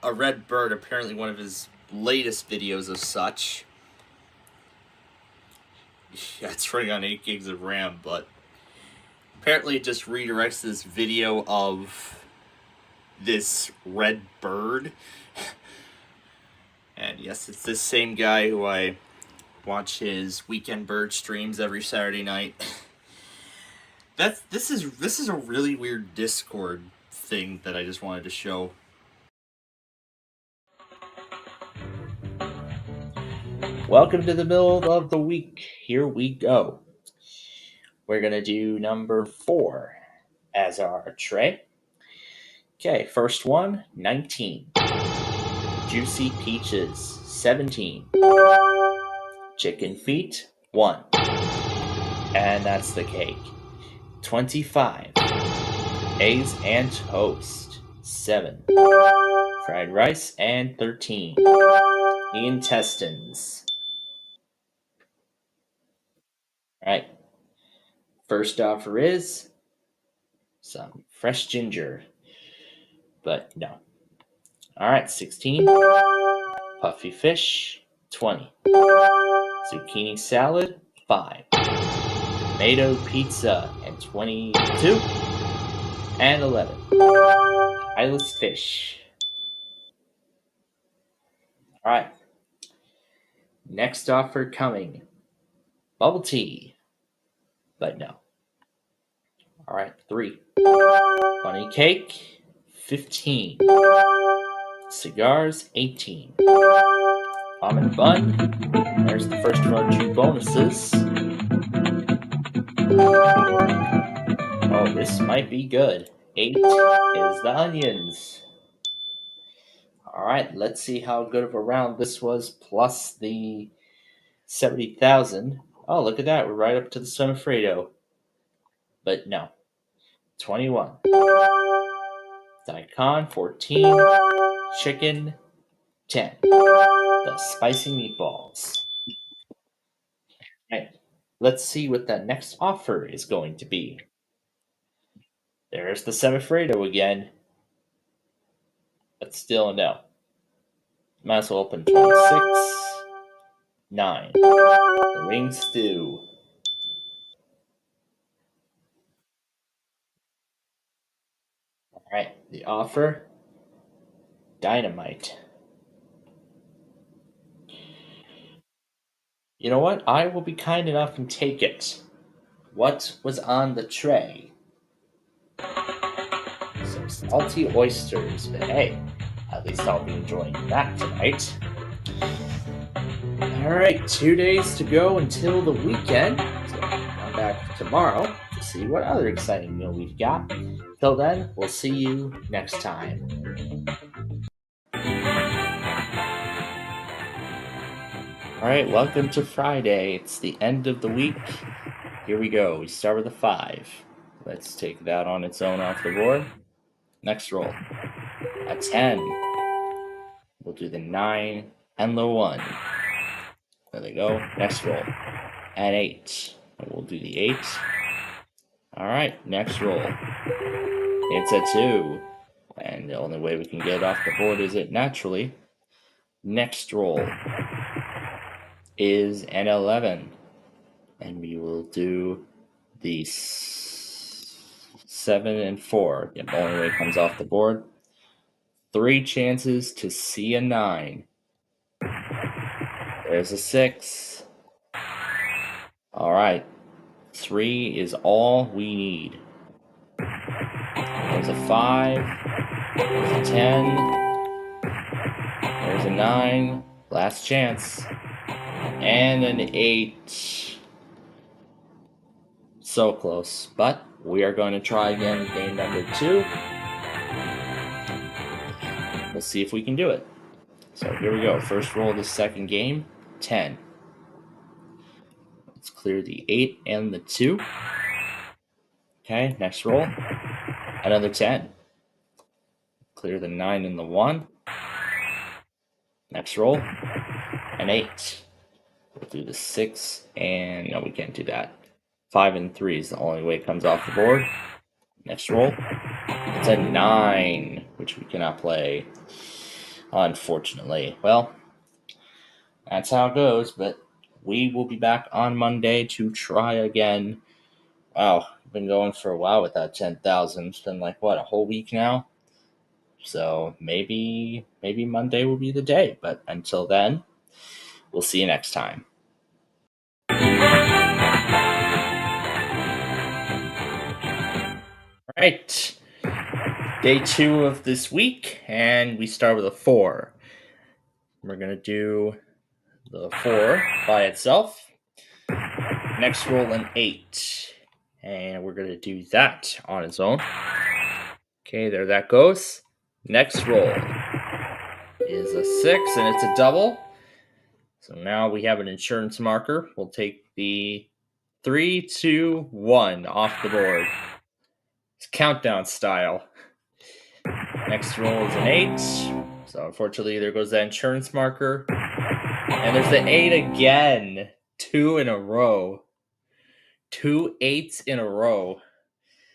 a red bird, apparently one of his latest videos of such. Yeah, it's running on 8 gigs of RAM, but apparently it just redirects this video of this red bird. And yes, it's this same guy who I watch his Weekend Bird streams every Saturday night. This is a really weird Discord thing that I just wanted to show. Welcome to the middle of the week. Here we go. We're going to do number 4 as our tray. Okay, first one, 19. Juicy peaches, 17. Chicken feet, 1. And that's the cake. 25. Eggs and toast, 7. Fried rice, and 13. Intestines. Alright. First offer is some fresh ginger. But no. Alright, 16. Puffy fish, 20. Zucchini salad, 5. Tomato pizza, and 22. And 11. Eyeless fish. Alright. Next offer coming. Bubble tea. But no. Alright, 3. Bunny cake, 15. Cigars, 18. Almond bun. There's the first of our 2 bonuses. Oh, this might be good. 8 is the onions. All right, let's see how good of a round this was, plus the 70,000. Oh, look at that. We're right up to the Semifredo. But no. 21. Daikon, 14. Chicken, 10. The spicy meatballs. All right, let's see what that next offer is going to be. There's the Semifredo again. But still no. Might as well open 26. 9. The wing stew. Alright, the offer. Dynamite. You know what? I will be kind enough and take it. What was on the tray? Some salty oysters, but hey, at least I'll be enjoying that tonight. Alright, 2 days to go until the weekend. So come back tomorrow to see what other exciting meal we've got. Till then, we'll see you next time. Alright, welcome to Friday. It's the end of the week. Here we go. We start with a 5. Let's take that on its own off the board. Next roll. A 10. We'll do the 9 and the 1. There they go. Next roll. An 8. And we'll do the 8. Alright, next roll. It's a 2. And the only way we can get it off the board is it naturally. Next roll is an 11. And we will do the 7 and 4. The only way it comes off the board. 3 chances to see a 9. There's a 6. Alright. 3 is all we need. There's a 5. There's a 10. There's a 9. Last chance. And an 8. So close. But we are going to try again game number 2. We'll see if we can do it. So here we go. First roll of the second game. 10. Let's clear the 8 and the 2. Okay, next roll. Another 10. Clear the 9 and the 1. Next roll. An 8. We'll do the 6 and... no, we can't do that. 5 and 3 is the only way it comes off the board. Next roll. It's a 9, which we cannot play. Unfortunately. Well, that's how it goes, but we will be back on Monday to try again. Wow, I've been going for a while with that 10,000. It's been like, what, a whole week now? So maybe Monday will be the day, but until then, we'll see you next time. All right. Day 2 of this week, and we start with a 4. We're going to do the 4 by itself. Next roll an 8. And we're going to do that on its own. Okay, there that goes. Next roll is a 6, and it's a double. So now we have an insurance marker. We'll take the 3, 2, 1 off the board. It's countdown style. Next roll is an 8. So unfortunately, there goes that insurance marker. And there's the 8 again. 2 in a row. 2 8s in a row.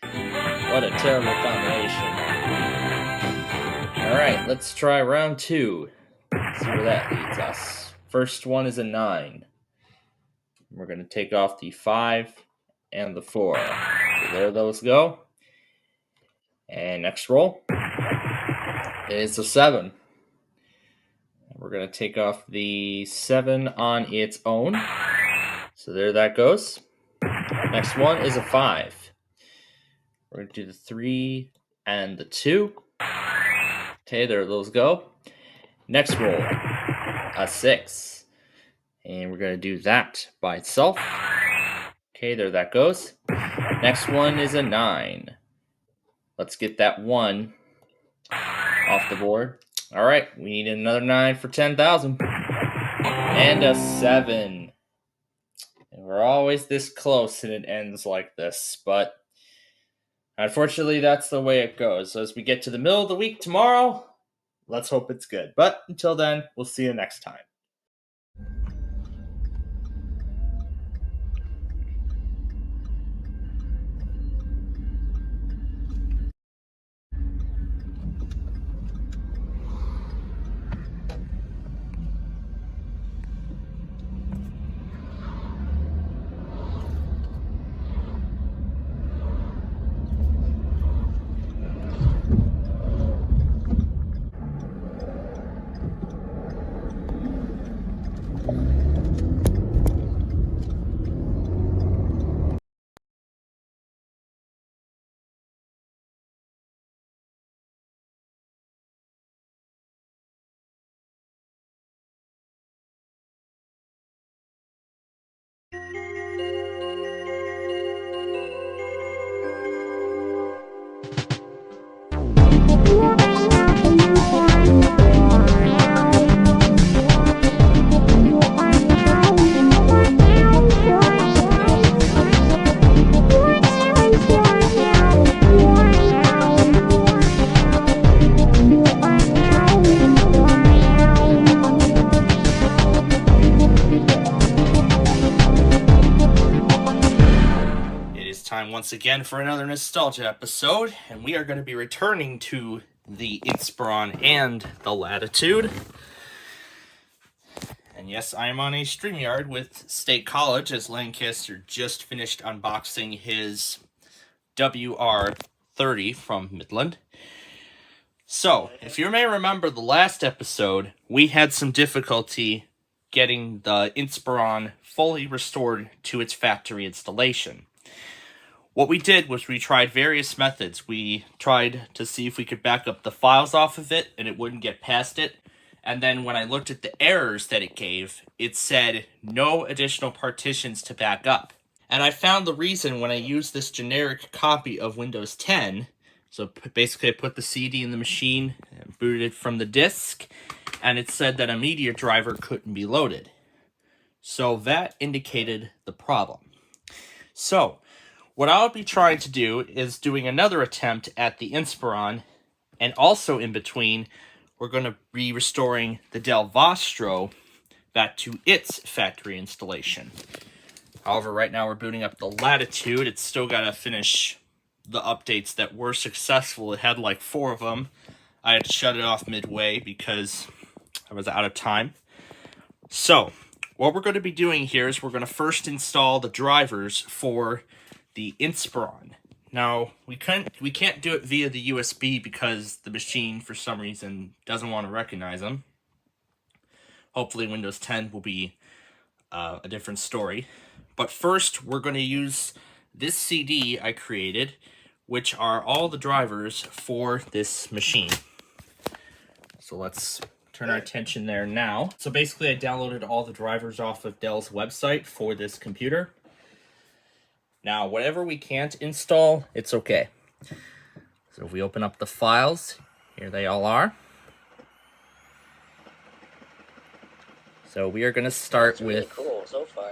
What a terrible combination. Alright, let's try round 2. See where that leads us. First one is a 9. We're going to take off the 5 and the 4. So there those go. And next roll is a 7. We're going to take off the 7 on its own. So there that goes. Next one is a 5. We're going to do the 3 and the 2. Okay, there those go. Next roll, a 6. And we're going to do that by itself. Okay, there that goes. Next one is a 9. Let's get that 1 off the board. All right, we need another 9 for 10,000. And a 7. And we're always this close and it ends like this, but unfortunately that's the way it goes. So as we get to the middle of the week tomorrow, let's hope it's good. But until then, we'll see you next time. Once again for another nostalgia episode, and we are going to be returning to the Inspiron and the Latitude. And yes, I am on a StreamYard with State College, as Lancaster just finished unboxing his WR30 from Midland. So, if you may remember the last episode, we had some difficulty getting the Inspiron fully restored to its factory installation. What we did was we tried various methods. We tried to see if we could back up the files off of it, and it wouldn't get past it. And then when I looked at the errors that it gave, it said no additional partitions to back up. And I found the reason when I used this generic copy of Windows 10. So basically I put the CD in the machine and booted it from the disk, and it said that a media driver couldn't be loaded. So that indicated the problem. So what I'll be trying to do is doing another attempt at the Inspiron, and also in between, we're going to be restoring the Del Vostro back to its factory installation. However, right now we're booting up the Latitude. It's still got to finish the updates that were successful. It had like 4 of them. I had to shut it off midway because I was out of time. So, what we're going to be doing here is we're going to first install the drivers for the Inspiron. Now, we can't do it via the USB because the machine, for some reason, doesn't want to recognize them. Hopefully Windows 10 will be a different story. But first, we're going to use this CD I created, which are all the drivers for this machine. So let's turn our attention there now. So basically, I downloaded all the drivers off of Dell's website for this computer. Now, whatever we can't install, it's okay. So if we open up the files, here they all are. So we are going to start with... Really cool so far.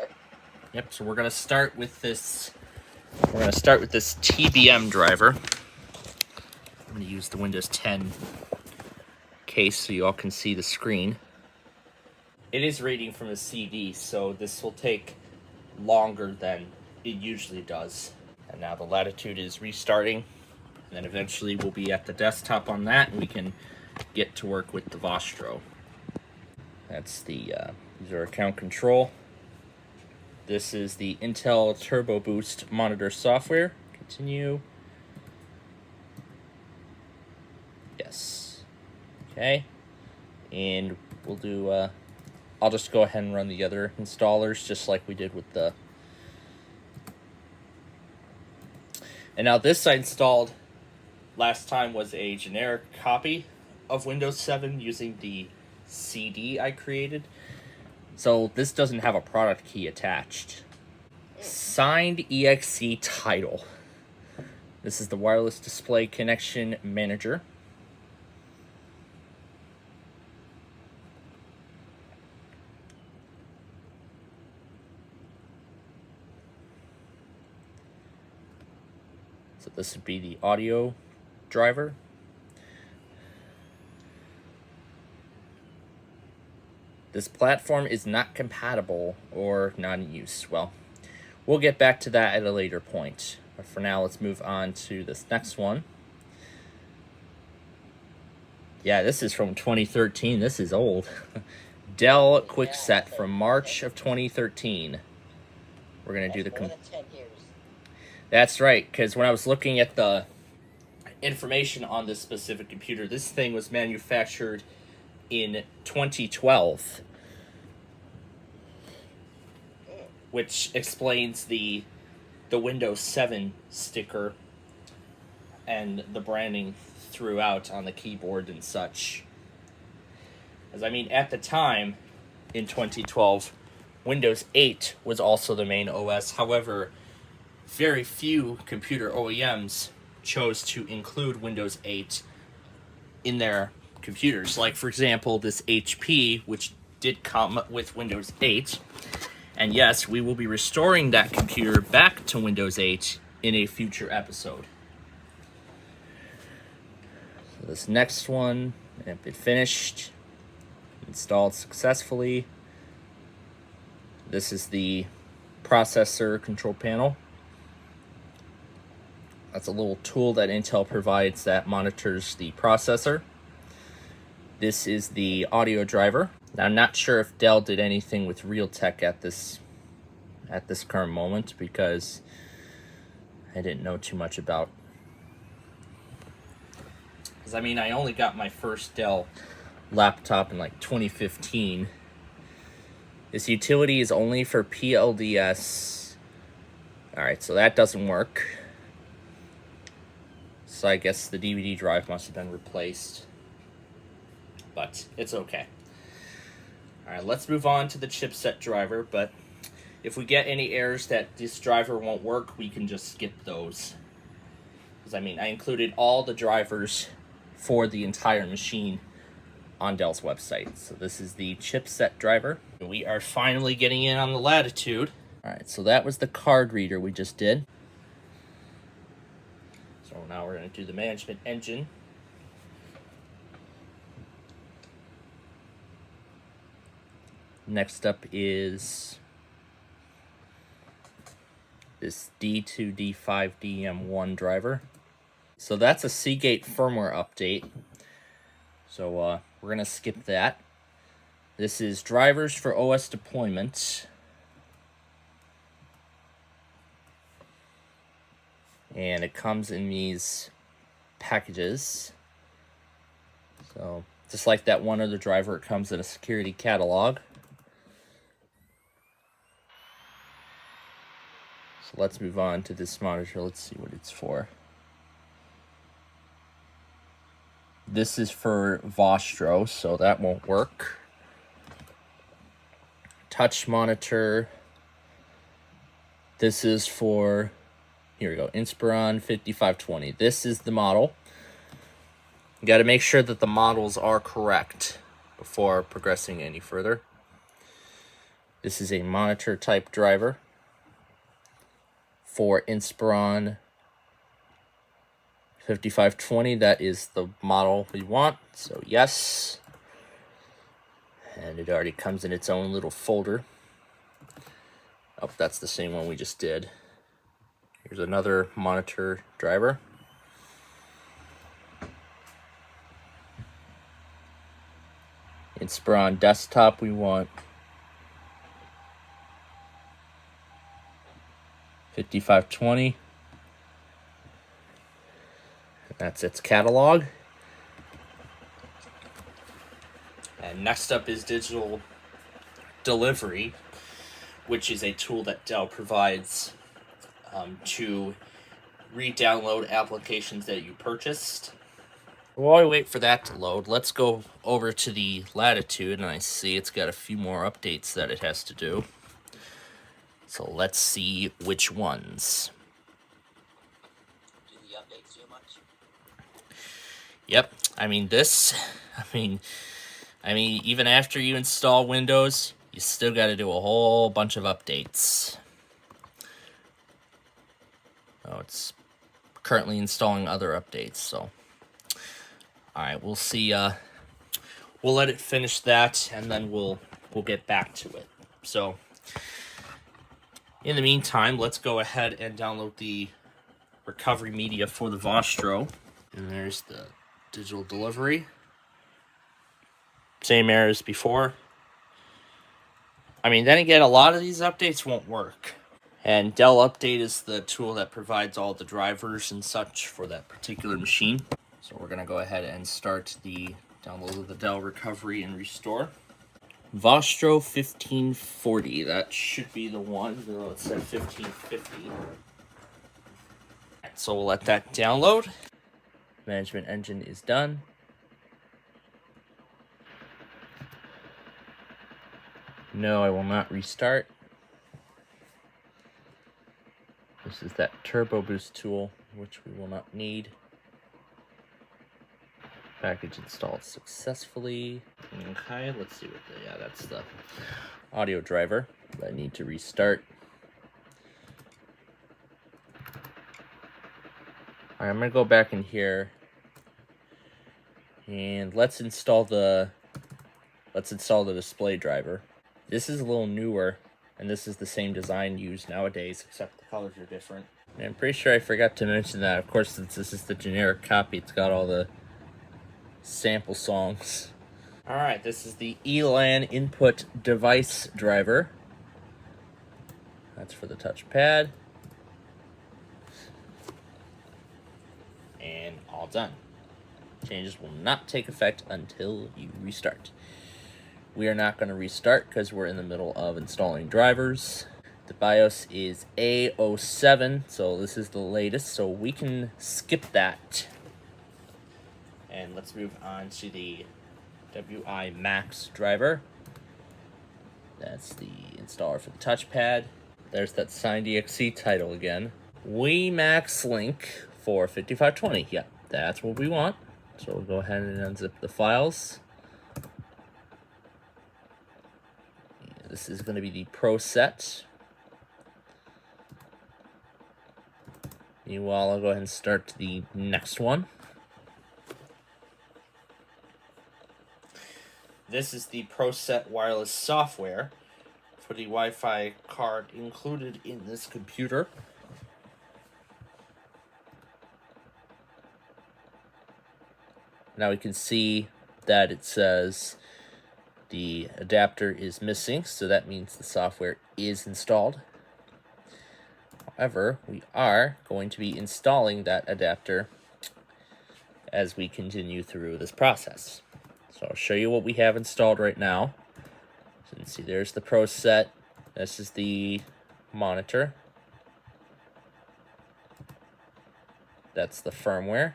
Yep, so we're going to start with this... We're going to start with this TBM driver. I'm going to use the Windows 10 case so you all can see the screen. It is reading from a CD, so this will take longer than it usually does. And now the Latitude is restarting, and then eventually we'll be at the desktop on that, and we can get to work with the Vostro. That's the user account control. This is the Intel Turbo Boost monitor software. Continue. Yes. Okay. And we'll do, I'll just go ahead and run the other installers just like we did with the... And now this I installed last time was a generic copy of Windows 7 using the CD I created. So this doesn't have a product key attached. Signed exe title. This is the wireless display connection manager. So this would be the audio driver. This platform is not compatible or not in use. Well, we'll get back to that at a later point. But for now, let's move on to this next one. Yeah, this is from 2013. This is old. Dell Quickset from March of 2013. We're going to do the... That's right, because when I was looking at the information on this specific computer, this thing was manufactured in 2012, which explains the Windows 7 sticker and the branding throughout on the keyboard and such. As I mean, at the time, in 2012, Windows 8 was also the main OS. However, very few computer OEMs chose to include Windows 8 in their computers. Like, for example, this HP, which did come with Windows 8. And yes, we will be restoring that computer back to Windows 8 in a future episode. So this next one, it finished, installed successfully. This is the processor control panel. That's a little tool that Intel provides that monitors the processor. This is the audio driver. Now, I'm not sure if Dell did anything with Realtek at this current moment, because I didn't know too much about. Because I mean, I only got my first Dell laptop in like 2015. This utility is only for PLDS. Alright, so that doesn't work. So I guess the DVD drive must have been replaced. But it's okay. Alright, let's move on to the chipset driver, but if we get any errors that this driver won't work, we can just skip those. Because I mean, I included all the drivers for the entire machine on Dell's website. So this is the chipset driver. We are finally getting in on the Latitude. Alright, so that was the card reader we just did. So now we're going to do the management engine. Next up is this D2D5DM1 driver. So that's a Seagate firmware update. So we're going to skip that. This is drivers for OS deployment. And it comes in these packages. So just like that one other driver, it comes in a security catalog. So let's move on to this monitor. Let's see what it's for. This is for Vostro, so that won't work. Touch monitor. This is for, here we go, Inspiron 5520. This is the model. You got to make sure that the models are correct before progressing any further. This is a monitor type driver for Inspiron 5520. That is the model we want, so yes. And it already comes in its own little folder. Oh, that's the same one we just did. Here's another monitor driver. Inspiron desktop, we want 5520. That's its catalog. And next up is digital delivery, which is a tool that Dell provides to re-download applications that you purchased. While we wait for that to load, let's go over to the Latitude, and I see it's got a few more updates that it has to do. So let's see which ones. Do the Yep, I mean, even after you install Windows, you still got to do a whole bunch of updates. Oh, it's currently installing other updates, so. Alright, we'll see, we'll let it finish that, and then we'll get back to it. So, in the meantime, let's go ahead and download the recovery media for the Vostro. And there's the digital delivery. Same error as before. I mean, then again, a lot of these updates won't work. And Dell Update is the tool that provides all the drivers and such for that particular machine. So we're going to go ahead and start the download of the Dell Recovery and Restore. Vostro 1540, that should be the one, though it said 1550. So we'll let that download. Management engine is done. No, I will not restart. This is that turbo boost tool, which we will not need. Package installed successfully. Okay, let's see what yeah, that's the audio driver that I need to restart. Alright, I'm gonna go back in here and let's install the display driver. This is a little newer, and this is the same design used nowadays, except the colors are different. And I'm pretty sure I forgot to mention that, of course, since this is the generic copy, it's got all the sample songs. Alright, this is the ELAN input device driver. That's for the touchpad. And all done. Changes will not take effect until you restart. We are not going to restart because we're in the middle of installing drivers. The BIOS is A07, so this is the latest, so we can skip that. And let's move on to the WI Max driver. That's the installer for the touchpad. There's that SignDXC title again. WiMAX Link for 5520. Yep, that's what we want. So we'll go ahead and unzip the files. This is going to be the Pro set. Meanwhile, I'll go ahead and start the next one. This is the Pro set wireless software for the Wi-Fi card included in this computer. Now we can see that it says the adapter is missing, so that means the software is installed. However, we are going to be installing that adapter as we continue through this process. So I'll show you what we have installed right now. So you can see there's the Pro set. This is the monitor. That's the firmware.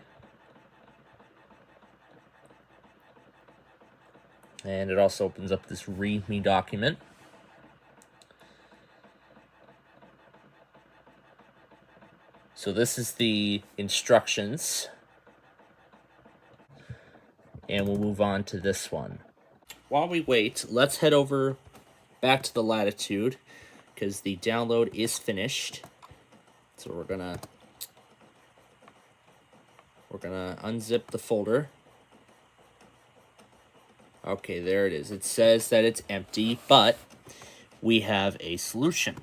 And it also opens up this README document. So this is the instructions. And we'll move on to this one. While we wait, let's head over back to the Latitude, because the download is finished. So we're gonna unzip the folder. Okay, there it is. It says that it's empty, but we have a solution.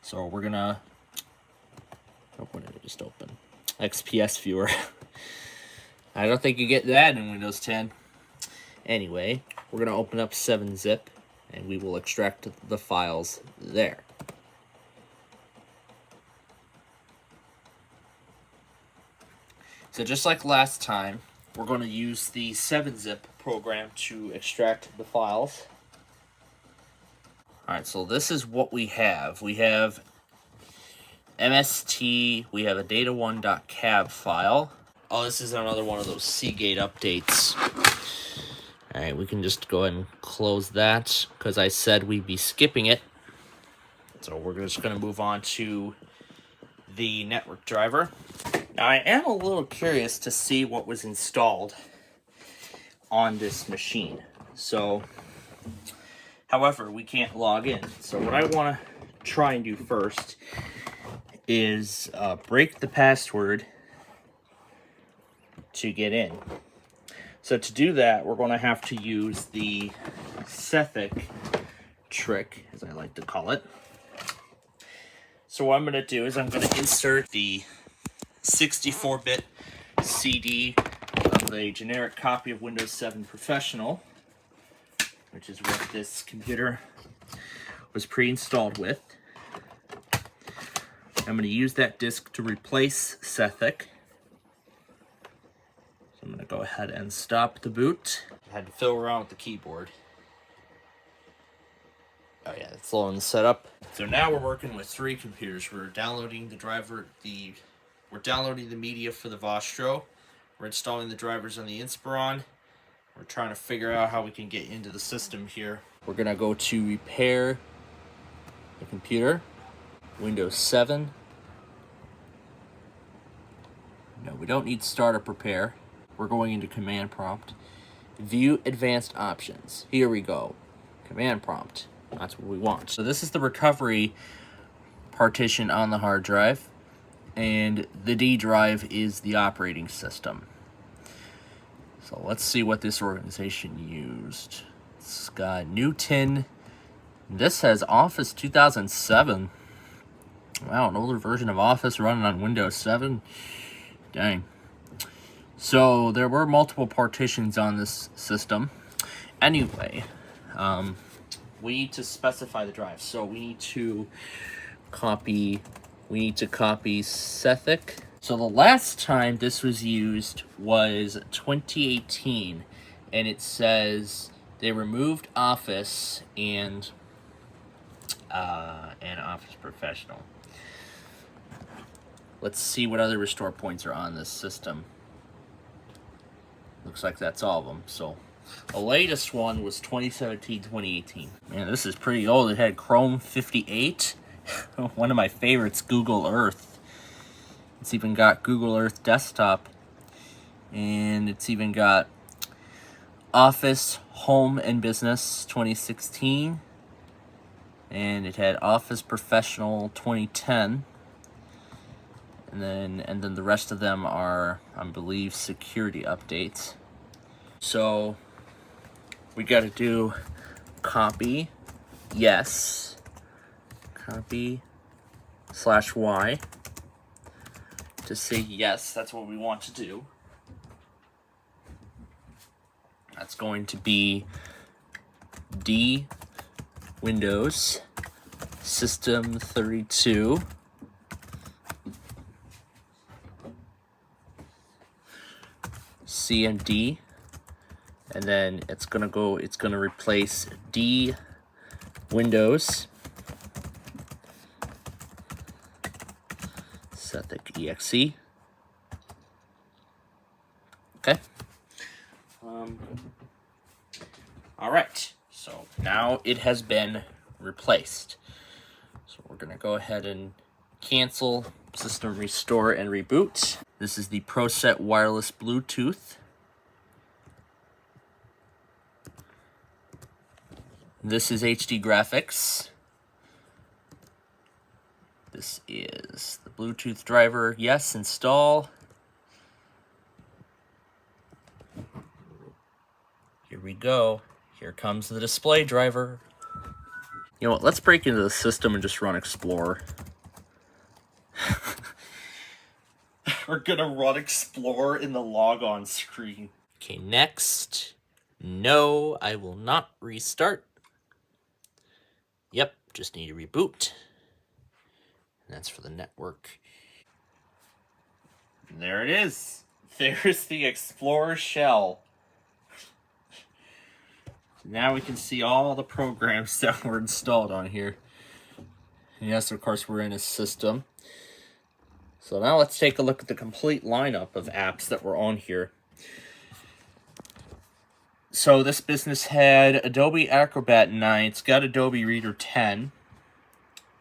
So we're gonna, oh, what did it just open? XPS viewer. I don't think you get that in Windows 10. Anyway, we're gonna open up 7-zip, and we will extract the files there. So just like last time, we're going to use the 7-zip program to extract the files. Alright, so this is what we have. We have MST, we have a data1.cab file. Oh, this is another one of those Seagate updates. Alright, we can just go ahead and close that, because I said we'd be skipping it. So we're just going to move on to the network driver. Now, I am a little curious to see what was installed on this machine. So, however, we can't log in. So what I want to try and do first is break the password to get in. So to do that, we're going to have to use the Sethic trick, as I like to call it. So what I'm going to do is I'm going to insert the 64-bit CD of a generic copy of Windows 7 Professional, which is what this computer was pre-installed with. I'm going to use that disk to replace Sethic. So I'm going to go ahead and stop the boot. I had to fiddle around with the keyboard. Oh yeah, it's low in the setup. So now we're working with 3 computers. We're downloading we're downloading the media for the Vostro. We're installing the drivers on the Inspiron. We're trying to figure out how we can get into the system here. We're gonna go to repair the computer, Windows 7. No, we don't need startup repair. We're going into command prompt. View advanced options. Here we go. Command prompt. That's what we want. So this is the recovery partition on the hard drive, and the D drive is the operating system. So let's see what this organization used. It's got Newton. This has Office 2007. Wow, an older version of Office running on Windows 7. Dang. So there were multiple partitions on this system. Anyway, we need to specify the drive. So we need to copy Sethic. So the last time this was used was 2018, and it says they removed Office and Office Professional. Let's see what other restore points are on this system. Looks like that's all of them. So the latest one was 2017-2018. Man, this is pretty old. It had Chrome 58. One of my favorites, Google Earth. It's even got Google Earth Desktop. And it's even got Office Home and Business 2016. And it had Office Professional 2010. And then the rest of them are, I believe, security updates. So we got to do copy, yes, copy /y to say yes, that's what we want to do. That's going to be D Windows System 32. CMD, and then it's gonna replace D Windows Sethic exe. Okay. All right. So now it has been replaced. So we're gonna go ahead and cancel system restore and reboot. This is the ProSet wireless Bluetooth. This is HD graphics. This is the Bluetooth driver. Yes, install. Here we go. Here comes the display driver. You know what? Let's break into the system and just run Explorer. We're gonna run Explorer in the logon screen. Okay, next. No, I will not restart. Yep, just need to reboot. And that's for the network. And there it is. There's the Explorer shell. Now we can see all the programs that were installed on here. And yes, of course, we're in a system. So now let's take a look at the complete lineup of apps that were on here. So this business had Adobe Acrobat 9. It's got Adobe Reader 10.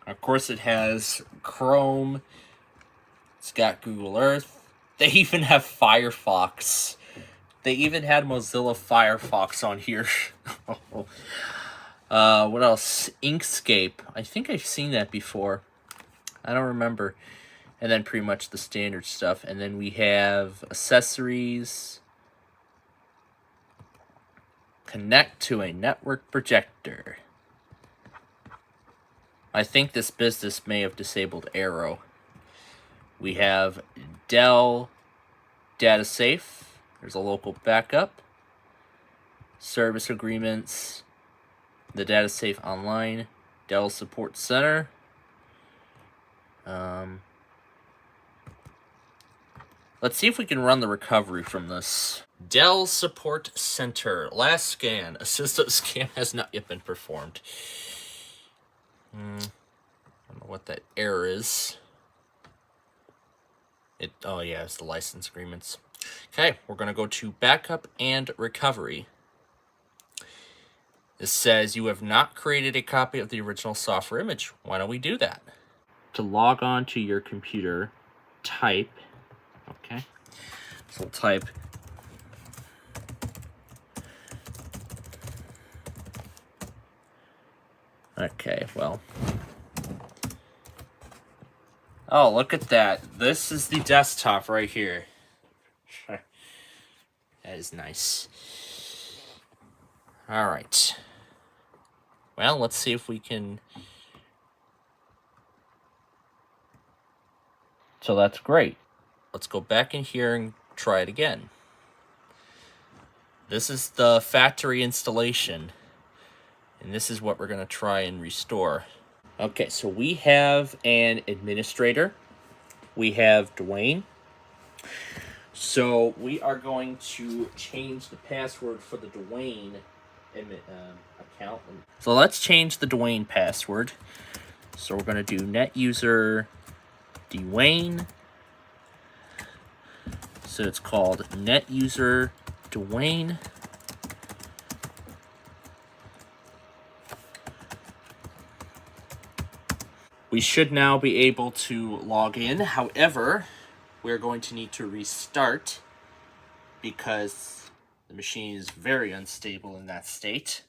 Of course, it has Chrome. It's got Google Earth. They even have Firefox. They even had Mozilla Firefox on here. What else? Inkscape. I think I've seen that before. I don't remember. And then pretty much the standard stuff. And then we have accessories. Connect to a network projector. I think this business may have disabled Arrow. We have Dell Data Safe. There's a local backup. Service agreements. The Data Safe Online. Dell Support Center. Let's see if we can run the recovery from this. Dell Support Center. Last scan. A system scan has not yet been performed. I don't know what that error is. Oh yeah, it's the license agreements. Okay, we're going to go to backup and recovery. This says you have not created a copy of the original software image. Why don't we do that? To log on to your computer, type, okay, so we'll type okay, well, oh, look at that. This is the desktop right here. That is nice. All right. Well, let's see if we can. So that's great. Let's go back in here and try it again. This is the factory installation. And this is what we're going to try and restore. Okay, so we have an administrator. We have Dwayne. So we are going to change the password for the Dwayne account. So let's change the Dwayne password. So we're going to do netuser Dwayne. So it's called netuser Dwayne. We should now be able to log in. However, we're going to need to restart because the machine is very unstable in that state.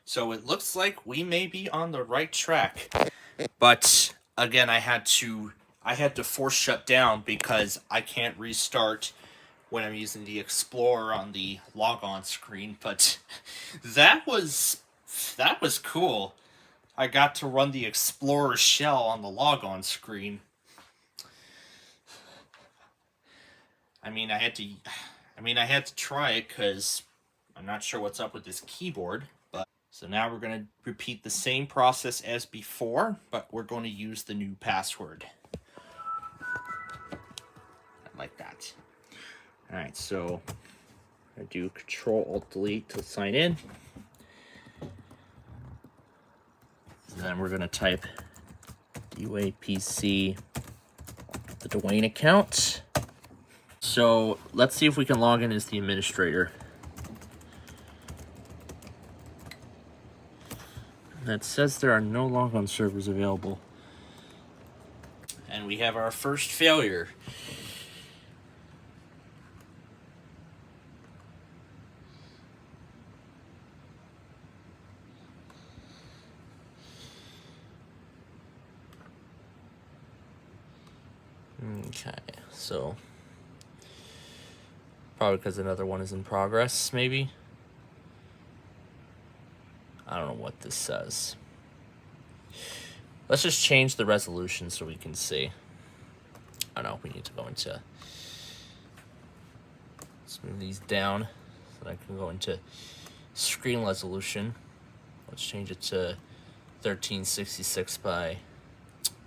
So it looks like we may be on the right track. But again, I had to force shut down because I can't restart when I'm using the Explorer on the logon screen. But that was cool. I got to run the Explorer shell on the logon screen. I had to try it because I'm not sure what's up with this keyboard. But so now we're going to repeat the same process as before, but we're going to use the new password. Like that. All right, so I do Control-Alt-Delete to sign in. And then we're going to type UAPC, the Dwayne account. So let's see if we can log in as the administrator. That says there are no logon servers available. And we have our first failure. Okay, so probably because another one is in progress, maybe. I don't know what this says. Let's just change the resolution so we can see. I don't know, we need to go into... Let's move these down so that I can go into screen resolution. Let's change it to 1366 by...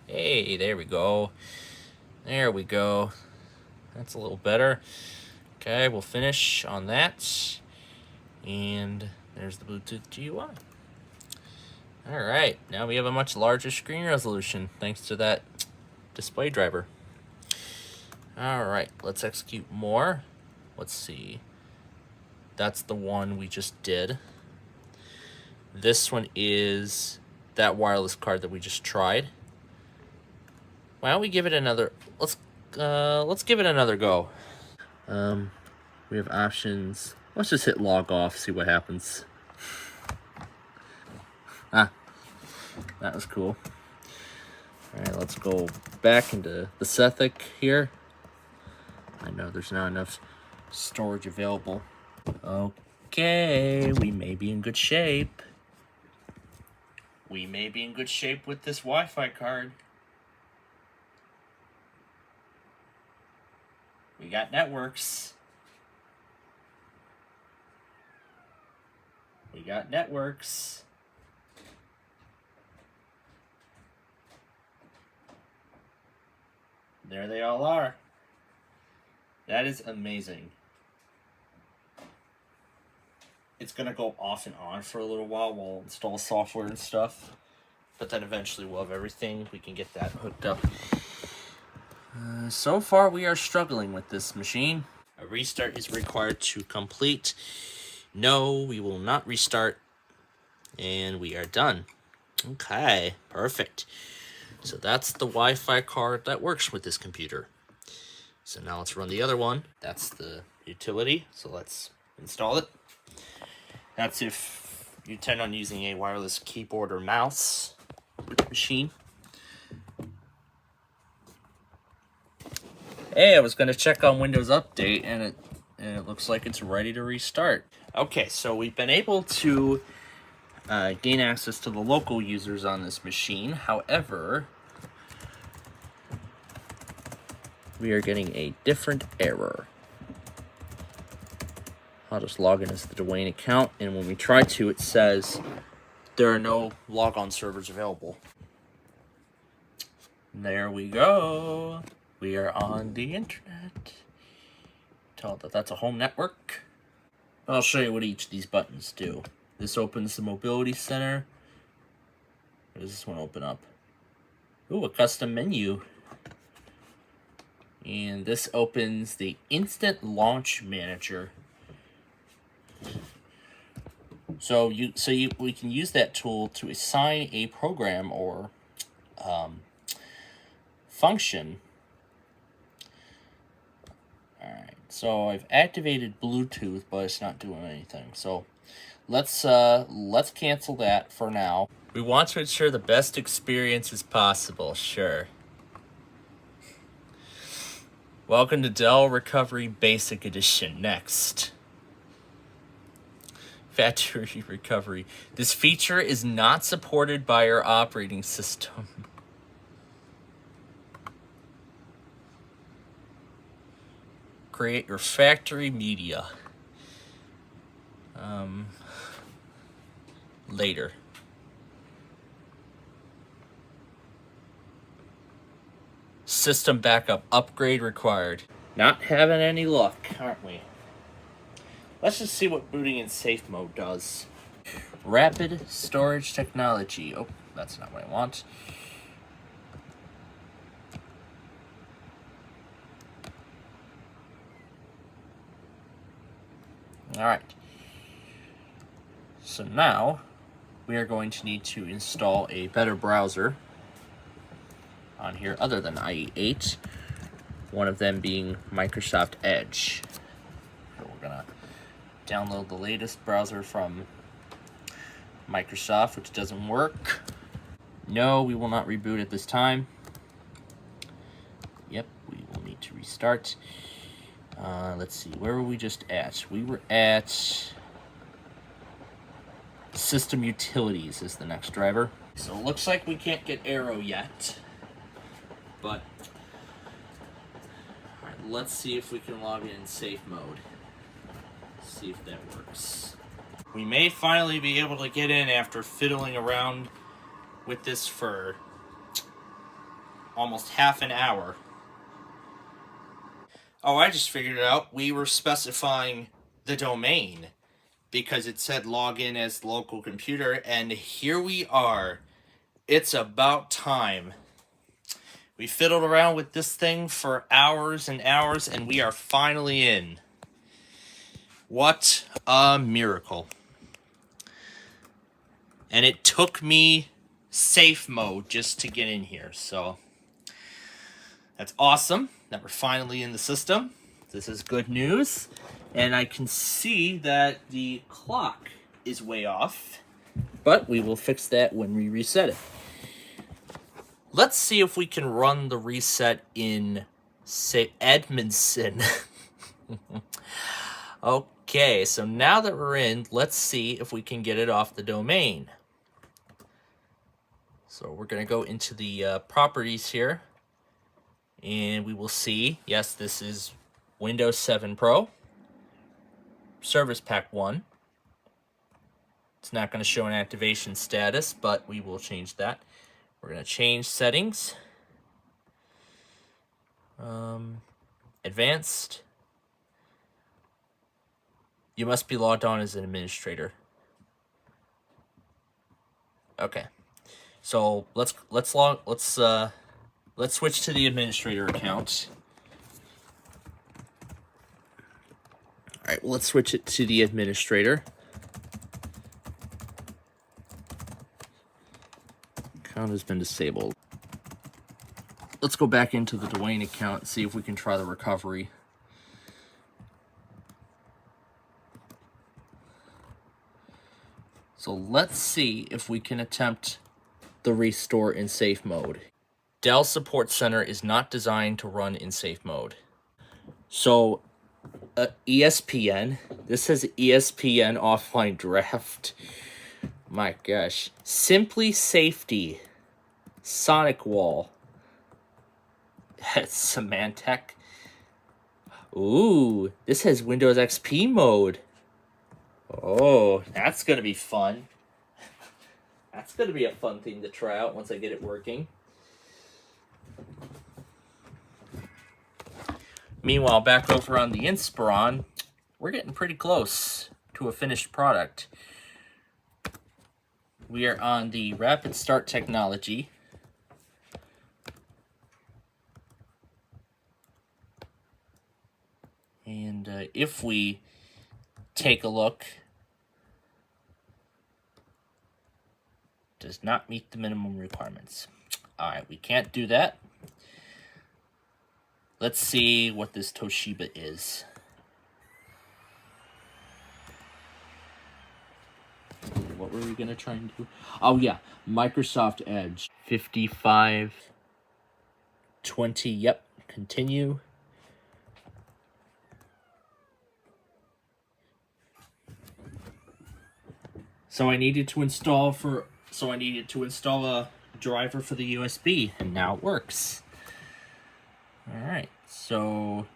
Hey, there we go. There we go. That's a little better. Okay, we'll finish on that. And there's the Bluetooth GUI. All right, now we have a much larger screen resolution thanks to that display driver. All right, let's execute more. Let's see. That's the one we just did. This one is that wireless card that we just tried. Why don't we give it another... let's give it another go. We have options. Let's just hit log off, see what happens. Ah, that was cool. Alright, let's go back into the Sethic here. I know there's not enough storage available. Okay, we may be in good shape. We may be in good shape with this Wi-Fi card. We got networks. We got networks. There they all are. That is amazing. It's going to go off and on for a little while. We'll install software and stuff. But then eventually we'll have everything. We can get that hooked up. So far we are struggling with this machine. A restart is required to complete. No, we will not restart. And we are done. Okay, perfect. So that's the Wi-Fi card that works with this computer. So now let's run the other one. That's the utility. So let's install it. That's if you intend on using a wireless keyboard or mouse with the machine. Hey, I was going to check on Windows Update, and it looks like it's ready to restart. Okay, so we've been able to gain access to the local users on this machine. However, we are getting a different error. I'll just log in as the Dwayne account, and when we try to, it says there are no logon servers available. There we go. We are on the internet. Tell it that that's a home network. I'll show you what each of these buttons do. This opens the mobility center. What does this one open up? Ooh, a custom menu. And this opens the instant launch manager. So we can use that tool to assign a program or function. All right. So I've activated Bluetooth, but it's not doing anything. So let's cancel that for now. We want to ensure the best experience as possible. Sure. Welcome to Dell Recovery Basic Edition. Next. Factory recovery. This feature is not supported by your operating system. Create your factory media. Later. System backup upgrade required. Not having any luck, aren't we? Let's just see what booting in safe mode does. Rapid storage technology. Oh, that's not what I want. All right. So now we are going to need to install a better browser on here other than IE8. One of them being Microsoft Edge. So we're gonna download the latest browser from Microsoft, which doesn't work. No, we will not reboot at this time. Yep, we will need to restart. Let's see, where were we just at? We were at System Utilities is the next driver. So it looks like we can't get Arrow yet, but all right, let's see if we can log in safe mode. See if that works. We may finally be able to get in after fiddling around with this for almost half an hour. Oh, I just figured it out. We were specifying the domain because it said login as local computer, and here we are. It's about time. We fiddled around with this thing for hours and hours, and we are finally in. What a miracle. And it took me safe mode just to get in here, so that's awesome. that we're finally in the system. This is good news. And I can see that the clock is way off, but we will fix that when we reset it. Let's see if we can run the reset in, say, Edmondson. Okay, so now that we're in, let's see if we can get it off the domain. So we're going to go into the properties here, and we will see, yes, this is Windows 7 Pro, Service Pack 1. It's not going to show an activation status, but we will change that. We're going to change settings. Advanced. You must be logged on as an administrator. Okay. So let's switch to the administrator account. All right, well, let's switch it to the administrator. Account has been disabled. Let's go back into the Dwayne account and see if we can try the recovery. So let's see if we can attempt the restore in safe mode. Dell Support Center is not designed to run in safe mode. So ESPN, this says ESPN offline draft. My gosh. Simply Safety, Sonic Wall, Symantec. Ooh, this has Windows XP mode. Oh, that's going to be fun. That's going to be a fun thing to try out once I get it working. Meanwhile, back over on the Inspiron, we're getting pretty close to a finished product. We are on the Rapid Start technology. And if we take a look, does not meet the minimum requirements. All right, we can't do that. Let's see what this Toshiba is. What were we gonna try and do? Oh yeah, Microsoft Edge 5520. Yep, continue. So I needed to install a driver for the USB, and now it works. All right, so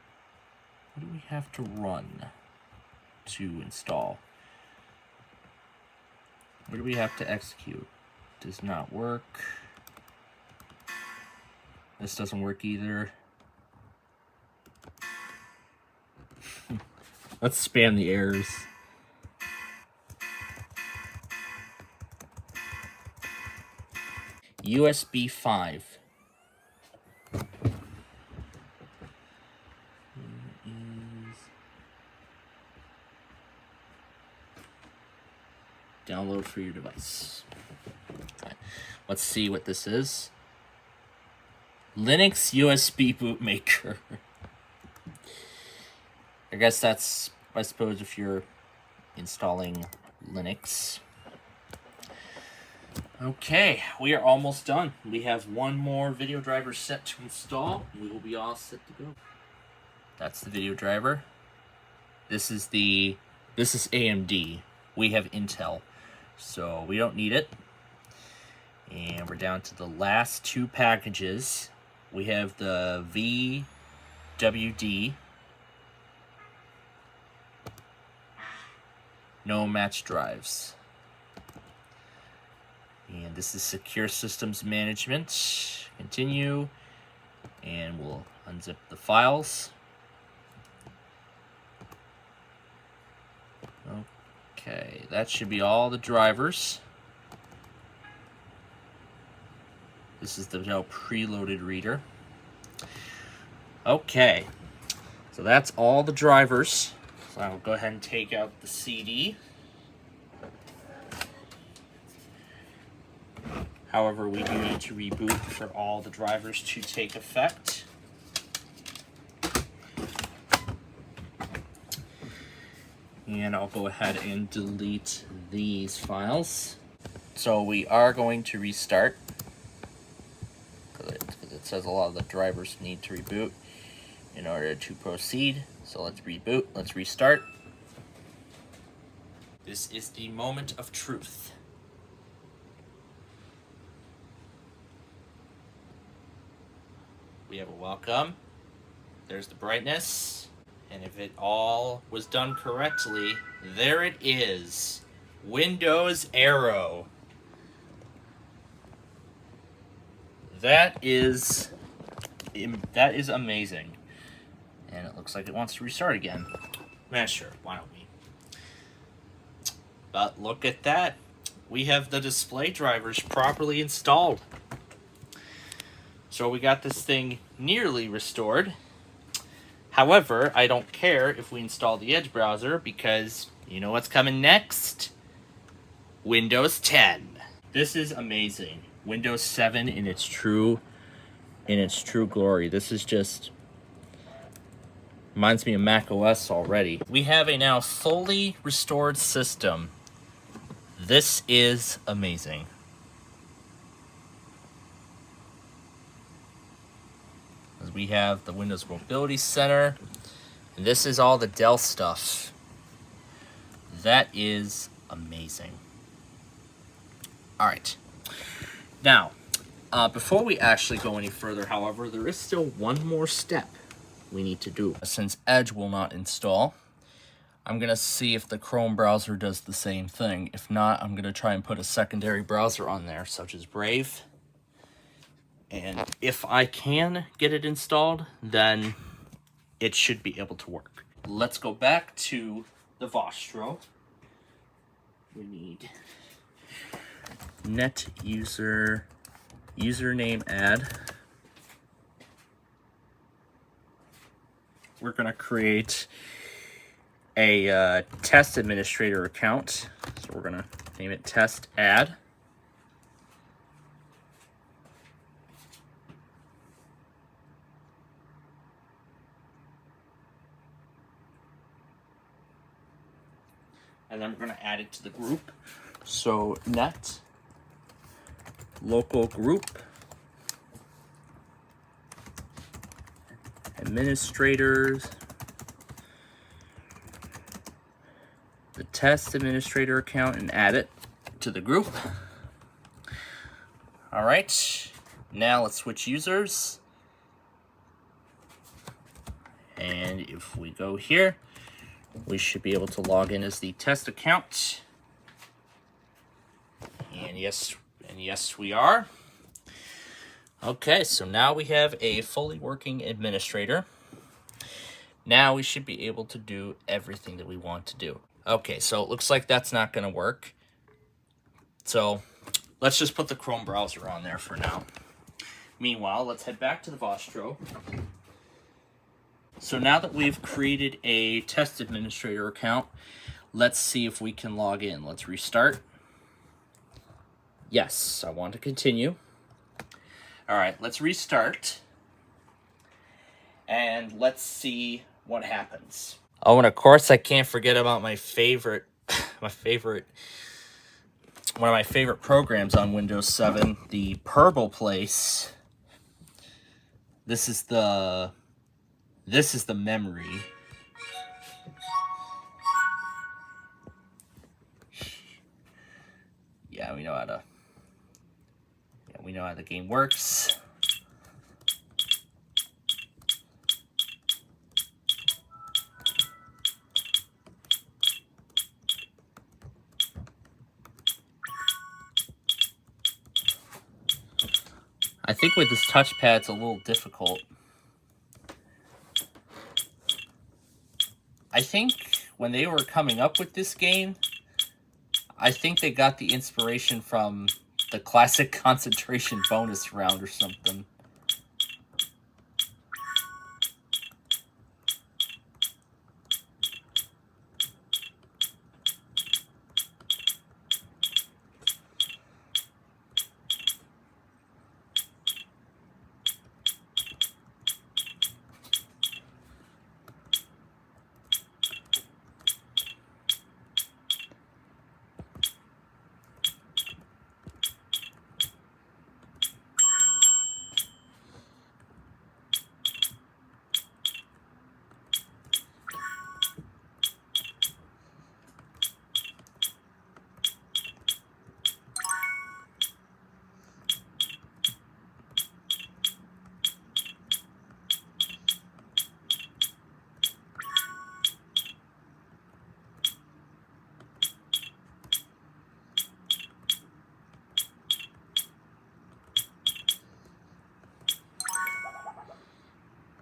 what do we have to run to install? What do we have to execute? Does not work. This doesn't work either. Let's spam the errors. USB 5. Download for your device. Okay. Let's see what this is. Linux USB bootmaker. I guess that's, I suppose, if you're installing Linux. Okay, we are almost done. We have one more video driver set to install. We will be all set to go. That's the video driver. This is AMD. We have Intel, so we don't need it. And we're down to the last two packages. We have the VWD. No match drives. And this is Secure Systems Management. Continue. And we'll unzip the files. Okay, that should be all the drivers. This is the now preloaded reader. Okay, so that's all the drivers. So I'll go ahead and take out the CD. However, we do need to reboot for all the drivers to take effect. And I'll go ahead and delete these files. So we are going to restart, because it says a lot of the drivers need to reboot in order to proceed. So let's reboot, let's restart. This is the moment of truth. We have a welcome. There's the brightness. And if it all was done correctly, there it is. Windows Arrow. That is amazing. And it looks like it wants to restart again. Man, sure, why don't we? But look at that. We have the display drivers properly installed. So we got this thing nearly restored. However, I don't care if we install the Edge browser because you know what's coming next? Windows 10. This is amazing. Windows 7 in its true glory. This is just reminds me of Mac OS already. We have a now fully restored system. This is amazing. We have the Windows Mobility Center, and this is all the Dell stuff. That is amazing. All right. Now, before we actually go any further, however, there is still one more step we need to do. Since Edge will not install, I'm going to see if the Chrome browser does the same thing. If not, I'm going to try and put a secondary browser on there, such as Brave. And if I can get it installed, then it should be able to work. Let's go back to the Vostro. We need net user, username add. We're going to create a test administrator account. So we're going to name it test add. And then we're going to add it to the group. So net local group administrators, the test administrator account, and add it to the group. All right, now let's switch users. And if we go here, we should be able to log in as the test account. And yes, we are. Okay, so now we have a fully working administrator. Now we should be able to do everything that we want to do. Okay, so it looks like that's not going to work. So let's just put the Chrome browser on there for now. Meanwhile, let's head back to the Vostro. So now that we've created a test administrator account, let's see if we can log in. Let's restart. Yes, I want to continue. All right, let's restart. And let's see what happens. Oh, and of course I can't forget about my favorite, one of my favorite programs on Windows 7, the Purple Place. This is the memory. Yeah, we know how the game works. I think with this touchpad it's a little difficult. I think when they were coming up with this game, I think they got the inspiration from the classic concentration bonus round or something.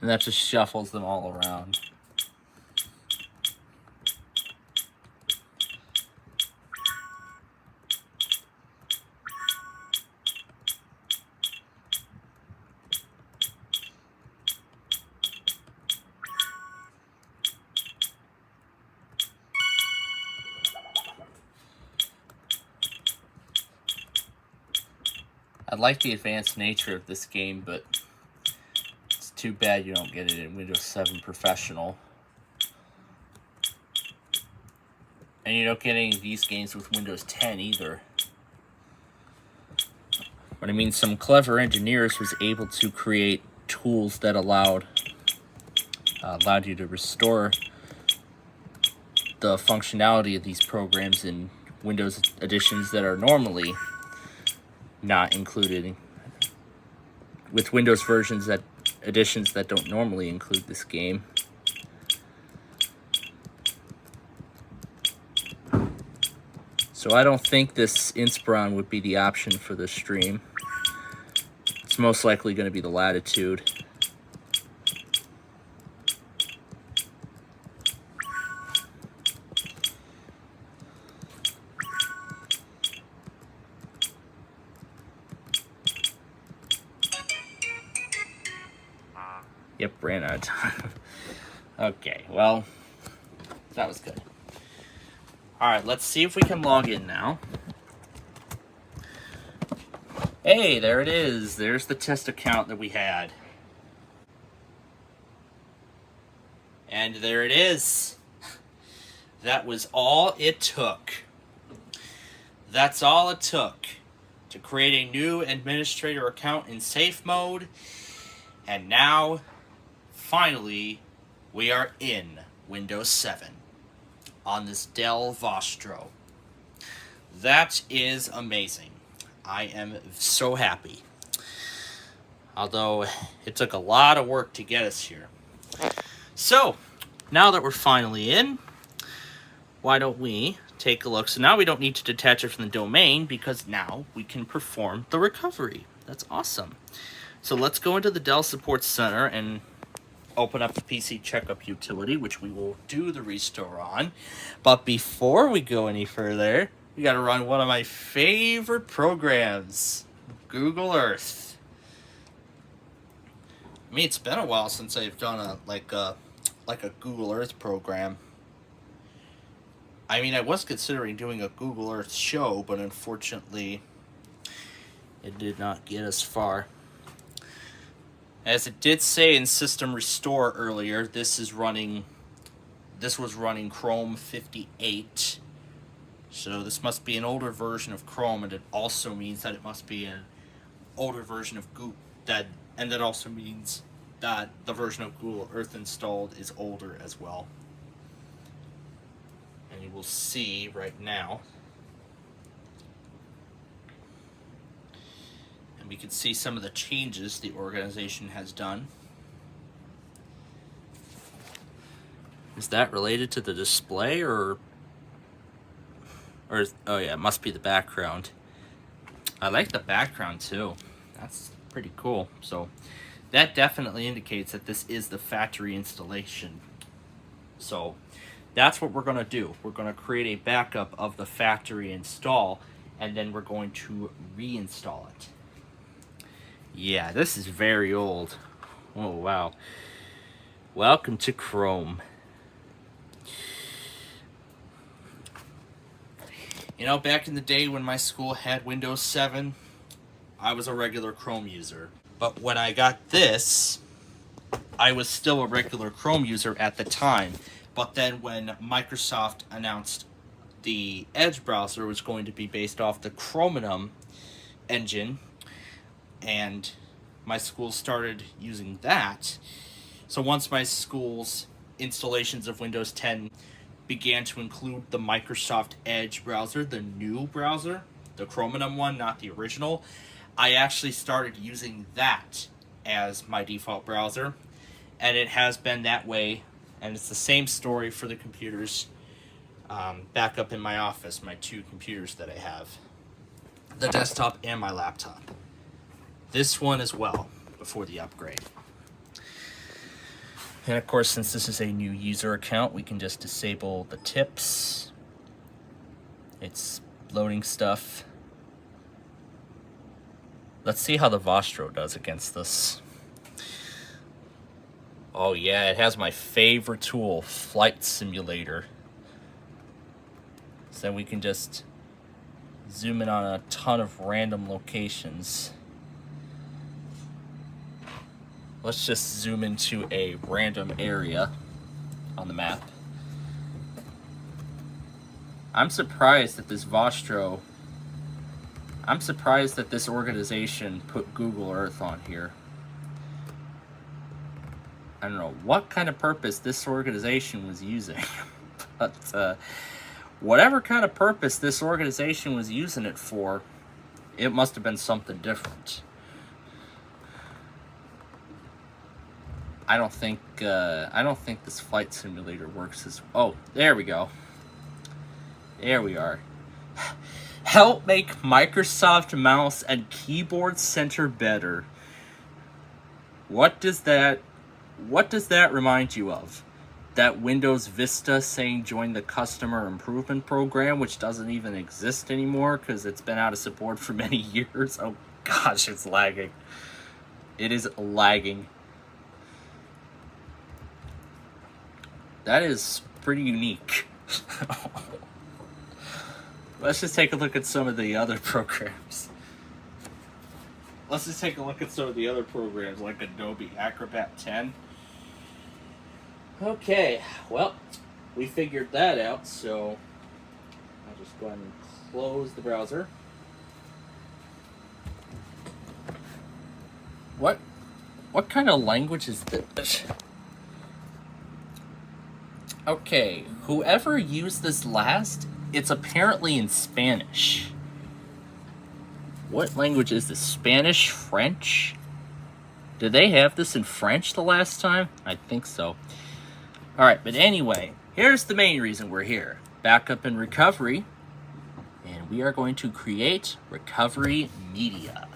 And that just shuffles them all around. I like the advanced nature of this game, but it's too bad you don't get it in Windows 7 Professional. And you don't get any of these games with Windows 10 either. But I mean, some clever engineers was able to create tools that allowed you to restore the functionality of these programs in Windows editions that are normally not included with Windows editions that don't normally include this game. So I don't think this Inspiron would be the option for this stream. It's most likely going to be the Latitude. Yep, ran out of time. Okay, well, that was good. Alright, let's see if we can log in now. Hey, there it is. There's the test account that we had. And there it is. That was all it took. That's all it took to create a new administrator account in safe mode. And now, finally, we are in Windows 7 on this Dell Vostro. That is amazing. I am so happy. Although it took a lot of work to get us here. So, now that we're finally in, why don't we take a look? So now we don't need to detach it from the domain because now we can perform the recovery. That's awesome. So let's go into the Dell Support Center and open up the PC Checkup utility, which we will do the restore on. But before we go any further, we got to run one of my favorite programs, Google Earth. I mean, it's been a while since I've done a Google Earth program. I mean, I was considering doing a Google Earth show, but unfortunately, it did not get us far. As it did say in System Restore earlier, this was running Chrome 58. So this must be an older version of Chrome, and it also means that it must be an older version of Google. And that also means that the version of Google Earth installed is older as well. And you will see right now. We can see some of the changes the organization has done. Is that related to the display or oh yeah, it must be the background. I like the background too. That's pretty cool. So that definitely indicates that this is the factory installation. So that's what we're going to do. We're going to create a backup of the factory install, and then we're going to reinstall it. Yeah, this is very old. Oh, wow. Welcome to Chrome. You know, back in the day when my school had Windows 7, I was a regular Chrome user. But when I got this, I was still a regular Chrome user at the time. But then when Microsoft announced the Edge browser was going to be based off the Chromium engine, and my school started using that. So once my school's installations of Windows 10 began to include the Microsoft Edge browser, the new browser, the Chromium one, not the original, I actually started using that as my default browser. And it has been that way, and it's the same story for the computers back up in my office, my two computers that I have. The desktop and my laptop. This one as well, before the upgrade. And of course, since this is a new user account, we can just disable the tips. It's loading stuff. Let's see how the Vostro does against this. Oh yeah, it has my favorite tool, Flight Simulator. So then we can just zoom in on a ton of random locations. Let's just zoom into a random area on the map. I'm surprised that this Vostro, I'm surprised that this organization put Google Earth on here. I don't know what kind of purpose this organization was using, but whatever kind of purpose this organization was using it for, it must have been something different. I don't think this flight simulator works as. Oh, there we go. There we are. Help make Microsoft mouse and keyboard center better. What does that remind you of? That Windows Vista saying join the customer improvement program, which doesn't even exist anymore because it's been out of support for many years. Oh gosh, it's lagging. It is lagging. That is pretty unique. Let's just take a look at some of the other programs. Let's just take a look at some of the other programs like Adobe Acrobat 10. Okay, well, we figured that out, so I'll just go ahead and close the browser. What kind of language is this? Okay, whoever used this last, it's apparently in Spanish. What language is this? Spanish? French? Did they have this in French the last time? I think so. Alright, but anyway, here's the main reason we're here. Backup and recovery. And we are going to create recovery media.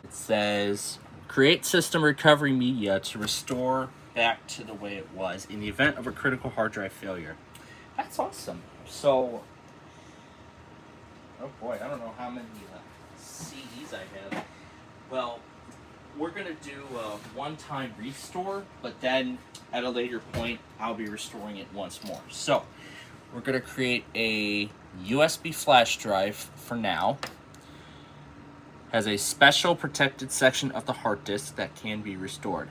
It says, create system recovery media to restore back to the way it was in the event of a critical hard drive failure. That's awesome. So, oh boy, I don't know how many CDs I have. Well, we're going to do a one-time restore, but then at a later point, I'll be restoring it once more. So, we're going to create a USB flash drive for now. Has a special protected section of the hard disk that can be restored.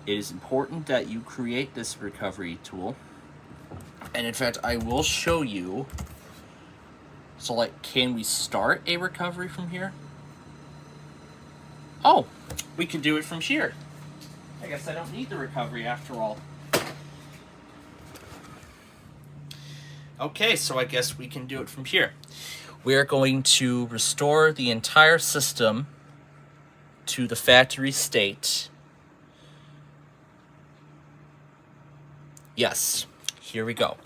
It is important that you create this recovery tool. And in fact, I will show you. So like, can we start a recovery from here? Oh, we can do it from here. I guess I don't need the recovery after all. Okay, so I guess we can do it from here. We are going to restore the entire system to the factory state. Yes, here we go.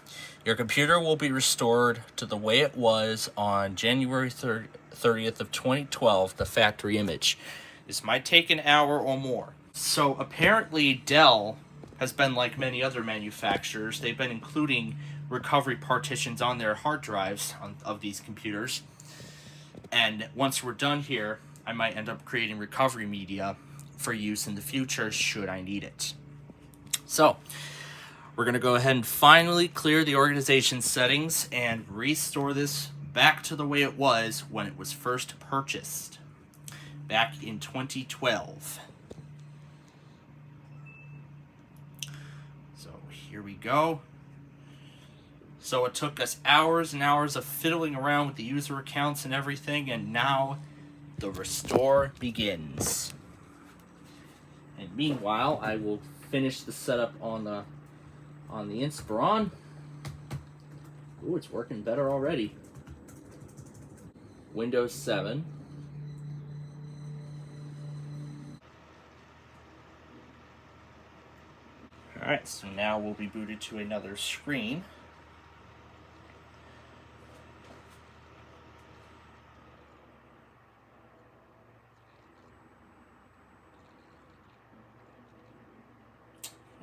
Your computer will be restored to the way it was on January 30th of 2012, the factory image. This might take an hour or more. So apparently Dell has been like many other manufacturers. They've been including recovery partitions on their hard drives of these computers. And once we're done here, I might end up creating recovery media for use in the future should I need it. So, we're going to go ahead and finally clear the organization settings and restore this back to the way it was when it was first purchased, back in 2012. So here we go. So it took us hours and hours of fiddling around with the user accounts and everything, and now the restore begins. And meanwhile, I will finish the setup on the Inspiron. Ooh, it's working better already. Windows 7. Alright, so now we'll be booted to another screen.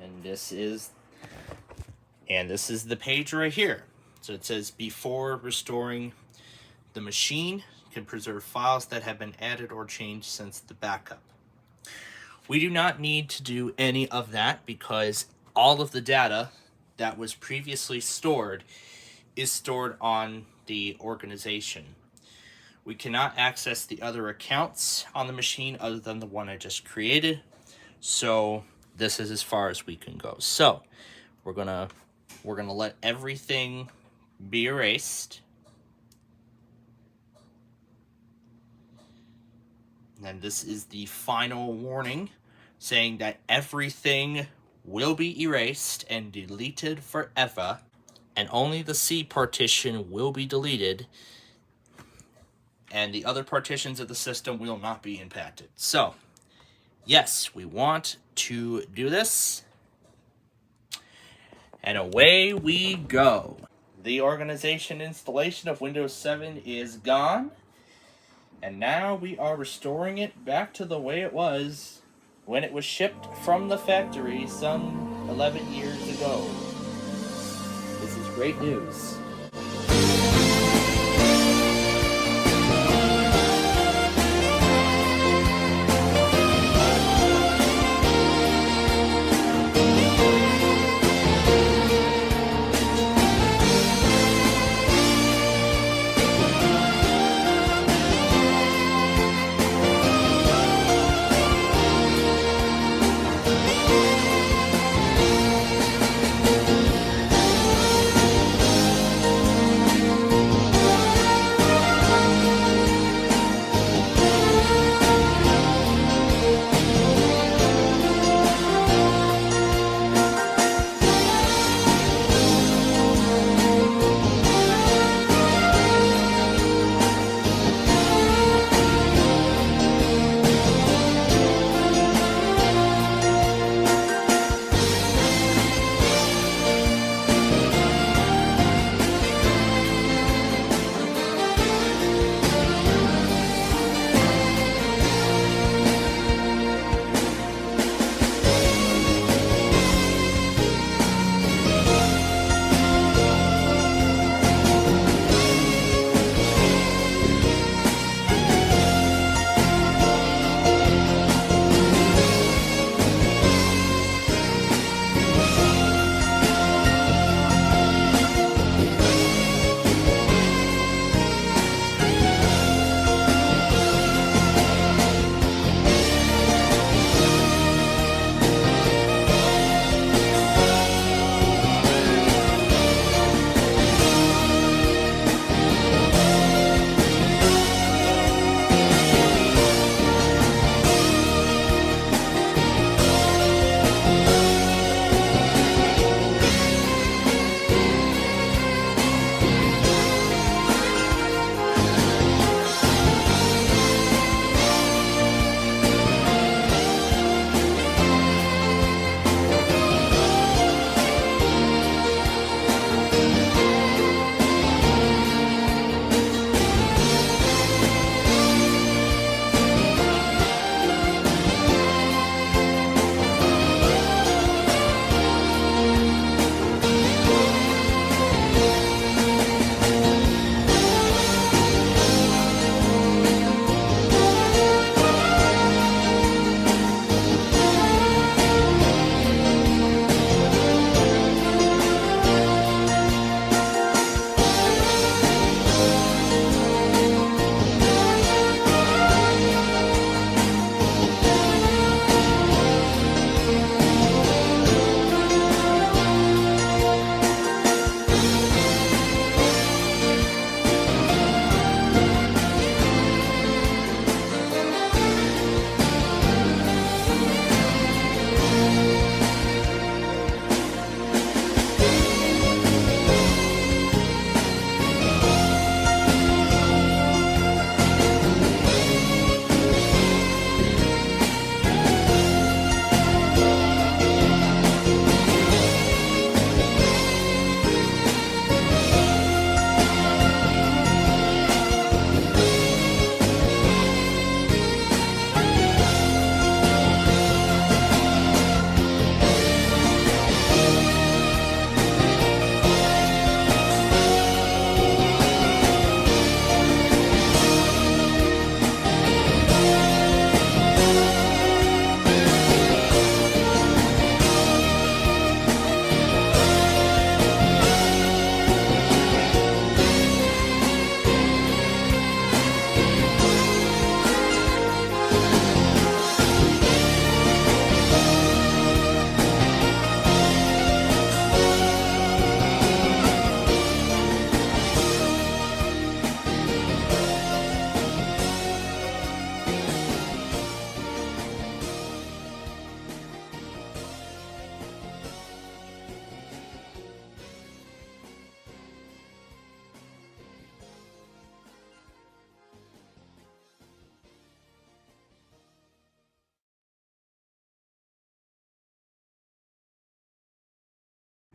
And this is the page right here. So it says, before restoring the machine, you can preserve files that have been added or changed since the backup. We do not need to do any of that because all of the data that was previously stored is stored on the organization. We cannot access the other accounts on the machine other than the one I just created. So this is as far as we can go. So we're gonna let everything be erased. And this is the final warning saying that everything will be erased and deleted forever, and only the C partition will be deleted, and the other partitions of the system will not be impacted. So, yes, we want to do this, and away we go. The organization installation of Windows 7 is gone, and now we are restoring it back to the way it was when it was shipped from the factory some 11 years ago. This is great news.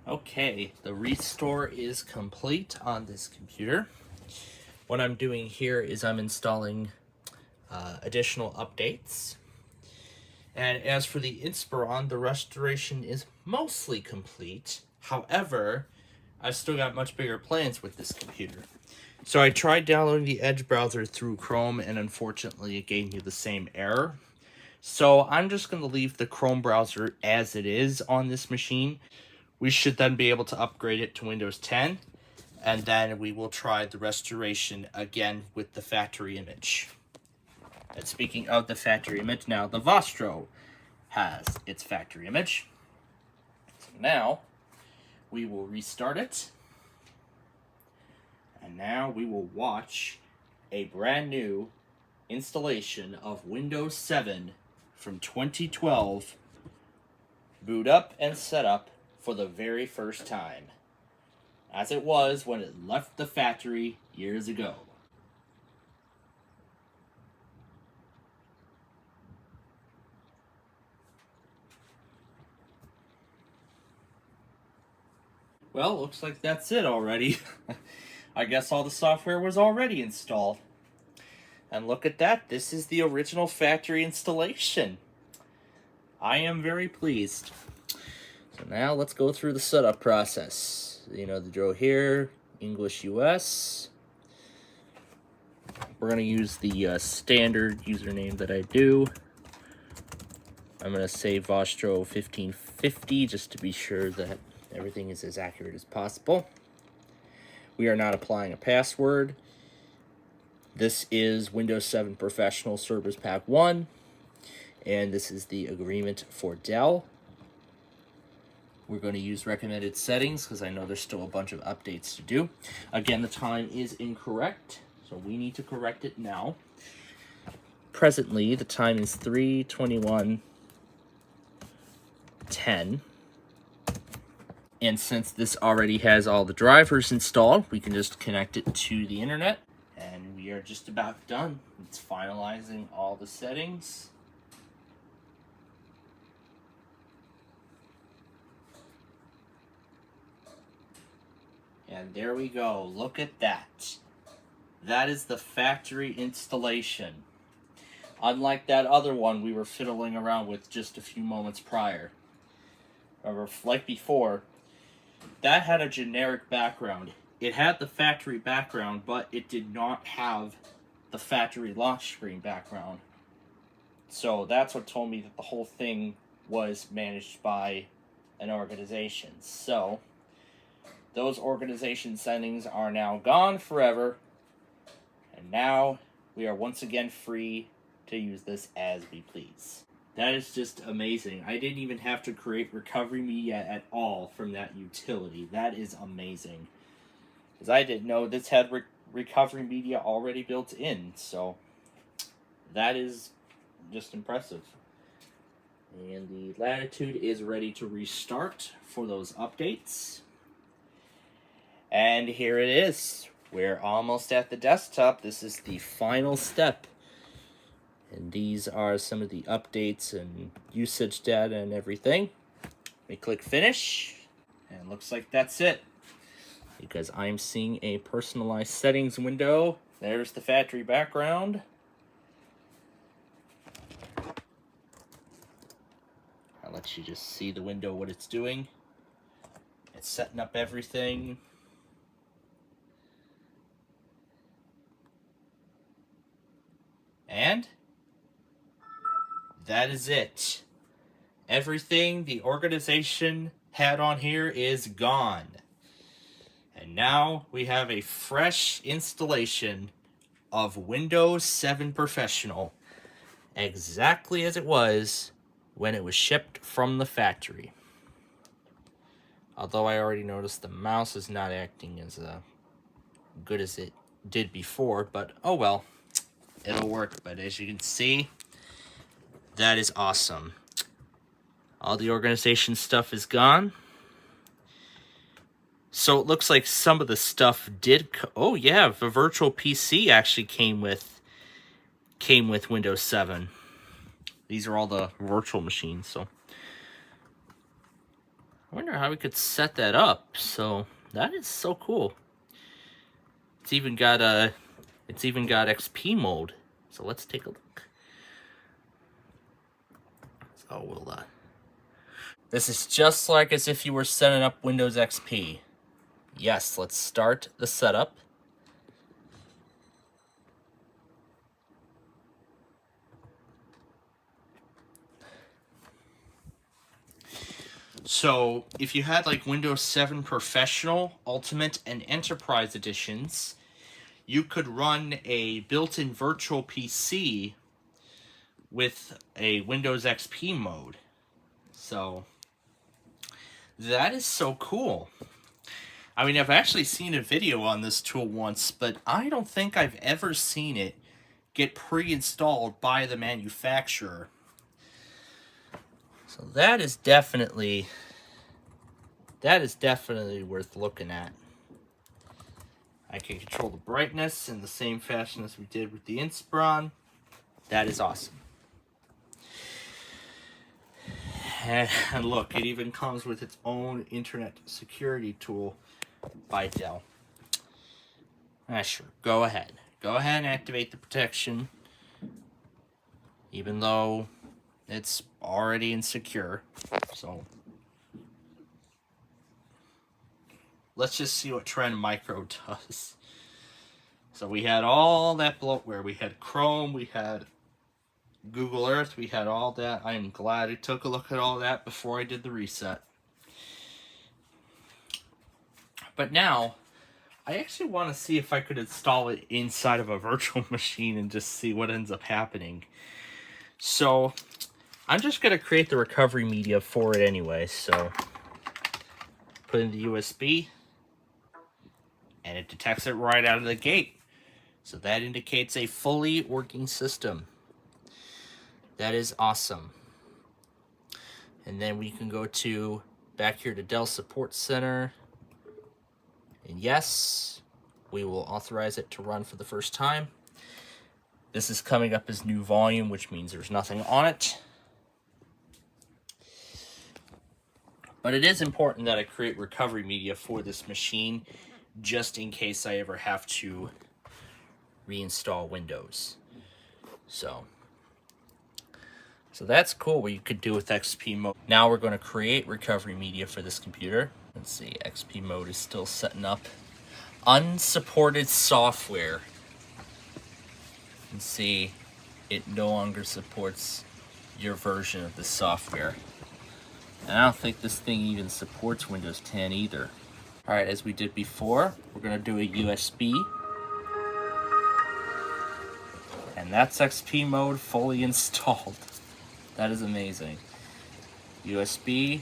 Okay, the restore is complete on this computer. What I'm doing here is I'm installing additional updates. And as for the Inspiron, the restoration is mostly complete. However, I've still got much bigger plans with this computer. So I tried downloading the Edge browser through Chrome, and unfortunately it gave me the same error. So I'm just going to leave the Chrome browser as it is on this machine. We should then be able to upgrade it to Windows 10, and then we will try the restoration again with the factory image. And speaking of the factory image, now the Vostro has its factory image. So now we will restart it. And now we will watch a brand new installation of Windows 7 from 2012 boot up and set up for the very first time, as it was when it left the factory years ago. Well, looks like that's it already. I guess all the software was already installed. And look at that, this is the original factory installation. I am very pleased. So now let's go through the setup process. You know the drill here, English US. We're going to use the standard username that I do. I'm going to say Vostro 1550 just to be sure that everything is as accurate as possible. We are not applying a password. This is Windows 7 Professional Service Pack 1, and this is the agreement for Dell. We're going to use recommended settings because I know there's still a bunch of updates to do. Again, the time is incorrect, so we need to correct it now. Presently, the time is 3:21:10. And since this already has all the drivers installed, we can just connect it to the internet. And we are just about done. It's finalizing all the settings. And there we go. Look at that. That is the factory installation. Unlike that other one we were fiddling around with just a few moments prior. Remember, like before, that had a generic background. It had the factory background, but it did not have the factory launch screen background. So that's what told me that the whole thing was managed by an organization. So those organization settings are now gone forever, and now we are once again free to use this as we please. That is just amazing. I didn't even have to create recovery media at all from that utility. That is amazing. Because I didn't know this had recovery media already built in, so that is just impressive. And the Latitude is ready to restart for those updates. And here it is. We're almost at the desktop. This is the final step. And these are some of the updates and usage data and everything. We click finish, and looks like that's it. Because I'm seeing a personalized settings window. There's the factory background. I'll let you just see the window, what it's doing. It's setting up everything. And that is it. Everything the organization had on here is gone. And now we have a fresh installation of Windows 7 Professional, exactly as it was when it was shipped from the factory. Although I already noticed the mouse is not acting as good as it did before, but oh well, it'll work. But as you can see, that is awesome. All the organization stuff is gone. So it looks like some of the stuff did... Oh yeah, the virtual PC actually came with Windows 7. These are all the virtual machines, so... I wonder how we could set that up. So that is so cool. It's even got XP mode. So let's take a look. So we'll this is just like as if you were setting up Windows XP. Yes, let's start the setup. So if you had like Windows 7 Professional, Ultimate, and Enterprise editions, you could run a built-in virtual PC with a Windows XP mode. So that is so cool. I mean, I've actually seen a video on this tool once, but I don't think I've ever seen it get pre-installed by the manufacturer. So that is definitely worth looking at. I can control the brightness in the same fashion as we did with the Inspiron. That is awesome. And look, it even comes with its own internet security tool by Dell. Sure, go ahead. Go ahead and activate the protection, even though it's already insecure. So let's just see what Trend Micro does. So we had all that bloatware. We had Chrome, we had Google Earth, we had all that. I am glad I took a look at all that before I did the reset. But now, I actually want to see if I could install it inside of a virtual machine and just see what ends up happening. So I'm just going to create the recovery media for it anyway. So put in the USB, and it detects it right out of the gate. So that indicates a fully working system. That is awesome. And then we can go to back here to Dell Support Center. And yes, we will authorize it to run for the first time. This is coming up as new volume, which means there's nothing on it. But it is important that I create recovery media for this machine, just in case I ever have to reinstall Windows. So that's cool what you could do with XP mode. Now we're going to create recovery media for this computer. Let's see, XP mode is still setting up. Unsupported software. You can see it no longer supports your version of the software. And I don't think this thing even supports Windows 10 either. Alright, as we did before, we're going to do a USB. And that's XP mode fully installed. That is amazing. USB.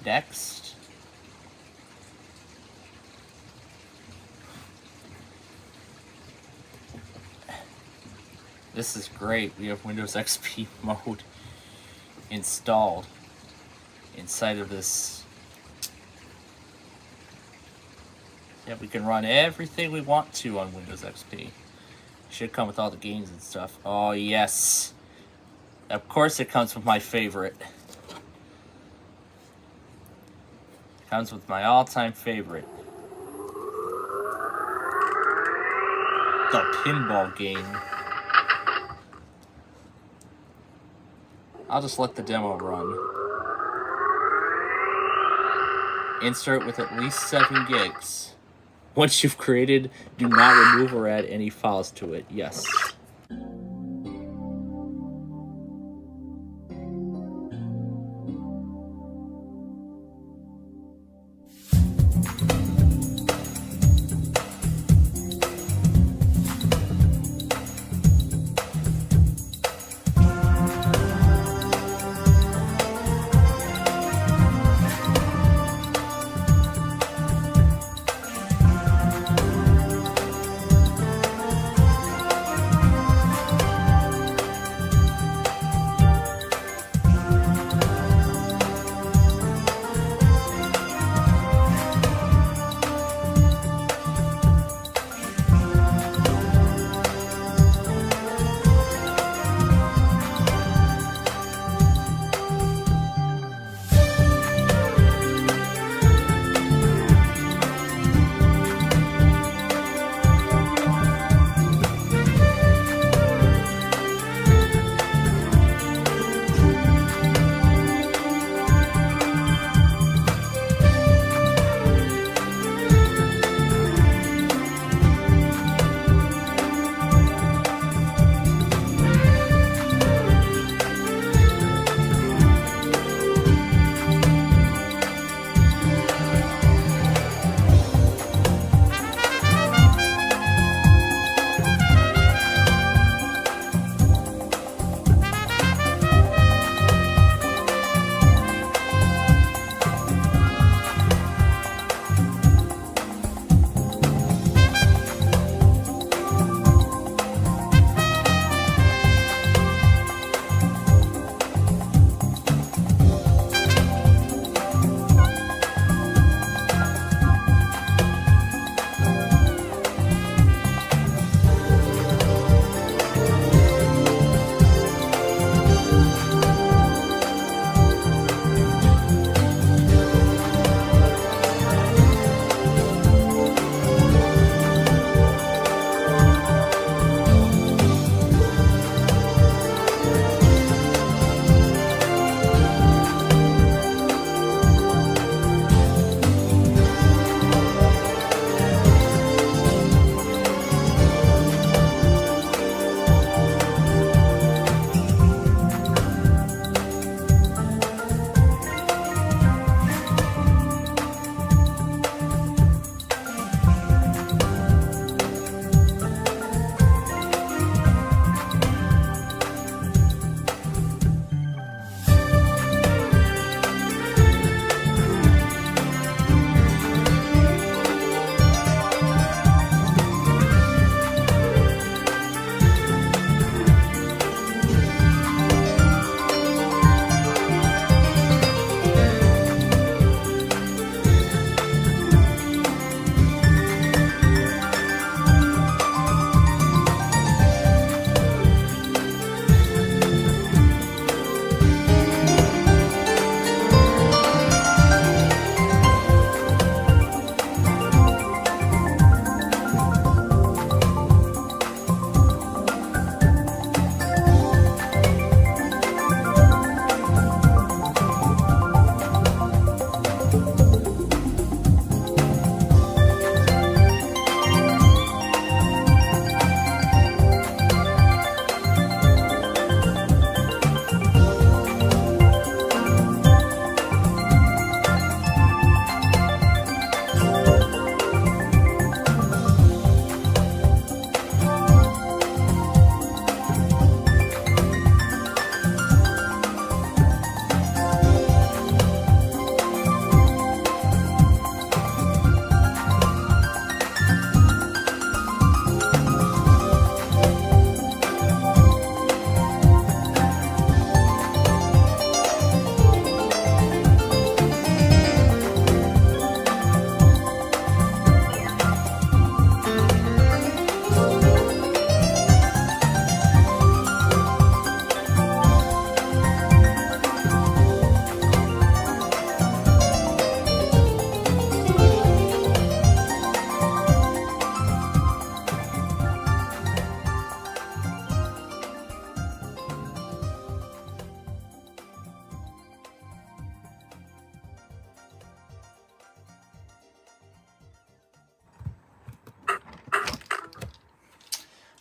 Next. This is great. We have Windows XP mode installed inside of this. Yeah, we can run everything we want to on Windows XP. Should come with all the games and stuff. Oh, yes. Of course it comes with my favorite. Comes with my all-time favorite. The pinball game. I'll just let the demo run. Insert with at least 7 gigs. Once you've created, do not remove or add any files to it. Yes.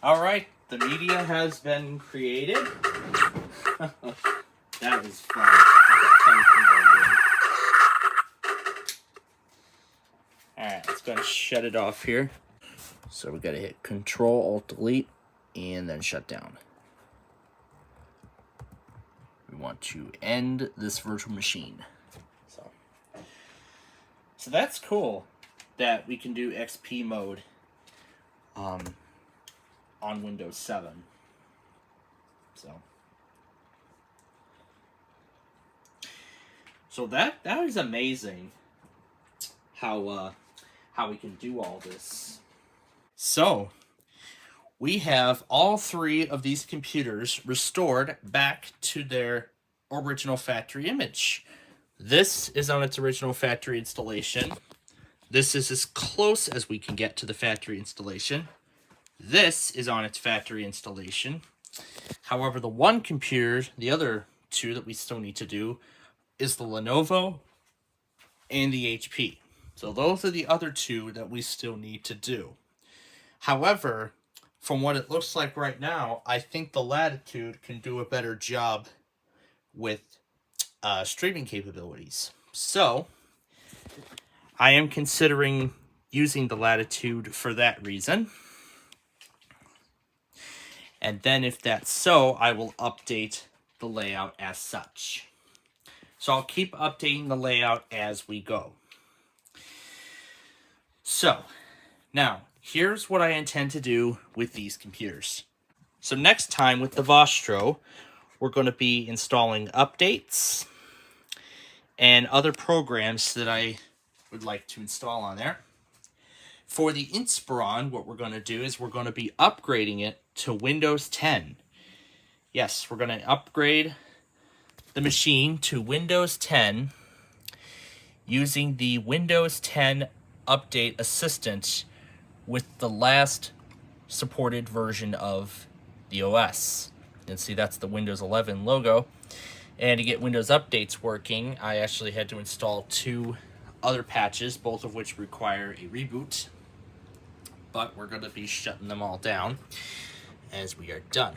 All right, the media has been created. That was fun. Alright, let's go and shut it off here. So we gotta hit Control-Alt-Delete and then shut down. We want to end this virtual machine. So that's cool that we can do XP mode on Windows 7. So that is amazing how we can do all this. So we have all three of these computers restored back to their original factory image. This is on its original factory installation. This is as close as we can get to the factory installation. This is on its factory installation. However, the one computer, the other two that we still need to do, is the Lenovo and the HP. So those are the other two that we still need to do. However, from what it looks like right now, I think the Latitude can do a better job with streaming capabilities. So I am considering using the Latitude for that reason. And then if that's so, I will update the layout as such. So I'll keep updating the layout as we go. So now here's what I intend to do with these computers. So next time with the Vostro, we're going to be installing updates and other programs that I would like to install on there. For the Inspiron, what we're going to do is we're going to be upgrading it to Windows 10. Yes, we're going to upgrade the machine to Windows 10 using the Windows 10 Update Assistant with the last supported version of the OS. You can see that's the Windows 11 logo. And to get Windows updates working, I actually had to install 2 other patches, both of which require a reboot. But we're going to be shutting them all down as we are done.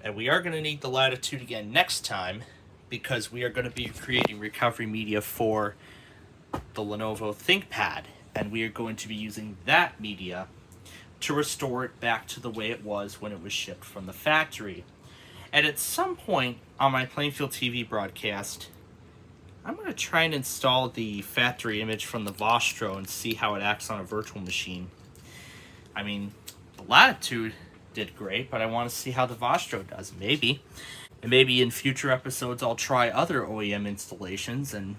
And we are going to need the Latitude again next time because we are going to be creating recovery media for the Lenovo ThinkPad. And we are going to be using that media to restore it back to the way it was when it was shipped from the factory. And at some point on my Plainfield TV broadcast, I'm going to try and install the factory image from the Vostro and see how it acts on a virtual machine. I mean, the Latitude did great, but I want to see how the Vostro does, maybe. And maybe in future episodes I'll try other OEM installations, and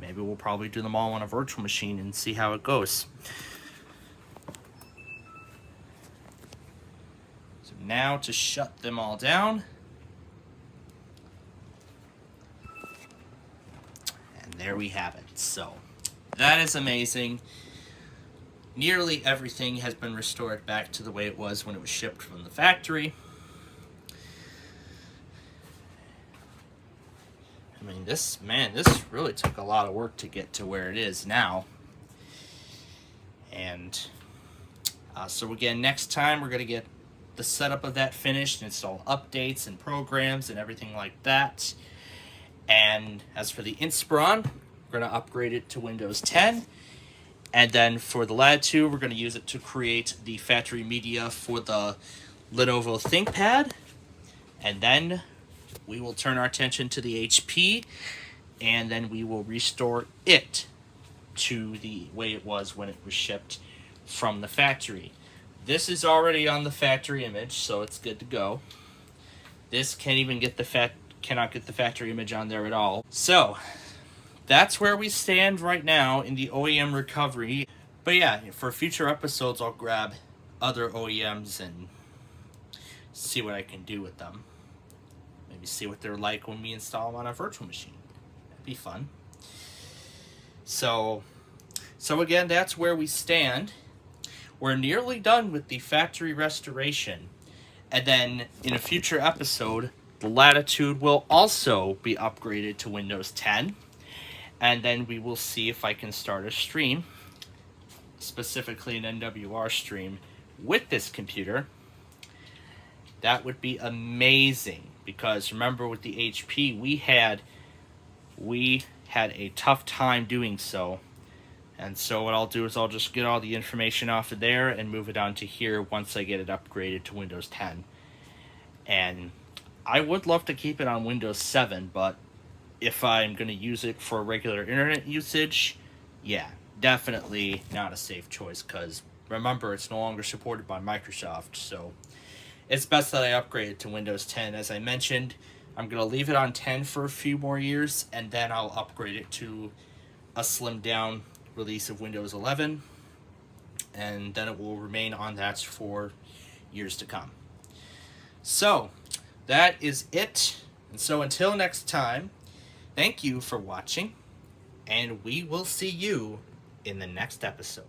maybe we'll probably do them all on a virtual machine and see how it goes. So now to shut them all down. And there we have it. So that is amazing. Nearly everything has been restored back to the way it was when it was shipped from the factory. I mean, this really took a lot of work to get to where it is now. And so again, next time we're going to get the setup of that finished, install updates and programs and everything like that. And as for the Inspiron, we're going to upgrade it to Windows 10. And then for the Latitude, we're going to use it to create the factory media for the Lenovo ThinkPad. And then we will turn our attention to the HP, and then we will restore it to the way it was when it was shipped from the factory. This is already on the factory image, so it's good to go. This cannot get the factory image on there at all. So that's where we stand right now in the OEM recovery. But yeah, for future episodes, I'll grab other OEMs and see what I can do with them. Maybe see what they're like when we install them on a virtual machine. That'd be fun. So again, that's where we stand. We're nearly done with the factory restoration. And then in a future episode, the Latitude will also be upgraded to Windows 10. And then we will see if I can start a stream, specifically an NWR stream, with this computer, that would be amazing. Because remember, with the HP, we had a tough time doing so. And so what I'll do is I'll just get all the information off of there and move it onto here once I get it upgraded to Windows 10. And I would love to keep it on Windows 7, but if I'm going to use it for regular internet usage, yeah, definitely not a safe choice, because remember, it's no longer supported by Microsoft, so it's best that I upgrade it to Windows 10. As I mentioned, I'm going to leave it on 10 for a few more years, and then I'll upgrade it to a slimmed down release of Windows 11, and then it will remain on that for years to come. So, that is it. And so until next time, thank you for watching, and we will see you in the next episode.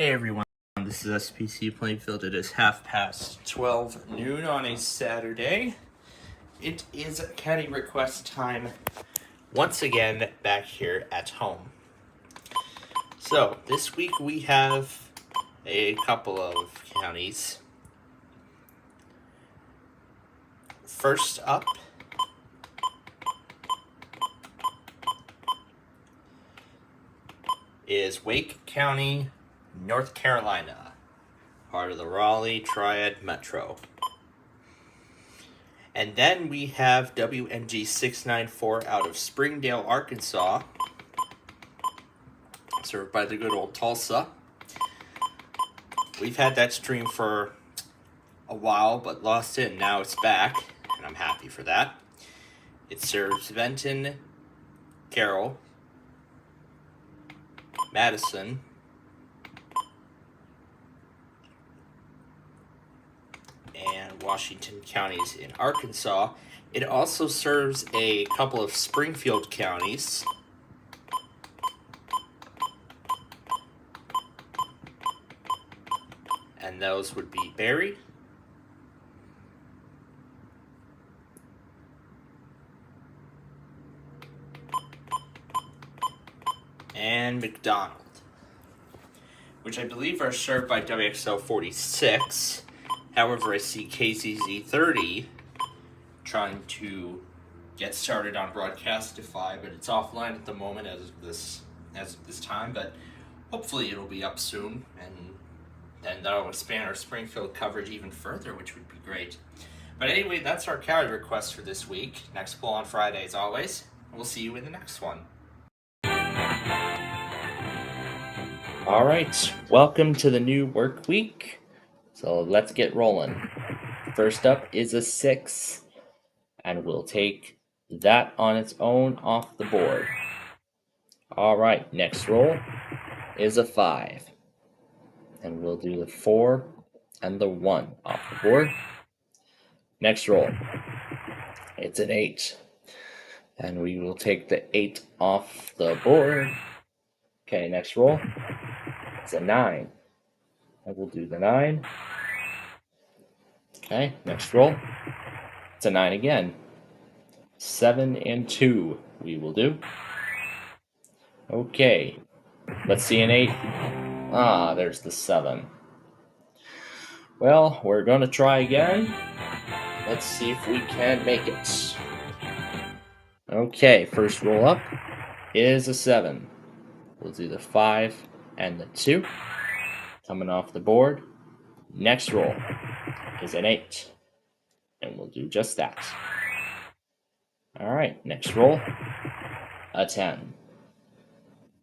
Hey everyone, this is SPCPlainfield. It is 12:30 noon on a Saturday. It is caddy request time once again back here at home. So, this week we have a couple of counties. First up is Wake County, North Carolina, part of the Raleigh Triad Metro. And then we have WNG 694 out of Springdale, Arkansas, served by the good old Tulsa. We've had that stream for a while, but lost it, and now it's back, and I'm happy for that. It serves Benton, Carroll, Madison, and Washington counties in Arkansas. It also serves a couple of Springfield counties. And those would be Berry, and McDonald, which I believe are served by WXL 46. However, I see KZZ 30 trying to get started on Broadcastify, but it's offline at the moment as of this time. But hopefully, it'll be up soon, and then that'll expand our Springfield coverage even further, which would be great. But anyway, that's our carry request for this week. Next pull on Friday, as always. We'll see you in the next one. All right, welcome to the new work week. So let's get rolling. First up is a 6, and we'll take that on its own off the board. All right, next roll is a 5, and we'll do the 4 and the 1 off the board. Next roll, it's an 8, and we will take the 8 off the board. Okay, next roll, it's a 9, and we'll do the 9. Okay, next roll, it's a 9 again. 7 and 2 we will do. Okay, let's see an 8. Ah, there's the 7. Well, we're gonna try again. Let's see if we can make it. Okay, first roll up is a 7. We'll do the 5 and the 2. Coming off the board. Next roll is an 8. And we'll do just that. Alright, next roll, a 10.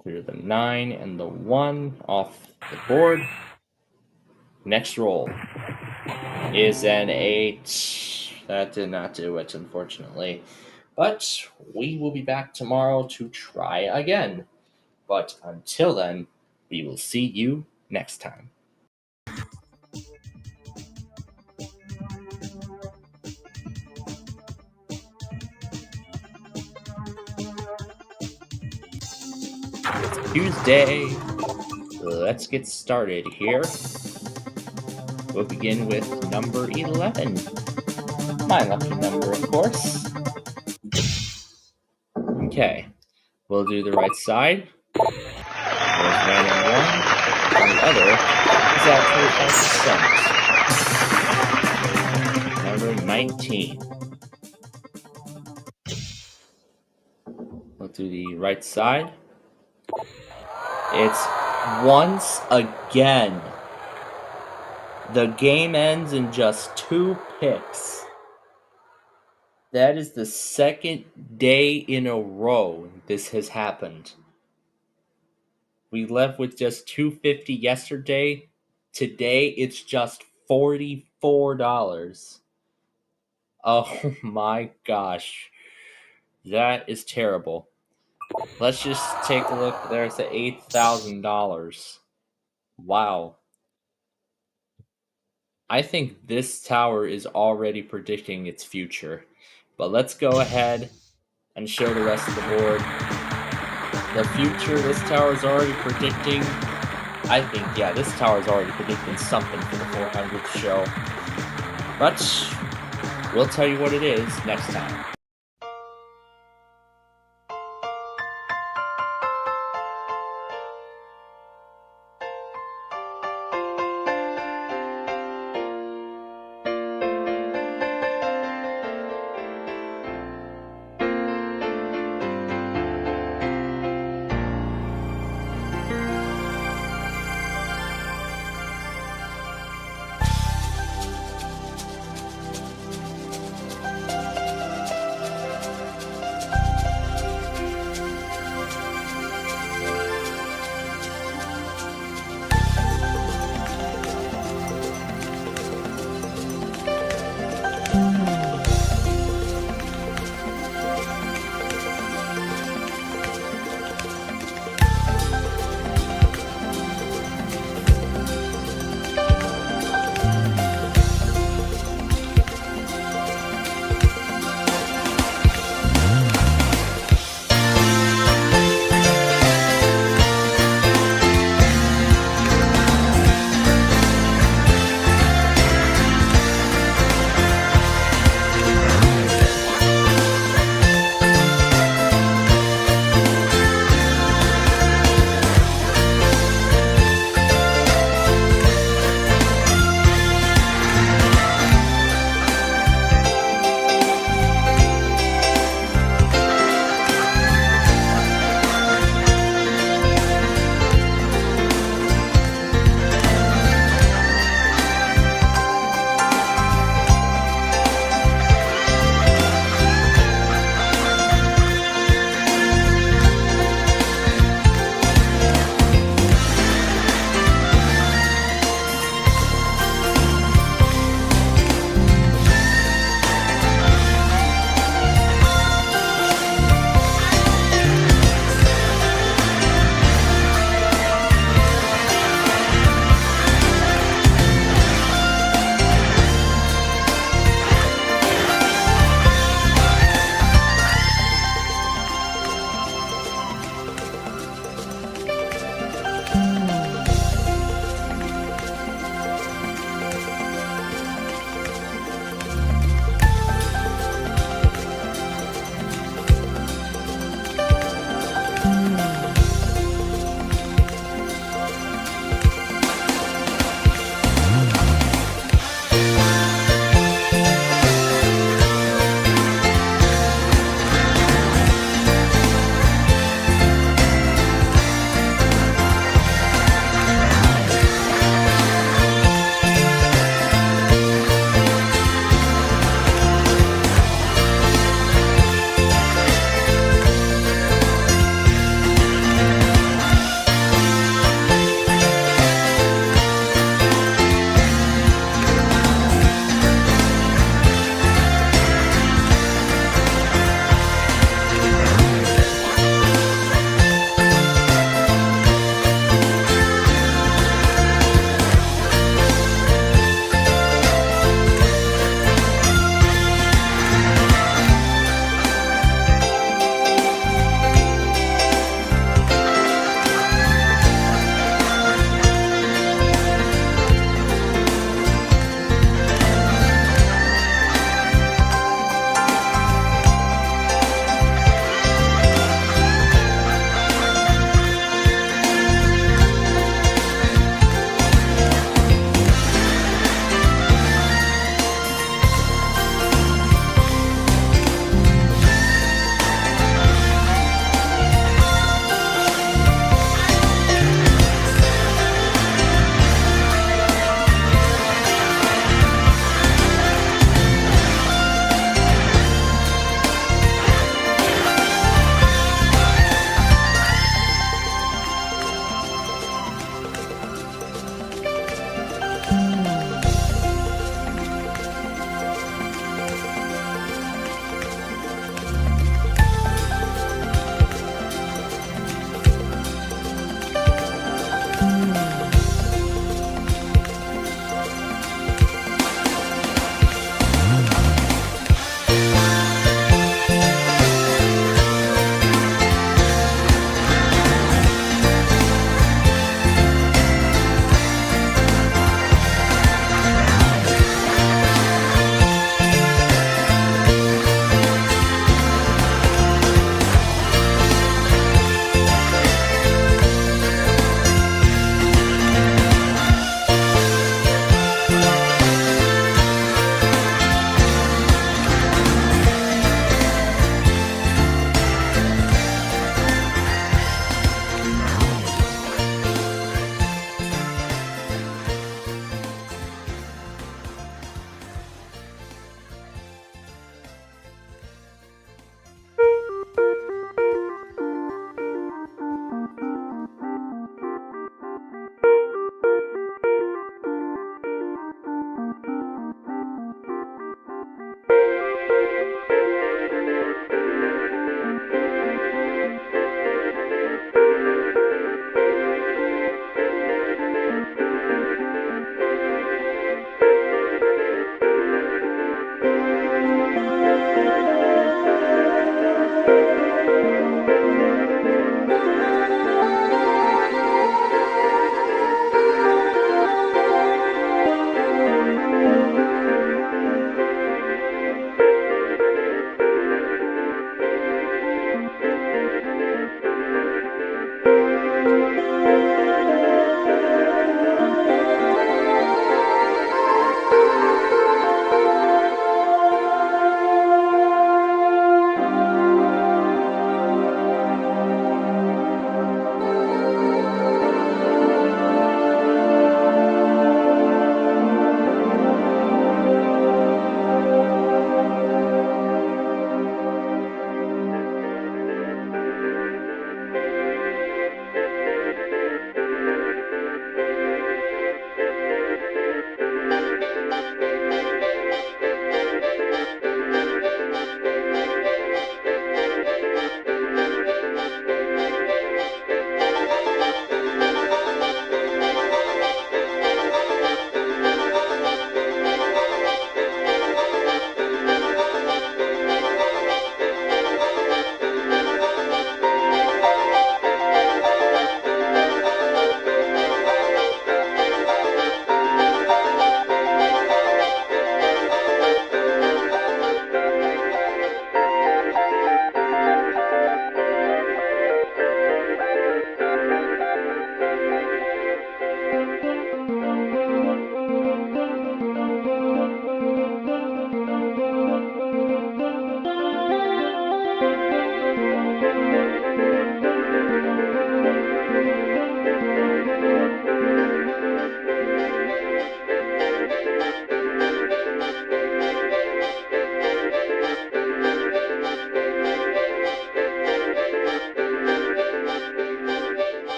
Clear the 9 and the 1 off the board. Next roll is an 8. That did not do it, unfortunately. But we will be back tomorrow to try again. But until then, we will see you next time. It's Tuesday. Let's get started here. We'll begin with number 11. My lucky number, of course. Okay, we'll do the right side. There's random 1, and the other is actually 5%. Number 19. We'll do the right side. It's once again. The game ends in just 2 picks. That is the second day in a row this has happened. We left with just $2.50 yesterday. Today it's just $44. Oh my gosh. That is terrible. Let's just take a look. There's the $8,000. Wow. I think this tower is already predicting its future. But let's go ahead and show the rest of the board. The future this tower is already predicting I think, yeah, this tower's already predicting something for the 400th show. But we'll tell you what it is next time.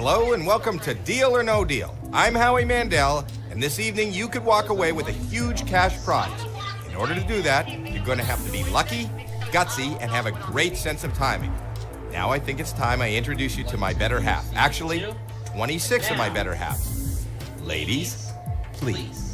Hello and welcome to Deal or No Deal. I'm Howie Mandel, and this evening you could walk away with a huge cash prize. In order to do that, you're going to have to be lucky, gutsy, and have a great sense of timing. Now I think it's time I introduce you to my better half. Actually, 26 of my better half. Ladies, please.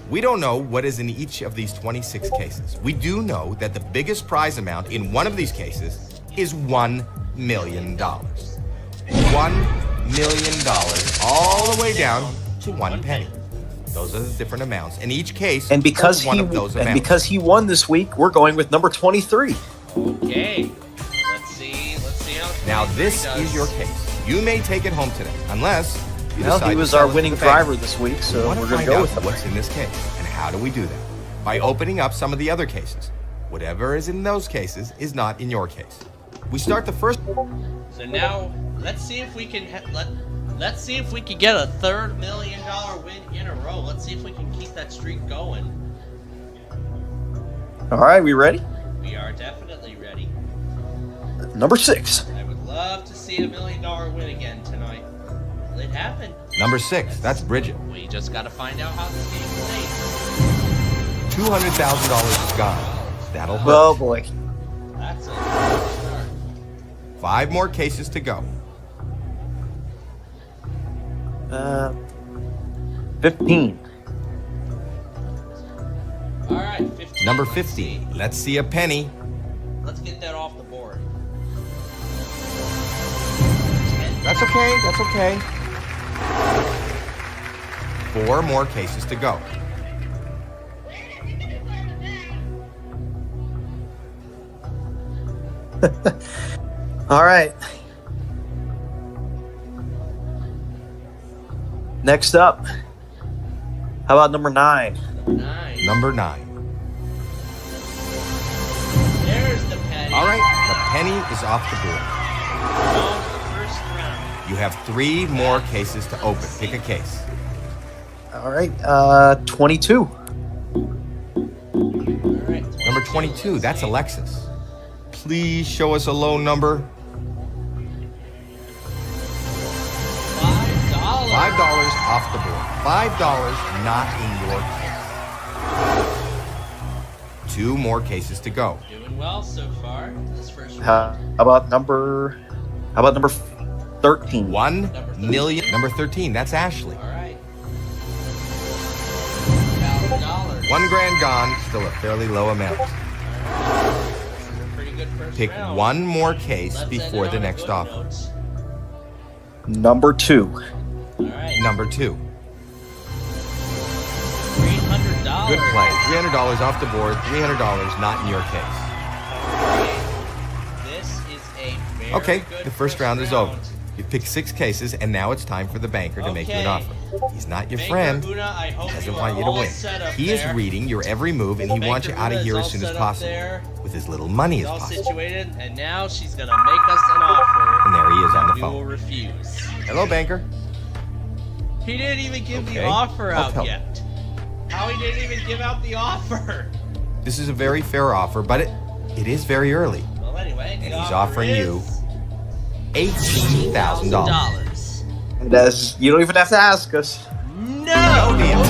We don't know what is in each of these 26 cases. We do know that the biggest prize amount in one of these cases is $1 million. $1 million all the way down to 1 penny. Those are the different amounts. In each case, And because one he of those and amounts. because he won this week, we're going with number 23. Okay. Let's see how Now this does. is your case. You may take it home today, unless you Well, decide he to was sell our it to winning the bank. driver this week, so We wanna we're going to find go out with him. what's in this case. And how do we do that? By opening up some of the other cases. Whatever is in those cases is not in your case. We start the first. So now let's see if we can let's see if we can get a $3 million win in a row. Let's see if we can keep that streak going. All right, we ready? We are definitely ready. Number 6. I would love to see a $1 million win again tonight. Will it happen? Number 6, that's Bridget. We just got to find out how this game plays. $200,000 is gone. That'll hurt. Oh boy. That's a good start. 5 more cases to go. 15. All right, 15. Number 50. Let's see a penny. Let's get that off the board. That's okay. That's okay. 4 more cases to go. All right. Next up. How about number 9? Number 9. There's the penny. All right, the penny is off the board. On to the first round. You have 3 more cases to open. Pick a case. All right. 22. Number 22, that's Alexis. Please show us a low number. $5 off the board. $5 not in your case. 2 more cases to go. Doing well so far. This first round. How about number 13? 1 million. Number 13, that's Ashley. All right. $1,000. $1,000 gone, still a fairly low amount. Pretty good first Pick round. 1 more case Let's before end the it on a next good offer. note. Number 2. All right. Number 2. $300. Good play. $300 off the board. $300 not in your case. This is a very Okay, good the first round is over. You picked 6 cases, and now it's time for the banker to make you an Okay. offer. He's not your Banker friend. Una, I hope He doesn't you want are you to all win. set up He is there. reading your every move, and he wants you Banker out of Una here is as all soon as set up possible. there. With as little money He's as all possible. situated, and now she's gonna make us an offer. And there he is on the We phone. will refuse. Hello, banker. He didn't even give the Okay, offer I'll out tell yet. How he didn't even give out the offer? This is a very fair offer, but it is very early. Well, anyway, And the he's offer offering is you $18,000. And as you don't even have to ask us. No deal.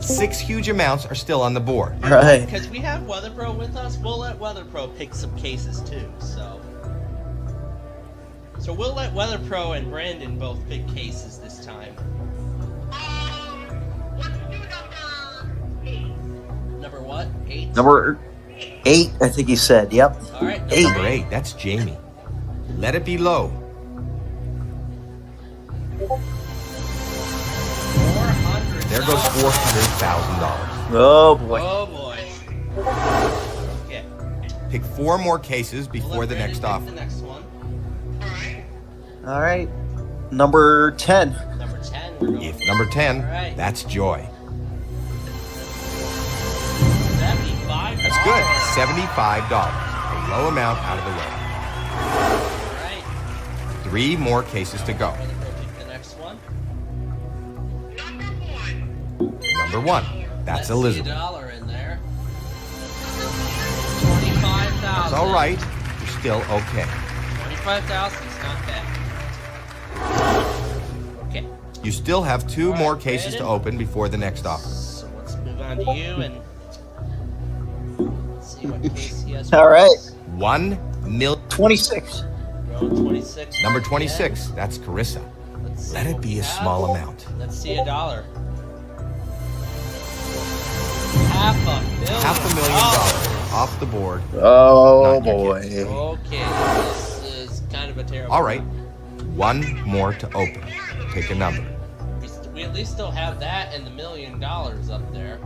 Six huge amounts are still on the board. Right. Because we have WeatherPro with us, we'll let WeatherPro pick some cases too. So we'll let WeatherPro and Brandon both pick cases this time. Number what? 8? Number 8, I think he said. Yep. All right. Number 8, that's Jamie. Let it be low. 400. There goes $400,000. Oh boy. Oh boy. Okay. Pick 4 more cases before the next offer. The next one. All right. Number 10. Number 10. If number 10, right. that's Joy. $75. That's good. $75. A low amount out of the way. All right. 3 more cases to go. The next one. Number 1, that's Elizabeth. $1 in there. 25,000. That's all right. You're still okay. 25,000 is not bad. Okay. You still have 2 more right, cases to Brandon. open before the next offer. So let's move on to you and see what case he has. All right. 1 million. 26. Row 26. Number 26, that's Carissa. Let's see Let it what be we a have. small amount. Let's see $1. $500,000. $500,000 off the board. Oh, Not your boy. case. Okay, this is kind of a terrible. All right. 1 more to open. Pick a number. We at least still have that and the $1 million up there.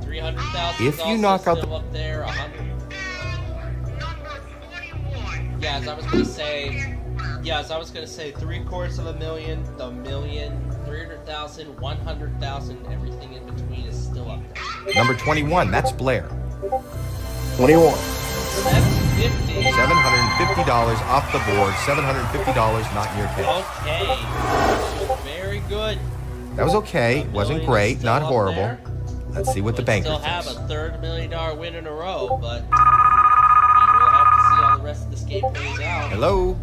300,000. If you knock out still up there, 100. Yeah, as I was gonna say. Yeah, as I was gonna say, $750,000, the million, 300,000, 100,000, everything in between is still up there. Number 21, that's Blair. 21. $750. $750 off the board. $750 not in your case. Okay. Very good. That was okay. It wasn't great. Still Not up horrible. there. Let's see what the banker Still have thinks. a $3 million win in a row, but we will have to see how the rest of this game plays out. Hello?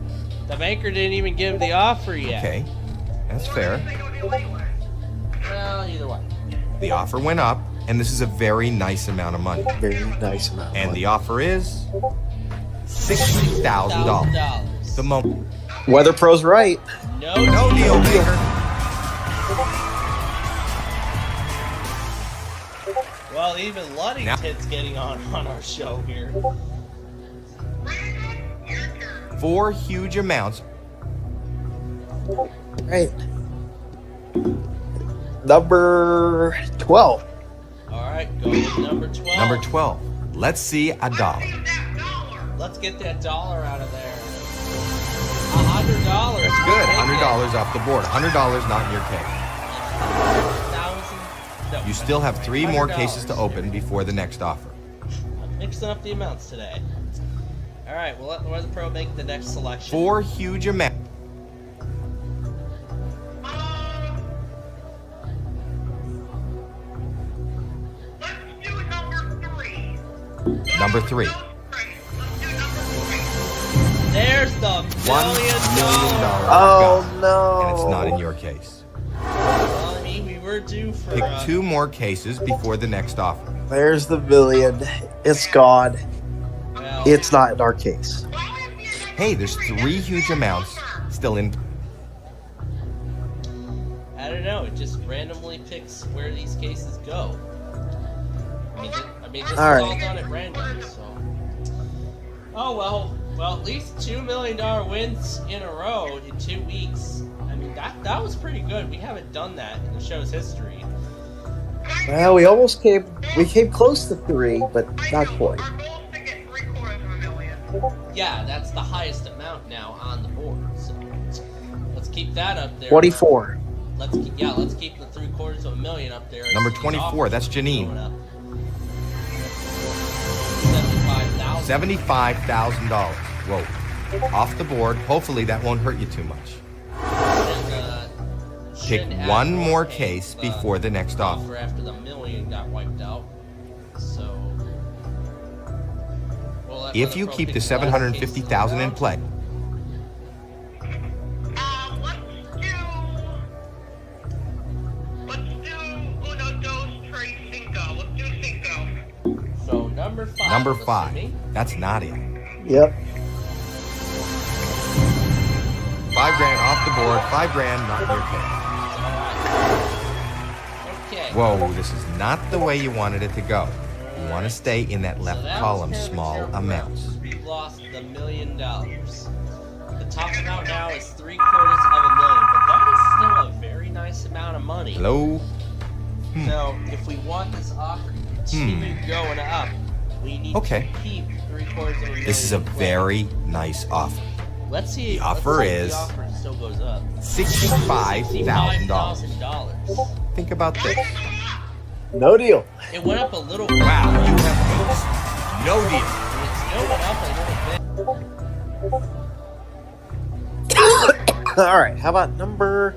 The banker didn't even give the offer yet. Okay. That's fair. Well, either way. The offer went up, and this is a very nice amount of money. Very nice amount. And the offer is $60,000. The moment. Weather Pro's right. No deal, banker. Well, even Luddington's getting on our show here. 4 huge amounts. Right. Number 12. All right, go with number 12. Number 12. Let's see $1. Let's get that dollar out of there. $100. That's good. $100 off the board. $100 not in your case. No. You still have 3 more $100. cases to open before the next offer. I'm mixing up the amounts today. All right, we'll let the Weather Pro make the next selection. 4 huge amounts. Number 3. There's the $1 million. Oh, got. no. And it's not in your case. Well, I mean, we were due for... Pick 2 more cases before the next offer. There's the $1 million. It's gone. Well, It's not in our case. Hey, there's 3 huge amounts still in. I don't know. It just randomly picks where these cases go. I mean, this is All right. all done at random, so... Oh, well, at least $2 million wins in a row in 2 weeks. I mean, that was pretty good. We haven't done that in the show's history. Well, we came close to 3, but not quite. Yeah, that's the highest amount now on the board. So let's keep that up there. 24. Let's keep the $750,000 up there. Number 24, that's Janine. $75,000. Whoa. Off the board. Hopefully that won't hurt you too much. Pick 1 more case before the next offer. After the $1 million got wiped out. So If you keep the $750,000 in play. So number 5. Number 5. That's Nadia. Yep. $5,000 off the board. $5,000 not in your case. Okay. Whoa, this is not the way you wanted it to go. You want to stay in that left column, small amounts. We've lost the $1 million. The top amount now is $750,000, but that is still a very nice amount of money. Hello? So if we want this offer to continue going up, we need to keep $750,000. This is a very nice offer. Let's see. The offer is the offer still goes up. $65,000. Think about this. No deal. It went up a little bit. Wow, you have no deal. It still went up a little bit. All right, how about number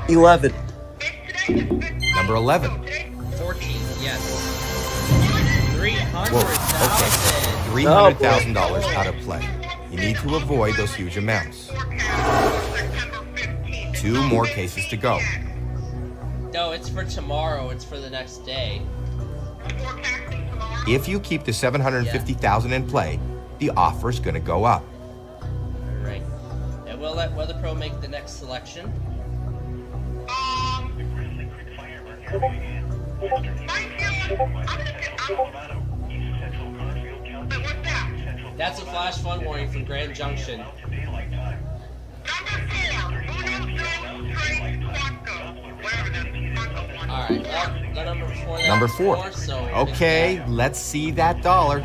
11? Number 11. 14, yes. Whoa, okay. $300,000 out of play. You need to avoid those huge amounts. 2 more cases to go. No, it's for tomorrow. It's for the next day. If you keep the $750,000 in play, the offer is going to go up. All right. And we'll let Weather Pro make the next selection. That's a flash flood warning from Grand Junction. Alright, well, number 4. So Okay, let's see that dollar.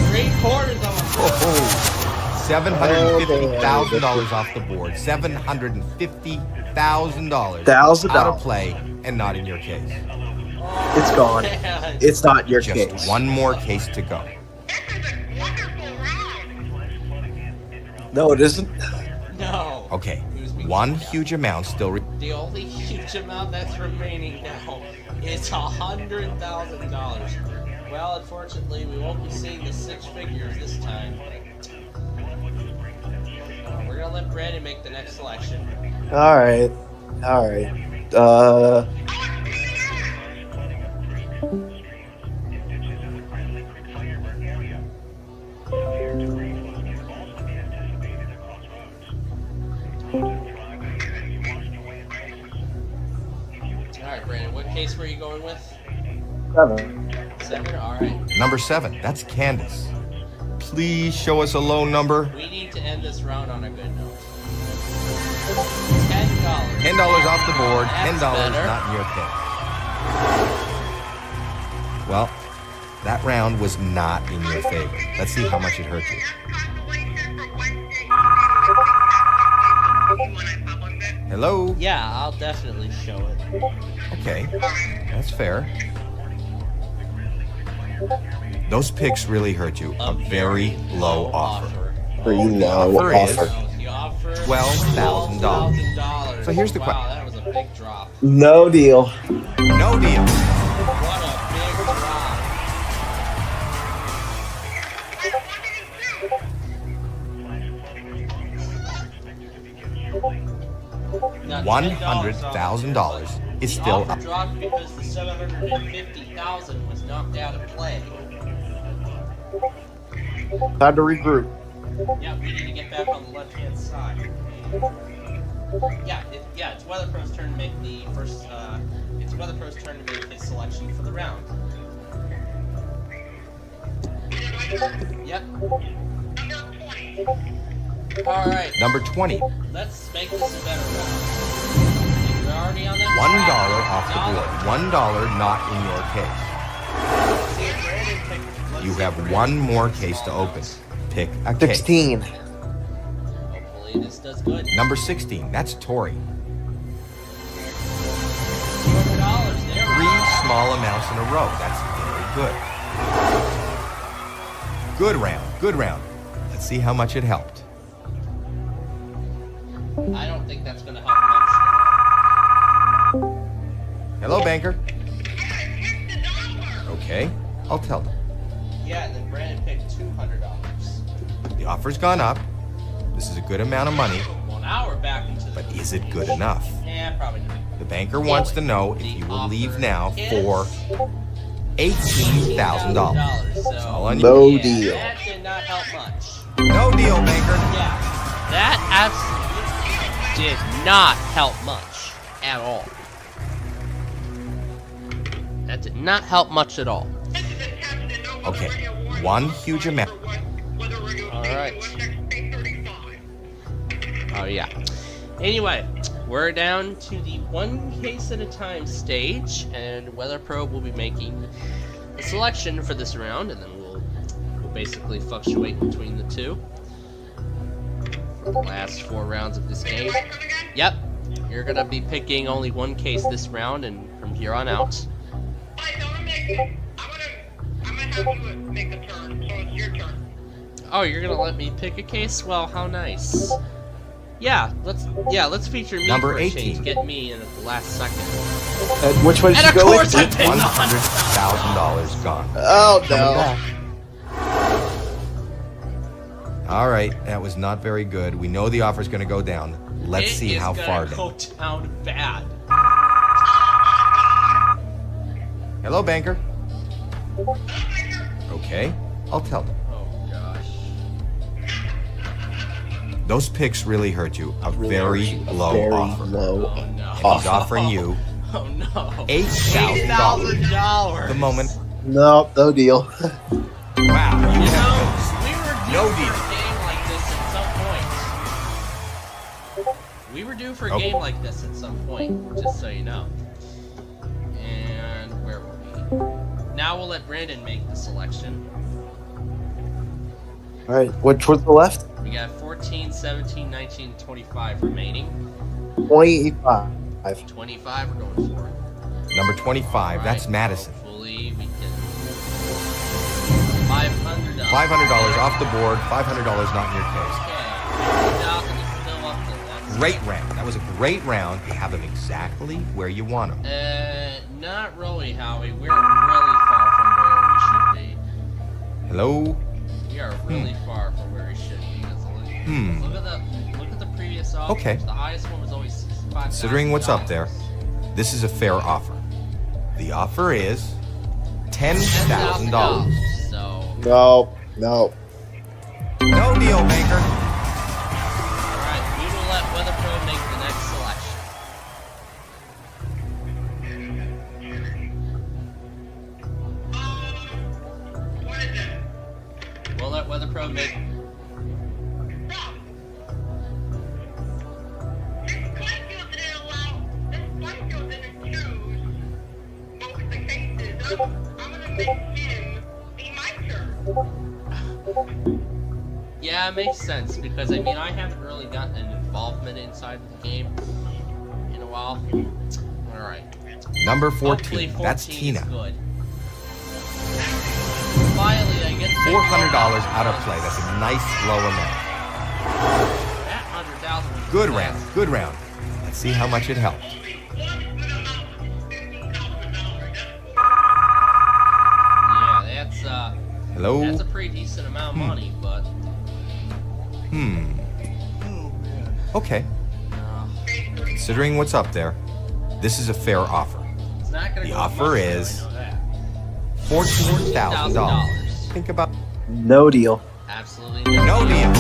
$3/4 of $750,000 off the board. $750,000 $1,000 out of play and not in your case. It's gone. It's not your Just case. one more case to go. No, it isn't. No. Okay, one huge amount still. The only huge amount that's remaining now is $100,000. Well, unfortunately, we won't be seeing the 6 figures this time. We're gonna let Brandon make the next selection. All right. Alright, Brandon, what case were you going with? 7. 7? Alright. Number 7, that's Candace. Please show us a low number. We need to end this round on a good note. $10. $10 off the board, That's $10 better. not in your case. Well, that round was not in your favor. Let's see how much it hurt you. Hello? Yeah, I'll definitely show it. Okay, that's fair. Those picks really hurt you. A very low offer. Pretty low Offer is offer. $12,000. So here's the Wow, question. that was a big drop. No deal. No deal. What a big drop. $100,000 is still The up. offer dropped because the $750,000 was knocked out of play. Time to regroup. Yeah, we need to get back on the left-hand side. Yeah, it's Weather Pro's turn to make the first. It's Weather Pro's turn to make his selection for the round. Yep. All right. Number 20. Let's make this a better round. We're already on that. $1 off the board. $1 not in your case. You have one more case to open. Pick a case. 16. Hopefully this does good. Number 16. That's Tori. $200. 3 small amounts in a row. That's very good. Good round. Good round. Let's see how much it helped. I don't think that's going to help much. Hello, banker. Okay, I'll tell them. Yeah, and then Brandon picked $200. The offer's gone up. This is a good amount of money, Well, now we're back into the... but is it good enough? Yeah, probably not. The banker wants to know if you will leave now for $18,000. That's all I need. No deal. That did not help much. No deal, banker. Yeah, that absolutely did not help much at all. That did not help much at all. Okay, one huge amount. All right. Oh yeah. Anyway, we're down to the one case at a time stage, and Weather Pro will be making a selection for this round, and then we'll will basically fluctuate between the two for the last 4 rounds of this game. Yep, you're gonna be picking only one case this round, and from here on out. I'm gonna have you make a turn, so it's your turn. Oh, you're gonna let me pick a case? Well, how nice. Yeah, let's feature me Number for a 18. change. Get me in at the last second. Which one did And you of go course with? I picked $100,000 gone. Oh, Coming no. back. All right, that was not very good. We know the offer's going to go down. Let's see how far It is down. gonna go down bad. Hello, banker. Okay, I'll tell them. Oh gosh. Those picks really hurt you. A very low offer. Low And he's offering you Oh no. $8,000. The moment. No, no deal. Wow. You know, we were due No for deal. a game like this at some point. We were due for a game like this at some point, just so you know. And where were we? Now we'll let Brandon make the selection. All right, which was the left? We got 14, 17, 19, 25 remaining. 25. 25 we're going for. Number 25, that's Madison. Hopefully we can. $500. $500 off the board, $500 not in your case. Great round. That was a great round. You have them exactly where you want them. Not really, Howie. We're really far from where we should be. Hello? We are really far from where we should be. Look at the previous offers. Okay. The highest one was always $65,000. Considering what's up there, this is a fair offer. The offer is $10,000. So. No, no. No deal, maker. Alright, we will let Weatherpro make the next selection. We'll let Weatherpro make. Yeah, it makes sense because I mean I haven't really gotten an involvement inside the game in a while. All right. Number Hopefully 14, that's 14 Tina. is good. Finally, I get $400 out of play. That's a nice low amount. That 100,000 was Good nice. round, good round. Let's see how much it helped. Yeah, that's Hello? That's a pretty decent amount of money, but Okay. Considering what's up there, this is a fair offer. it's not gonna The go offer much is better, I know that. $14,000. Think about No deal. Absolutely no deal. All right.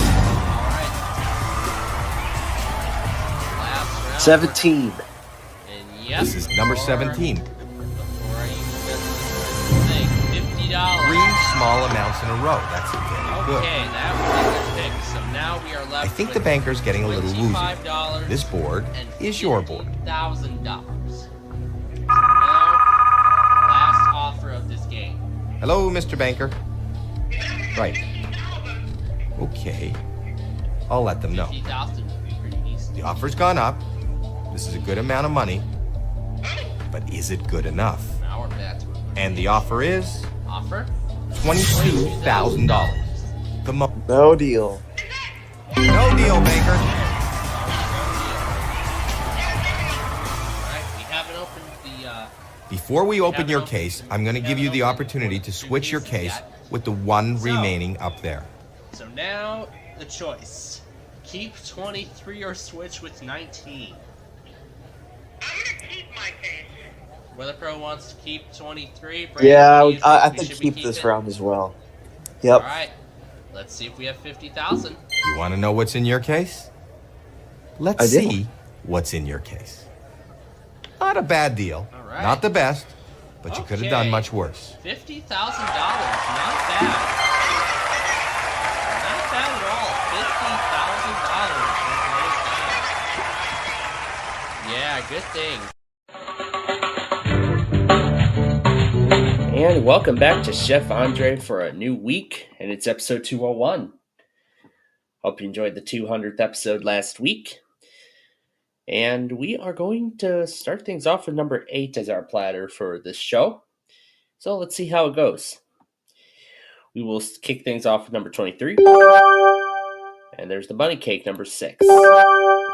Last round. 17. And yep. This is number 17. Before I even get to this thing, $50. 3 small amounts in a row. That's very good. Okay, that was a good pick. So now we are left I think with the banker's getting a little woozy. $25 This board is your board. $1,000. Now, last offer of this game. Hello, Mr. Banker. Right. Okay. I'll let them know. 50,000 would be pretty decent. The offer's gone up. This is a good amount of money. But is it good enough? Now we're back to it. And the offer is Offer? $22,000. The No deal. No deal, Banker. Alright, we haven't opened the Before we open your case, I'm going to give you the opportunity to switch your case with the one remaining up there. So now the choice. Keep 23 or switch with 19. Weatherpro wants to keep 23. Brandon, Yeah, what do you I we think should be keep this keeping? round as well. Yep. Alright. Let's see if we have 50,000. You want to know what's in your case? Let's I do. see what's in your case. Not a bad deal. All right. Not the best, but you could have done Okay. much worse. $50,000. Not bad. Not bad at all. $50,000. Yeah, good thing. And welcome back to Chef Andre for a new week, and it's episode 201. Hope you enjoyed the 200th episode last week. And we are going to start things off with number 8 as our platter for this show. So let's see how it goes. We will kick things off with number 23. And there's the bunny cake, number 6.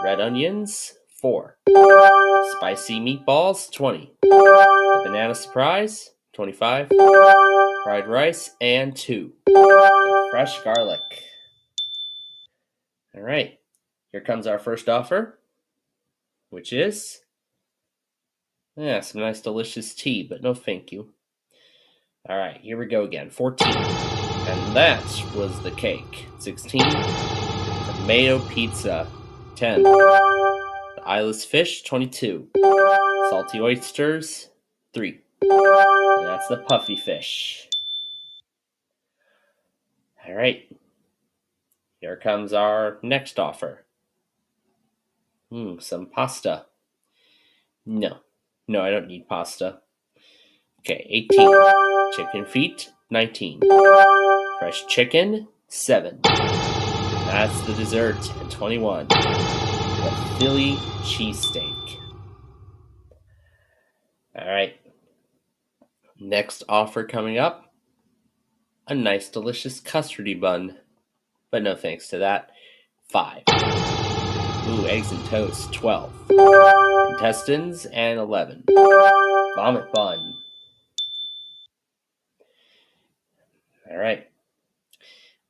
Red onions, 4. Spicy meatballs, 20. The banana surprise, 25. Fried rice, and 2. Fresh garlic. All right, here comes our first offer, which is, some nice delicious tea, but no thank you. All right, here we go again, 14. And that was the cake. 16. Tomato pizza, 10. The eyeless fish, 22. Salty oysters, 3. And that's the puffy fish. All right. Here comes our next offer. Some pasta. No, I don't need pasta. Okay, 18. Chicken feet, 19. Fresh chicken, 7. That's the dessert, and 21. The Philly cheesesteak. All right. Next offer coming up. A nice, delicious custardy bun. But no thanks to that. 5. Ooh, eggs and toast, 12. Intestines, and 11. Vomit bun. All right.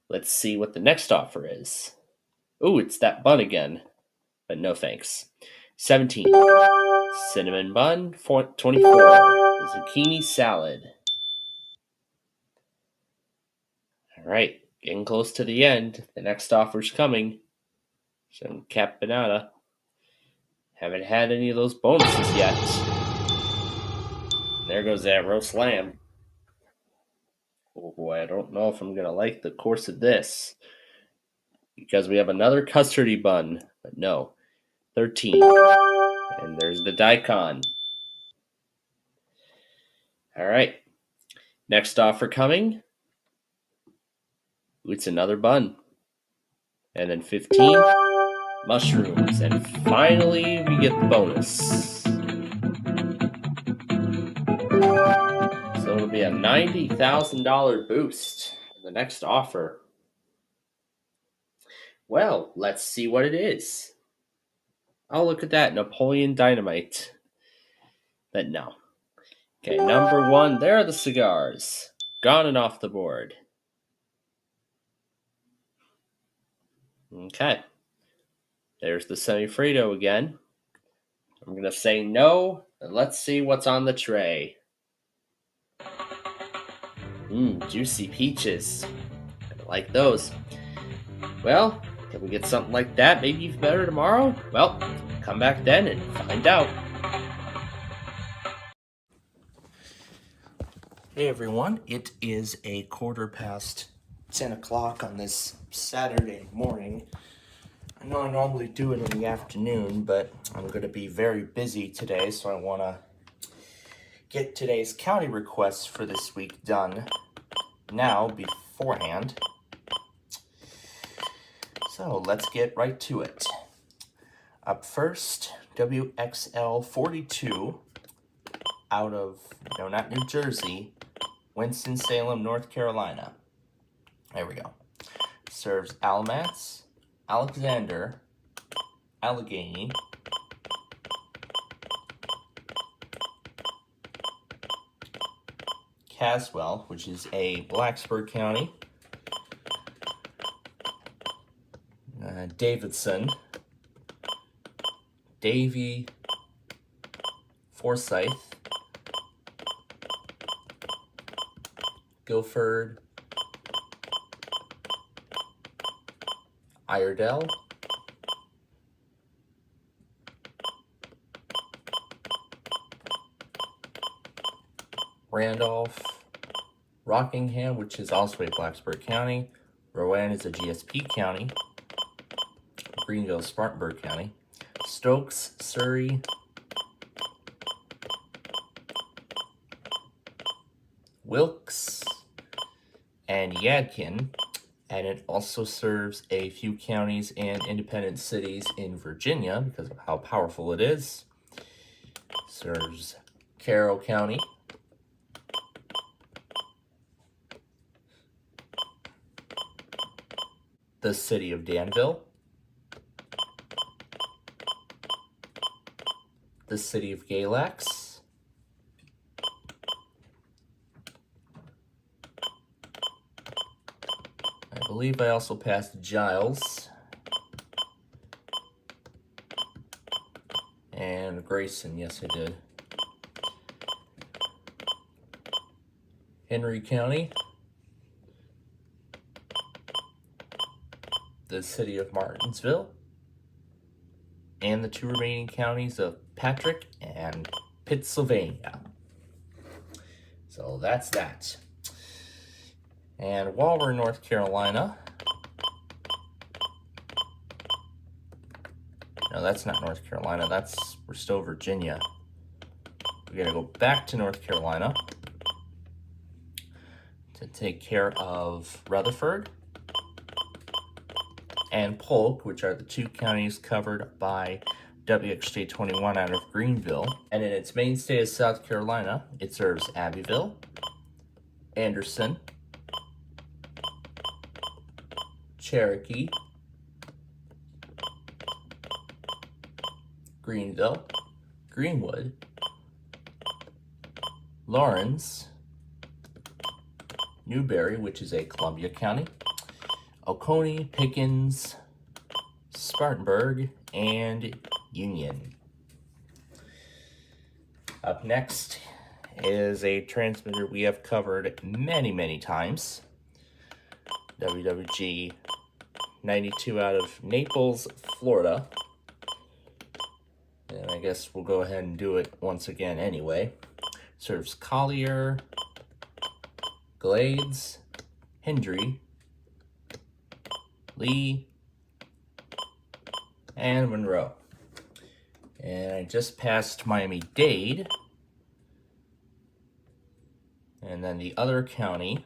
Let's see what the next offer is. Ooh, it's that bun again. But no thanks. 17. Cinnamon bun, 24. Zucchini salad. All right, getting close to the end. The next offer's coming. Some caponata. Haven't had any of those bonuses yet. There goes that roast lamb. Oh boy, I don't know if I'm going to like the course of this. Because we have another custardy bun. But no. 13. And there's the daikon. All right. Next offer coming. Ooh, it's another bun. And then 15. Mushrooms. And finally, we get the bonus. So it'll be a $90,000 boost in the next offer. Well, let's see what it is. Oh, look at that. Napoleon Dynamite. But no. Okay, number 1. There are the cigars. Gone and off the board. Okay. There's the semifreddo again. I'm going to say no, and let's see what's on the tray. Juicy peaches. I like those. Well, can we get something like that maybe better tomorrow? Well, come back then and find out. Hey everyone, it is a 10:15 on this Saturday morning. I know I normally do it in the afternoon, but I'm going to be very busy today, so I want to get today's county requests for this week done now beforehand. So let's get right to it. Up first, WXL 42 out of, not New Jersey, Winston-Salem, North Carolina. There we go. Serves Alamance, Alexander, Allegheny, Caswell, which is a Blacksburg County, Davidson, Davie, Forsyth, Guilford, Iredell, Randolph, Rockingham, which is also a Blacksburg County, Rowan is a GSP county, Greenville, Spartanburg County, Stokes, Surrey, Wilkes, and Yadkin, and it also serves a few counties and independent cities in Virginia because of how powerful it is. Serves Carroll County, the city of Danville, the city of Galax, I believe I also passed Giles, and Grayson, yes I did. Henry County, the city of Martinsville, and the two remaining counties of Patrick and Pittsylvania. So that's that. And while we're in North Carolina, no, that's not North Carolina, we're still Virginia. We gotta go back to North Carolina to take care of Rutherford and Polk, which are the two counties covered by WXJ 21 out of Greenville. And in its main state of South Carolina, it serves Abbeville, Anderson, Cherokee, Greenville, Greenwood, Lawrence, Newberry, which is a Columbia County, Oconee, Pickens, Spartanburg, and Union. Up next is a transmitter we have covered many, many times. WWG 92 out of Naples, Florida. And I guess we'll go ahead and do it once again anyway. Serves Collier, Glades, Hendry, Lee, and Monroe. And I just passed Miami-Dade. And then the other county,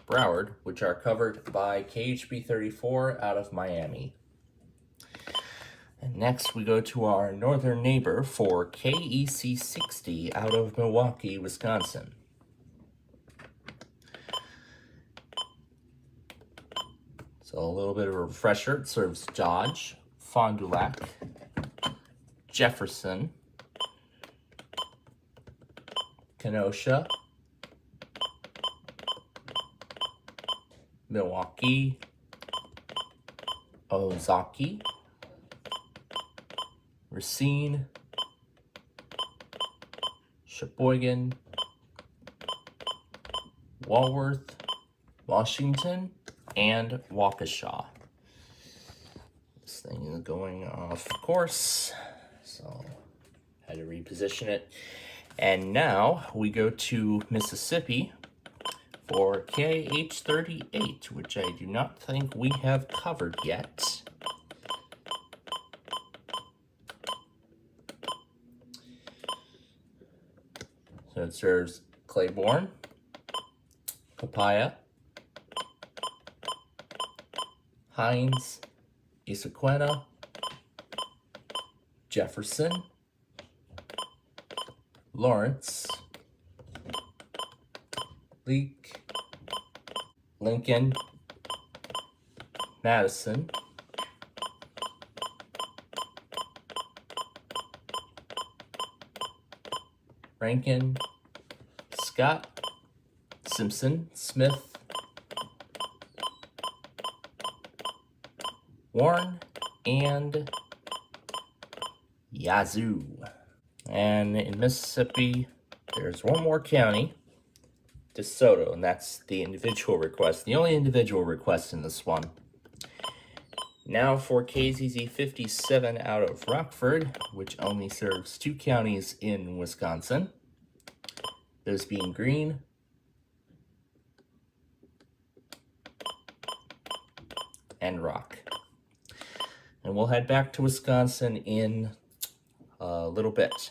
Broward, which are covered by KHB 34 out of Miami. And next we go to our northern neighbor for KEC 60 out of Milwaukee, Wisconsin. So a little bit of a refresher. It serves Dodge, Fond du Lac, Jefferson, Kenosha, Milwaukee, Ozaki, Racine, Sheboygan, Walworth, Washington, and Waukesha. This thing is going off course, so had to reposition it. And now we go to Mississippi for KH38, which I do not think we have covered yet. So it serves Claiborne, Papaya, Hines, Issaquena, Jefferson, Lawrence, Leake, Lincoln, Madison, Rankin, Scott, Simpson, Smith, Warren, and Yazoo. And in Mississippi, there's one more county, DeSoto, and that's the individual request, the only individual request in this one. Now for KZZ 57 out of Rockford, which only serves two counties in Wisconsin, those being Greene and Rock. And we'll head back to Wisconsin in a little bit.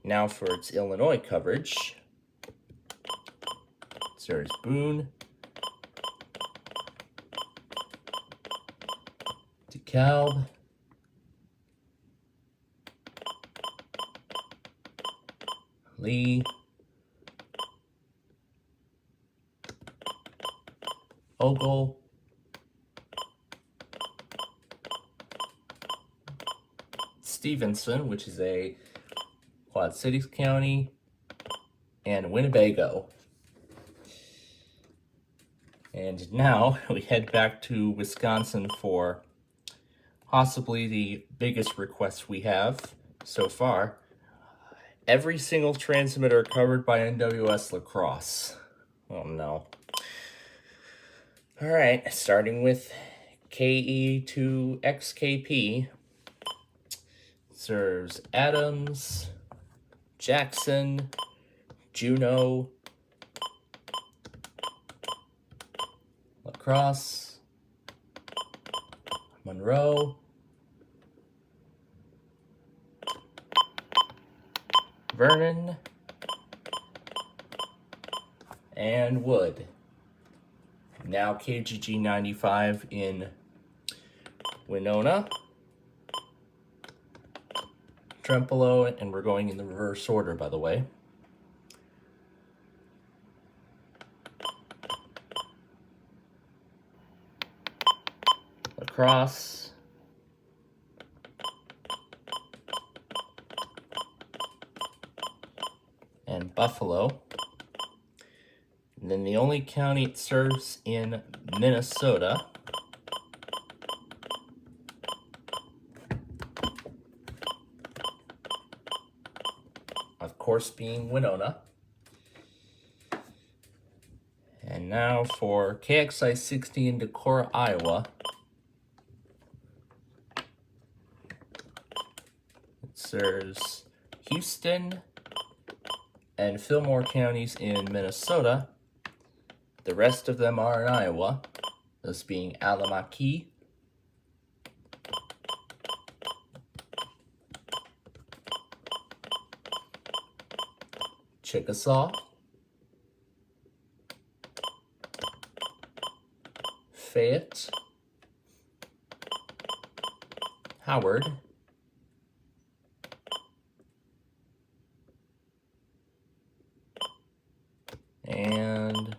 Now for its Illinois coverage. There's Boone, DeKalb, Lee, Ogle, Stevenson, which is a Quad Cities County, and Winnebago. And now we head back to Wisconsin for possibly the biggest request we have so far. Every single transmitter covered by NWS Lacrosse. Oh no. Alright, starting with KE2XKP. Serves Adams, Jackson, Juneau, Lacrosse, Monroe, Vernon, and Wood. Now KGG 95 in Winona, Trempealeau, and we're going in the reverse order, by the way. Lacrosse, and Buffalo. And then the only county it serves in Minnesota, of course, being Winona. And now for KXI 60 in Decorah, Iowa. It serves Houston and Fillmore counties in Minnesota. The rest of them are in Iowa, those being Alamaki, Chickasaw, Fayette, Howard, and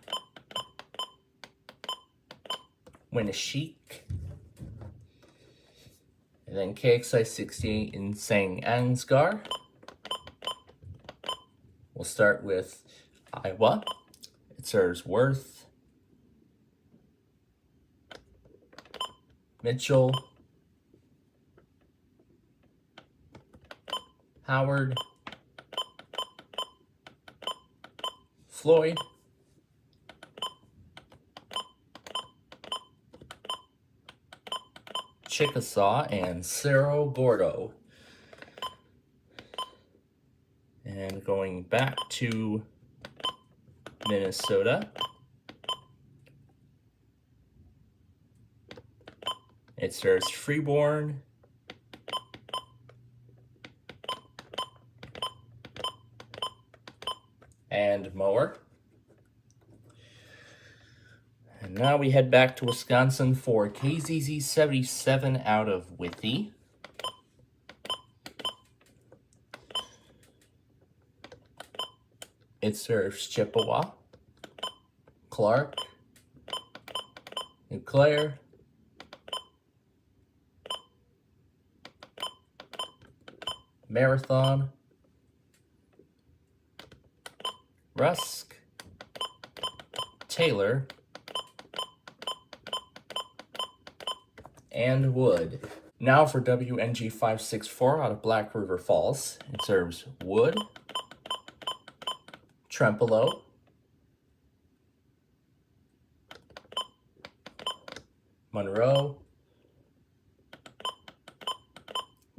Winnesheek, and then KXI 68 in St. Ansgar. We'll start with Iowa. It serves Worth, Mitchell, Howard, Floyd, Chickasaw, and Cerro Gordo. And going back to Minnesota, it serves Freeborn, and Mower. And now we head back to Wisconsin for KZZ 77 out of Withee. It serves Chippewa, Clark, Eau Claire, Marathon, Rusk, Taylor, and Wood. Now for WNG 564 out of Black River Falls. It serves Wood, Trempealeau, Monroe,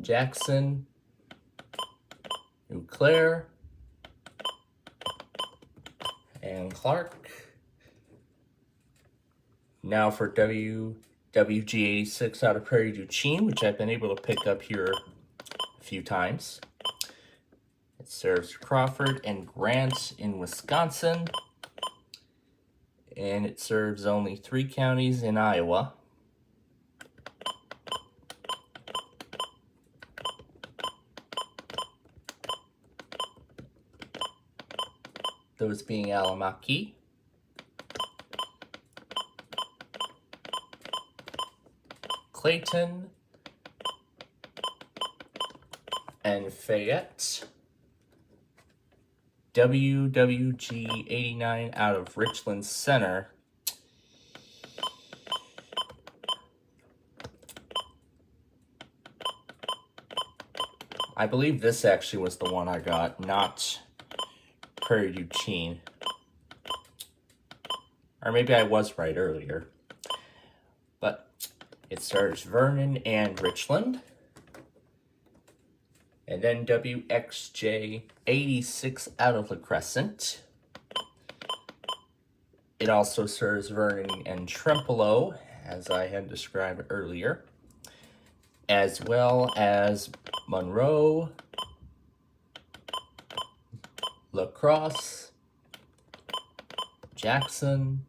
Jackson, Eau Claire, and Clark. Now for WG86 out of Prairie du Chien, which I've been able to pick up here a few times. It serves Crawford and Grant in Wisconsin. And it serves only 3 counties in Iowa. Those being Alamaki, Clayton, and Fayette. WWG 89 out of Richland Center. I believe this actually was the one I got, not Prairie du Chien. Or maybe I was right earlier. But it serves Vernon and Richland. And then WXJ 86 out of La Crescent. It also serves Vernon and Trempealeau, as I had described earlier, as well as Monroe, La Crosse, Jackson,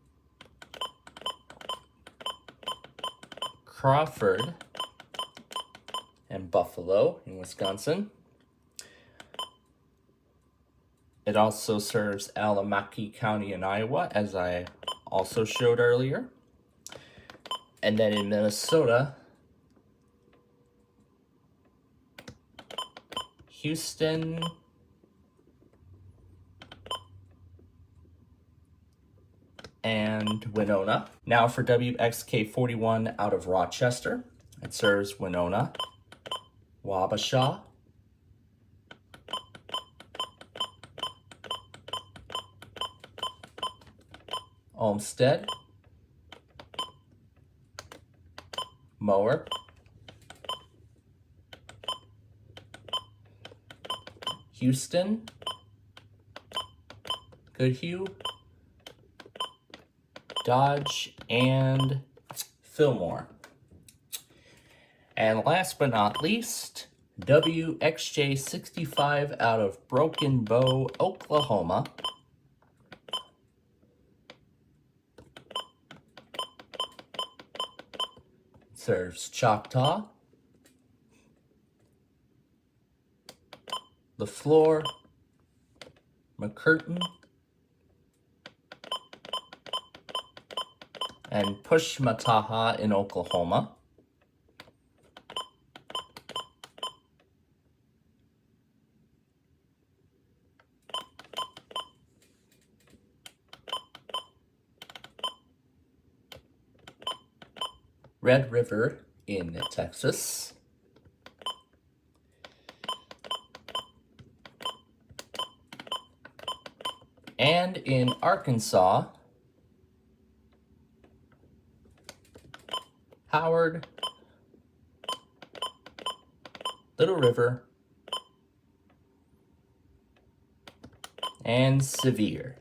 Crawford, and Buffalo in Wisconsin. It also serves Alamaki County in Iowa, as I also showed earlier. And then in Minnesota, Houston, and Winona. Now for WXK 41 out of Rochester. It serves Winona, Wabasha, Olmsted, Mower, Houston, Goodhue, Dodge, and Fillmore. And last but not least, WXJ 65 out of Broken Bow, Oklahoma. Serves Choctaw, LaFleur, McCurtain, and Pushmataha in Oklahoma. Red River in Texas. And in Arkansas, Howard, Little River, and Sevier.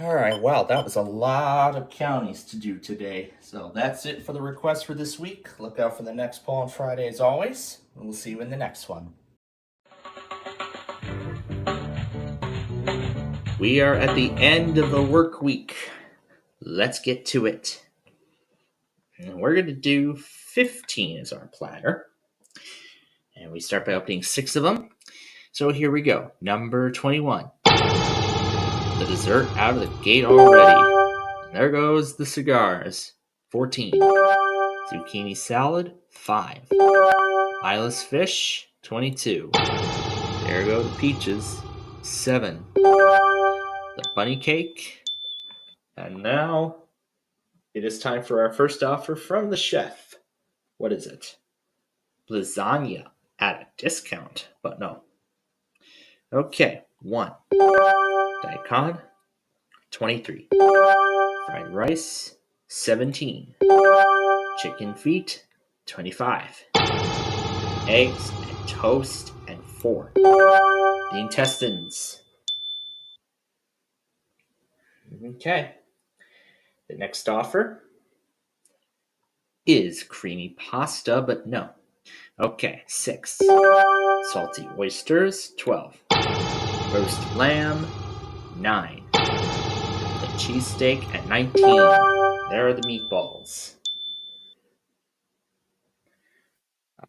Alright, wow, that was a lot of counties to do today. So that's it for the request for this week. Look out for the next poll on Friday as always. We'll see you in the next one. We are at the end of the work week. Let's get to it. And we're going to do 15 as our platter. And we start by opening 6 of them. So here we go. Number 21. The dessert out of the gate already. And there goes the cigars. 14. Zucchini salad. 5. Eyeless fish. 22. There go the peaches. 7. The bunny cake. And now it is time for our first offer from the chef. What is it? Lasagna at a discount, but no. Okay, 1. Daikon, 23. Fried rice, 17. Chicken feet, 25. Eggs and toast, and 4. The intestines. Okay. The next offer is creamy pasta, but no. Okay, 6. Salty oysters, 12. Roast lamb, 9. The cheesesteak at 19. There are the meatballs.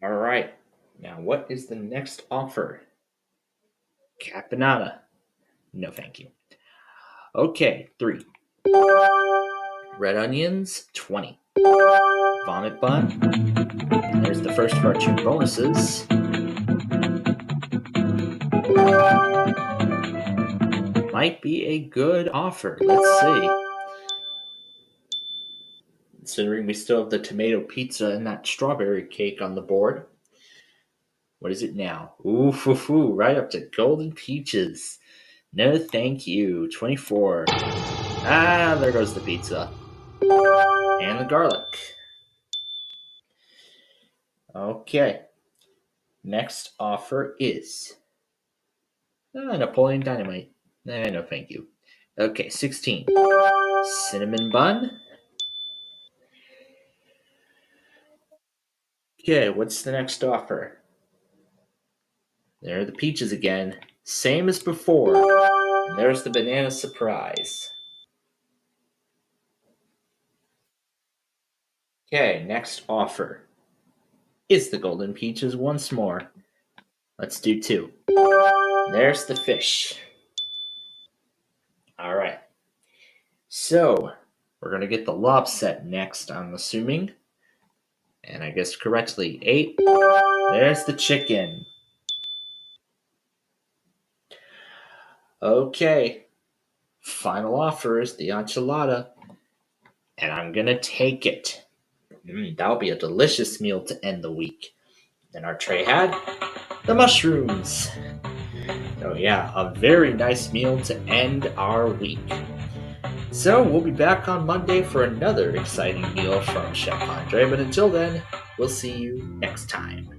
All right. Now, what is the next offer? Caponata. No, thank you. Okay, 3. Red onions, 20. Vomit bun. There's the first of our 2 bonuses. Might be a good offer. Let's see. Considering we still have the tomato pizza and that strawberry cake on the board. What is it now? Ooh, right up to golden peaches. No, thank you. 24. Ah, there goes the pizza. And the garlic. Okay. Next offer is Napoleon Dynamite. No, thank you. Okay, 16. Cinnamon bun. Okay, what's the next offer? There are the peaches again. Same as before. And there's the banana surprise. Okay, next offer is the golden peaches once more. Let's do 2. There's the fish. All right. So, we're going to get the lobset next, I'm assuming. And I guessed correctly. 8. There's the chicken. Okay. Final offer is the enchilada. And I'm going to take it. That'll be a delicious meal to end the week. Then our tray had the mushrooms. Oh yeah, a very nice meal to end our week. So we'll be back on Monday for another exciting meal from Chef Andre, but until then, we'll see you next time.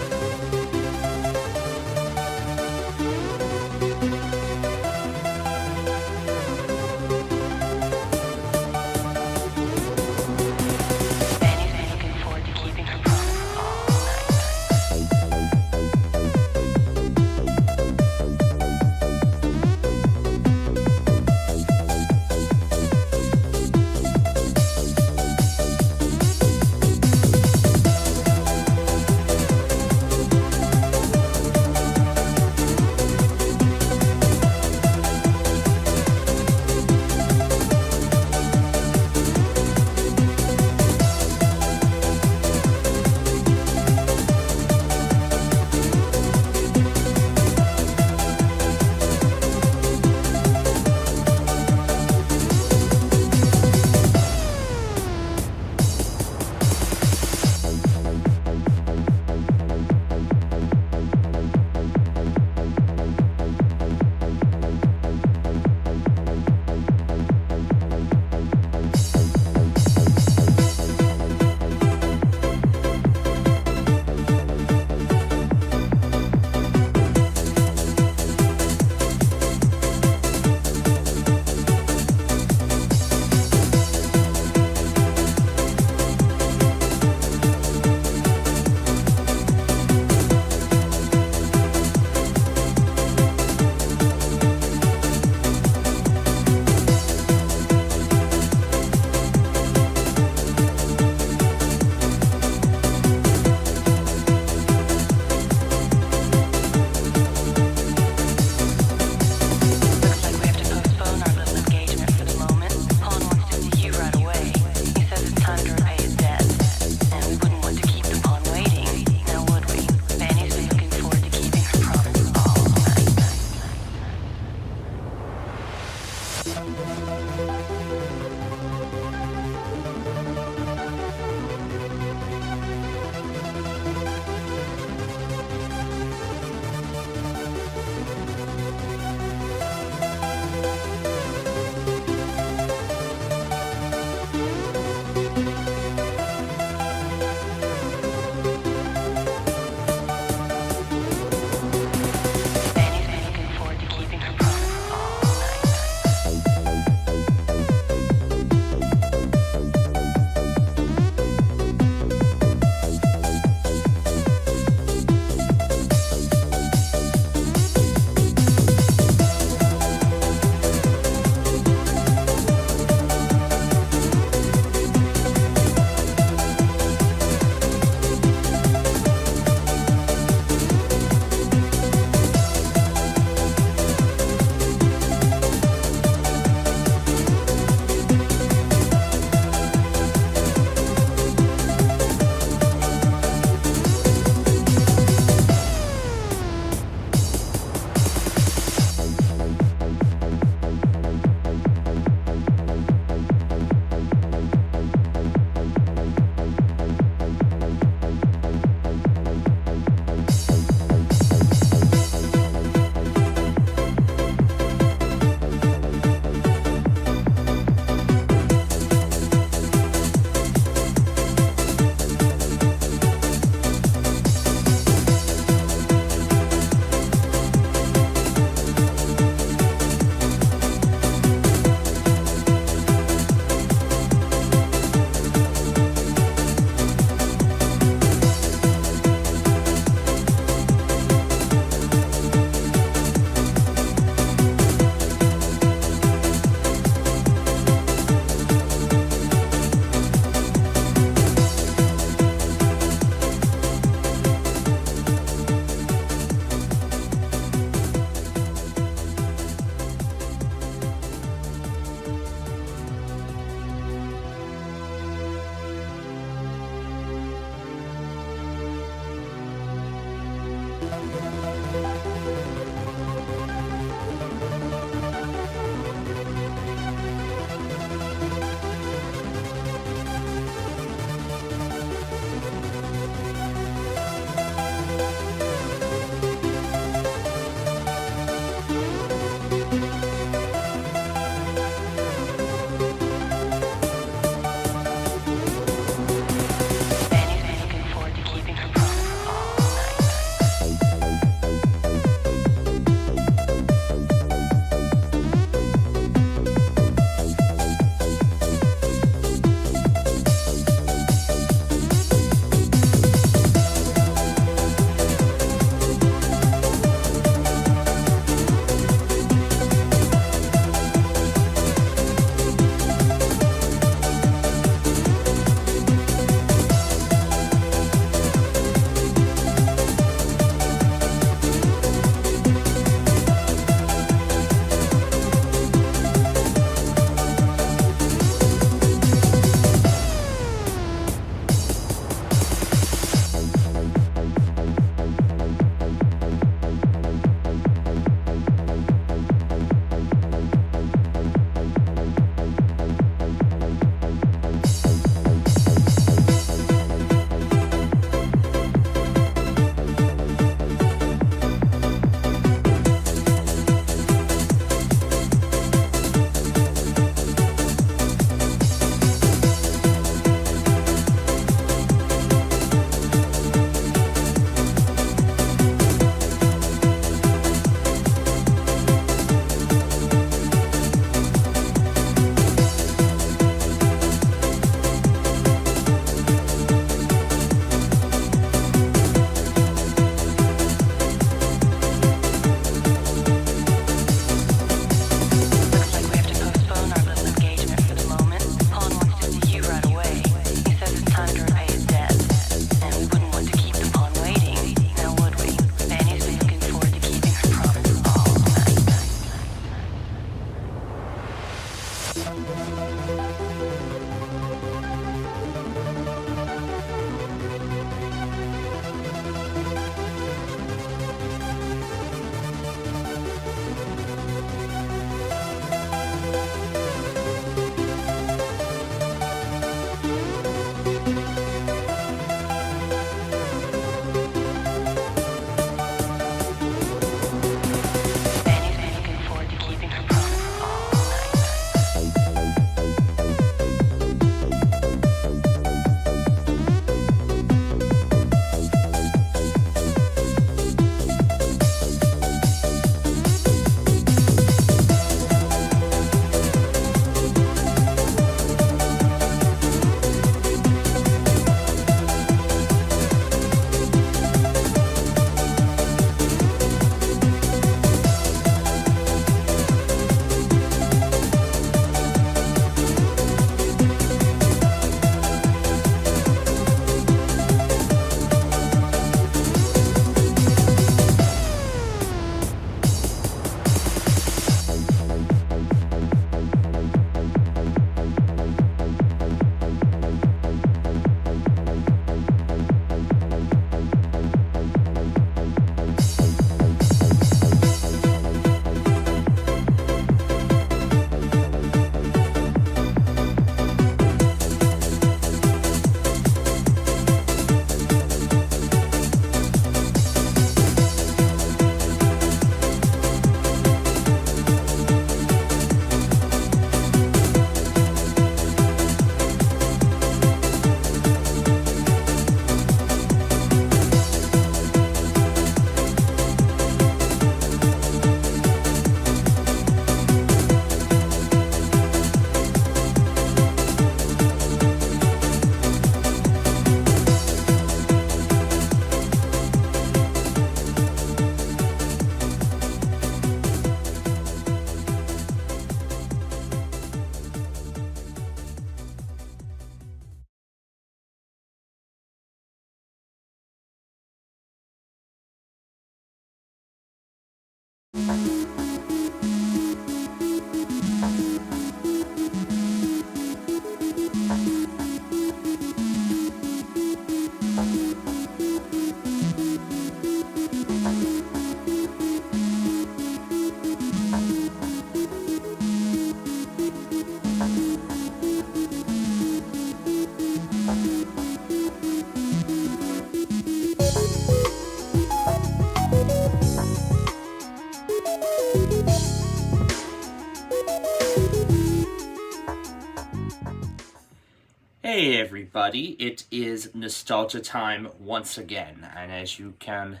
everybody. It is nostalgia time once again, and as you can,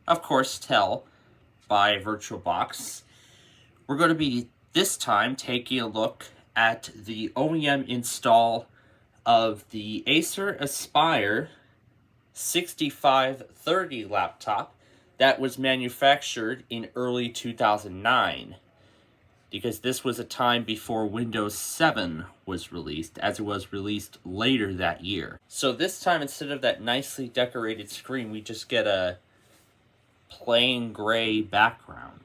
of course, tell by VirtualBox, we're going to be this time taking a look at the OEM install of the Acer Aspire 6530 laptop that was manufactured in early 2009. Because this was a time before Windows 7 was released, as it was released later that year. So this time, instead of that nicely decorated screen, we just get a plain gray background.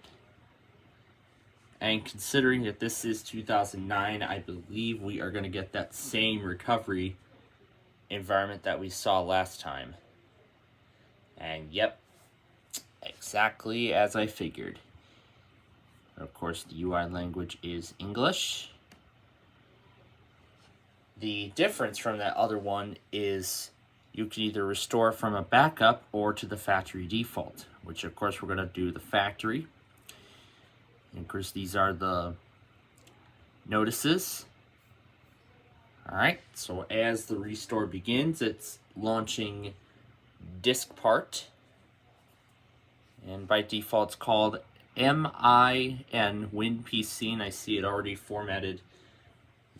And considering that this is 2009, I believe we are going to get that same recovery environment that we saw last time. And yep, exactly as I figured. Of course, the UI language is English. The difference from that other one is you can either restore from a backup or to the factory default, which of course we're going to do the factory. And of course, these are the notices. Alright, so as the restore begins, it's launching disk part. And by default, it's called MIN WinPC, and I see it already formatted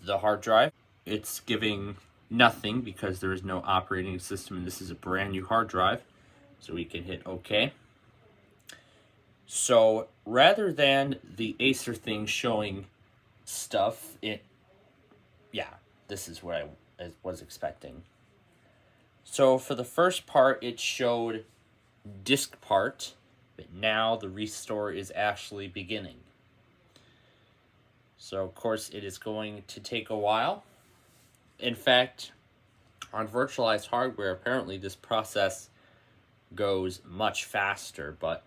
the hard drive. It's giving nothing because there is no operating system, and this is a brand new hard drive, so we can hit OK. So rather than the Acer thing showing stuff, this is what I was expecting. So for the first part, it showed disk part, but now the restore is actually beginning. So of course it is going to take a while. In fact, on virtualized hardware, apparently this process goes much faster, but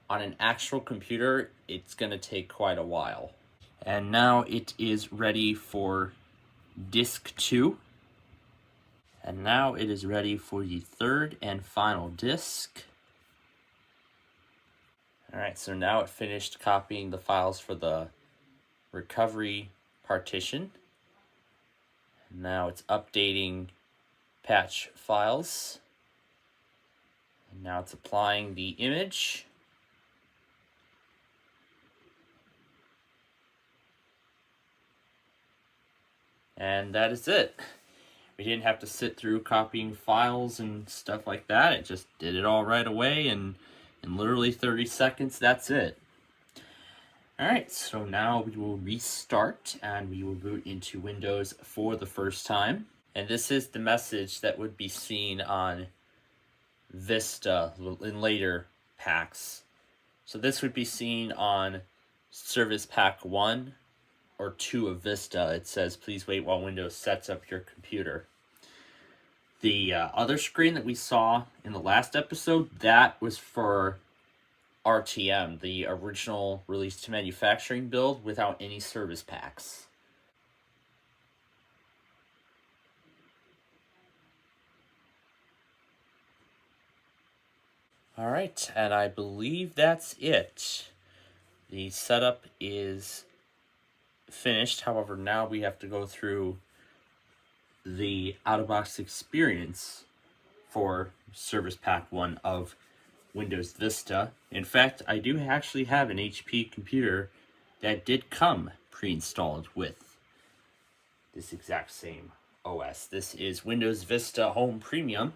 on an actual computer, it's going to take quite a while. And now it is ready for disk 2. And now it is ready for the third and final disk. Alright, so now it finished copying the files for the recovery partition. Now it's updating patch files. And now it's applying the image. And that is it. We didn't have to sit through copying files and stuff like that. It just did it all right away, and in literally 30 seconds, that's it. Alright, so now we will restart and we will boot into Windows for the first time. And this is the message that would be seen on Vista in later packs. So this would be seen on Service Pack 1 or 2 of Vista. It says, please wait while Windows sets up your computer. The other screen that we saw in the last episode, that was for RTM, the original release to manufacturing build without any service packs. Alright, and I believe that's it. The setup is finished. However, now we have to go through the out-of-box experience for Service Pack 1 of Windows Vista. In fact, I do actually have an HP computer that did come pre-installed with this exact same OS. This is Windows Vista Home Premium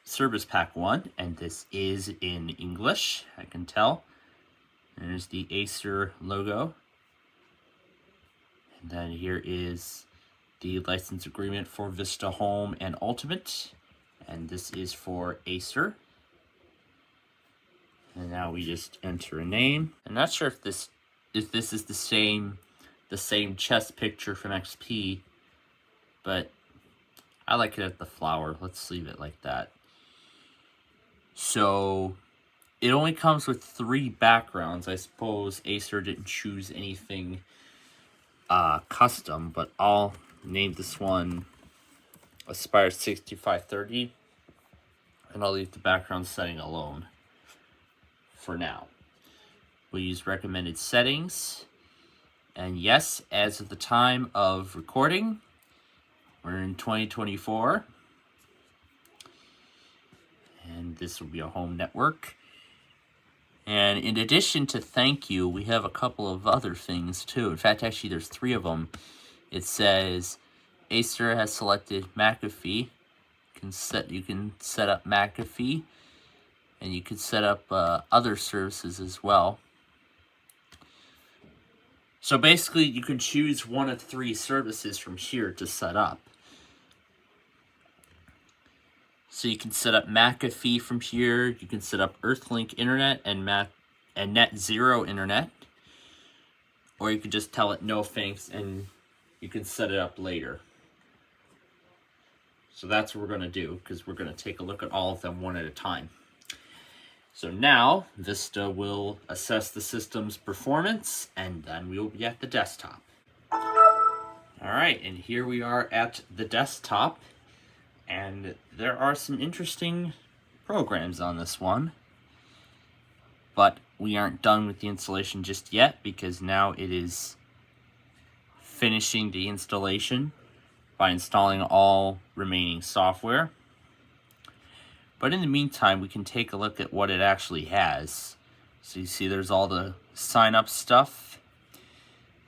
Service Pack 1, and this is in English, I can tell. There's the Acer logo. And then here is the license agreement for Vista Home and Ultimate. And this is for Acer. And now we just enter a name. I'm not sure if this is the same chest picture from XP, but I like it at the flower. Let's leave it like that. So it only comes with 3 backgrounds. I suppose Acer didn't choose anything custom, but I'll name this one Aspire 6530, and I'll leave the background setting alone for now. We'll use recommended settings, and yes, as of the time of recording, We're in 2024. And this will be a home network. And in addition to thank you, we have a couple of other things too. In fact, actually, there's 3 of them. It says Acer has selected McAfee. You can set up McAfee, and you can set up other services as well. So basically, you can choose one of 3 services from here to set up. So you can set up McAfee from here. You can set up Earthlink Internet and Net Zero Internet. Or you can just tell it no thanks and you can set it up later. So that's what we're going to do, because we're going to take a look at all of them one at a time. So now Vista will assess the system's performance, and then we will be at the desktop. Alright, and here we are at the desktop. And there are some interesting programs on this one. But we aren't done with the installation just yet, because now it is finishing the installation by installing all remaining software. But in the meantime, we can take a look at what it actually has. So you see there's all the sign-up stuff.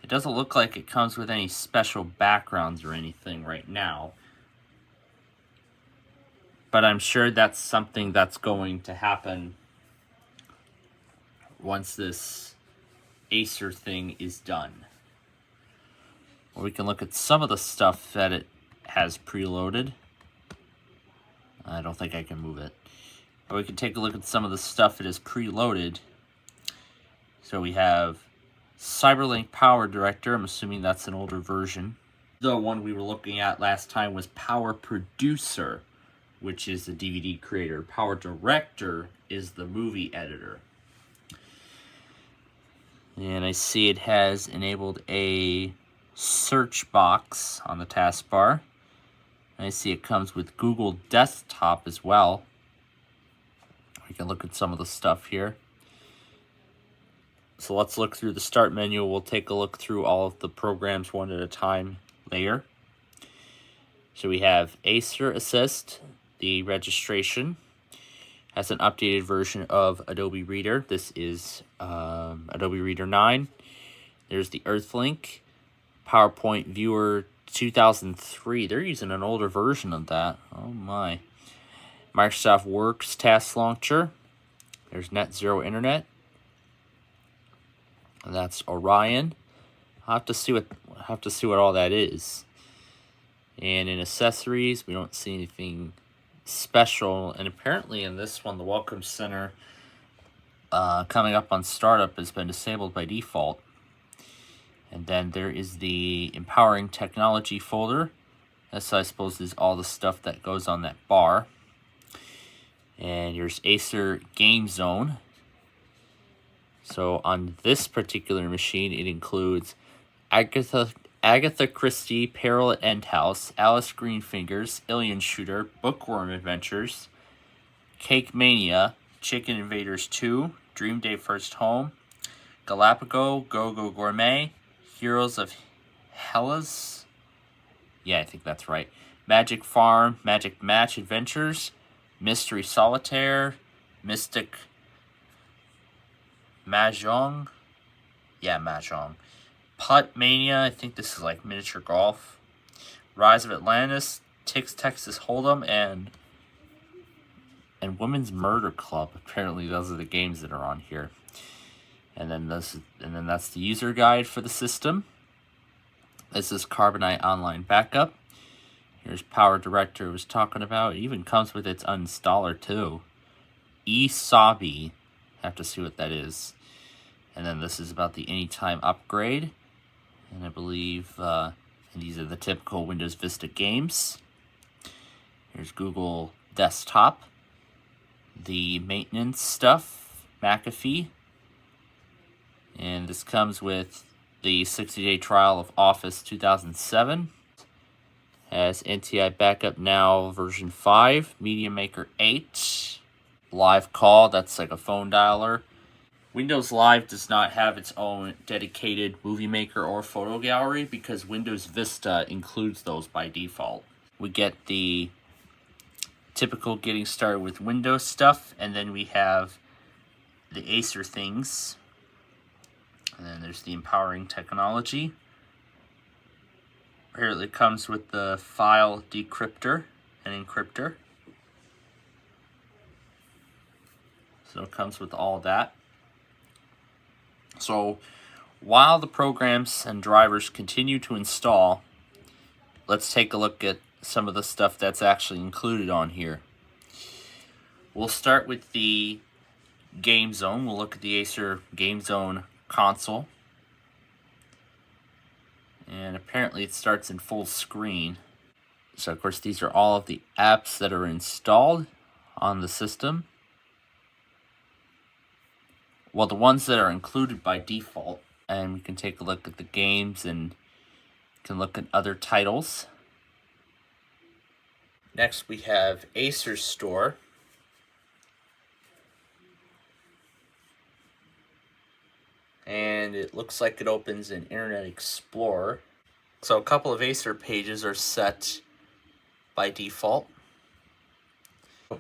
It doesn't look like it comes with any special backgrounds or anything right now. But I'm sure that's something that's going to happen once this Acer thing is done. Or we can look at some of the stuff that it has preloaded. I don't think I can move it. But we can take a look at some of the stuff it is preloaded. So we have Cyberlink Power Director. I'm assuming that's an older version. The one we were looking at last time was Power Producer, which is the DVD creator. Power Director is the movie editor. And I see it has enabled a search box on the taskbar. I see it comes with Google Desktop as well. We can look at some of the stuff here. So let's look through the start menu. We'll take a look through all of the programs one at a time later. So we have Acer Assist. The registration has an updated version of Adobe Reader. This is Adobe Reader 9. There's the Earthlink, PowerPoint Viewer 2003. They're using an older version of that. Oh my. Microsoft Works Task Launcher. There's Net Zero Internet. And that's Orion. I'll have to see what all that is. And in accessories, we don't see anything special. And apparently in this one, the Welcome Center coming up on startup has been disabled by default. And then there is the Empowering Technology folder. This, I suppose, is all the stuff that goes on that bar. And here's Acer Game Zone. So on this particular machine, it includes Agatha Christie, Peril at End House, Alice Greenfingers, Alien Shooter, Bookworm Adventures, Cake Mania, Chicken Invaders 2, Dream Day First Home, Galapagos, Go Go Gourmet, Heroes of Hellas, yeah, I think that's right, Magic Farm, Magic Match Adventures, Mystery Solitaire, Mystic Mahjong, yeah, Mahjong, Putt Mania, I think this is like miniature golf, Rise of Atlantis, Texas Hold'em, and Women's Murder Club. Apparently those are the games that are on here. And then that's the user guide for the system. This is Carbonite Online Backup. Here's Power Director I was talking about. It even comes with its uninstaller too. eSabi. Have to see what that is. And then this is about the Anytime upgrade. And I believe these are the typical Windows Vista games. Here's Google Desktop. The maintenance stuff, McAfee. And this comes with the 60-day trial of Office 2007. Has NTI Backup Now version 5, Media Maker 8, Live Call, that's like a phone dialer. Windows Live does not have its own dedicated movie maker or photo gallery because Windows Vista includes those by default. We get the typical getting started with Windows stuff, and then we have the Acer things, and then there's the empowering technology. Here it comes with the file decryptor and encryptor. So it comes with all that. So while the programs and drivers continue to install, let's take a look at some of the stuff that's actually included on here. We'll start with the Game Zone. We'll look at the Acer Game Zone console. And apparently it starts in full screen. So of course these are all of the apps that are installed on the system. Well, the ones that are included by default. And we can take a look at the games and can look at other titles. Next we have Acer Store. And it looks like it opens in Internet Explorer. So a couple of Acer pages are set by default.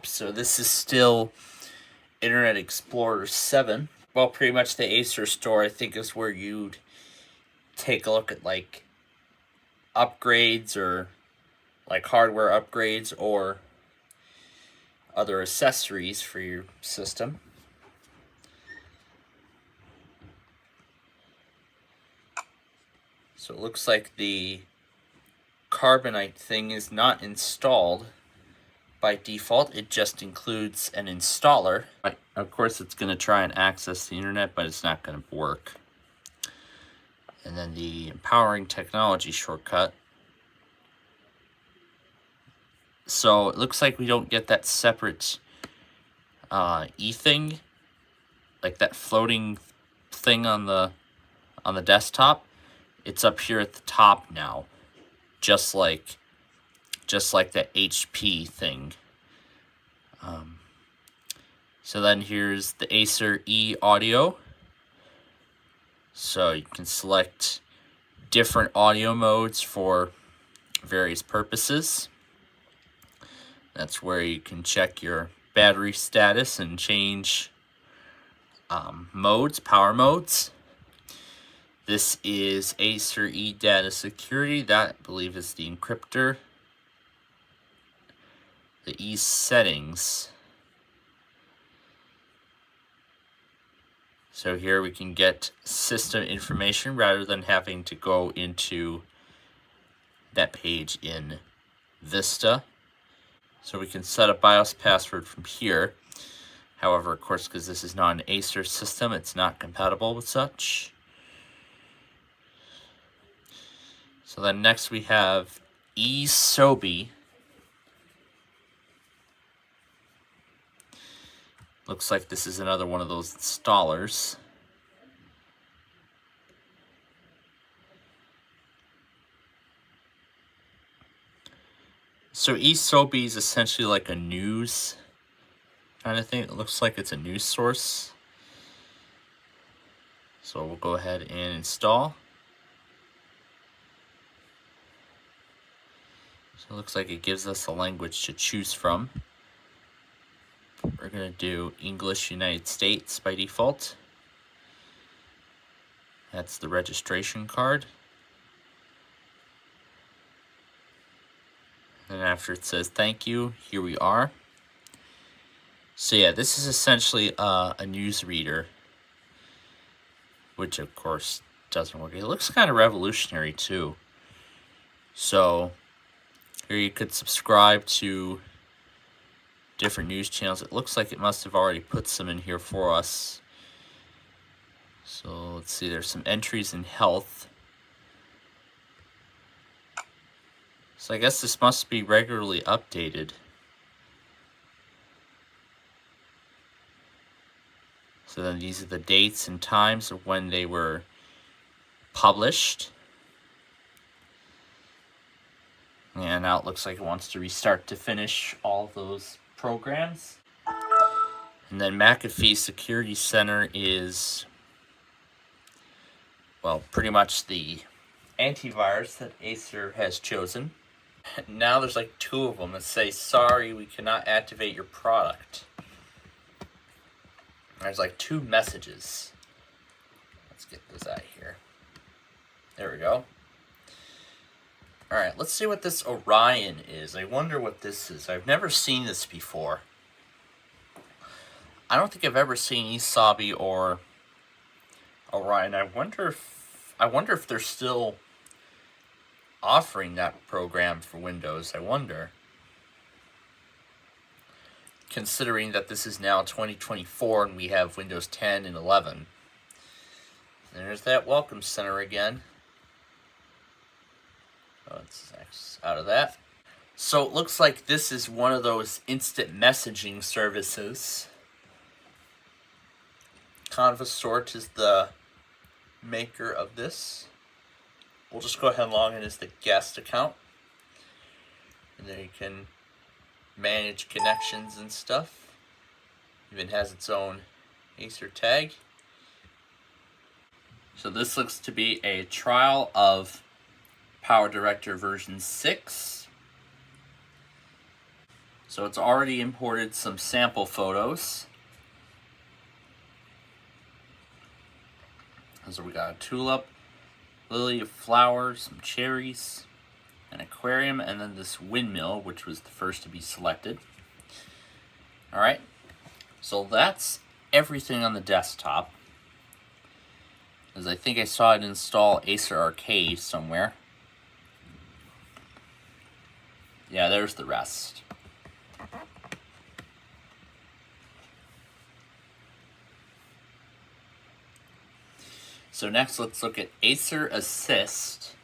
So this is still Internet Explorer 7. Well, pretty much the Acer Store, I think, is where you'd take a look at like upgrades or like hardware upgrades or other accessories for your system. So it looks like the Carbonite thing is not installed by default. It just includes an installer. Of course, it's going to try and access the internet, but it's not going to work. And then the empowering technology shortcut. So it looks like we don't get that separate E thing, like that floating thing on the desktop. It's up here at the top now, just like that HP thing. So then here's the Acer E Audio. So you can select different audio modes for various purposes. That's where you can check your battery status and change modes, power modes. This is Acer E Data Security. That, I believe, is the encryptor. The E Settings. So here we can get system information rather than having to go into that page in Vista. So we can set a BIOS password from here. However, of course, because this is not an Acer system, it's not compatible with such. So then next we have eSobi. Looks like this is another one of those installers. So eSobi is essentially like a news kind of thing. It looks like it's a news source. So we'll go ahead and install. So it looks like it gives us a language to choose from. We're going to do English United States by default. That's the registration card. And after it says thank you, here we are. So yeah, this is essentially a news reader, which of course doesn't work. It looks kind of revolutionary too. So here you could subscribe to different news channels. It looks like it must have already put some in here for us. So let's see, there's some entries in health. So I guess this must be regularly updated. So then these are the dates and times of when they were published. And now it looks like it wants to restart to finish all of those programs. And then McAfee Security Center is, well, pretty much the antivirus that Acer has chosen. Now there's like 2 of them that say, sorry, we cannot activate your product. There's like 2 messages. Let's get this out of here. There we go. Alright, let's see what this Orion is. I wonder what this is. I've never seen this before. I don't think I've ever seen Isabi or Orion. I wonder if they're still offering that program for Windows. I wonder. Considering that this is now 2024 and we have Windows 10 and 11. There's that Welcome Center again. Oh, let's X out of that. So it looks like this is one of those instant messaging services. ConvaSort is the maker of this. We'll just go ahead and log in as the guest account. And there you can manage connections and stuff. Even has its own Acer tag. So this looks to be a trial of Power Director version 6. So it's already imported some sample photos. So we got a tulip, lily of flowers, some cherries, an aquarium, and then this windmill, which was the first to be selected. Alright, so that's everything on the desktop. As I think I saw it install Acer Arcade somewhere. Yeah, there's the rest. So next, let's look at Acer Assist.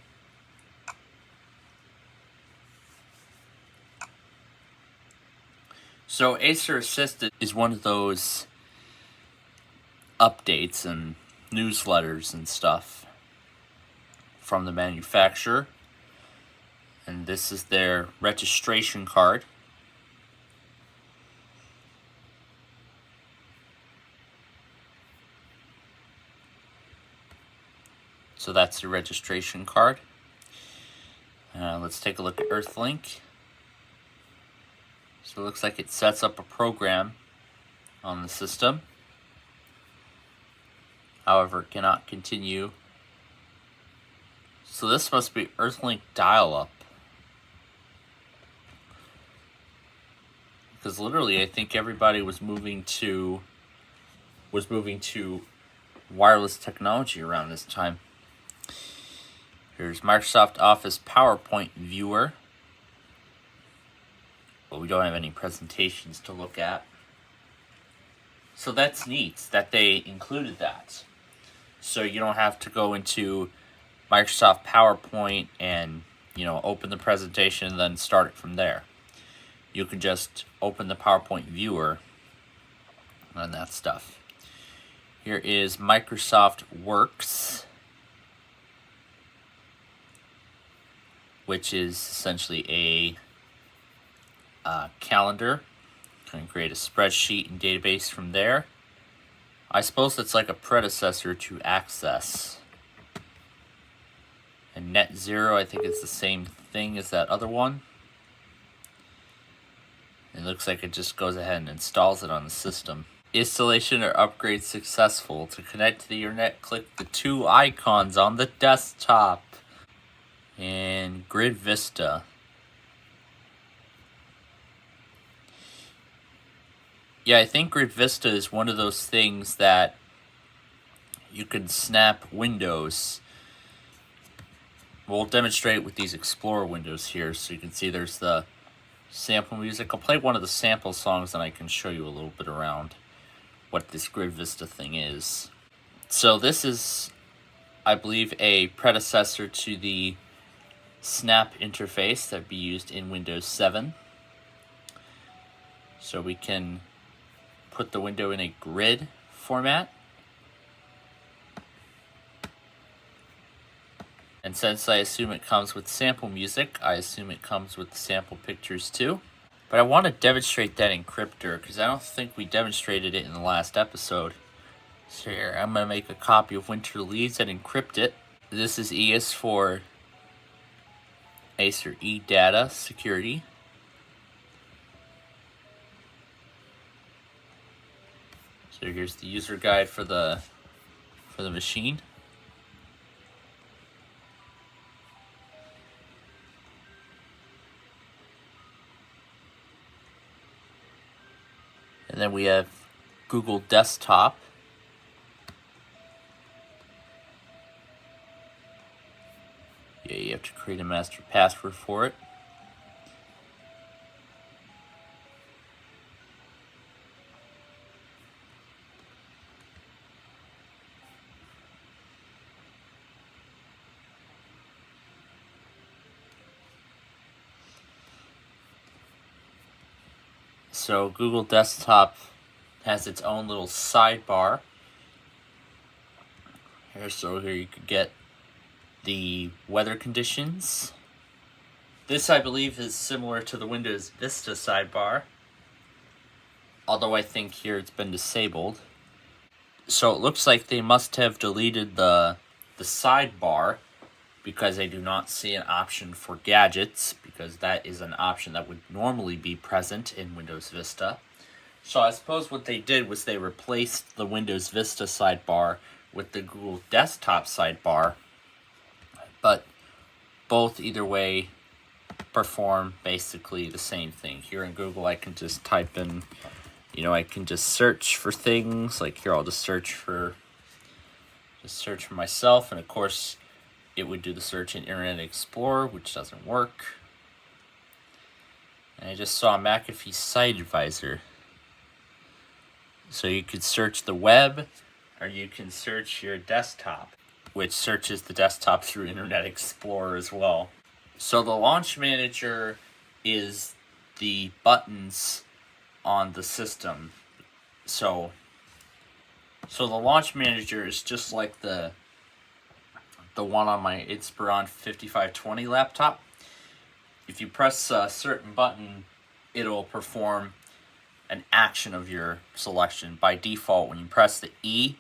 So Acer Assist is one of those updates and newsletters and stuff from the manufacturer. And this is their registration card. So that's the registration card. Let's take a look at Earthlink. So it looks like it sets up a program on the system. However, it cannot continue. So this must be Earthlink dial-up. Because literally, I think everybody was moving to wireless technology around this time. Here's Microsoft Office PowerPoint Viewer. But we don't have any presentations to look at. So that's neat that they included that. So you don't have to go into Microsoft PowerPoint and, open the presentation and then start it from there. You can just open the PowerPoint viewer and that stuff. Here is Microsoft Works, which is essentially a calendar. You can create a spreadsheet and database from there. I suppose it's like a predecessor to Access. And Net Zero, I think it's the same thing as that other one. It looks like it just goes ahead and installs it on the system. Installation or upgrade successful. To connect to the internet, click the 2 icons on the desktop. And Grid Vista. Yeah, I think Grid Vista is one of those things that you can snap windows. We'll demonstrate with these Explorer windows here, so you can see there's the sample music. I'll play one of the sample songs and I can show you a little bit around what this Grid Vista thing is. So this is, I believe, a predecessor to the Snap interface that would be used in Windows 7. So we can put the window in a grid format. And since I assume it comes with sample music, I assume it comes with sample pictures too. But I want to demonstrate that encryptor because I don't think we demonstrated it in the last episode. So here, I'm going to make a copy of Winter Leaves and encrypt it. This is ES for Acer eData Security. So here's the user guide for the machine. And then we have Google Desktop. Yeah, you have to create a master password for it. So Google Desktop has its own little sidebar. So here you could get the weather conditions. This, I believe, is similar to the Windows Vista sidebar, although I think here it's been disabled. So it looks like they must have deleted the sidebar because I do not see an option for gadgets, because that is an option that would normally be present in Windows Vista. So I suppose what they did was they replaced the Windows Vista sidebar with the Google Desktop sidebar, but both either way perform basically the same thing. Here in Google I can just type in, I can just search for things. Like here I'll just search for myself, and of course it would do the search in Internet Explorer, which doesn't work. And I just saw McAfee Site Advisor. So you could search the web, or you can search your desktop, which searches the desktop through Internet Explorer as well. So the Launch Manager is the buttons on the system. So the Launch Manager is just like the one on my Inspiron 5520 laptop. If you press a certain button, it'll perform an action of your selection. By default, when you press the E,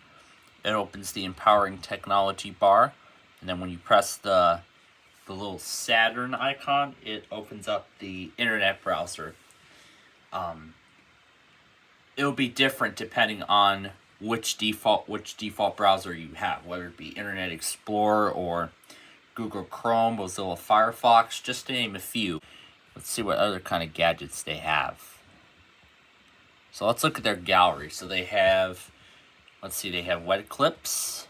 it opens the Empowering Technology bar, and then when you press the little Saturn icon, it opens up the internet browser. It'll be different depending on which default browser you have, whether it be Internet Explorer or Google Chrome, Mozilla Firefox, just to name a few. Let's see what other kind of gadgets they have. So let's look at their gallery. So they have, they have wet clips.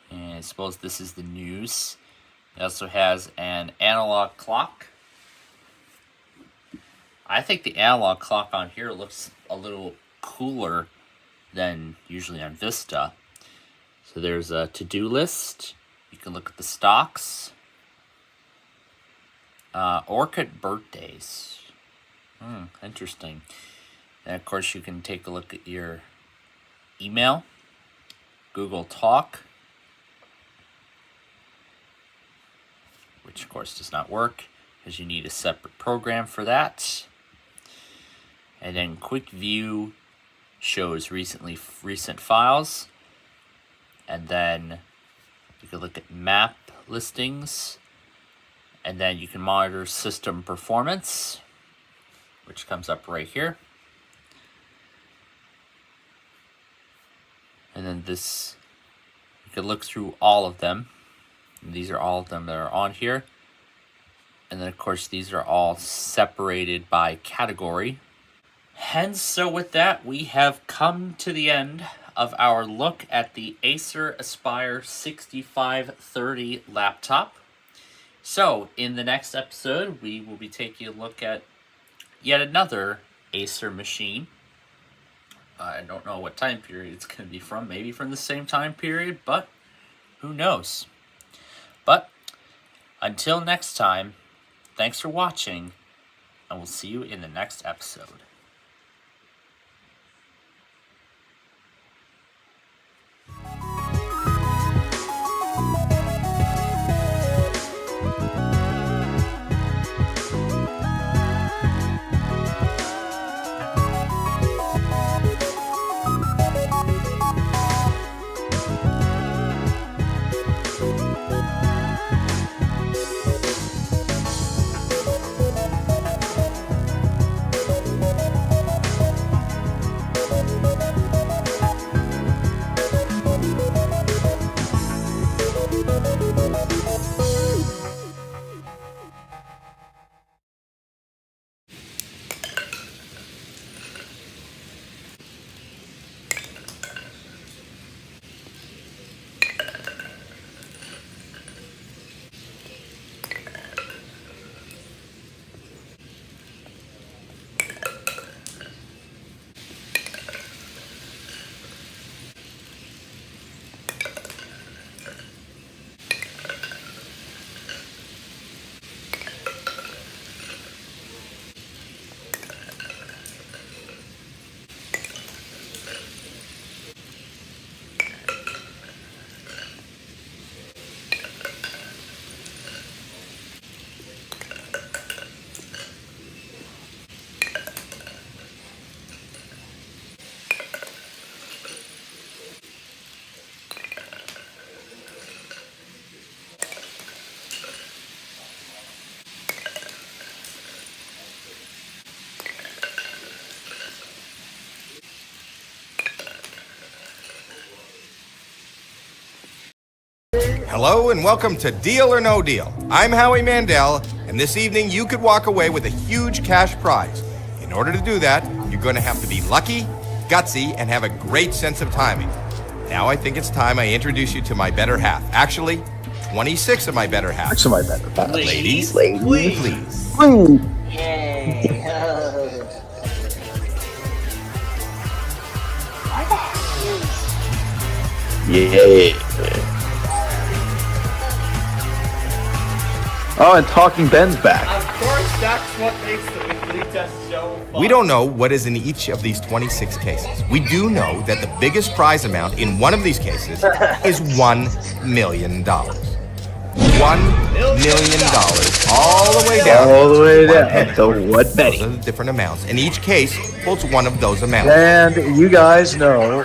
And I suppose this is the news. It also has an analog clock. I think the analog clock on here looks a little cooler than usually on Vista. So there's a to-do list. You can look at the stocks. Orchid birthdays. Interesting. And of course you can take a look at your email. Google Talk, which of course does not work because you need a separate program for that. And then Quick View shows recent files. And then you can look at map listings. And then you can monitor system performance, which comes up right here. And then this, you can look through all of them. And these are all of them that are on here. And then of course these are all separated by category. And so with that, we have come to the end of our look at the Acer Aspire 6530 laptop. So in the next episode, we will be taking a look at yet another Acer machine. I don't know what time period it's going to be from, maybe from the same time period, but who knows. But until next time, thanks for watching, and we'll see you in the next episode. Hello and welcome to Deal or No Deal. I'm Howie Mandel, and this evening you could walk away with a huge cash prize. In order to do that, you're going to have to be lucky, gutsy, and have a great sense of timing. Now I think it's time I introduce you to my better half. Actually, 26 of my better half. Actually, my better half. Ladies, Please. please. Yay. Yeah. Oh, and Talking Ben's back. Of course, that's what makes the weekly test show fun. We don't know what is in each of these 26 cases. We do know that the biggest prize amount in one of these cases is $1 million. $1 million all the way down. All the way to one down. penny. So what penny? Those are the different amounts, and each case holds one of those amounts. And you guys know,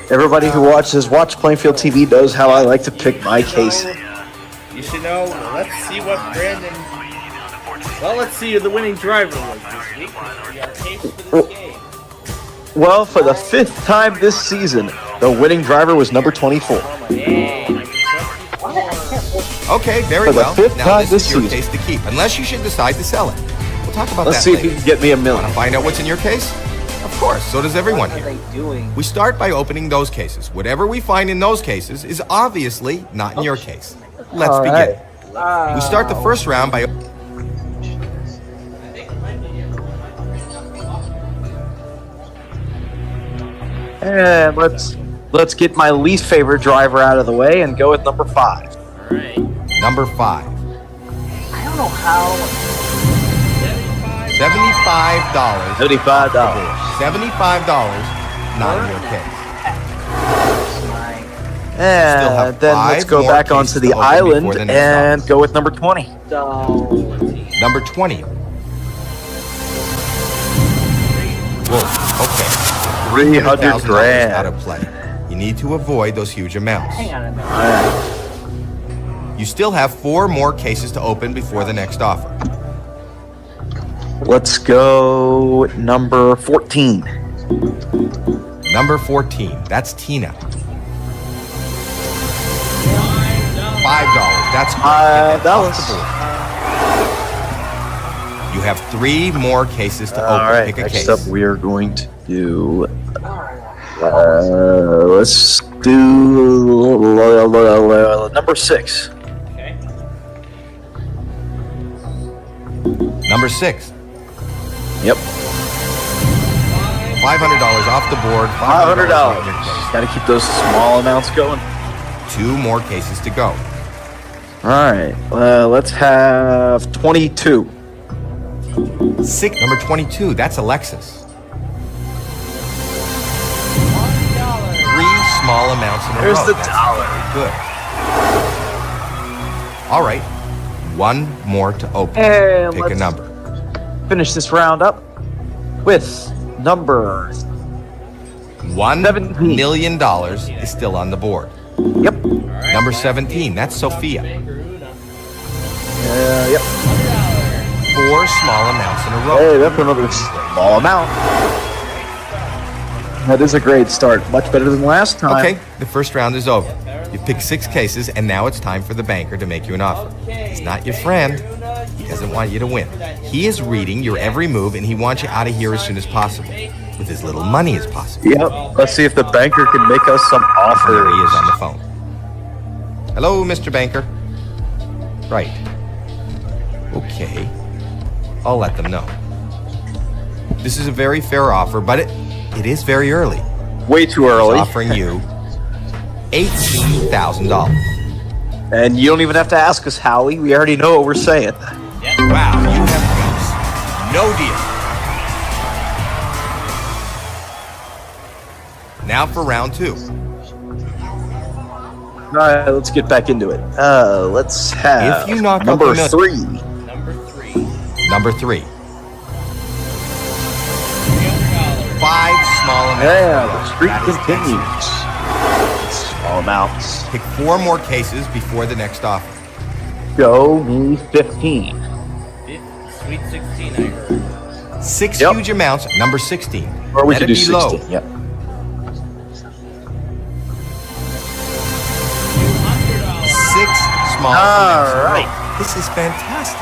everybody who watches Plainfield TV knows how I like to pick my case. You should know. Let's see what Brandon. Well, let's see who the winning driver was this week. We got a case for this game. Well, for the 5th time this season, the winning driver was number 24. Okay, very For the well. 5th Now time this this is your season. case to keep, unless you should decide to sell it. We'll talk about Let's that see later. if you can get me $1 million. Want to find out what's in your case? Of course, so does everyone here. We start by opening those cases. Whatever we find in those cases is obviously not in your case. Let's All begin. right. We start the first round by... And let's get my least favorite driver out of the way and go with number 5. Alright. Number 5. I don't know how. $75. $75. $75, not in your case. And then let's go back onto the island and go with number 20. Number 20. Whoa, okay. 300 $300,000 grand. out of play. You need to avoid those huge amounts. Hang on a minute. Alright. You still have 4 more cases to open before the next offer. Let's go number 14. Number 14. That's Tina. $5. That's great. Get that off the board. You have 3 more cases to open. Alright, Pick a next case. up we are going to do... let's do number 6. Okay. Number 6. Yep. $500 off the board. $500. off your case. Gotta keep those small amounts going. 2 more cases to go. Alright, let's have 22. Number 22. That's Alexis. 3 small amounts in a There's row. the That's dollar. very good. All right. 1 more to open. And Pick a let's number. finish this round up with number $1 million is still on the board. Yep. Number 17, that's Sophia. Yep. 4 small amounts in a row. Hey, that's another small amount. That is a great start. Much better than last time. Okay, the first round is over. You picked 6 cases, and now it's time for the banker to make you an offer. He's not your friend. He doesn't want you to win. He is reading your every move, and he wants you out of here as soon as possible, with as little money as possible. Yep. Let's see if the banker can make us some offers. There he is on the phone. Hello, Mr. Banker. Right. Okay. I'll let them know. This is a very fair offer, but it is very early. Way too early. He's offering you $18,000. And you don't even have to ask us, Howie. We already know what we're saying. Wow, you have peace. No deal. Now for round 2. All right, let's get back into it. Let's have If you knock out number the 3. Number 3. $5 small amounts. Yeah, the streak That is continues. Small amounts. Pick 4 more cases before the next offer. Go me 15. Sweet 16, I heard. 6 huge amounts. Number 16. Or we Let could it do be 16. low. Yep. small amounts in a row. This is fantastic.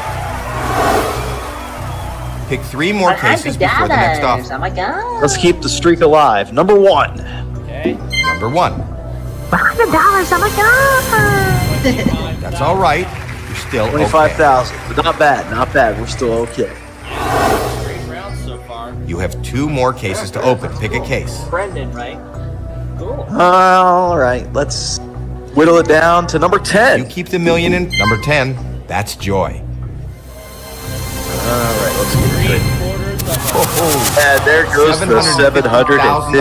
Pick 3 more cases before the next offer. Oh my god. Let's keep the streak alive. Number 1. Okay. Number 1. $100. Oh my god. That's all right. You're still 25,000. But not bad. Not bad. We're still okay. Great round so far. You have 2 more cases to open. Pick a case. Brendan, right? Cool. All right. Let's whittle it down to number 10. You keep the million in number 10. That's joy. All right. Let's get it. And there goes the $750,000 off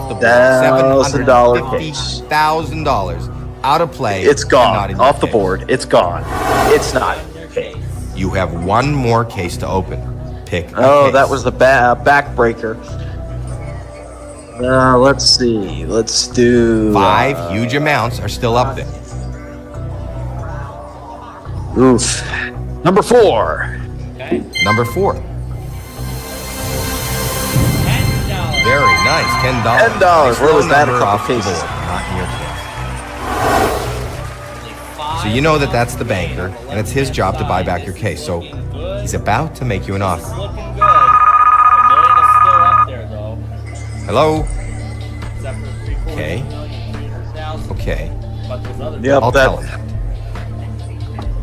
the board. $750,000 case. $750,000 out of play. It's gone. Not in your Off the case. board. It's gone. It's not. Okay. You have 1 more case to open. Pick a case. That was the backbreaker. Let's see. Let's do 5 huge amounts are still up there. Oof. Number 4. Okay. Number 4. Very nice. $10. $10. Where was that? A couple Off the cases. board, not in your case. So you know that that's the banker, and it's his job to buy back your case. So he's about to make you an offer. Looking good. A million is still up there, though. Hello? Except for 3/4 Okay. million now. Okay. But there's other Yep, I'll tell him.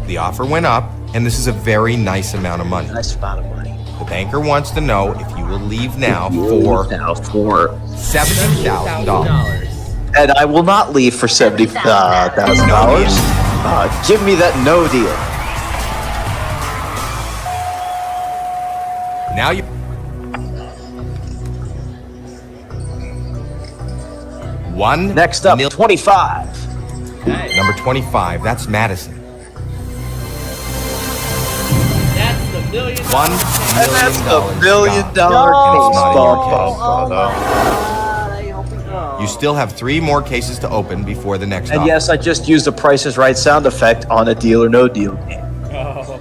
The offer went up, and this is a very nice amount of money. Nice amount of money. The banker wants to know if you will leave now for $70,000. And I will not leave for $70,000. Give me that no deal. Now you. One. Next up, 25. Okay. Number 25. That's Madison. That's the $1 million. $1 And that's the $1 million gone. case. You still have 3 more cases to open before the next And offer. yes, I just used a Price is Right sound effect on a Deal or No Deal game. Oh.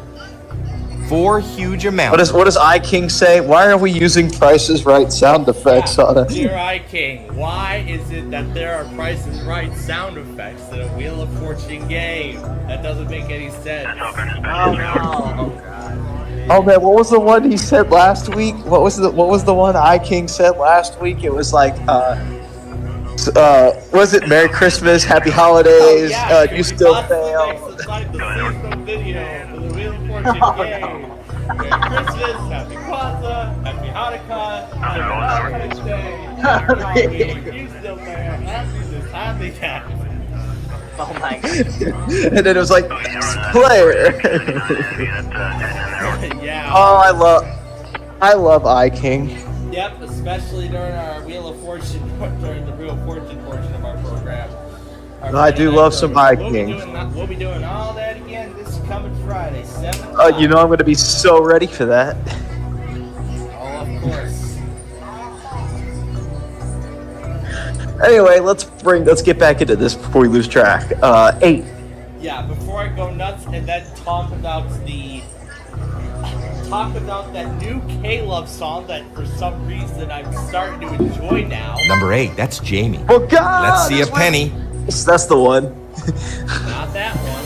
4 huge amounts. What does iKing say? Why are we using Price is Right sound effects on a... Dear iKing, why is it that there are Price is Right sound effects in a Wheel of Fortune game? That doesn't make any sense. Oh no! Oh god. Oh man, what was the one he said last week? What was the one iKing said last week? It was like, was it Merry Christmas, Happy Holidays, you still fail? It's like the seasonal video for the Wheel of Fortune game. Merry Christmas, Happy Kwanzaa, Happy Hanukkah, Happy Valentine's Day, Happy Holiday, you still fail, Happy this, Happy that. Oh my god. And then it was like, player. Yeah. Oh, I love iKing. Yep, especially during our Wheel of Fortune, during the Wheel of Fortune portion of our program. I do love some iKing. We'll be doing all that again this coming Friday, 7 You know I'm going to be so ready for that. Oh, of course. Anyway, let's get back into this before we lose track. 8. Yeah, before I go nuts and then talk about that new K-Love song that for some reason I'm starting to enjoy now. Number 8. That's Jamie. Oh God! Let's see a penny. That's the one. Not that one.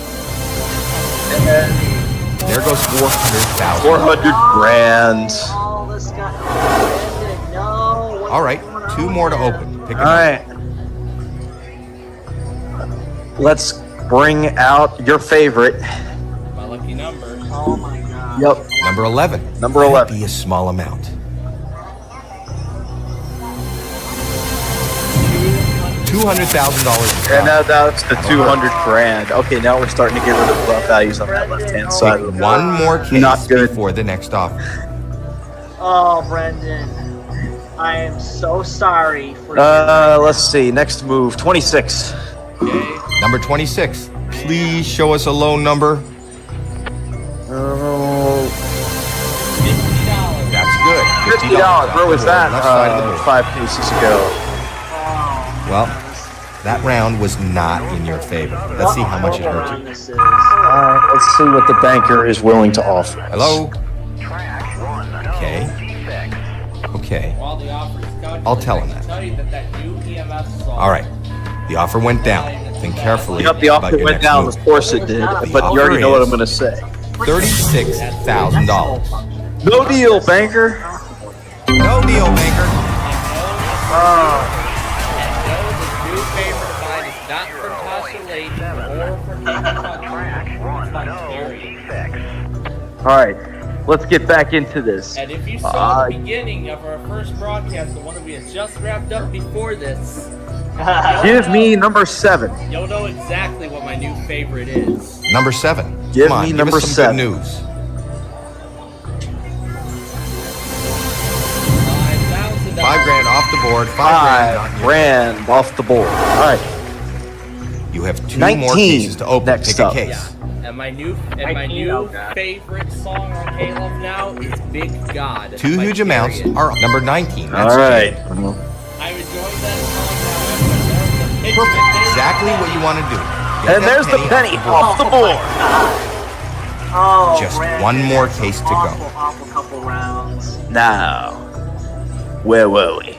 There goes 400,000. 400 grand. Oh, this guy. No. All right, 2 more to open. Pick a All right. Let's bring out your favorite. My lucky number. Oh my god. Yep. Number 11. Number 11. That'd be a small amount. $200,000. And now that's the 200 grand. Okay, now we're starting to get rid of rough values on that left-hand side. Pick 1 more case Not good. before the next offer. Oh, Brendan. I am so sorry for Let's see. Next move, 26. Okay. Number 26. Please show us a low number. Oh, $50. That's good. $50. Where was that? Left side of the board. 5 cases ago. Well, that round was not in your favor. Let's see how much it hurt you. this is. Let's see what the banker is willing to offer. Hello? Okay. Okay. While the offer is calculated, I'll tell him I can that. tell you that new EMF song. All right. The offer went down. Think carefully. Yep, the about offer your went next down. move. Of course it did. The But you already offer know what is I'm going to say. $36,000. No deal, banker. No deal, banker. New favorite of mine is not from Tasha Layton or from All right, let's get back into this. And if you saw the beginning of our first broadcast, the one that we had just wrapped up before this, Give me number 7. you'll know exactly what my new favorite is. Number 7. Give Come on, me give number us some 7. good news. $5,000 off the board. $5,000 off the board. All right. You have 2 19 more cases to open. next Pick a up. case. And my new favorite song on K-Love now is Big God. 2 by huge amounts Period. are number 19. That's All right. I'm enjoying that song now. Perfect. Exactly what you want to do. Get And that there's the penny off the board. Just one more case to go. Awful couple rounds. Now, where were we?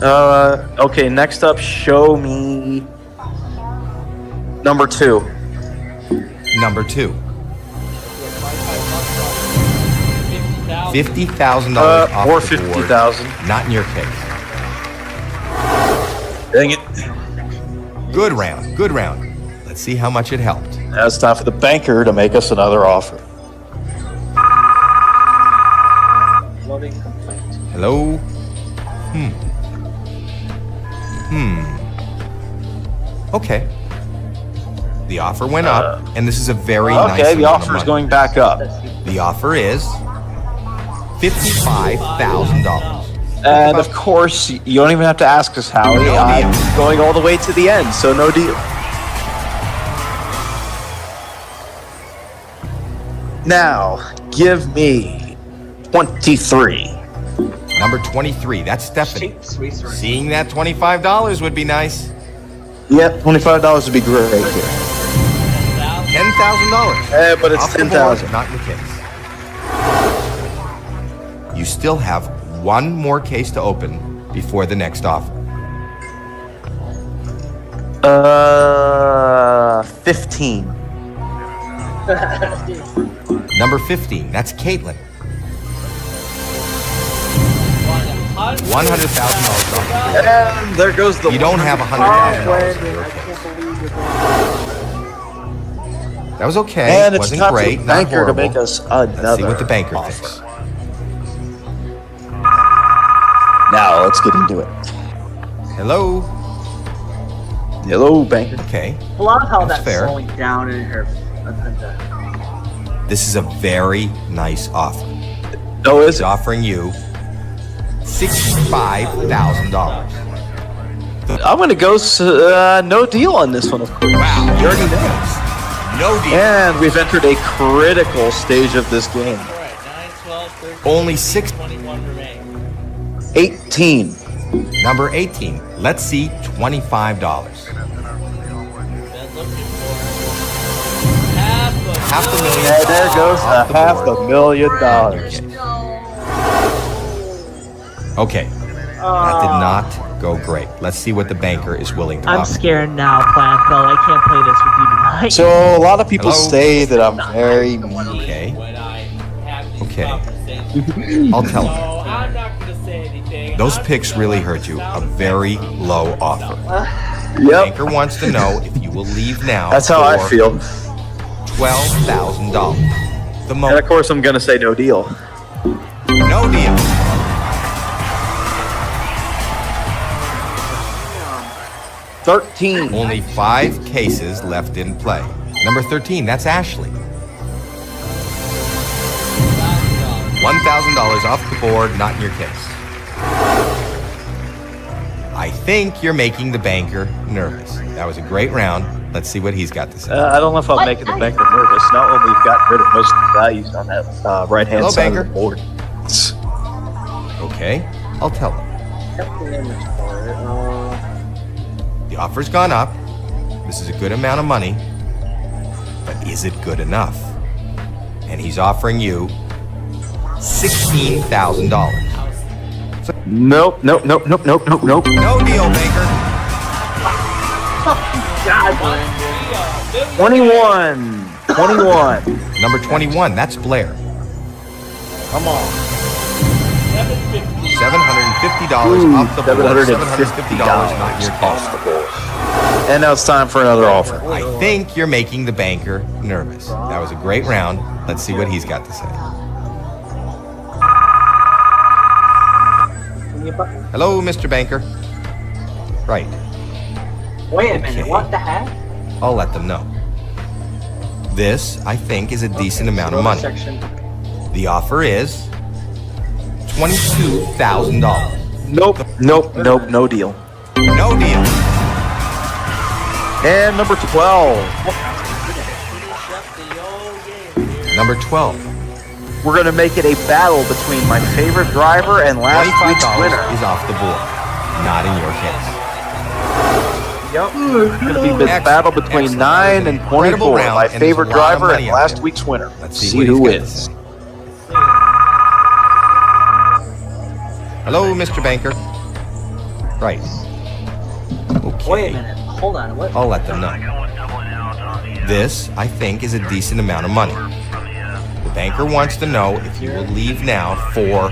Okay, next up, show me number 2. Number 2. $50,000 off or the board. 50,000. Not in your case. Dang it. Good round. Good round. Let's see how much it helped. Now it's time for the banker to make us another offer. Hello? Okay. The offer went up, and this is a very nice Okay, the amount of offer is money. going back up. The offer is $55,000. And of course, you don't even have to ask us, Howie. No I'm deal. going all the way to the end, so no deal. Now, give me 23. Number 23, that's Stephanie. Seeing that $25 would be nice. Yep, $25 would be great here. $10,000. But it's Off the board, 10,000. Not in the case. You still have 1 more case to open before the next offer. 15. Number 15, that's Caitlin. $100,000 off. And there goes the. You don't have $100,000. That was okay. And it's Wasn't time for great. the Not banker to horrible. make us Let's see another what the banker offer. thinks. Now let's get into it. Hello. Hello, banker. Okay. I love how That's that's fair. slowing down in her. This is a very nice offer. No, is He's offering you $65,000. I'm gonna go no deal on this one, of course. Wow, You already know. no deal. And we've entered a critical stage of this game. All right, 9, 12, 13, Only 6. 21 remain. 18. Number 18. Let's see $25. Been looking for half $500,000. And there goes the off the board. $500,000. Okay. That did not go great. Let's see what the banker is willing to I'm offer. scared now, Plankville. I can't play this with you tonight. So a lot of people Hello? say that I'm very mean. Okay. when I have these Okay. conversations. I'll tell So him. I'm not going to say anything. Those picks really hurt you. A very low offer. The Yep, banker wants to know if you will leave now. that's how I for feel. $12,000. The And most. of course, I'm gonna say no deal. No deal. Only 5 cases left in play. Number 13, that's Ashley. $1,000 off the board, not in your case. I think you're making the banker nervous. That was a great round. Let's see what he's got to say. I don't know if I'm making the banker nervous. Not when we've gotten rid of most of the values on that right-hand Hello, side banker. of the board. Okay, I'll tell him. The offer's gone up. This is a good amount of money. But is it good enough? And he's offering you $16,000. Nope. No deal, banker. God. 21. Number 21, that's Blair. Come on. $750 off the board. $750 not your off the board. And now it's time for another offer. I think you're making the banker nervous. That was a great round. Let's see what he's got to say. Hello, Mr. Banker. Right. Wait a minute, what the heck? I'll let them know. This, I think, is a decent amount of money. The offer is $22,000. Nope, no deal. No deal. And number 12. Number 12. We're going to make it a battle between my favorite driver and last week's winner. $25 is off the board. Not in your case. Yep. It's going to be the battle between 9 and 24. My favorite driver and last week's winner. Let's see who wins. Hello, Mr. Banker. Right. Okay. Wait a minute. Hold on. What? I'll let them know. This, I think, is a decent amount of money. The banker wants to know if you will leave now for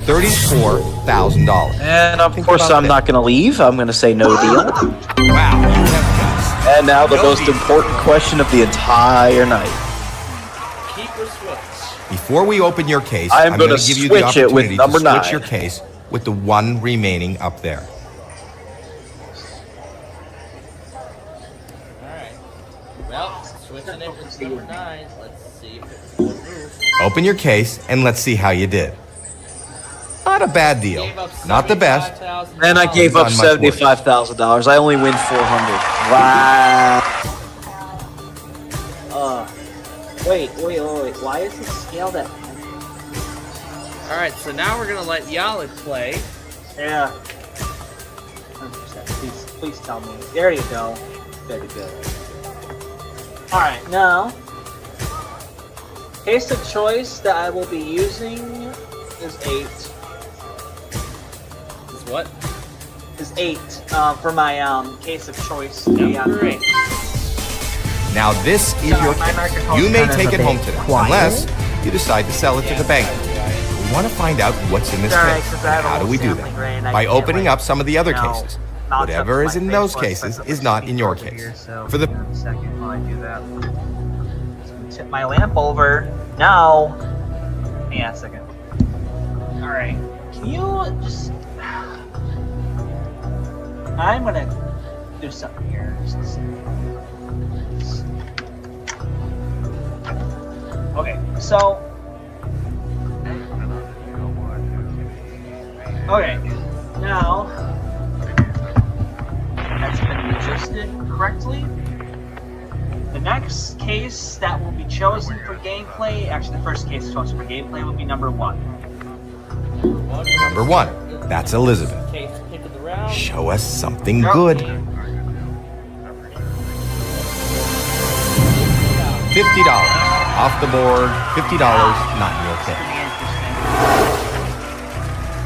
$34,000. And of course, I'm not going to leave. I'm going to say no deal. Wow, you have guts. And now the most important question of the entire night. Keep or switch. Before we open your case, I'm going to gonna give you the switch it with opportunity number to switch 9. your case with the one remaining up there. Well, switching it with number 9. Let's see if it's going to move. Open your case and let's see how you did. Not a bad deal. Not the best. And I gave up $75,000. I only win $400. Wow. Wait. Why is it scaled at? Alright, so now we're going to let Yalik play. Yeah. 100%. Please tell me. There you go. Very good. Alright, now, case of choice that I will be using is 8. Is what? Is 8 for my case of choice. Number 8. Now this is your case. You may take it home today, unless you decide to sell it to the bank. We want to find out what's in this case. How do we do that? By opening up some of the other cases. Whatever is in those cases is not in your case. For the second while I do that, tip my lamp over. Now, hang on a second. All right, can you just? I'm gonna do something here. Okay, so. Okay, now. That's been adjusted correctly. The next case that will be chosen for gameplay, actually the first case chosen for gameplay will be number 1. number 1, that's Elizabeth. Show us something good. $50 off the board. $50 not in your case.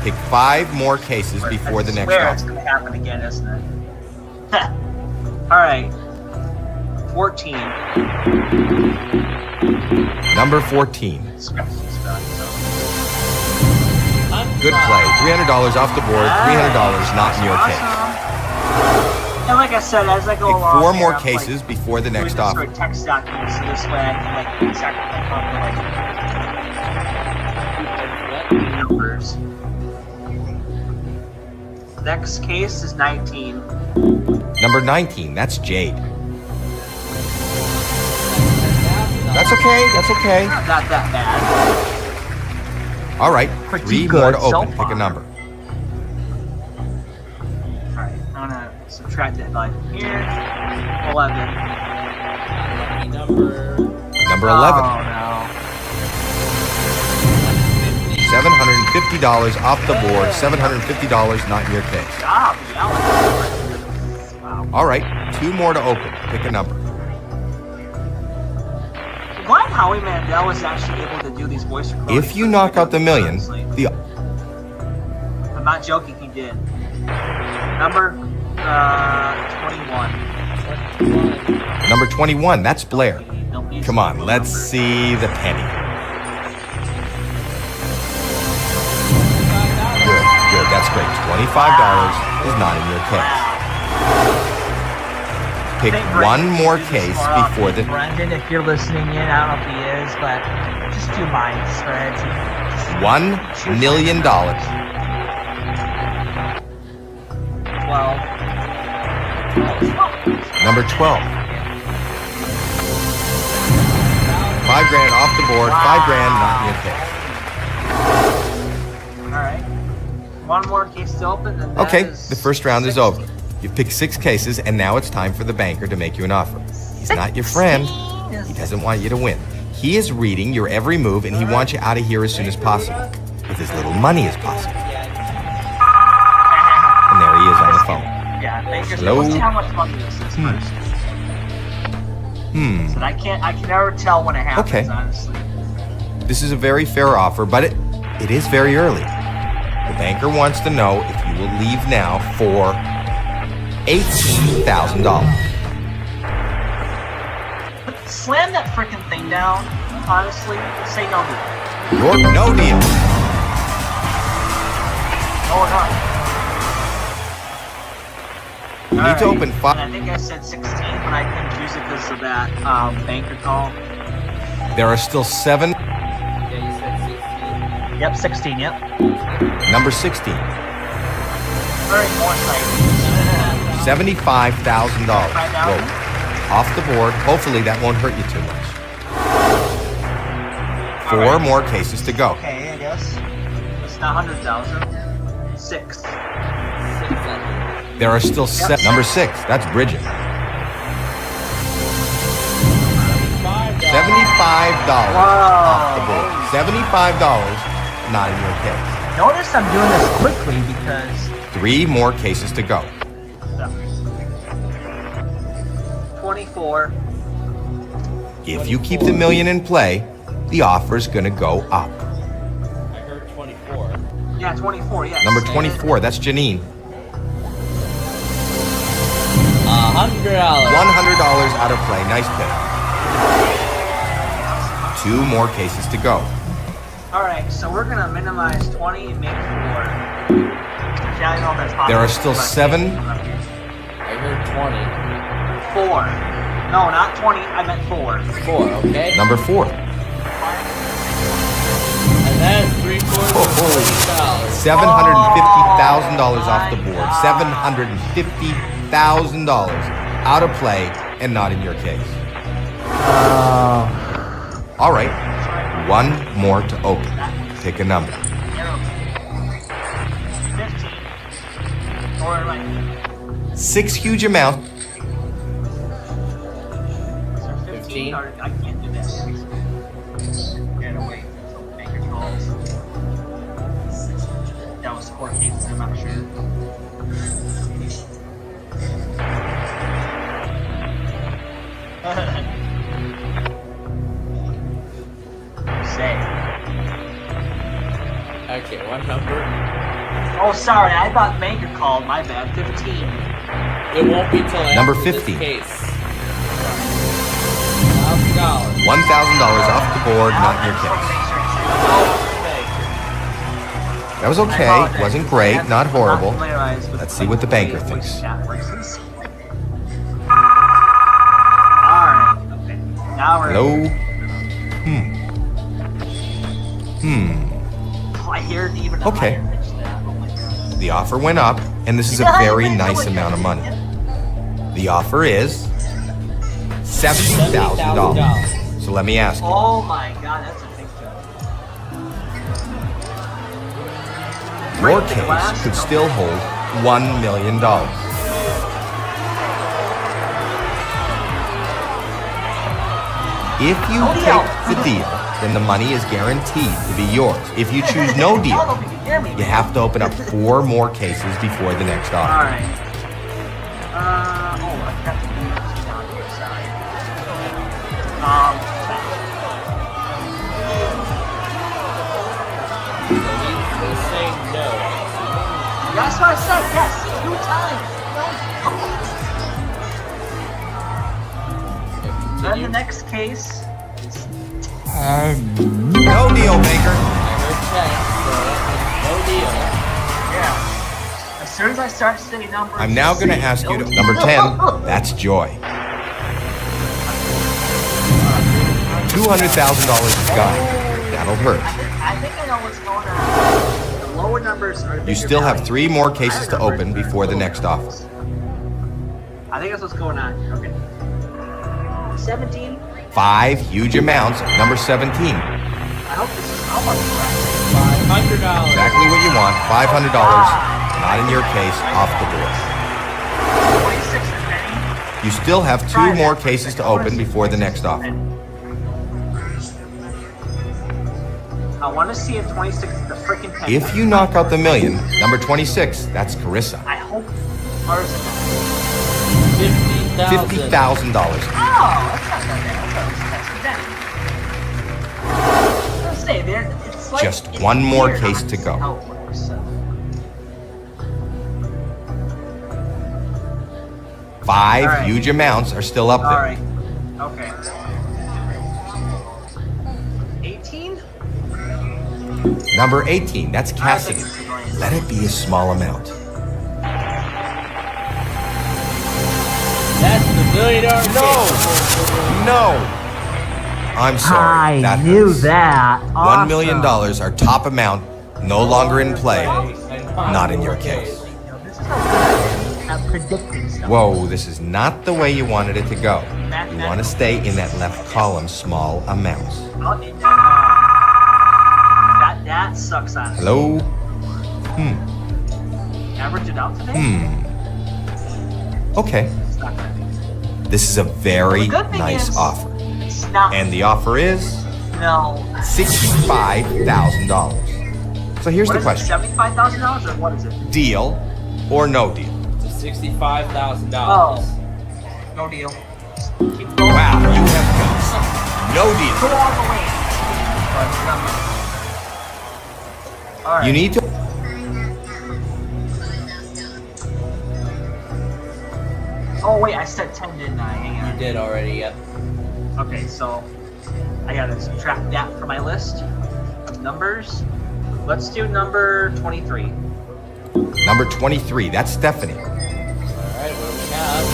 Pick 5 more cases before the next It's offer. gonna happen again, isn't it? Alright. 14. Number 14. Good play. $300 off the board. $300 not in your case. And like I said, as I go Pick along, 4 more I'm, cases before the next doing offer. this sort of text documents, so this way I can like numbers. Next case is 19. Number 19, that's Jade. That's okay, that's okay. Not that bad. All right, Pretty 3 good more to so open. Pick a number. Alright, I'm gonna subtract it by here. 11. Number 11. Oh no. $750 off the board. $750 not in your case. Job, All right, 2 more to open. Pick a number. Glad Howie Mandel was actually able to do these voice recordings. If you knock out the million, the I'm not joking, he did. Number 21. Number 21, that's Blair. Come on, let's see the penny. Good, that's great. $25 is not in your case. Pick one more case before the... Brendan, if you're listening in, I don't know if he is, but just do mine, Fred. $1 million. 12. Number 12. $5,000 off the board. $5,000 not in your case. All right. One more case to open. And Okay, the first round is over. You picked 6 cases, and now it's time for the banker to make you an offer. He's not your friend. He doesn't want you to win. He is reading your every move, and he wants you out of here as soon as possible, with as little money as possible. And there he is on the phone. Yeah, banker's Hello? let's see how much money this is first. So I can never tell when it happens, honestly. This is a very fair offer, but it is very early. The banker wants to know if you will leave now for $18,000. Slam that freaking thing down, honestly. Say no deal. Your no deal. Oh, no. You need to open 5. I think I said 16, but I couldn't use it because of that banker call. There are still 7. Yep, 16, yep. Number 16. Very more $75,000. Whoa. Off the board. Hopefully that won't hurt you too much. 4 more cases to go. Okay, I guess. It's not 100,000. 6. There are still 7. Number 6. That's Bridget. $75 off the board. $75 not in your case. Notice I'm doing this quickly because 3 more cases to go. 24. If you keep the million in play, the offer's gonna go up. I heard 24. Yeah, 24, yes. Number 24, that's Janine. $100. $100 out of play. Nice pick. 2 more cases to go. Alright, so we're gonna minimize 20 and make 4. Yeah, I know that's possible. There are still 7. I heard 20. 4. No, not 20, I meant 4. 4, okay? Number 4. And that's $750,000. $750,000 off the board. $750,000 out of play and not in your case. All right. 1 more to open. Pick a number. 15. Or like 6 huge amounts. 15. Or I can't do that. Get away until the banker calls. That was 4 cases, I'm not sure. Say. Okay, what number? Oh, sorry, I thought banker called. My bad. 15. It won't be till after Number this 50. case. $1,000 off the board, not in your case. That was okay. Wasn't great, not horrible. Let's see what the banker thinks. Alright, okay. Now we're Hello? I hear it even Okay. The offer went up, and this is a very nice amount of money. The offer is $70,000. So let me ask you, Oh my god, that's a big jump. your case could still hold $1 million. If you take the deal, then the money is guaranteed to be yours. If you choose no deal, you have to open up 4 more cases before the next offer. Alright. Oh, I got to do this down here, sorry. He's saying no. That's what I said. Yes, 2 times. No. Then the next case is 10. No deal, Baker. No deal. Yeah. As soon as I start saying numbers, I'm now going to ask you to... Number 10, that's Joy. $200,000 is gone. That'll hurt. I think I know what's going on. The lower numbers are the You bigger still have value. 3 more cases to open before the next offer. I think that's what's going on. Okay. 17. 5 huge amounts. Number 17. I hope this is how much. $500. Exactly what you want. $500. Not in your case. Off the board. 26 and penny. You still have 2 more cases to open before the next offer. I want to see if 26 is the freaking penny. If you knock out the million, number 26, that's Carissa. I hope ours is $50,000. Oh, that's not that bad. I was gonna say, it's like Just it's one more weird case to go. how it works, so. 5 All right. huge amounts are still up there. All right. Okay. 18? Number 18, that's Cassidy. Let it be a small amount. That's the $1 million. No! I'm sorry. I that knew hurts. that. $1 million, our top amount, no longer in play. Not in your case. I'm predicting stuff. Whoa, this is not the way you wanted it to go. You want to stay in that left column, small amounts. That sucks on it. Hello? Average it out today? Okay. It's not gonna be. This is a very Well, the good thing nice is- offer. It's not. And the offer is No. $65,000. So here's What the is question. it, $75,000 or what is it? Deal or no deal? It's $65,000. Oh. No deal. Keep going. Wow, you have guts. No Go deal. all the way. All right. You need to... Oh wait, I said 10, didn't I? Hang on. You did already, yep. Okay, so I gotta subtract that from my list of numbers. Let's do number 23. Number 23, that's Stephanie. Alright, what do we have?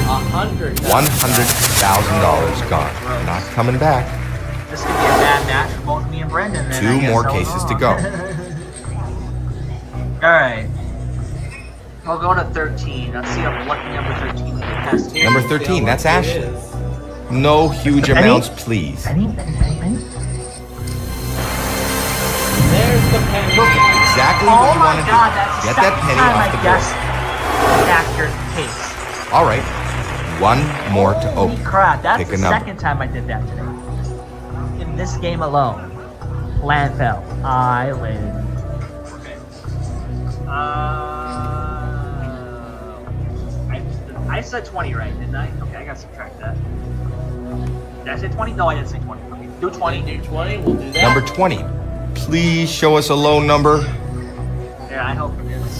$100,000 gone. Not coming back. This could be a bad match for both me and Brendan. Then I 2 guess more I was cases to wrong. go. Alright. We'll go to 13. Let's see what number 13 we has. Number 13, that's Ashley. No huge Penny? amounts, please. Penny? There's the penny. Exactly Oh what you my want to god, do. that's the Get that second penny time off I the guessed board. an accurate case. All right. 1 more to Holy open. crap, that's Pick the a number. second time I did that today. In this game alone. Landfill Island. I said 20 right, didn't I? Okay, I gotta subtract that. Did I say 20? No, I didn't say 20. Okay, do 20. Do 20, we'll do that. Number 20. Please show us a low number. Yeah, I hope it is.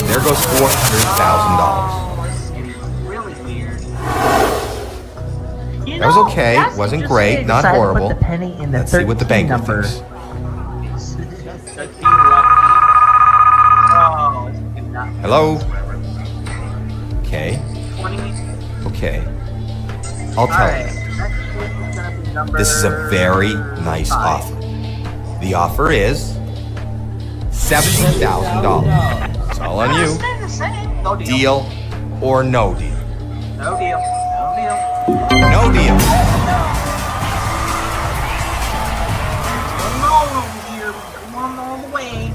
There goes $400,000. Oh, this is getting really weird. That was okay. Wasn't great. Not horrible. Put the penny in the Let's see what the 13 banker number. thinks. Oh, it's not. Hello? Okay. 20. Okay. I'll tell you. This is a very nice offer. The offer is $70,000. It's all on you. No deal. Deal or no deal? No deal. No deal. No deal. Come on over here. Come on all the way.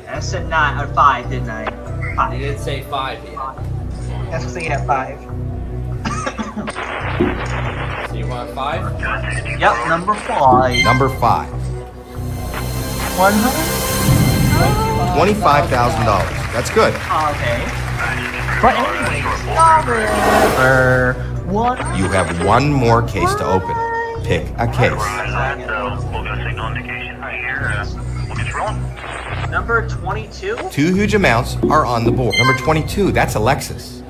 I said 9 or 5, didn't I? 5. You didn't say 5 yet. That's what I at 5. So you want 5? Yep, number 5. Number 5. 100? $25,000. That's good. Okay. But anyways, number 1. You have 1 more case to open. pick a case. We'll get a signal indication right here. We'll get rolling. Number 22? 2 huge amounts are on the board. Number 22, that's Alexis.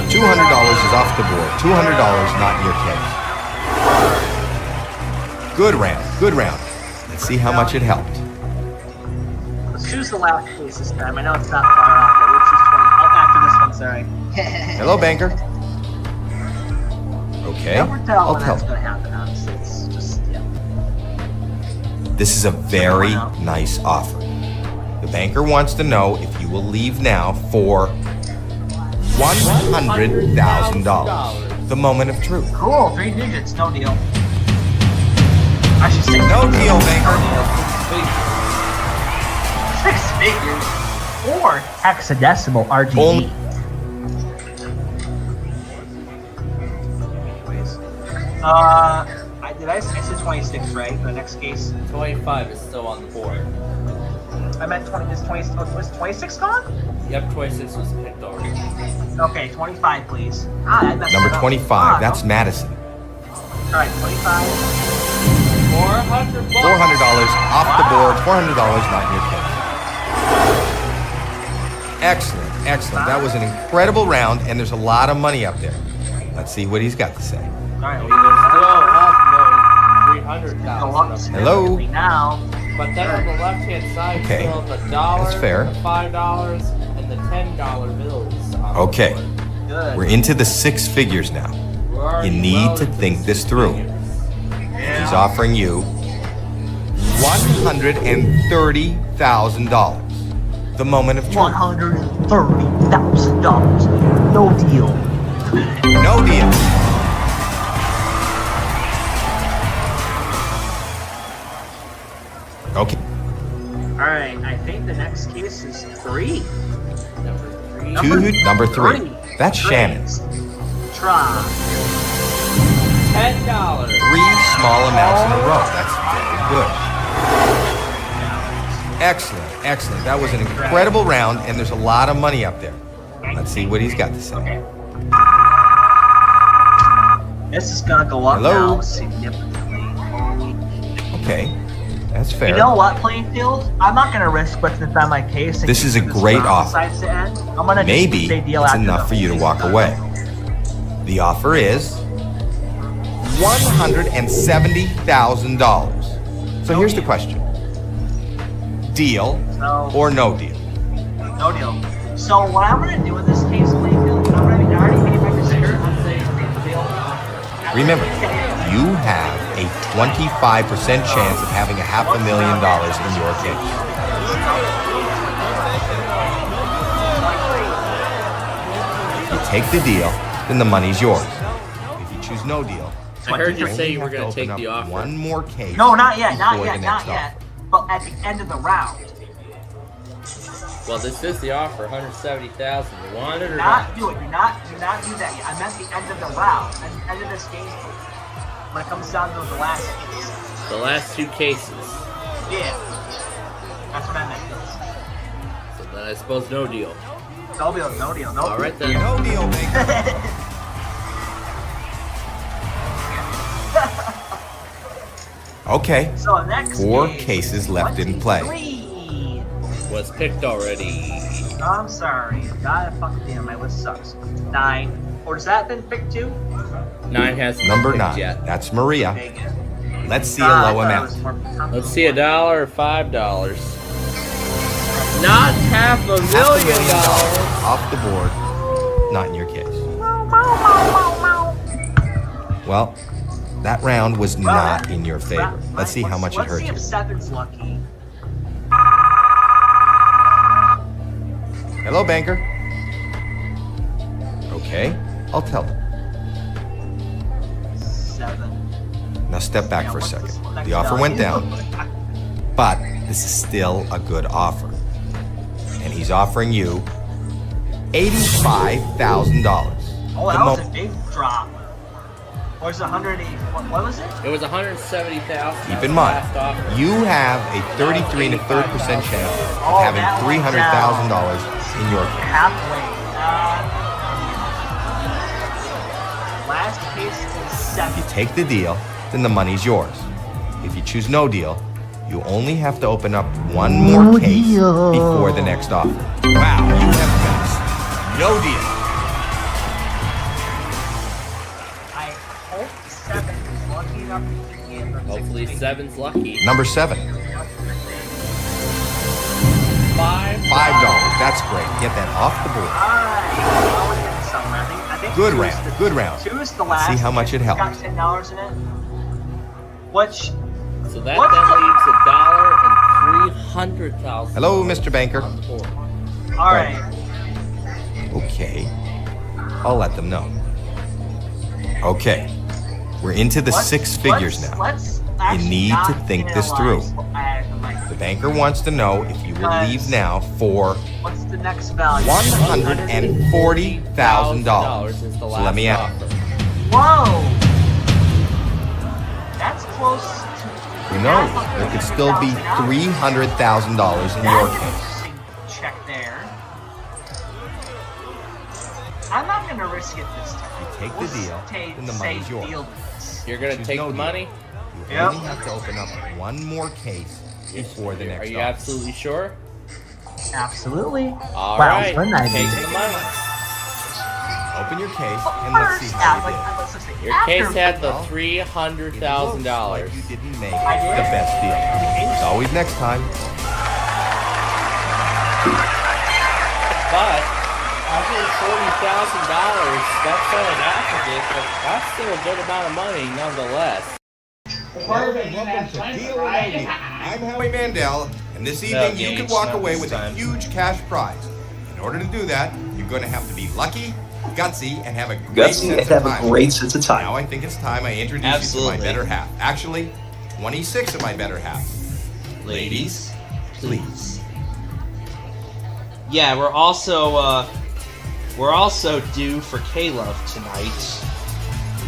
$200 is off the board. $200 not in your case. Good round, good round. Let's see how much it helped. Let's choose the last case this time. I know it's not far off, but we'll choose 20. Oh, after this one, sorry. Hello, banker. Okay, Never tell I'll when tell. that's going to happen, honestly. It's just, yeah. This is a very nice offer. The banker wants to know if you will leave now for $100,000. The moment of truth. Cool, 3 digits, no deal. Actually, 6 No deal, banker. 6 figures. Or hexadecimal RGB. I said 26, right? For the next case? 25 is still on the board. I meant 20, was 26 gone? Yep, 26 was picked already. Okay, 25, please. I messed Number it up. 25, that's Madison. Alright, 25. $400 off the board, $400 not in your case. Excellent, excellent. That was an incredible round, and there's a lot of money up there. Let's see what he's got to say. Alright, There's still up no 300,000. Hello? Now. But then on the left-hand side, Okay, still the $1, that's fair. the $5, and the $10 bills. Okay, we're into the 6 figures now. You need to think this through. And he's offering you $130,000. The moment of truth. $130,000. No deal. No deal. Okay. Alright, I think the next case is 3. Number 3. That's Shannon. Try. $10. 3 small amounts in a row. That's very good. Excellent, excellent. That was an incredible round, and there's a lot of money up there. Let's see what he's got to say. This is gonna go up Hello? now significantly. Okay, that's fair. You know what, Plainfield? I'm not gonna risk what's inside my case. This is a great offer. I'm gonna Maybe just say deal it's after enough the for you to case walk is done. away. The offer is $170,000. So here's the question. Deal or no deal? No deal. So what I'm gonna do in this case, Plainfield, I already paid my decision. I'm saying deal. Remember, you have a 25% chance of having $500,000 in your case. If you take the deal, then the money's yours. If you choose no deal, I heard you say you were going to take the offer. One more case. No, not yet, not before yet, the not next yet. offer. But at the end of the round. Well, this is the offer, $170,000. You want it or Not not? do it. Do not do that yet. I meant the end of the round. At the end of this game, when it comes down to the last case. The last 2 cases. Yeah. That's what I meant. So then I suppose no deal. No deal, no deal, no deal. All right then. No deal, baby. Okay. So next 4 case, cases left in play. 3. Was picked already. I'm sorry. God fucking damn, my list sucks. 9. Or has that been picked too? 9 hasn't been Number picked 9. yet. That's Maria. Let's see a I low thought it amount. was more Let's see, $1 or $5. Not $500,000. Off the board. Not in your case. Well, that round was not in your favor. Let's see how much it hurt Let's see you. if 7's lucky. Hello, banker. Okay, I'll tell them. 7. Now step back for a second. The offer went down, but this is still a good offer. And he's offering you $85,000. Oh, that was a big drop. Or was it 180? What was it? It was $170,000. Keep in mind, you have a 33 1/3% chance of having $300,000 in your case. Halfway. Last case to If 7. you take the deal, then the money's yours. If you choose no deal, you only have to open up one more case before the next offer. Wow, you have guts. No deal. I hope 7 is lucky enough to get the Hopefully 7's lucky. Number 7. $5. That's great. Get that off the board. Alright, now we're getting somewhere. I think Good two is round. the- Good round. 2 is the last. See how much it It's helped. got $10 in it. Which, So that What's then the- leaves $1 and $300,000. Hello, Mr. Banker. on the board. alright. Okay. I'll let them know. Okay. We're into the 6 figures now. Let's You actually need not to think this through. analyze. The banker wants to know if you will leave now for What's the next value? $140,000. is the So last let me ask. offer. Whoa! That's close to. You know, there could still be $300,000 in your case. Check there. I'm not gonna risk it this time. You take the deal, then the money's yours. You're gonna Choose take no the deal. money? You Yep. only have to open up one more case before the next Are you offer. absolutely sure? Absolutely. All Wow, right, when I take did. the money. Open your case and let's see how you did. Your case had the $300,000. You didn't make I did. the best deal. It's always next time. But $140,000, that's only half of it, but that's still a good amount of money nonetheless. Welcome to Deal or No Deal. I'm Howie Mandel, and this evening you Gage, could walk not away this with time. a huge cash prize. In order to do that, you're going to have to be lucky, gutsy, and have a great sense of time. Now I think it's time I introduce you to Absolutely. my better half. Actually, 26 of my better half. Ladies, please. Yeah, we're also due for K-Love tonight.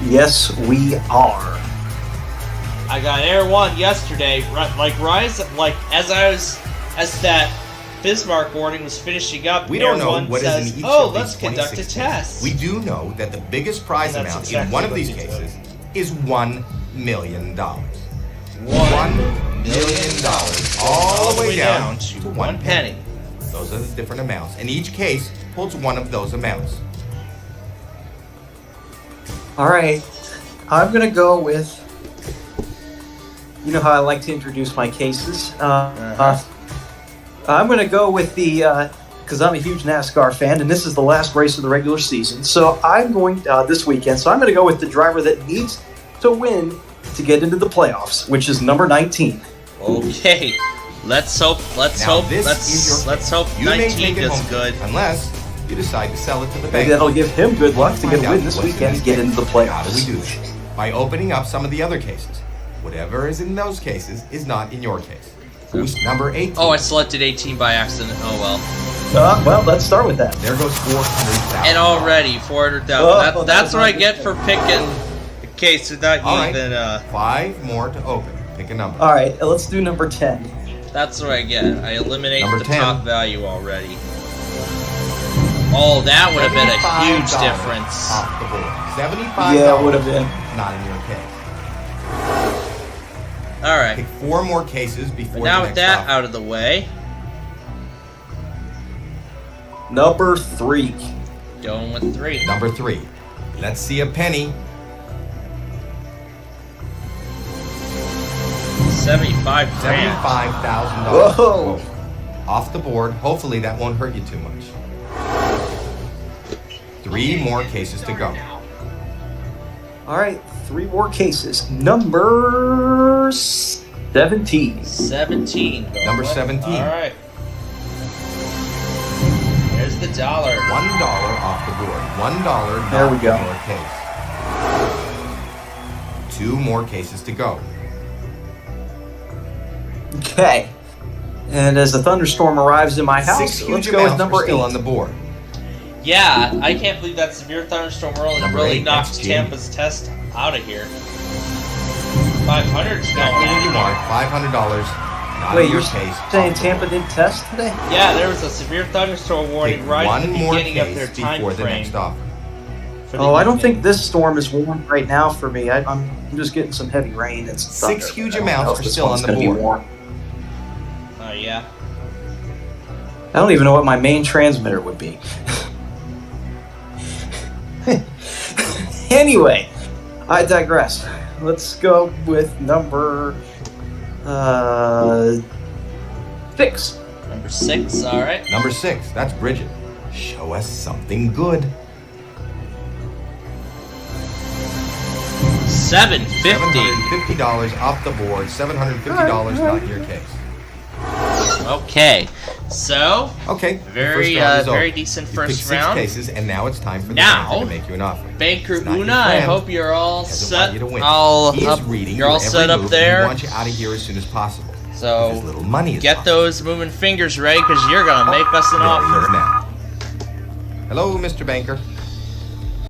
Yes, we are. I got Air 1 yesterday, as that Bismarck boarding was finishing up. We Air don't know 1 what says, is in each "Oh, of let's these conduct 26 a test." We do know that the biggest prize And that's amount exactly in one of what these he did. cases is $1 million. $1 million all the way down to to 1 penny. Those are the different amounts, and each case holds one of those amounts. All right, I'm gonna go with. You know how I like to introduce my cases. I'm gonna go with the because I'm a huge NASCAR fan, and this is the last race of the regular season. So I'm going this weekend. So I'm gonna go with the driver that needs to win to get into the playoffs, which is number 19. Okay, let's hope This is your let's hope You may 19 take it does home, good. unless you decide to sell it to the Maybe bank. that'll give him good luck to get a win this What's in weekend this to get case? into the How do we playoffs. do that? By opening up some of the other cases. Whatever is in those cases is not in your case. Who's number 18? Oh, I selected 18 by accident. Oh well. Well, let's start with that. There goes 400,000. And already 400,000. That's what I get for picking the case without All right. even. 5 more to open. Pick a number. All right, let's do number 10. That's what I get. I eliminate Number the 10. top value already. Oh, that would have been a huge $75 difference. Off the board. $75. Yeah, it would have been. Not in your case. All right. Pick 4 more cases before But now the with next that offer. out of the way, Number 3. going with 3. Number 3. Let's see a penny. $75,000. $75,000. Whoa. Off the board. Hopefully that won't hurt you too much. 3 more cases to go. All right, 3 more cases. Number 17. 17. Number 17. All right. There's the dollar. $1 off the board. $1 There we not go. in your case. 2 more cases to go. Okay. And as the thunderstorm arrives in my house, 6 let's huge go with amounts are number still 8. on the board. Yeah, I can't believe that severe thunderstorm Number really 8, knocked that's Jamie. Tampa's test out of here. 500's Exactly what you going want. $500. Not Wait, in your you're case. saying off the Tampa board. didn't test today? Yeah, there was a severe thunderstorm warning Pick right at one the more beginning of case their time before the frame. next offer. Oh, I don't think this storm is warm right now for me. I'm just getting some heavy rain and some thunder. 6 huge I don't know amounts if are this still one's on the gonna be board. warm. Oh, yeah. I don't even know what my main transmitter would be. Anyway, I digress. Let's go with number 6. Number 6, all right. Number 6, that's Bridget. Show us something good. $750 off the board. $750 not your case. Okay, so very decent You first picked 6 round. cases, and now it's time for the Now, banker to make you an offer. Banker It's not your Una, I friend. hope you're all He doesn't set. want you to win. All He is up. reading You're all your set every up move, there. And he wants you out of here as soon as possible. So His little money is get those moving fingers ready, because you're gonna make us an offer. Now. Hello, Mr. Banker.